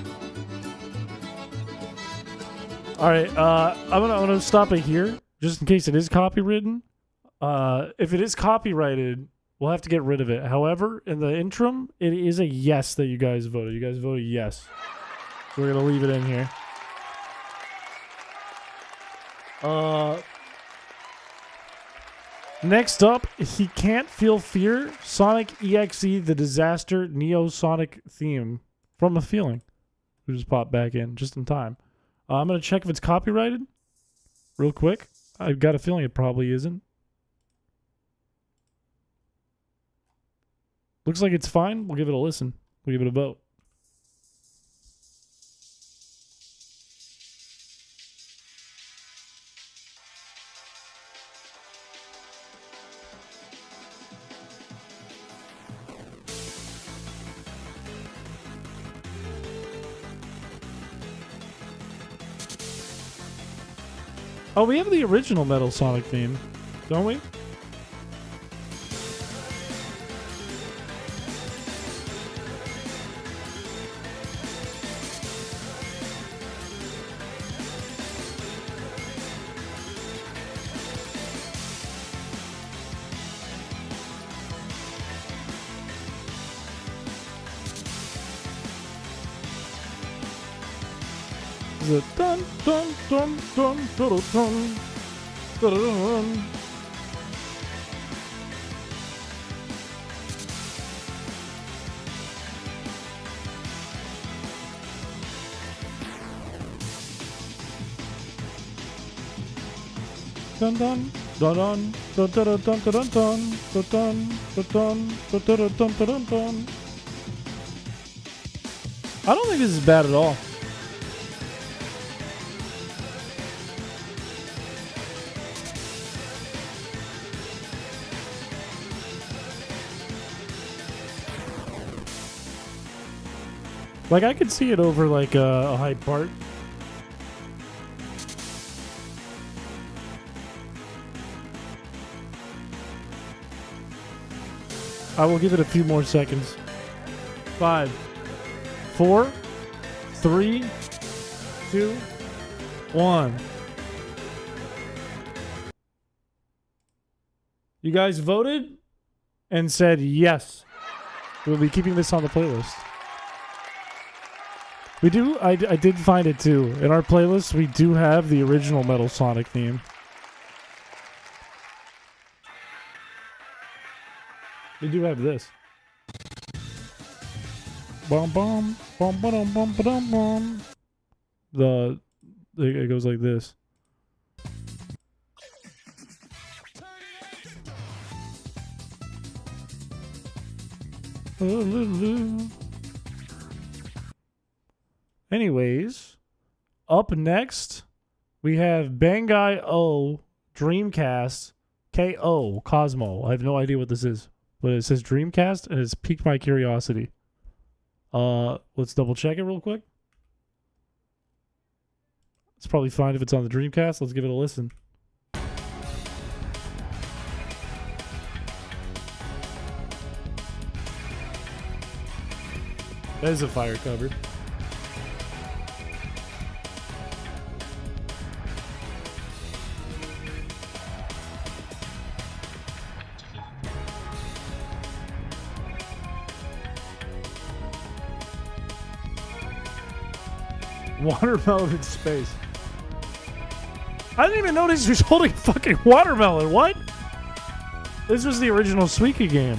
Alright, I'm gonna stop it here, just in case it is copywritten. If it is copyrighted, we'll have to get rid of it. However, in the interim, it is a yes that you guys voted. You guys voted yes. So we're gonna leave it in here. Next up, He Can't Feel Fear, Sonic EXE, The Disaster, Neo Sonic theme from A Feeling. We just popped back in just in time. I'm going to check if it's copyrighted real quick. I've got a feeling it probably isn't. Looks like it's fine. We'll give it a listen. We'll give it a vote. Oh, we have the original Metal Sonic theme, don't we? Is it dun dun dun dun dun dun dun dun? Dun dun dun dun dun dun dun dun dun dun dun dun dun dun. I don't think this is bad at all. Like, I could see it over, like, a high part. I will give it a few more seconds. 5, 4, 3, 2, 1. You guys voted and said yes. We'll be keeping this on the playlist. We do, I did find it too. In our playlist, we do have the original Metal Sonic theme. We do have this. Bum bum bum bum bum bum bum. It goes like this. Anyways, up next, we have Bangai O Dreamcast KO Cosmo. I have no idea what this is, but it says Dreamcast and it's piqued my curiosity. Let's double check it real quick. It's probably fine if it's on the Dreamcast. Let's give it a listen. That is a fire cover. Watermelon in space. I didn't even notice he was holding a fucking watermelon. What? This was the original Suika game.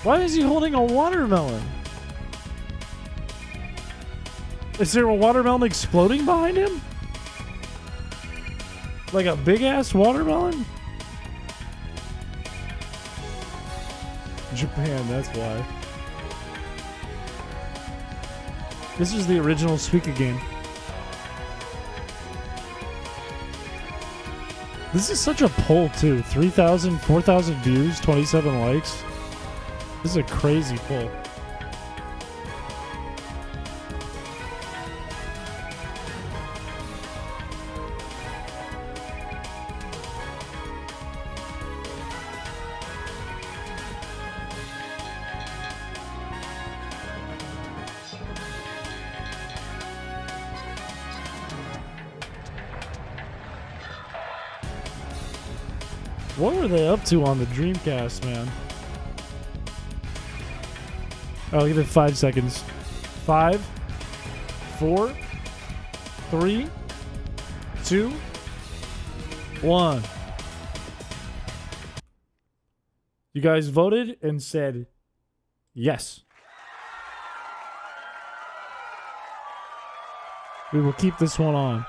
Why is he holding a watermelon? Is there a watermelon exploding behind him? Like a big ass watermelon? Japan, that's why. This is the original Suika game. This is such a poll too. 3,000, 4,000 views, 27 likes. This is a crazy poll. What were they up to on the Dreamcast, man? I'll give it 5 seconds. 5, 4, 3, 2, 1. You guys voted and said yes. We will keep this one on.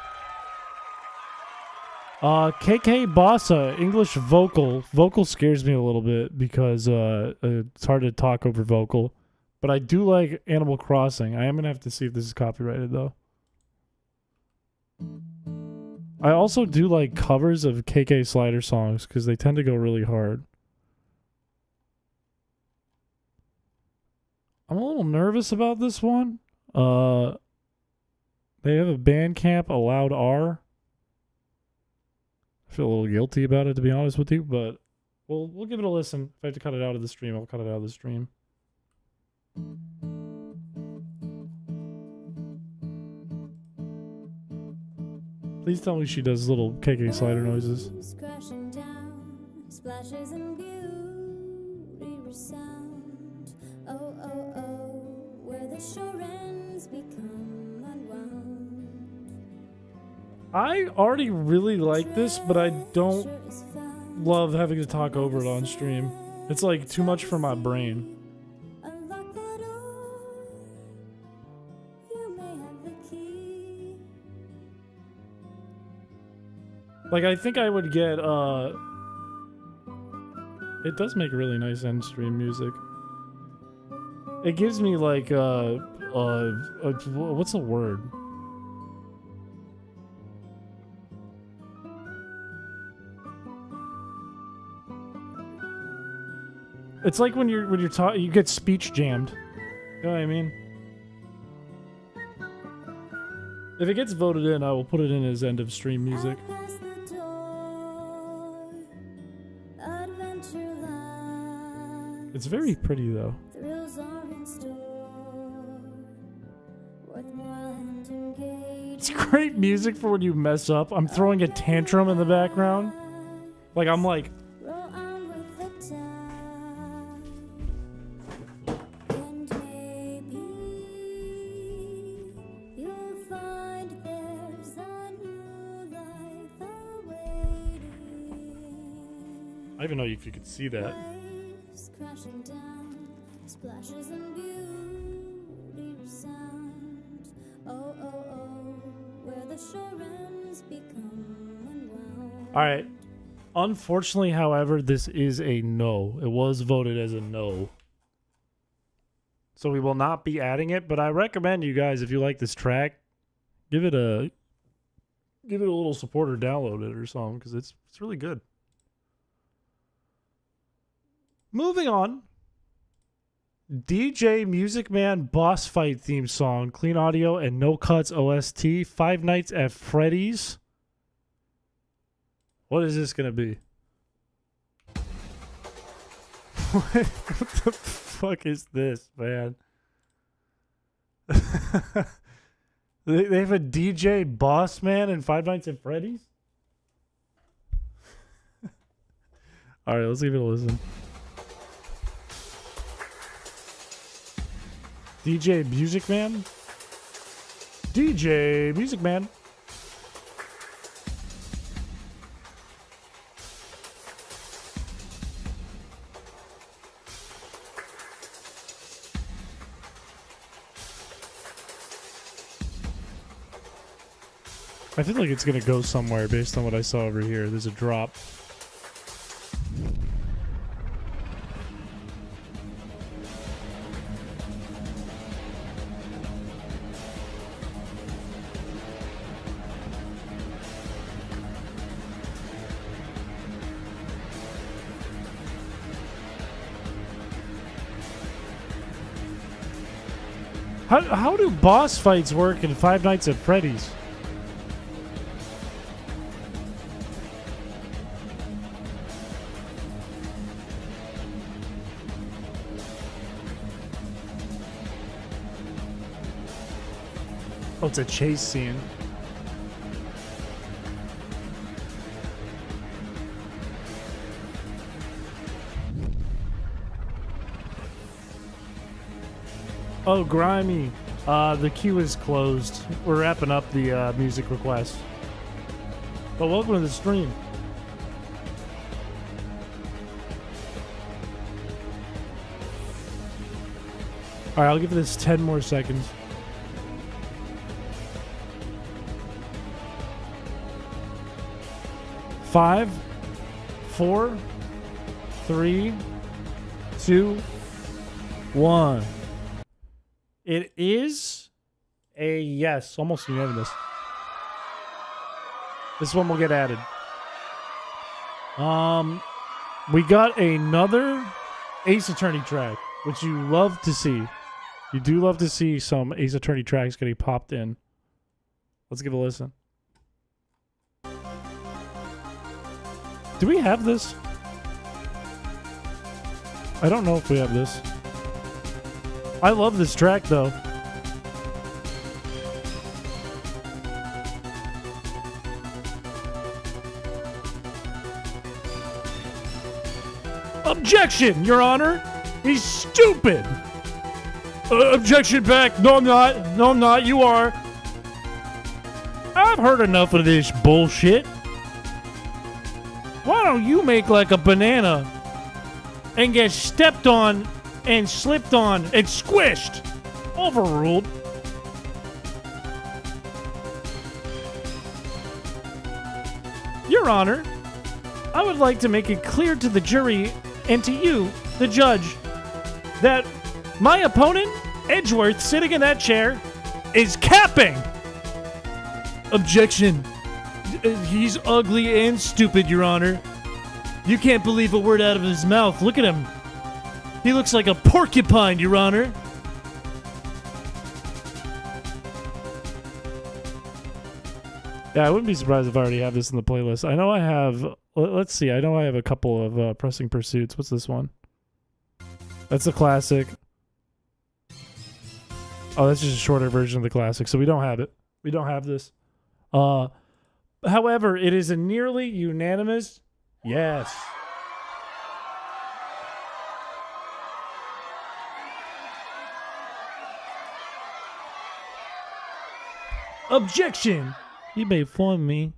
KK Bossa, English vocal. Vocal scares me a little bit because it's hard to talk over vocal. But I do like Animal Crossing. I am going to have to see if this is copyrighted, though. I also do like covers of KK Slider songs because they tend to go really hard. I'm a little nervous about this one. They have a Bandcamp allowed R. I feel a little guilty about it, to be honest with you, but we'll give it a listen. If I have to cut it out of the stream, I'll cut it out of the stream. Please tell me she does little KK Slider noises. Crashing down, splashes and beauty resound. Oh, oh, oh, where the shore ends become unwound. I already really like this, but I don't love having to talk over it on stream. It's like too much for my brain. Unlock the door, you may have the key. Like, I think I would get, it does make really nice end stream music. It gives me like, what's the word? It's like when you're talking, you get speech jammed. You know what I mean? If it gets voted in, I will put it in as end of stream music. Past the door, Adventureland. It's very pretty though. Thrills are in store. Worth more and engaging. It's great music for when you mess up. I'm throwing a tantrum in the background. Like I'm like, Roll on with the tide. And maybe you'll find there's a new life awaiting. I didn't even know if you could see that. Waves crashing down, splashes and beauty resound. Oh, oh, oh, where the shore ends become unwound. All right. Unfortunately, however, this is a no. It was voted as a no. So we will not be adding it, but I recommend you guys, if you like this track, give it a little support or download it or something, because it's really good. Moving on. DJ Music Man Boss Fight theme song, clean audio and no cuts OST, Five Nights at Freddy's. What is this gonna be? What the fuck is this, man? They have a DJ Boss Man in Five Nights at Freddy's? Alright, let's give it a listen. DJ Music Man? DJ Music Man. I feel like it's gonna go somewhere based on what I saw over here. There's a drop. How do boss fights work in Five Nights at Freddy's? Oh, it's a chase scene. Oh, Grimy. The queue is closed. We're wrapping up the music requests. But welcome to the stream. Alright, I'll give this 10 more seconds. Five, 4, 3, 2, 1. It is a yes, almost unanimous. This one will get added. We got another Ace Attorney track, which you love to see. You do love to see some Ace Attorney tracks getting popped in. Let's give a listen. Do we have this? I don't know if we have this. I love this track, though. Objection, Your Honor! He's stupid! Objection back! No, I'm not. No, I'm not. You are. I've heard enough of this bullshit. Why don't you make like a banana and get stepped on and slipped on and squished? Overruled. Your Honor, I would like to make it clear to the jury and to you, the judge, that my opponent, Edgeworth, sitting in that chair, is capping. Objection. He's ugly and stupid, Your Honor. You can't believe a word out of his mouth. Look at him. He looks like a porcupine, Your Honor. Yeah, I wouldn't be surprised if I already have this in the playlist. I know I have... Let's see. I know I have a couple of Pressing Pursuits. What's this one? That's a classic. Oh, that's just a shorter version of the classic, so we don't have it. We don't have this. However, it is a nearly unanimous yes. Objection! You made fun of me.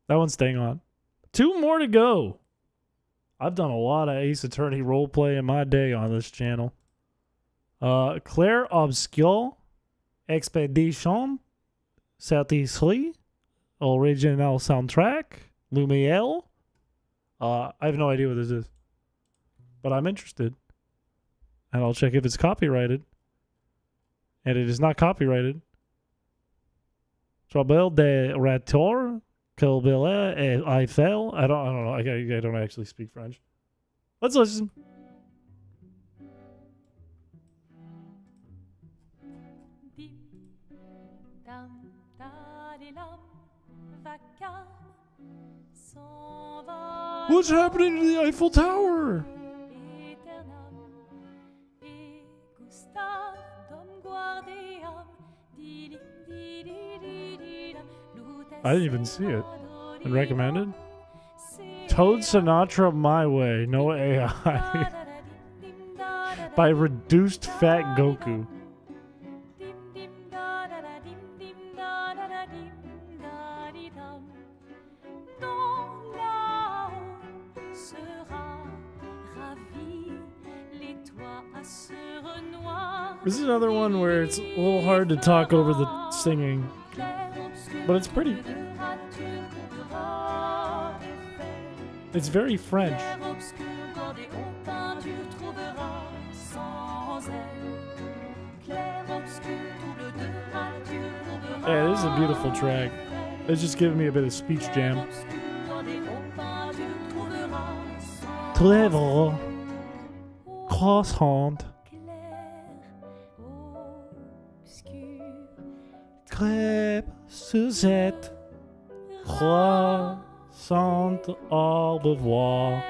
That one's staying on. 2 more to go. I've done a lot of Ace Attorney roleplay in my day on this channel. Claire Obscure Expedition Satisfait Original Soundtrack Lumiere. I have no idea what this is, but I'm interested, and I'll check if it's copyrighted. And it is not copyrighted. Trouble de Rator, Colbert et Eiffel. I don't know. I don't actually speak French. Let's listen. What's happening to the Eiffel Tower? I didn't even see it. And recommended? Toad Sinatra My Way, No AI. By Reduced Fat Goku. This is another one where it's a little hard to talk over the singing, but it's pretty. It's very French. Yeah, this is a beautiful track. It's just giving me a bit of speech jam. Trèvre, croissant, crêpe, Suzette, croissant, au revoir.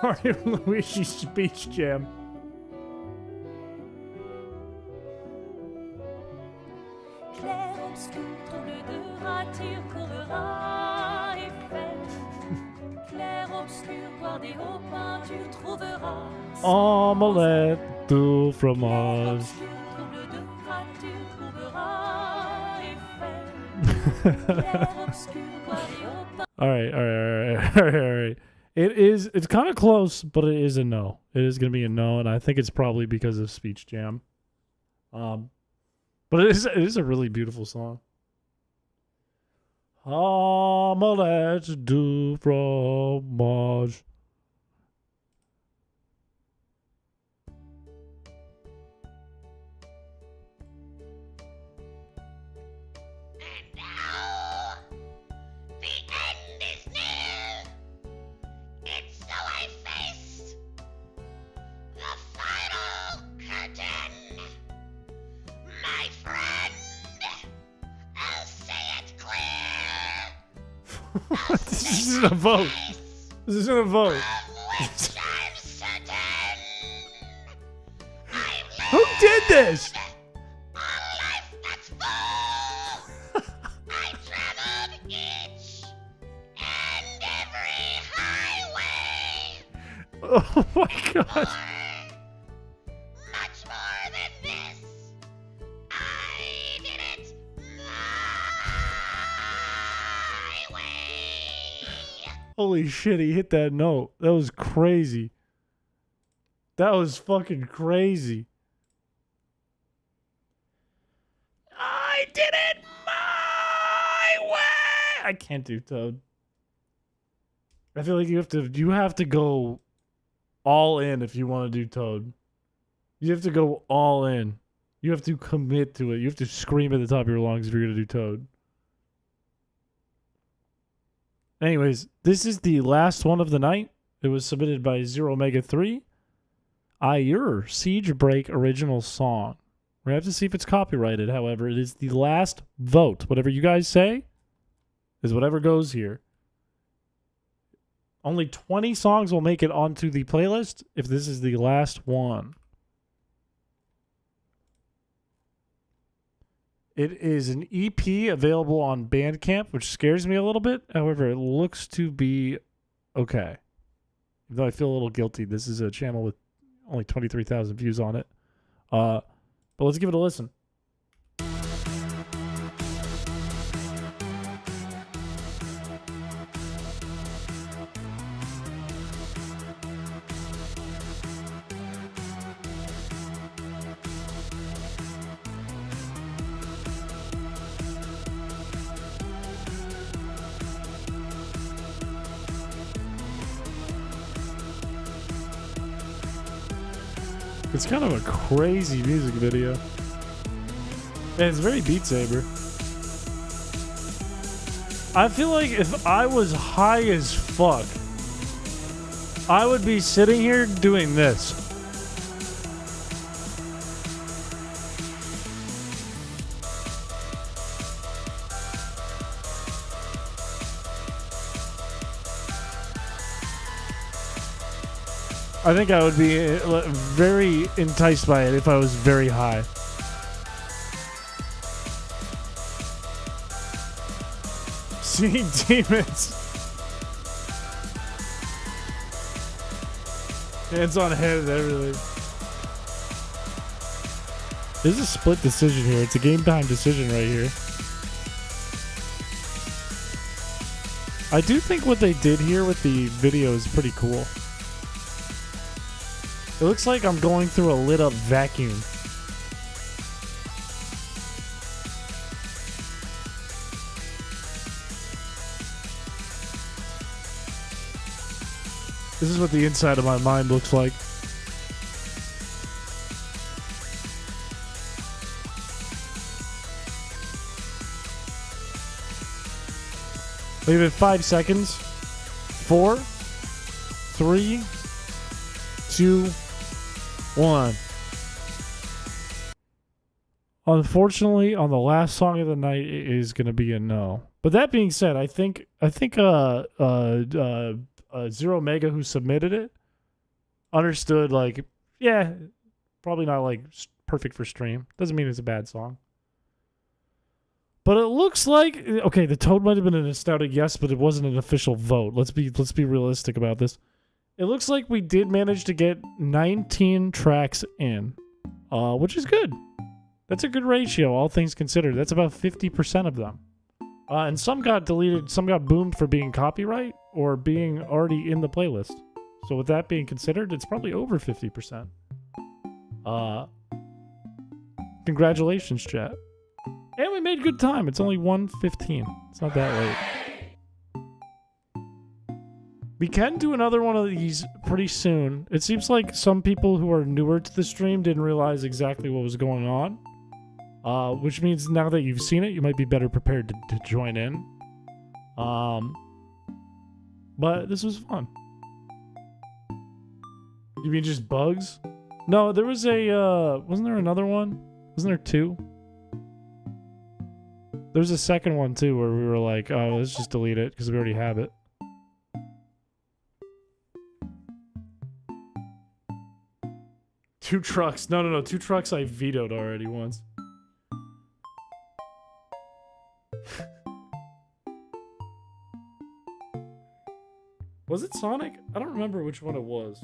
Mario and Luigi's speech jam. Omelette du fromage. All right. It's kind of close, but it is a no. It is going to be a no, and I think it's probably because of speech jam. But it is a really beautiful song. Omelette du fromage. This isn't a vote. This isn't a vote. Who did this? Oh my god. Holy shit, he hit that note. That was crazy. That was fucking crazy. I did it my way. I can't do Toad. I feel like you have to go all in if you want to do Toad. You have to go all in. You have to commit to it. You have to scream at the top of your lungs if you're going to do Toad. Anyways, this is the last one of the night. It was submitted by Zero Omega 3. Your Siege Break original song. We're going to have to see if it's copyrighted. However, it is the last vote. Whatever you guys say is whatever goes here. Only 20 songs will make it onto the playlist if this is the last one. It is an EP available on Bandcamp, which scares me a little bit. However, it looks to be okay. Even though I feel a little guilty. This is a channel with only 23,000 views on it. But let's give it a listen. It's kind of a crazy music video. And it's very Beat Saber. I feel like if I was high as fuck, I would be sitting here doing this. I think I would be very enticed by it if I was very high. Seeing demons. Hands on head and everything. There's a split decision here. It's a game time decision right here. I do think what they did here with the video is pretty cool. It looks like I'm going through a lit up vacuum. This is what the inside of my mind looks like. Leave it 5 seconds. 4, 3, 2, 1. Unfortunately, on the last song of the night, it is going to be a no. But that being said, I think Zero Mega, who submitted it, understood, like, yeah, probably not like perfect for stream. Doesn't mean it's a bad song. But it looks like, okay, the Toad might have been an astounding yes, but it wasn't an official vote. Let's be realistic about this. It looks like we did manage to get 19 tracks in, which is good. That's a good ratio, all things considered. That's about 50% of them. And some got deleted, some got boomed for being copyright or being already in the playlist. So with that being considered, it's probably over 50%. Congratulations, chat. And we made good time. It's only 1:15. It's not that late. We can do another one of these pretty soon. It seems like some people who are newer to the stream didn't realize exactly what was going on. Which means now that you've seen it, you might be better prepared to join in. But this was fun. You mean just bugs? No, there was wasn't there another one? Wasn't there two? There's a second one too where we were like, oh, let's just delete it because we already have it. Two trucks. No. 2 trucks I vetoed already once. Was it Sonic? I don't remember which one it was.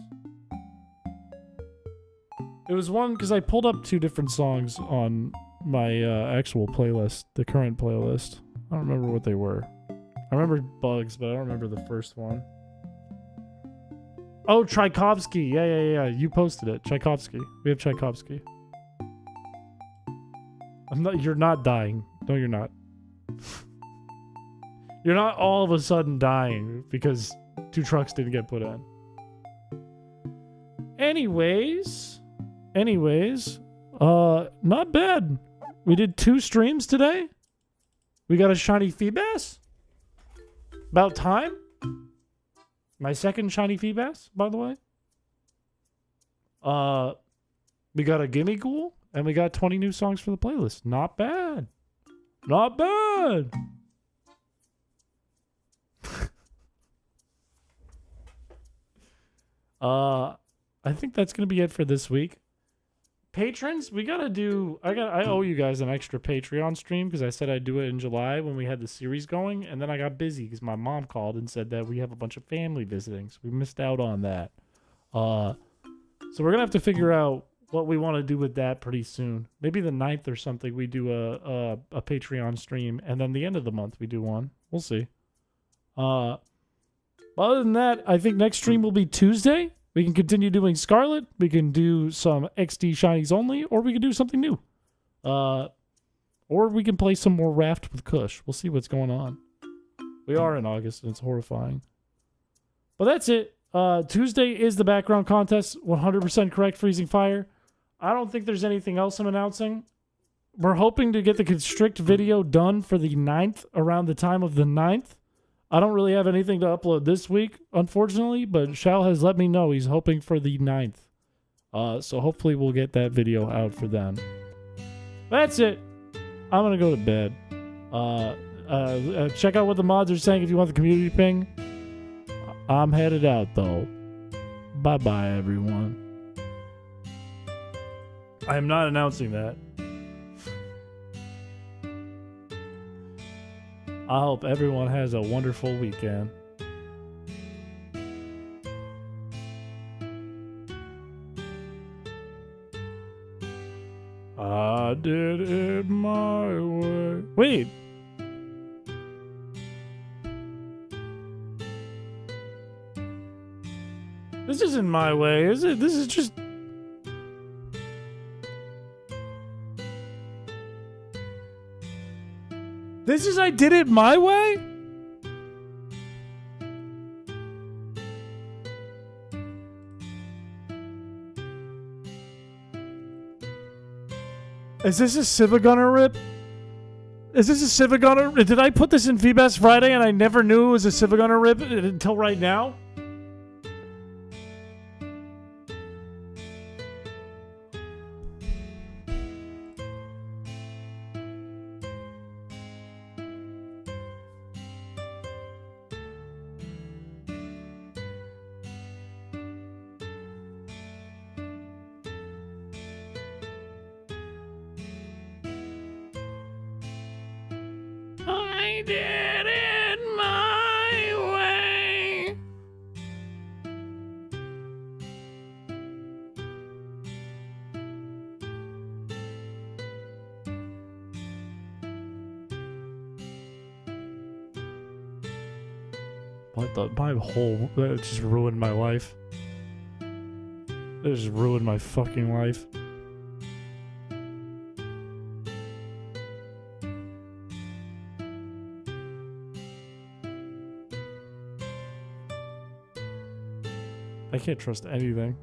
It was one because I pulled up 2 different songs on my actual playlist, the current playlist. I don't remember what they were. I remember Bugs, but I don't remember the first one. Oh, Tchaikovsky. Yeah. You posted it. Tchaikovsky. We have Tchaikovsky. You're not dying. No, you're not. You're not all of a sudden dying because 2 trucks didn't get put in. Anyways, not bad. We did 2 streams today. We got a shiny Feebass. About time. My second shiny Feebass, by the way. We got a Gimme Ghoul, and we got 20 new songs for the playlist. Not bad. Not bad. I think that's gonna be it for this week. Patrons, we gotta do. I owe you guys an extra Patreon stream because I said I'd do it in July when we had the series going, and then I got busy because my mom called and said that we have a bunch of family visiting, so we missed out on that. So we're gonna have to figure out what we want to do with that pretty soon. Maybe the 9th or something. We do a Patreon stream, and then the end of the month we do one. We'll see. Other than that, I think next stream will be Tuesday. We can continue doing Scarlet. We can do some XD Shinies only, or we can do something new. Or we can play some more Raft with Kush. We'll see what's going on. We are in August, and it's horrifying. But that's it. Tuesday is the background contest. 100% correct, Freezing Fire. I don't think there's anything else I'm announcing. We're hoping to get the Constrict video done for the 9th, around the time of the 9th. I don't really have anything to upload this week, unfortunately, but Shao has let me know he's hoping for the 9th. So hopefully we'll get that video out for then. That's it. I'm going to go to bed. Check out what the mods are saying if you want the community ping. I'm headed out, though. Bye-bye, everyone. I am not announcing that. I hope everyone has a wonderful weekend. I did it my way. Wait. This isn't my way, is it? This is just This is I did it my way? Is this a Civic Gunner rip? Is this a Civic Gunner? Did I put this in V-Best Friday and I never knew it was a Civic Gunner rip until right now? I did it my way. What the? My whole... That just ruined my life. That just ruined my fucking life. I can't trust anything.